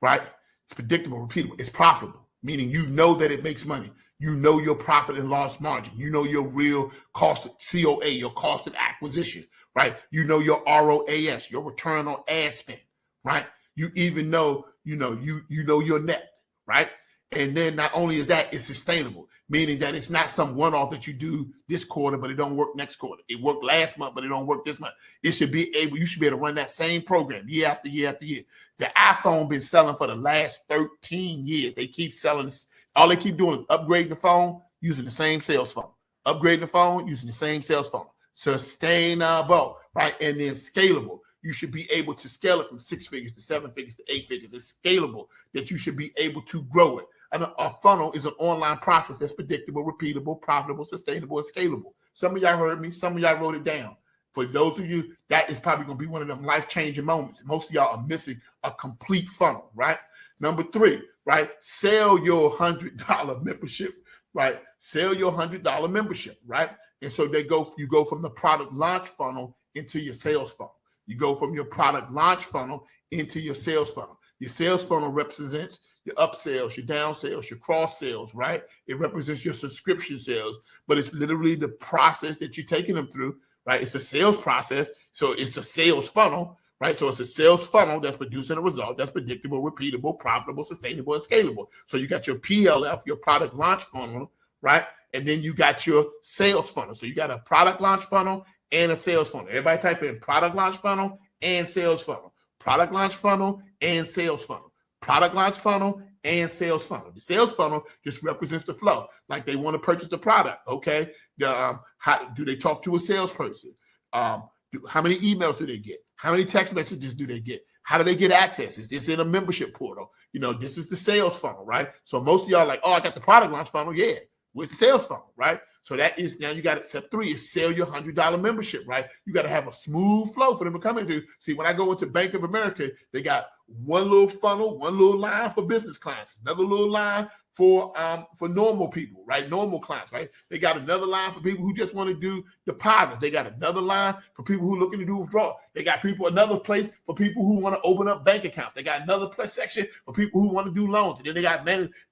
right? It's predictable, repeatable. It's profitable, meaning you know that it makes money. You know your profit and loss margin. You know your real cost of COA, your cost of acquisition, right? You know your ROAS, your return on ad spend, right? You even know, you know your net, right? And then not only is that, it's sustainable, meaning that it's not some one-off that you do this quarter, but it don't work next quarter. It worked last month, but it don't work this month. You should be able to run that same program year after year after year. The iPhone been selling for the last 13 years. They keep selling this. All they keep doing is upgrading the phone using the same sales funnel. Upgrading the phone using the same sales funnel. Sustainable, right? And then scalable. You should be able to scale it from 6 figures to 7 figures to 8 figures. It's scalable that you should be able to grow it. And a funnel is an online process that's predictable, repeatable, profitable, sustainable, and scalable. Some of y'all heard me. Some of y'all wrote it down. For those of you, that is probably going to be one of them life-changing moments. Most of y'all are missing a complete funnel, right? Number 3, right? Sell your $100 membership, right? Sell your $100 membership, right? And so you go from the product launch funnel into your sales funnel. You go from your product launch funnel into your sales funnel. Your sales funnel represents your upsells, your down sales, your cross sales, right? It represents your subscription sales, but it's literally the process that you're taking them through, right? It's a sales process. So it's a sales funnel, right? So it's a sales funnel that's producing a result that's predictable, repeatable, profitable, sustainable, and scalable. So you got your PLF, your product launch funnel, right? And then you got your sales funnel. So you got a product launch funnel and a sales funnel. Everybody type in product launch funnel and sales funnel. Product launch funnel and sales funnel. Product launch funnel and sales funnel. The sales funnel just represents the flow. Like they want to purchase the product. Okay. How do they talk to a salesperson? How many emails do they get? How many text messages do they get? How do they get access? Is this in a membership portal? This is the sales funnel, right? So most of y'all are like, oh, I got the product launch funnel. Yeah. With the sales funnel, right? So that is, now you got it. Step 3 is sell your $100 membership, right? You got to have a smooth flow for them to come into. See, when I go into Bank of America, they got one little funnel, one little line for business clients, another little line for normal people, right? Normal clients, right? They got another line for people who just want to do deposits. They got another line for people who are looking to do withdrawal. They got another place for people who want to open up bank accounts. They got another section for people who want to do loans. And then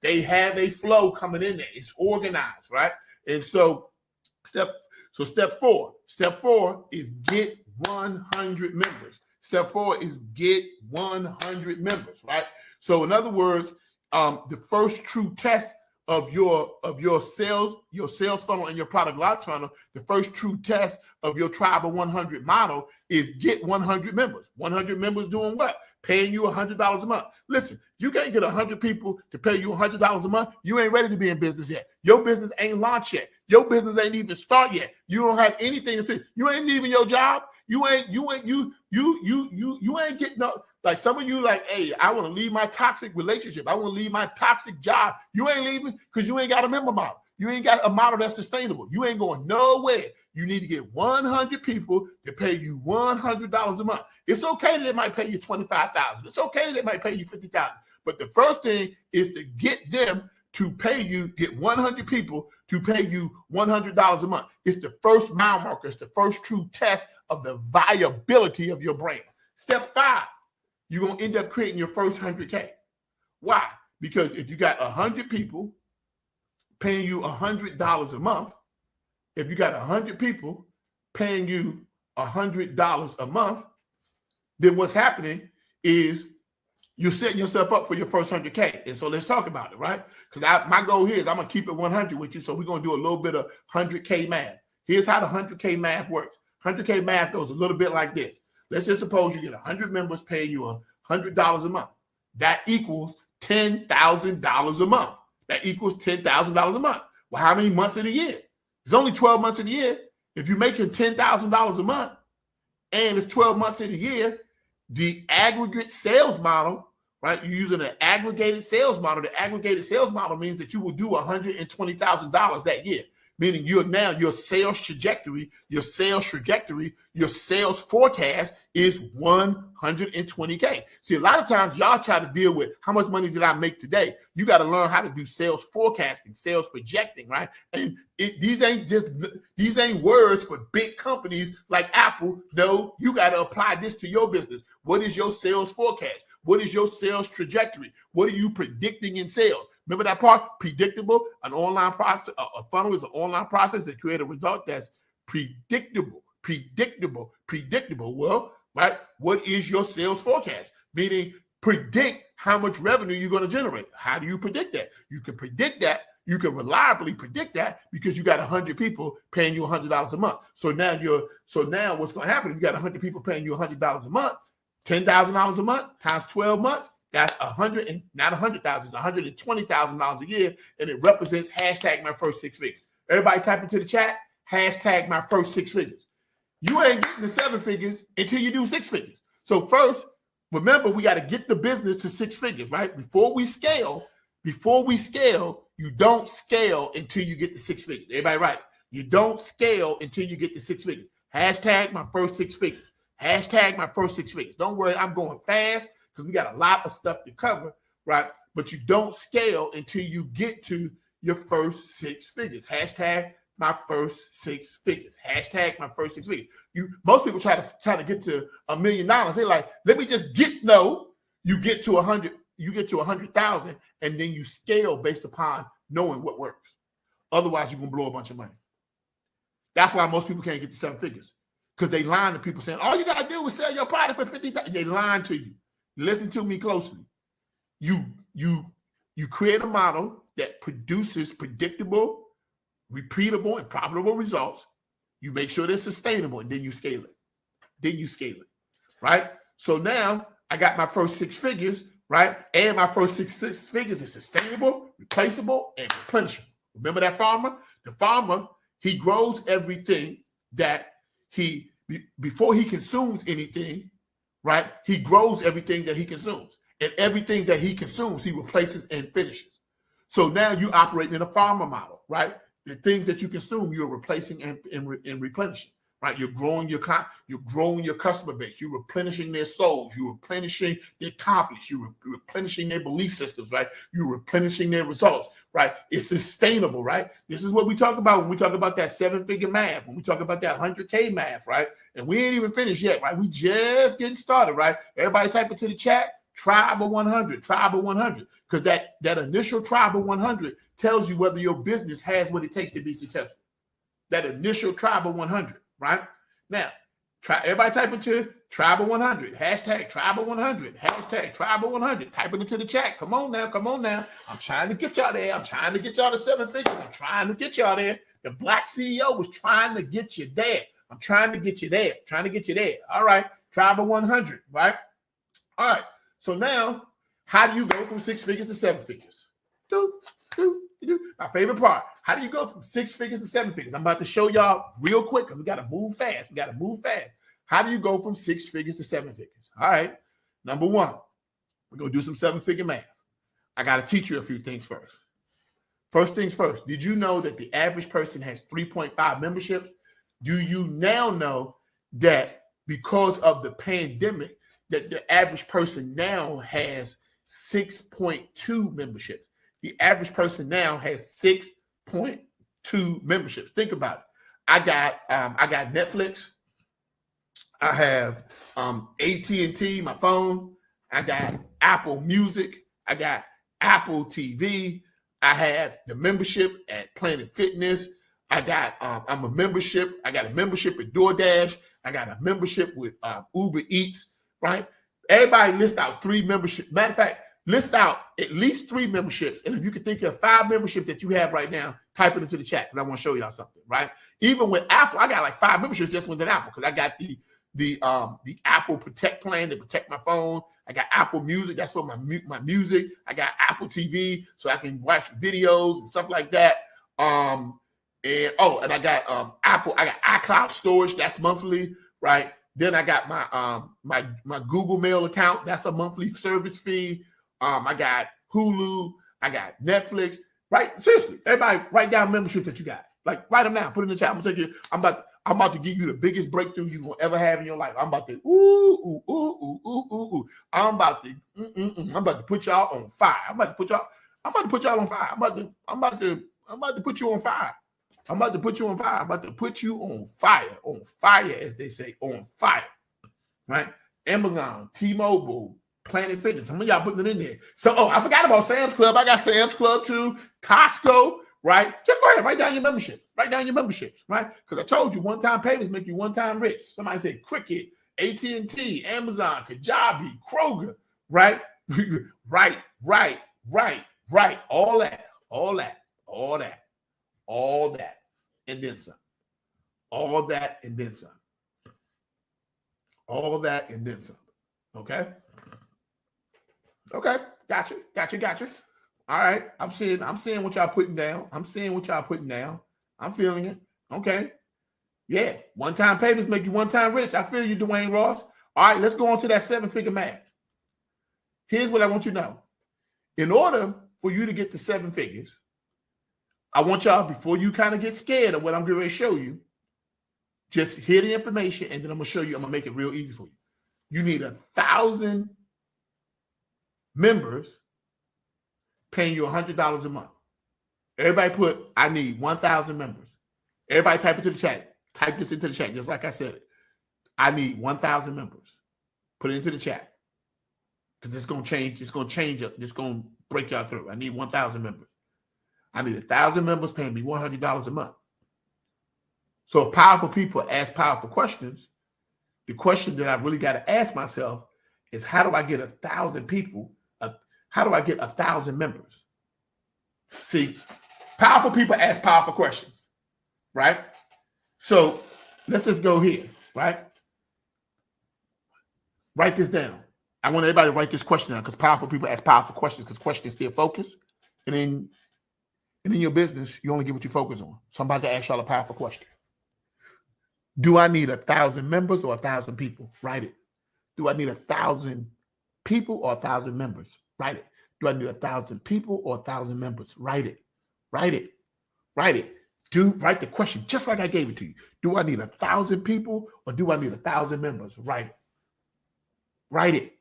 they have a flow coming in there. It's organized, right? And so step 4 is get 100 members. Step 4 is get 100 members, right? So in other words, the first true test of your sales funnel and your product launch funnel, the first true test of your Tribe of 100 model is get 100 members. 100 members doing what? Paying you $100 a month. Listen, you can't get 100 people to pay you $100 a month. You ain't ready to be in business yet. Your business ain't launched yet. Your business ain't even start yet. You don't have anything to do. You ain't leaving your job. You ain't getting up. Like some of you like, hey, I want to leave my toxic relationship. I want to leave my toxic job. You ain't leaving because you ain't got a member model. You ain't got a model that's sustainable. You ain't going nowhere. You need to get 100 people to pay you $100 a month. It's okay that they might pay you $25,000. It's okay that they might pay you $50,000. But the first thing is to get them to pay you, get 100 people to pay you $100 a month. It's the first mile marker. It's the first true test of the viability of your brand. Step 5, you're going to end up creating your first 100K. Why? Because if you got 100 people paying you $100 a month, if you got 100 people paying you $100 a month, then what's happening is you're setting yourself up for your first 100K. And so let's talk about it, right? Because my goal here is I'm going to keep it 100 with you. So we're going to do a little bit of 100K math. Here's how the 100K math works. 100K math goes a little bit like this. Let's just suppose you get 100 members paying you $100 a month. That equals $10,000 a month. That equals $10,000 a month. Well, how many months in a year? There's only 12 months in a year. If you're making $10,000 a month and it's 12 months in a year, the aggregate sales model, right? You're using an aggregated sales model. The aggregated sales model means that you will do $120,000 that year, meaning your sales trajectory, your sales forecast is 120K. See, a lot of times y'all try to deal with how much money did I make today? You got to learn how to do sales forecasting, sales projecting, right? And these ain't words for big companies like Apple. No, you got to apply this to your business. What is your sales forecast? What is your sales trajectory? What are you predicting in sales? Remember that part? Predictable. An online process, a funnel is an online process that creates a result that's predictable. Well, right? What is your sales forecast? Meaning predict how much revenue you're going to generate. How do you predict that? You can predict that. You can reliably predict that because you got 100 people paying you $100 a month. So now what's going to happen? You got 100 people paying you $100 a month, $10,000 a month times 12 months. That's $100,000, not $100,000. It's $120,000 a year, and it represents hashtag my first 6 figures. Everybody type into the chat, hashtag my first 6 figures. You ain't getting the 7 figures until you do 6 figures. So first, remember, we got to get the business to 6 figures, right? Before we scale, you don't scale until you get to 6 figures. Everybody right? You don't scale until you get to 6 figures. Hashtag my first 6 figures. Hashtag my first 6 figures. Don't worry, I'm going fast because we got a lot of stuff to cover, right? But you don't scale until you get to your first 6 figures. Hashtag my first 6 figures. Hashtag my first 6 figures. Most people try to get to $1 million. They're like, let me just get You get to 100, you get to 100,000, and then you scale based upon knowing what works. Otherwise, you're gonna blow a bunch of money. That's why most people can't get to 7 figures, because they lying to people saying all you gotta do is sell your product for 50,000. They lying to you. Listen to me closely. You create a model that produces predictable, repeatable, and profitable results. You make sure they're sustainable, and then you scale it. Right? So now I got my first 6 figures, right? And my first six figures is sustainable, replaceable, and replenishable. Remember that farmer? The farmer, he grows everything that before he consumes anything, right? He grows everything that he consumes. And everything that he consumes, he replaces and finishes. So now you operate in a farmer model, right? The things that you consume, you're replacing and replenishing, right? You're growing your customer base. You're replenishing their souls. You're replenishing their confidence. You're replenishing their belief systems, right? You're replenishing their results, right? It's sustainable, right? This is what we talk about when we talk about that 7-figure math, when we talk about that 100K math, right? And we ain't even finished yet, right? We just getting started, right? Everybody type into the chat. Tribe of 100, because that initial tribe of 100 tells you whether your business has what it takes to be successful. That initial tribe of 100, right? Now, everybody type into tribe of 100, hashtag tribe of 100, hashtag tribe of 100. Type it into the chat. Come on now. I'm trying to get y'all there. I'm trying to get y'all to 7 figures. I'm trying to get y'all there. The BlackCEO was trying to get you there. I'm trying to get you there. All right, tribe of 100, right? All right. So now, how do you go from 6 figures to 7 figures? My favorite part. How do you go from 6 figures to 7 figures? I'm about to show y'all real quick because we got to move fast. How do you go from 6 figures to 7 figures? All right. Number one, we're going to do some 7-figure math. I got to teach you a few things first. First things first. Did you know that the average person has 3.5 memberships? Do you now know that because of the pandemic, that the average person now has 6.2 memberships? The average person now has 6.2 memberships. Think about it. I got Netflix. I have AT&T, my phone. I got Apple Music. I got Apple TV. I have the membership at Planet Fitness. I got I got a membership at DoorDash. I got a membership with Uber Eats. Right? Everybody list out 3 memberships. Matter of fact, list out at least 3 memberships. And if you can think of 5 memberships that you have right now, type it into the chat because I want to show y'all something, right? Even with Apple, I got like 5 memberships just within Apple because I got the Apple Protect plan to protect my phone. I got Apple Music, that's for my music. I got Apple TV so I can watch videos and stuff like that. And I got Apple, I got iCloud storage, that's monthly, right? Then I got my Google Mail account. That's a monthly service fee. I got Hulu. I got Netflix. Right? Seriously, everybody write down memberships that you got. Like write them down. Put it in the chat. I'm about to give you the biggest breakthrough you're gonna ever have in your life. I'm about to I'm about to put y'all on fire. I'm about to put y'all on fire. I'm about to put you on fire. I'm about to put you on fire. I'm about to put you on fire, as they say, on fire, right? Amazon, T-Mobile, Planet Fitness. Some of y'all putting it in there. So, I forgot about Sam's Club. I got Sam's Club too, Costco, right? Just go ahead, write down your membership. Right? Because I told you one-time payments make you one-time rich. Somebody said Cricket, AT&T, Amazon, Kajabi, Kroger, right? right. All that. And then some. All that and then some. Okay? Gotcha. All right. I'm seeing what y'all putting down. I'm feeling it. Okay. Yeah. One-time payments make you one-time rich. I feel you, Dwayne Ross. All right, let's go on to that 7-figure math. Here's what I want you to know. In order for you to get to 7 figures, I want y'all, before you kind of get scared of what I'm going to show you, just hear the information, and then I'm going to show you. I'm going to make it real easy for you. You need 1,000 members paying you $100 a month. Everybody put, I need 1,000 members. Everybody type it to the chat. Type this into the chat, just like I said it. I need 1,000 members. Put it into the chat. because it's going to change. It's going to change it. It's going to break y'all through. I need 1,000 members. I need 1,000 members paying me $100 a month. So if powerful people ask powerful questions, the question that I really got to ask myself is, how do I get 1,000 people? How do I get 1,000 members? See, powerful people ask powerful questions, right? So let's just go here, right? Write this down. I want everybody to write this question down, because powerful people ask powerful questions, because questions steer focus. And in your business, you only get what you focus on. So I'm about to ask y'all a powerful question. Do I need 1,000 members or 1,000 people? Write it. Do I need 1,000 people or 1,000 members? Write it. Do I need 1,000 people or 1,000 members? Write it. Write it. Write it. Write the question just like I gave it to you. Do I need 1,000 people or do I need 1,000 members? Write it. Write it.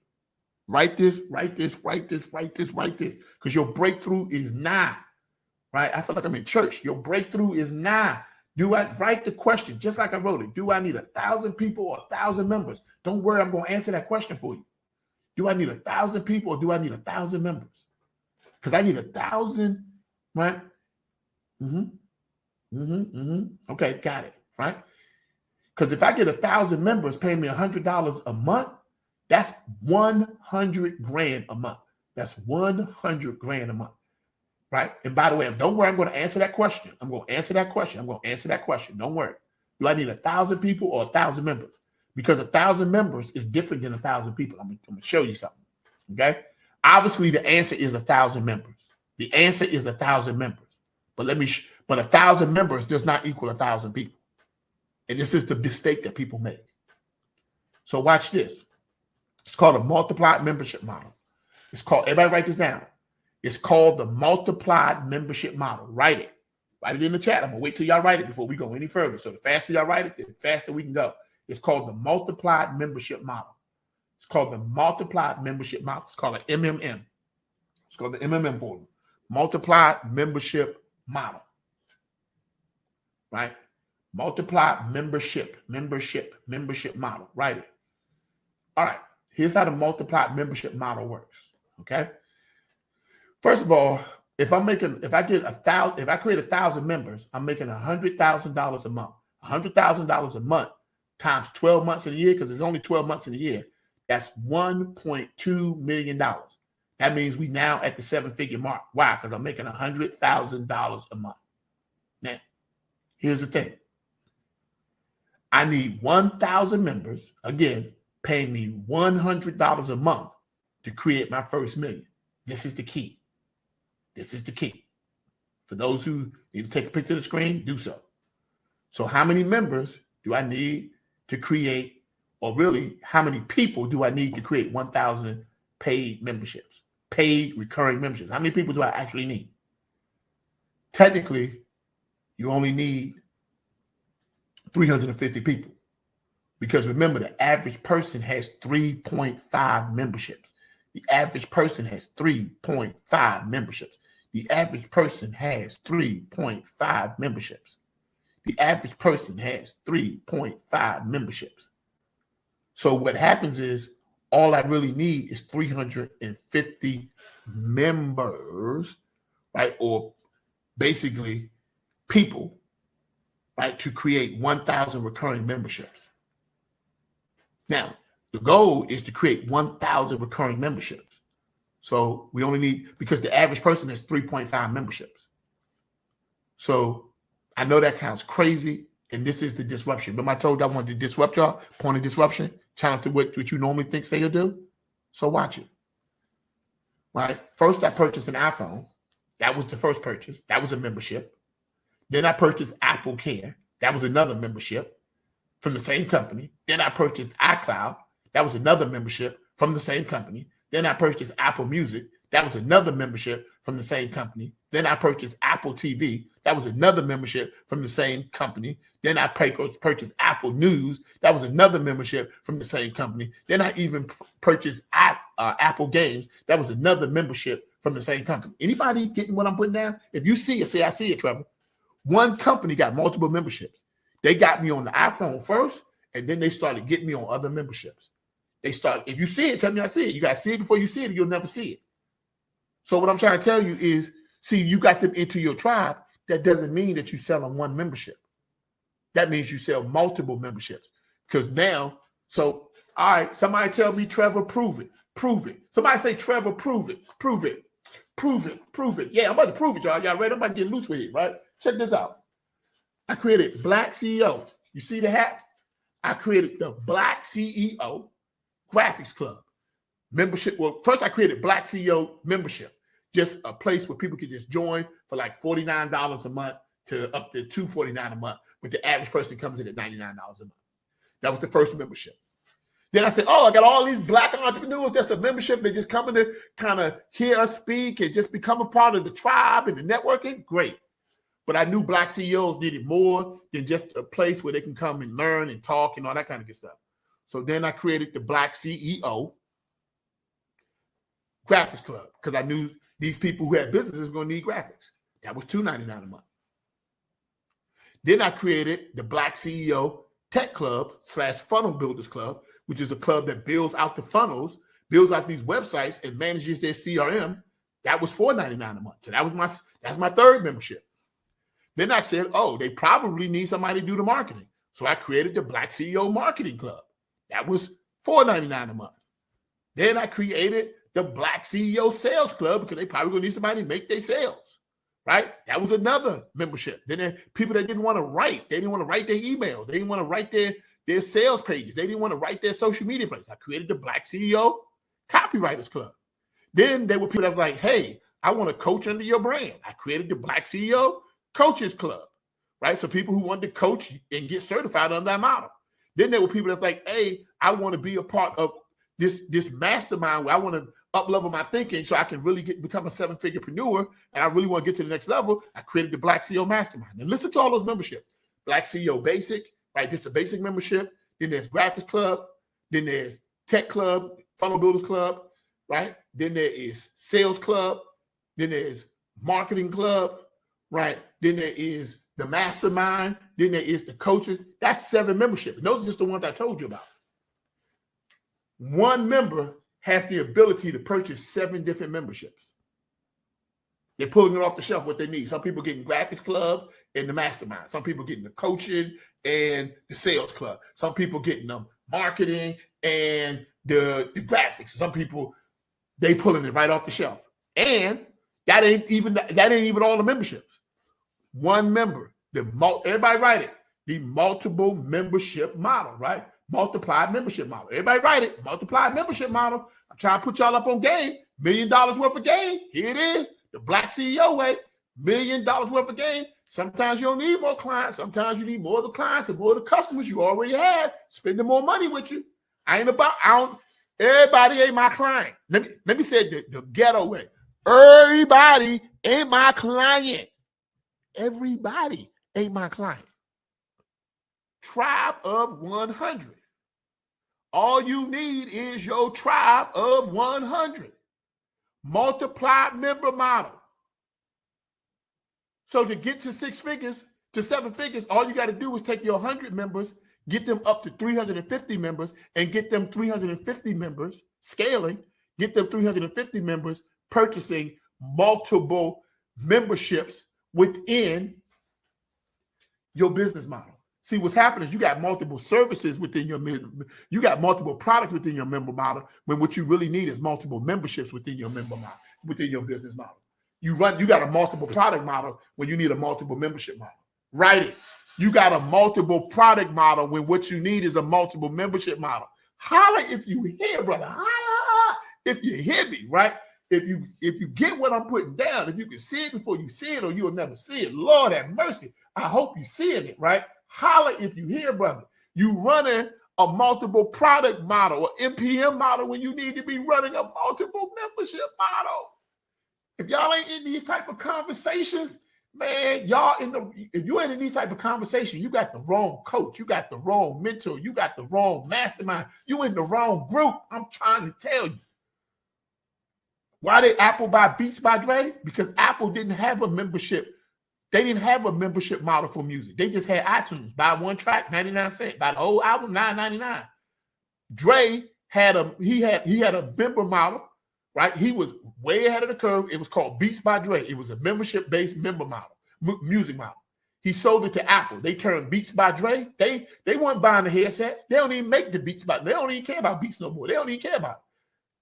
Write this, write this, write this, write this, write this. Because your breakthrough is nigh. Right? I feel like I'm in church. Your breakthrough is nigh. Do I write the question just like I wrote it? Do I need 1,000 people or 1,000 members? Don't worry, I'm going to answer that question for you. Do I need 1,000 people or do I need 1,000 members? Because I need 1,000, right? Okay, got it, right? Because if I get 1,000 members paying me $100 a month, that's 100 grand a month. That's 100 grand a month, right? And by the way, don't worry, I'm going to answer that question. I'm going to answer that question. I'm going to answer that question. Don't worry. Do I need 1,000 people or 1,000 members? Because 1,000 members is different than 1,000 people. I'm going to show you something, okay? Obviously, the answer is 1,000 members. The answer is 1,000 members. But 1,000 members does not equal 1,000 people. And this is the mistake that people make. So watch this. It's called a multiplied membership model. It's called, everybody write this down. It's called the multiplied membership model. Write it. Write it in the chat. I'm going to wait till y'all write it before we go any further. So the faster y'all write it, the faster we can go. It's called the multiplied membership model. It's called the multiplied membership model. It's called an MMM. It's called the MMM formula. Multiplied membership model. Right? Multiplied membership model. Write it. All right. Here's how the multiplied membership model works. Okay. First of all, if I create 1,000 members, I'm making $100,000 a month. $100,000 a month times 12 months in a year, because there's only 12 months in a year. That's $1.2 million. That means we now at the 7-figure mark. Why? Because I'm making $100,000 a month. Now, here's the thing. I need 1,000 members, again, paying me $100 a month to create my first million. This is the key. This is the key. For those who need to take a picture of the screen, do so. So how many members do I need to create, or really, how many people do I need to create 1,000 paid memberships, paid recurring memberships? How many people do I actually need? Technically, you only need 350 people. Because remember, the average person has 3.5 memberships. The average person has 3.5 memberships. The average person has 3.5 memberships. The average person has 3.5 memberships. So what happens is, all I really need is 350 members, right? Or basically people, right? To create 1,000 recurring memberships. Now, the goal is to create 1,000 recurring memberships. So we only need, because the average person has 3.5 memberships. So I know that sounds crazy, and this is the disruption. Remember I told you I wanted to disrupt y'all? Point of disruption, challenge to what you normally think, say, or do. So watch it. Right? First, I purchased an iPhone. That was the first purchase. That was a membership. Then I purchased Apple Care. That was another membership from the same company. Then I purchased iCloud. That was another membership from the same company. Then I purchased Apple Music. That was another membership from the same company. Then I purchased Apple TV. That was another membership from the same company. Then I purchased Apple News. That was another membership from the same company. Then I even purchased Apple Games. That was another membership from the same company. Anybody getting what I'm putting down? If you see it, say, I see it, Trevor. One company got multiple memberships. They got me on the iPhone first, and then they started getting me on other memberships. They start, if you see it, tell me I see it. You got to see it before you see it, or you'll never see it. So what I'm trying to tell you is, see, you got them into your tribe. That doesn't mean that you sell them one membership. That means you sell multiple memberships. Because now, so, all right, somebody tell me, Trevor, prove it. Prove it. Somebody say, Trevor, prove it. Prove it. Prove it. Prove it. Yeah, I'm about to prove it, y'all. Y'all ready? I'm about to get loose with it, right? Check this out. I created BlackCEO. You see the hat? I created the BlackCEO Graphics Club membership. Well, first I created BlackCEO membership, just a place where people could just join for like $49 a month to up to $249 a month, but the average person comes in at $99 a month. That was the first membership. Then I said, oh, I got all these Black entrepreneurs. That's a membership. They just come in to kind of hear us speak and just become a part of the tribe and the networking. Great. But I knew Black CEOs needed more than just a place where they can come and learn and talk and all that kind of good stuff. So then I created the BlackCEO Graphics Club because I knew these people who had businesses were going to need graphics. That was $299 a month. Then I created the BlackCEO Tech Club / Funnel Builders Club, which is a club that builds out the funnels, builds out these websites, and manages their CRM. That was $499 a month. So that's my third membership. Then I said, oh, they probably need somebody to do the marketing. So I created the BlackCEO Marketing Club. That was $499 a month. Then I created the BlackCEO Sales Club because they probably going to need somebody to make their sales, right? That was another membership. Then there people that didn't want to write. They didn't want to write their emails. They didn't want to write their sales pages. They didn't want to write their social media pages. I created the BlackCEO Copywriters Club. Then there were people that was like, hey, I want to coach under your brand. I created the BlackCEO Coaches Club, right? So people who wanted to coach and get certified on that model. Then there were people that's like, hey, I want to be a part of this mastermind where I want to up-level my thinking so I can really become a seven-figurepreneur and I really want to get to the next level. I created the BlackCEO Mastermind. And listen to all those memberships. BlackCEO Basic, right? Just a basic membership. Then there's Graphics Club. Then there's Tech Club, Funnel Builders Club, right? Then there is Sales Club. Then there's Marketing Club, right? Then there is the Mastermind. Then there is the Coaches. That's 7 memberships. And those are just the ones I told you about. One member has the ability to purchase 7 different memberships. They're pulling it off the shelf what they need. Some people getting Graphics Club and the Mastermind. Some people getting the Coaching and the Sales Club. Some people getting the Marketing and the Graphics. Some people, they pulling it right off the shelf. And that ain't even all the memberships. One member, everybody write it, the multiple membership model, right? Multiplied membership model. Everybody write it, multiplied membership model. I'm trying to put y'all up on game. $1 million worth of game. Here it is, the BlackCEO way. $1 million worth of game. Sometimes you don't need more clients. Sometimes you need more of the clients and more of the customers you already have spending more money with you. Everybody ain't my client. Let me say it the ghetto way. Everybody ain't my client. Everybody ain't my client. Tribe of 100. All you need is your tribe of 100. Multiplied member model. So to get to 6 figures, to 7 figures, all you got to do is take your 100 members, get them up to 350 members, and get them 350 members scaling, get them 350 members purchasing multiple memberships within your business model. See, what's happening is you got multiple services within you got multiple products within your member model, when what you really need is multiple memberships within your member model, within your business model. You got a multiple product model when you need a multiple membership model. Write it. You got a multiple product model when what you need is a multiple membership model. Holla if you hear, brother. Holla if you hear me, right? If you get what I'm putting down, if you can see it before you see it, or you'll never see it, Lord have mercy. I hope you're seeing it, right? Holla if you hear, brother. You running a multiple product model or MPM model when you need to be running a multiple membership model. If y'all ain't in these type of conversations, man, if you ain't in these type of conversations, you got the wrong coach, you got the wrong mentor, you got the wrong mastermind, you in the wrong group. I'm trying to tell you. Why did Apple buy Beats by Dre? Because Apple didn't have a membership. They didn't have a membership model for music. They just had iTunes. Buy one track, 99 cents. Buy the whole album, $9.99. Dre had a member model, right? He was way ahead of the curve. It was called Beats by Dre. It was a membership-based member model, music model. He sold it to Apple. They turned Beats by Dre. They weren't buying the headsets. They don't even make the Beats by. They don't even care about Beats no more. They don't even care about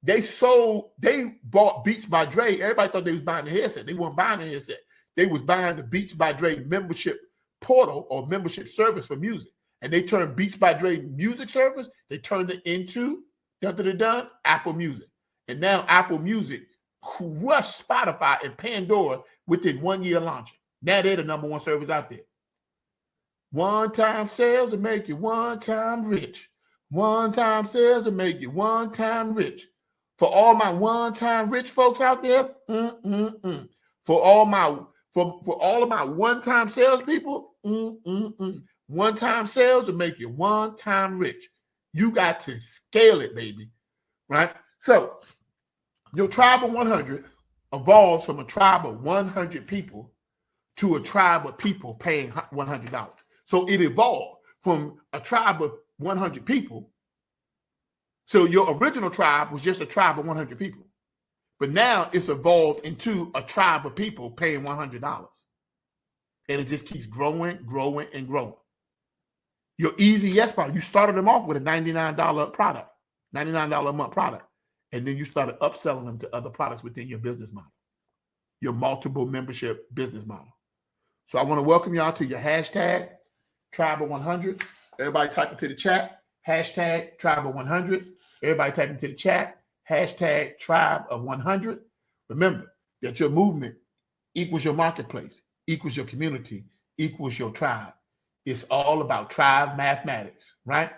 it. They bought Beats by Dre. Everybody thought they was buying the headset. They weren't buying the headset. They was buying the Beats by Dre membership portal or membership service for music. And they turned Beats by Dre music service, they turned it into Apple Music. And now Apple Music crushed Spotify and Pandora within 1 year launching. Now they're the number one service out there. One-time sales will make you one-time rich. One-time sales will make you one-time rich. For all my one-time rich folks out there, for all of my one-time salespeople, one-time sales will make you one-time rich. You got to scale it, baby, right? So your tribe of 100 evolves from a tribe of 100 people to a tribe of people paying $100. So it evolved from a tribe of 100 people. So your original tribe was just a tribe of 100 people. But now it's evolved into a tribe of people paying $100. And it just keeps growing, growing, and growing. Your Easy Yes product, you started them off with a $99 product, $99 a month product. And then you started upselling them to other products within your business model, your multiple membership business model. So I want to welcome y'all to your hashtag Tribe of 100. Everybody type into the chat, hashtag Tribe of 100. Everybody type into the chat, hashtag Tribe of 100. Remember that your movement equals your marketplace, equals your community, equals your tribe. It's all about tribe mathematics, right?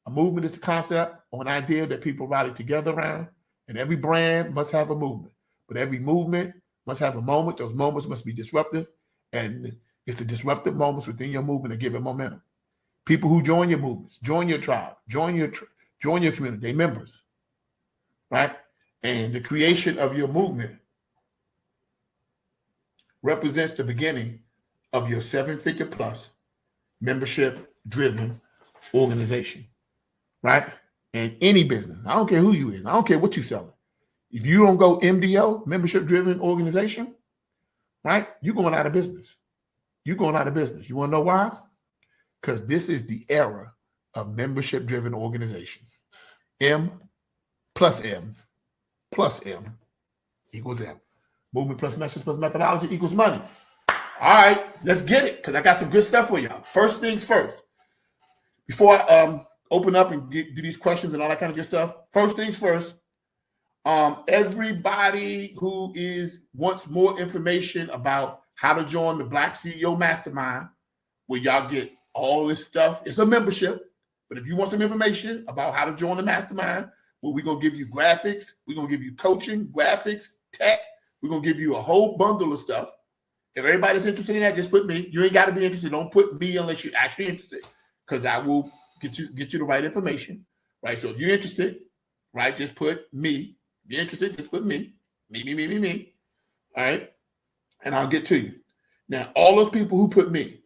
A movement is the concept or an idea that people rally together around, and every brand must have a movement. But every movement must have a moment. Those moments must be disruptive, and it's the disruptive moments within your movement that give it momentum. People who join your movements, join your tribe, join your community, they members, right? And the creation of your movement represents the beginning of your 7-figure plus membership-driven organization, right? And any business, I don't care who you is, I don't care what you're selling. If you don't go MDO, membership-driven organization, right, you're going out of business. You're going out of business. You want to know why? Because this is the era of membership-driven organizations. M plus M plus M equals M. Movement plus message plus methodology equals money. All right, let's get it, because I got some good stuff for y'all. First things first. Before I open up and do these questions and all that kind of good stuff, first things first, everybody who wants more information about how to join the BlackCEO Mastermind, where y'all get all this stuff, it's a membership. But if you want some information about how to join the mastermind, well, we're going to give you graphics, we're going to give you coaching, graphics, tech, we're going to give you a whole bundle of stuff. If everybody's interested in that, just put me. You ain't got to be interested. Don't put me unless you're actually interested, because I will get you the right information, right? So if you're interested, right, just put me. If you're interested, just put me. Me. All right? And I'll get to you. Now, all those people who put me,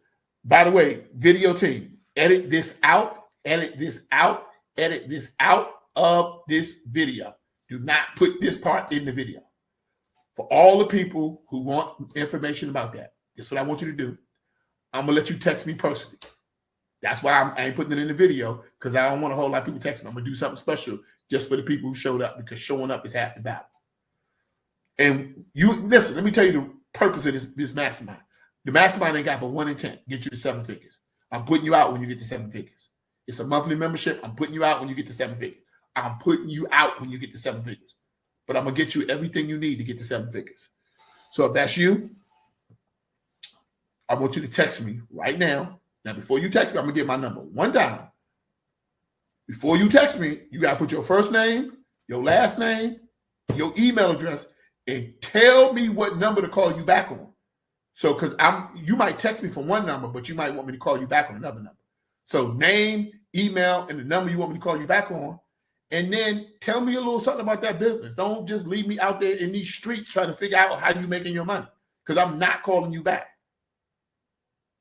by the way, video team, edit this out of this video. Do not put this part in the video. For all the people who want information about that, this is what I want you to do. I'm going to let you text me personally. That's why I ain't putting it in the video, because I don't want a whole lot of people text me. I'm going to do something special just for the people who showed up, because showing up is half the battle. And you listen, let me tell you the purpose of this mastermind. The mastermind ain't got but one intent: get you to 7 figures. I'm putting you out when you get to 7 figures. It's a monthly membership. I'm putting you out when you get to 7 figures. I'm putting you out when you get to 7 figures. But I'm going to get you everything you need to get to 7 figures. So if that's you, I want you to text me right now. Now, before you text me, I'm going to get my number one time. Before you text me, you got to put your first name, your last name, your email address, and tell me what number to call you back on. So, because you might text me from one number, but you might want me to call you back on another number. So name, email, and the number you want me to call you back on. And then tell me a little something about that business. Don't just leave me out there in these streets trying to figure out how you're making your money, because I'm not calling you back.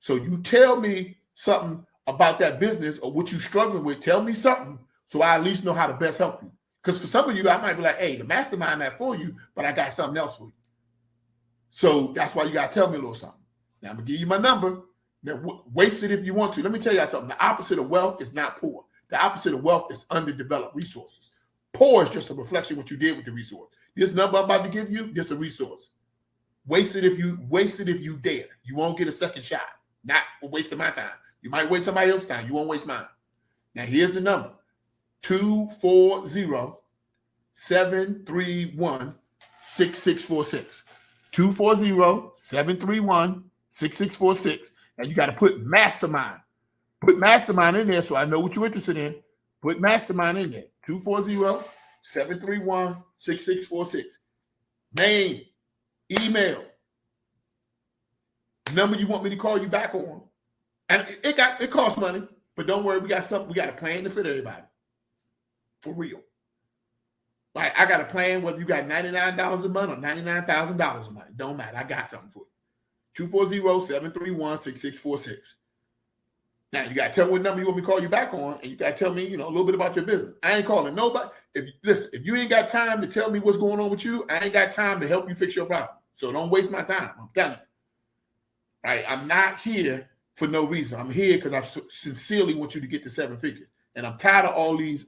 So you tell me something about that business or what you're struggling with. Tell me something So I at least know how to best help you. Because for some of you, I might be like, hey, the mastermind that for you, but I got something else for you. So that's why you got to tell me a little something. Now, I'm going to give you my number. Now, waste it if you want to. Let me tell you something. The opposite of wealth is not poor. The opposite of wealth is underdeveloped resources. Poor is just a reflection of what you did with the resource. This number I'm about to give you, this is a resource. Waste it if you dare. You won't get a second shot. Not for wasting my time. You might waste somebody else's time. You won't waste mine. Now, here's the number. 240-731-6646. 240-731-6646. Now you got to put mastermind. Put mastermind in there so I know what you're interested in. Put mastermind in there. 240-731-6646. Name, email, number you want me to call you back on. And it costs money, but don't worry, we got a plan to fit everybody. For real. Like, I got a plan whether you got $99 a month or $99,000 a month. Don't matter. I got something for you. 240-731-6646. Now, you got to tell me what number you want me to call you back on, and you got to tell me, a little bit about your business. I ain't calling nobody. If you ain't got time to tell me what's going on with you, I ain't got time to help you fix your problem. So don't waste my time. I'm telling you. All right, I'm not here for no reason. I'm here because I sincerely want you to get to 7 figures. And I'm tired of all these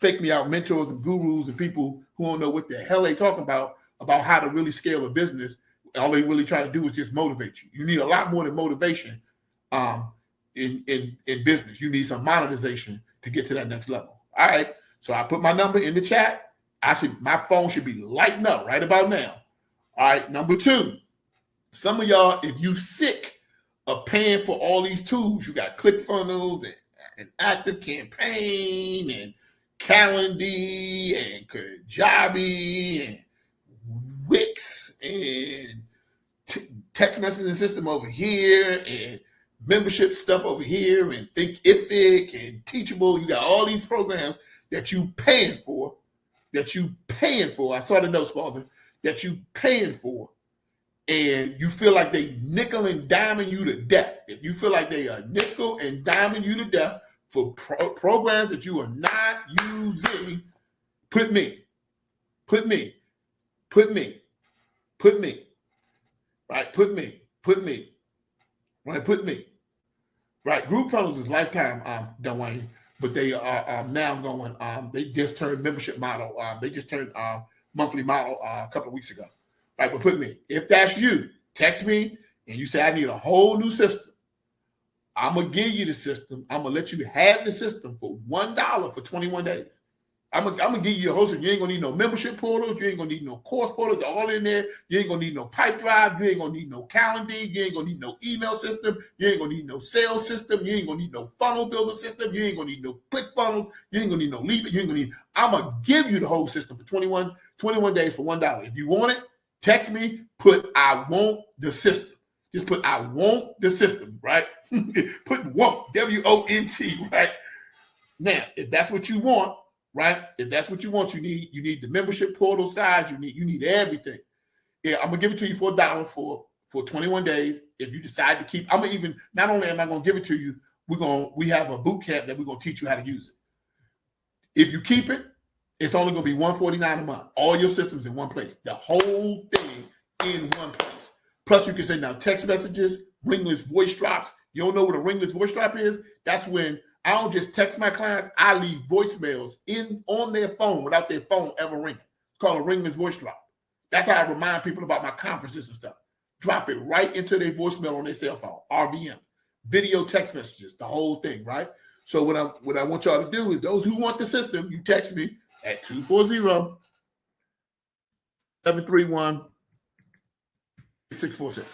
fake me out mentors and gurus and people who don't know what the hell they talking about how to really scale a business. All they really try to do is just motivate you. You need a lot more than motivation in business. You need some monetization to get to that next level. All right. So I put my number in the chat. My phone should be lighting up right about now. All right. Number 2, some of y'all, if you sick of paying for all these tools, you got ClickFunnels and Active Campaign and Calendly and Kajabi and Wix and text messaging system over here and membership stuff over here and Thinkific and Teachable. You got all these programs that you paying for. I saw the notes, Spaulding, that you paying for. And you feel like they nickel and diming you to death. If you feel like they are nickel and diming you to death for programs that you are not using, put me. Right? Put me. Right? Group funnels is lifetime, Dwayne, but they are now going. They just turned membership model. They just turned monthly model a couple of weeks ago. Right, but put me. If that's you, text me and you say I need a whole new system. I'm gonna give you the system. I'm gonna let you have the system for $1 for 21 days. I'm gonna give you a whole system. You ain't gonna need no membership portals. You ain't gonna need no course portals. They're all in there. You ain't gonna need no pipe drive. You ain't gonna need no calendar. You ain't gonna need no email system. You ain't gonna need no sales system. You ain't gonna need no funnel builder system. You ain't gonna need no ClickFunnels. You ain't gonna need no lead. You ain't gonna need. I'm gonna give you the whole system for 21 days for $1. If you want it, text me. Put I want the system. Just put I want the system. Right. Put want WONT. Right. Now, if that's what you want. Right? If that's what you want, you need the membership portal side, you need everything. Yeah, I'm gonna give it to you for $1 for 21 days. If you decide to keep, not only am I gonna give it to you, we have a boot camp that we're gonna teach you how to use it. If you keep it, it's only gonna be $149 a month. All your systems in one place, the whole thing in one place. Plus, you can send out text messages, ringless voice drops. You don't know what a ringless voice drop is? That's when I don't just text my clients. I leave voicemails on their phone without their phone ever ringing. It's called a ringless voice drop. That's how I remind people about my conferences and stuff. Drop it right into their voicemail on their cell phone, RVM, video text messages, the whole thing, right? So what I want y'all to do is those who want the system, you text me at 240-731-6646.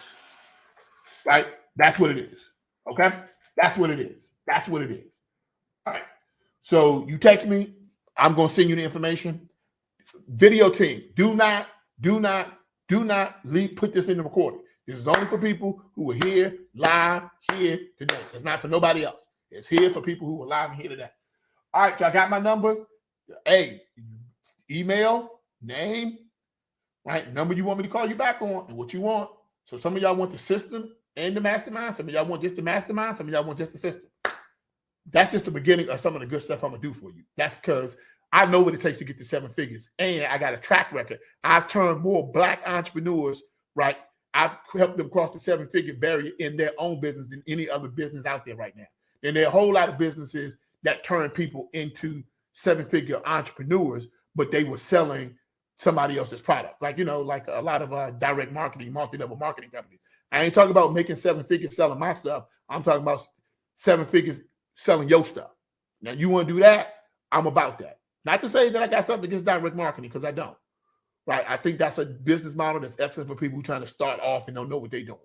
Right? That's what it is. Okay? That's what it is. All right. So you text me. I'm going to send you the information. Video team. Do not put this in the recording. This is only for people who are here, live, here today. It's not for nobody else. It's here for people who are live and here today. All right. Y'all got my number. Hey, email, name, right? Number you want me to call you back on and what you want. So some of y'all want the system and the mastermind. Some of y'all want just the mastermind. Some of y'all want just the system. That's just the beginning of some of the good stuff I'm gonna do for you. That's because I know what it takes to get to 7 figures, and I got a track record. I've turned more Black entrepreneurs, right? I've helped them cross the 7-figure barrier in their own business than any other business out there right now. And there are a whole lot of businesses that turn people into 7-figure entrepreneurs, but they were selling somebody else's product. Like, like a lot of direct marketing, multi-level marketing companies. I ain't talking about making 7 figures selling my stuff. I'm talking about 7 figures selling your stuff. Now, you want to do that? I'm about that. Not to say that I got something against direct marketing, because I don't. Right? I think that's a business model that's excellent for people who are trying to start off and don't know what they're doing.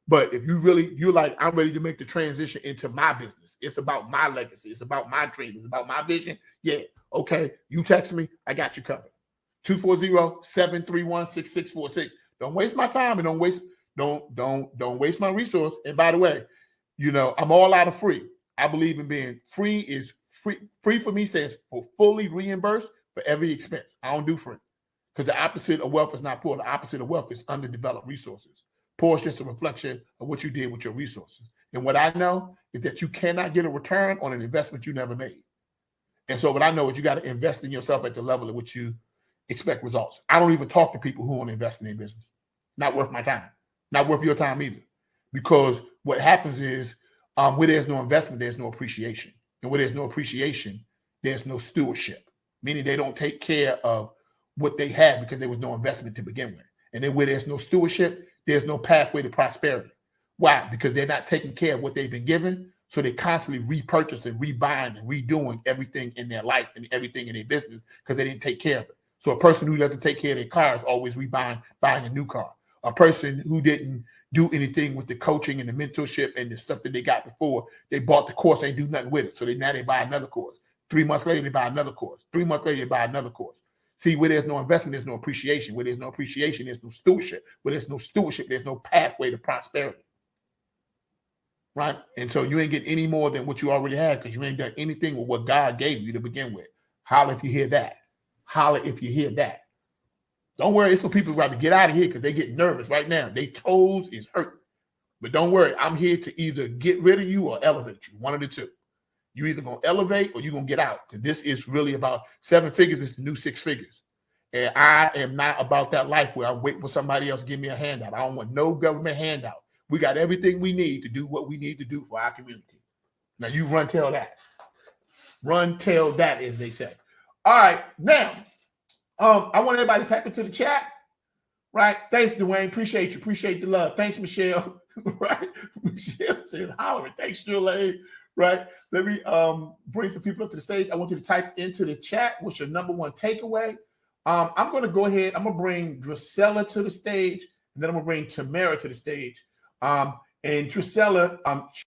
But if you're like, I'm ready to make the transition into my business. It's about my legacy. It's about my dream. It's about my vision. Yeah. Okay. You text me. I got you covered. 240-731-6646. Don't waste my time, and don't waste my resource. And by the way, I'm all out of free. I believe in being free. Is free. Free for me stands for fully reimbursed for every expense. I don't do free, because the opposite of wealth is not poor. The opposite of wealth is underdeveloped resources. Poor is just a reflection of what you did with your resources. And what I know is that you cannot get a return on an investment you never made. And so what I know is you got to invest in yourself at the level at which you expect results. I don't even talk to people who want to invest in their business. Not worth my time. Not worth your time either. Because what happens is where there's no investment, there's no appreciation. And where there's no appreciation, there's no stewardship. Meaning they don't take care of what they have because there was no investment to begin with. And then where there's no stewardship, there's no pathway to prosperity. Why? Because they're not taking care of what they've been given. So they constantly repurchasing, rebuying, and redoing everything in their life and everything in their business because they didn't take care of it. So a person who doesn't take care of their car is always buying a new car. A person who didn't do anything with the coaching and the mentorship and the stuff that they got before, they bought the course, ain't do nothing with it. So now they buy another course. 3 months later, they buy another course. 3 months later, they buy another course. See, where there's no investment, there's no appreciation. Where there's no appreciation, there's no stewardship. Where there's no stewardship, there's no pathway to prosperity. Right? And so you ain't getting any more than what you already had, because you ain't done anything with what God gave you to begin with. Holler if you hear that. Holler if you hear that. Don't worry, it's some people who have to get out of here because they get nervous right now. Their toes is hurting. But don't worry, I'm here to either get rid of you or elevate you. One of the two. You either going to elevate or you're going to get out. Because this is really about 7 figures is the new 6 figures. And I am not about that life where I'm waiting for somebody else to give me a handout. I don't want no government handout. We got everything we need to do what we need to do for our community. Now you run tell that. Run tell that, as they say. All right, now, I want everybody to type into the chat. Right? Thanks, Dwayne. Appreciate you. Appreciate the love. Thanks, Michelle. Right? Michelle said, holler. Thanks, Julie. Right? Let me bring some people up to the stage. I want you to type into the chat what's your number one takeaway. I'm going to go ahead. I'm going to bring Drusella to the stage, and then I'm going to bring Tamara to the stage. And Drusella,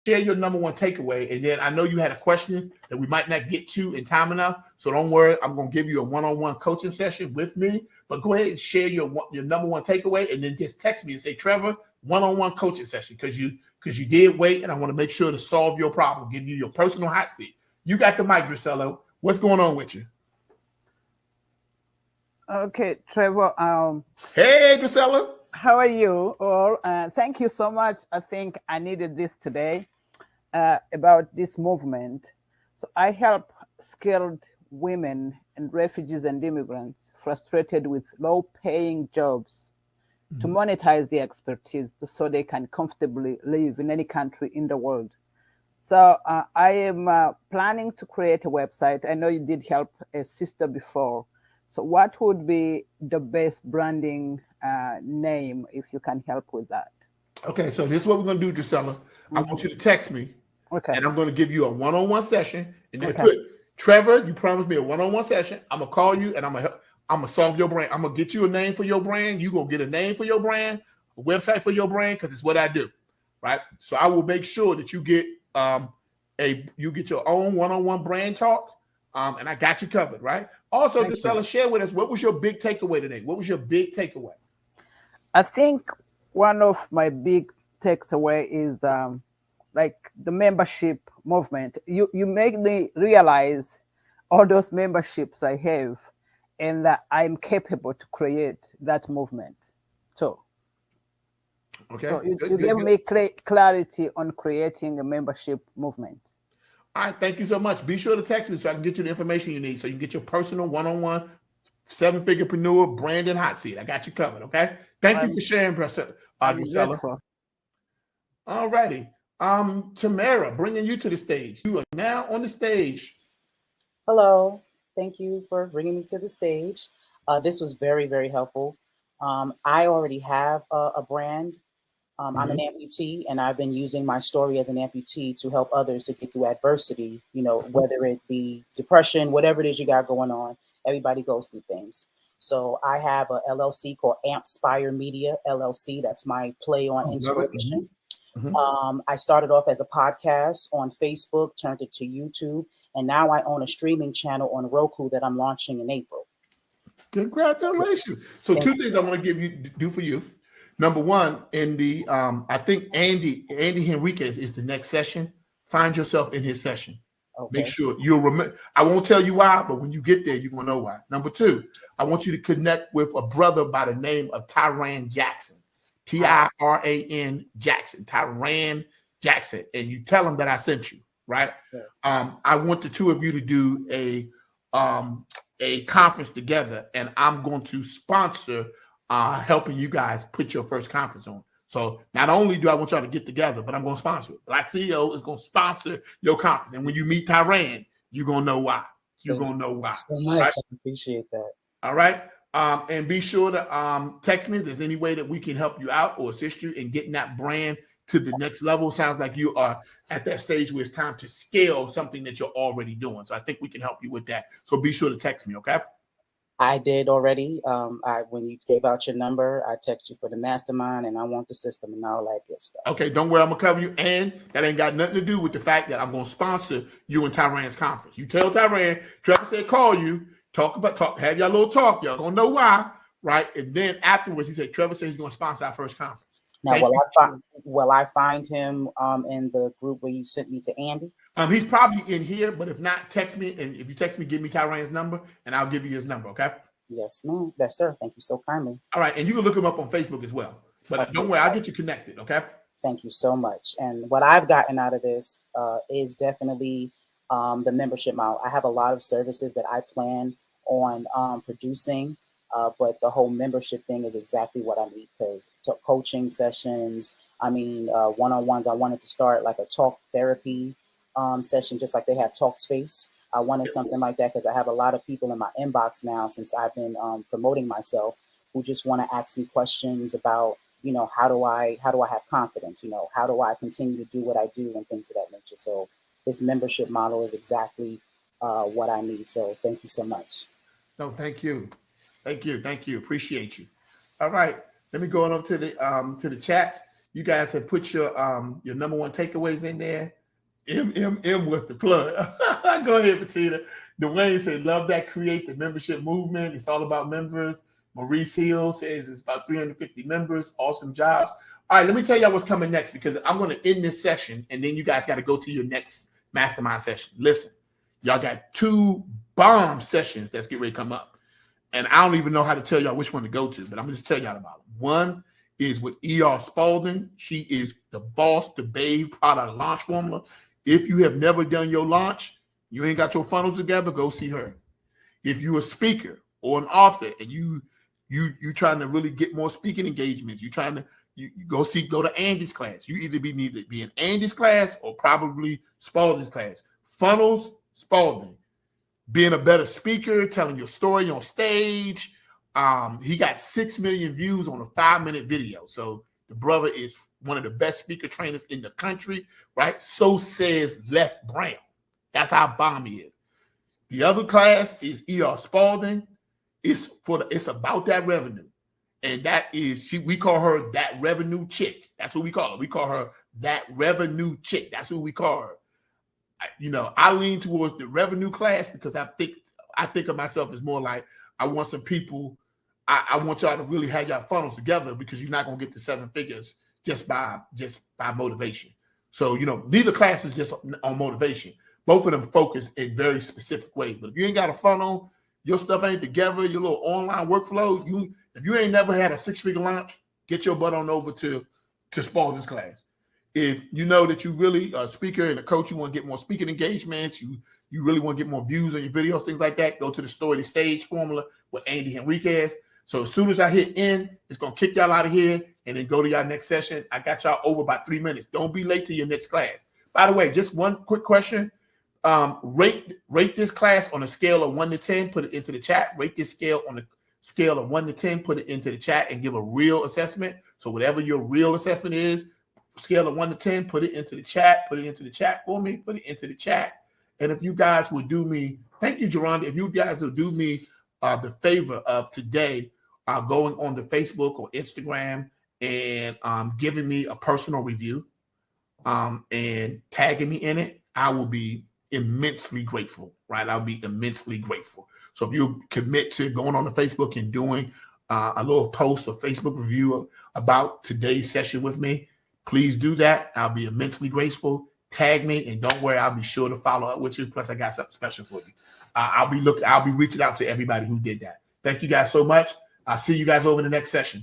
share your number one takeaway. And then I know you had a question that we might not get to in time enough. So don't worry. I'm going to give you a one-on-one coaching session with me. But go ahead and share your number one takeaway, and then just text me and say, Trevor, one-on-one coaching session, because you did wait, and I want to make sure to solve your problem, give you your personal hot seat. You got the mic, Drusella. What's going on with you? Okay, Trevor. Hey, Drusella. How are you all? Thank you so much. I think I needed this today about this movement. So I help skilled women and refugees and immigrants frustrated with low-paying jobs to monetize their expertise so they can comfortably live in any country in the world. So I am planning to create a website. I know you did help a sister before. So what would be the best branding name, if you can help with that? Okay, so this is what we're going to do, Drusella. I want you to text me, and I'm going to give you a one-on-one session. And then put, Trevor, you promised me a one-on-one session. I'm going to call you, and I'm going to solve your brand. I'm going to get you a name for your brand. You're going to get a name for your brand, a website for your brand, because it's what I do, right? So I will make sure that you get your own one-on-one brand talk, and I got you covered, right? Also, Drusella, share with us, what was your big takeaway today? What was your big takeaway? I think one of my big takeaway is like the membership movement. You make me realize all those memberships I have, and that I'm capable to create that movement. So you gave me clarity on creating a membership movement. All right, thank you so much. Be sure to text me so I can get you the information you need so you can get your personal one-on-one 7-figurepreneur branding hot seat. I got you covered, okay? Thank you for sharing, Drusilla. All righty. Tamara, bringing you to the stage. You are now on the stage. Hello. Thank you for bringing me to the stage. This was very, very helpful. I already have a brand. I'm an amputee, and I've been using my story as an amputee to help others to get through adversity, you know, whether it be depression, whatever it is you got going on. Everybody goes through things. So I have a LLC called Ampspire Media LLC. That's my play on inspiration. I started off as a podcast on Facebook, turned it to YouTube, and now I own a streaming channel on Roku that I'm launching in April. Congratulations. So two things I want to do for you. Number one, in the I think Andy Henriquez is the next session. Find yourself in his session. Okay. Make sure you'll remember. I won't tell you why, but when you get there, you're gonna know why. Number two, I want you to connect with a brother by the name of Tyran Jackson. Tyran Jackson. Tyran Jackson. And you tell him that I sent you, right? Sure. I want the two of you to do a conference together, and I'm going to sponsor helping you guys put your first conference on. So not only do I want y'all to get together, but I'm going to sponsor it. BlackCEO is going to sponsor your conference. And when you meet Tyran, you're going to know why. You're going to know why. So much. Right? I appreciate that. All right. And be sure to text me if there's any way that we can help you out or assist you in getting that brand to the next level. Sounds like you are at that stage where it's time to scale something that you're already doing. So I think we can help you with that. So be sure to text me, okay? I did already. When you gave out your number, I text you for the mastermind, and I want the system and all that good stuff. Okay, don't worry, I'm gonna cover you, and that ain't got nothing to do with the fact that I'm gonna sponsor you and Tyran's conference. You tell Tyran, Trevor said call you, have y'all little talk. Y'all gonna know why, right? And then afterwards, he said Trevor said he's gonna sponsor our first conference. Now, will I find him in the group where you sent me to Andy? He's probably in here, but if not, text me. And if you text me, give me Tyran's number, and I'll give you his number, okay? Yes, ma'am. Yes, sir. Thank you so kindly. All right, and you can look him up on Facebook as well. But okay. Don't worry, I'll get you connected, okay? Thank you so much. And what I've gotten out of this is definitely the membership model. I have a lot of services that I plan on producing, but the whole membership thing is exactly what I need, because coaching sessions, one-on-ones, I wanted to start like a talk therapy session, just like they have Talk Space. I wanted something like that because I have a lot of people in my inbox now, since I've been promoting myself, who just want to ask me questions about, you know, how do I have confidence? You know, how do I continue to do what I do and things of that nature? So this membership model is exactly what I need. So thank you so much. No, thank you. Thank you. Appreciate you. All right. Let me go on up to the chats. You guys have put your number one takeaways in there. M was the plug. Go ahead, Patina. Dwayne said, love that, create the membership movement. It's all about members. Maurice Hill says it's about 350 members. Awesome jobs. All right, let me tell y'all what's coming next, because I'm going to end this session, and then you guys got to go to your next mastermind session. Listen, y'all got 2 bomb sessions that's getting ready to come up. And I don't even know how to tell y'all which one to go to, but I'm going to just tell y'all about them. One is with E.R. Spaulding. She is the boss, the babe product launch formula. If you have never done your launch, you ain't got your funnels together, go see her. If you're a speaker or an author and you trying to really get more speaking engagements, you go to Andy's class. You either need to be in Andy's class or probably Spaulding's class. Funnels, Spaulding. Being a better speaker, telling your story on stage. He got 6 million views on a 5-minute video. So the brother is one of the best speaker trainers in the country, right? So says Les Brown. That's how bomb he is. The other class is E.R. Spaulding. It's about that revenue. And that is, we call her that revenue chick. That's what we call her. We call her that revenue chick. That's what we call her. I lean towards the revenue class because I think of myself as more like, I want some people, I want y'all to really have y'all funnels together, because you're not going to get the 7 figures just by motivation. So, neither class is just on motivation. Both of them focus in very specific ways. But if you ain't got a funnel, your stuff ain't together, your little online workflow, if you ain't never had a 6-figure launch, get your butt on over to Spaulding's class. If you know that you really a speaker and a coach, you want to get more speaking engagements, you really want to get more views on your videos, things like that, go to the Story to Stage formula with Andy Henriquez. So as soon as I hit end, it's going to kick y'all out of here and then go to y'all next session. I got y'all over by 3 minutes. Don't be late to your next class. By the way, just one quick question. Rate this class on a scale of 1 to 10, put it into the chat. Rate this scale on a scale of 1 to 10, put it into the chat and give a real assessment. So whatever your real assessment is, scale of 1 to 10, put it into the chat. Put it into the chat for me. Put it into the chat. And if you guys would do me, thank you, Geronda. If you guys would do me the favor of today, going on to Facebook or Instagram and giving me a personal review and tagging me in it, I will be immensely grateful, right? I'll be immensely grateful. So if you commit to going on the Facebook and doing a little post or Facebook review about today's session with me, please do that. I'll be immensely grateful. Tag me, and don't worry, I'll be sure to follow up with you. Plus, I got something special for you. I'll be reaching out to everybody who did that. Thank you guys so much. I'll see you guys over the next session.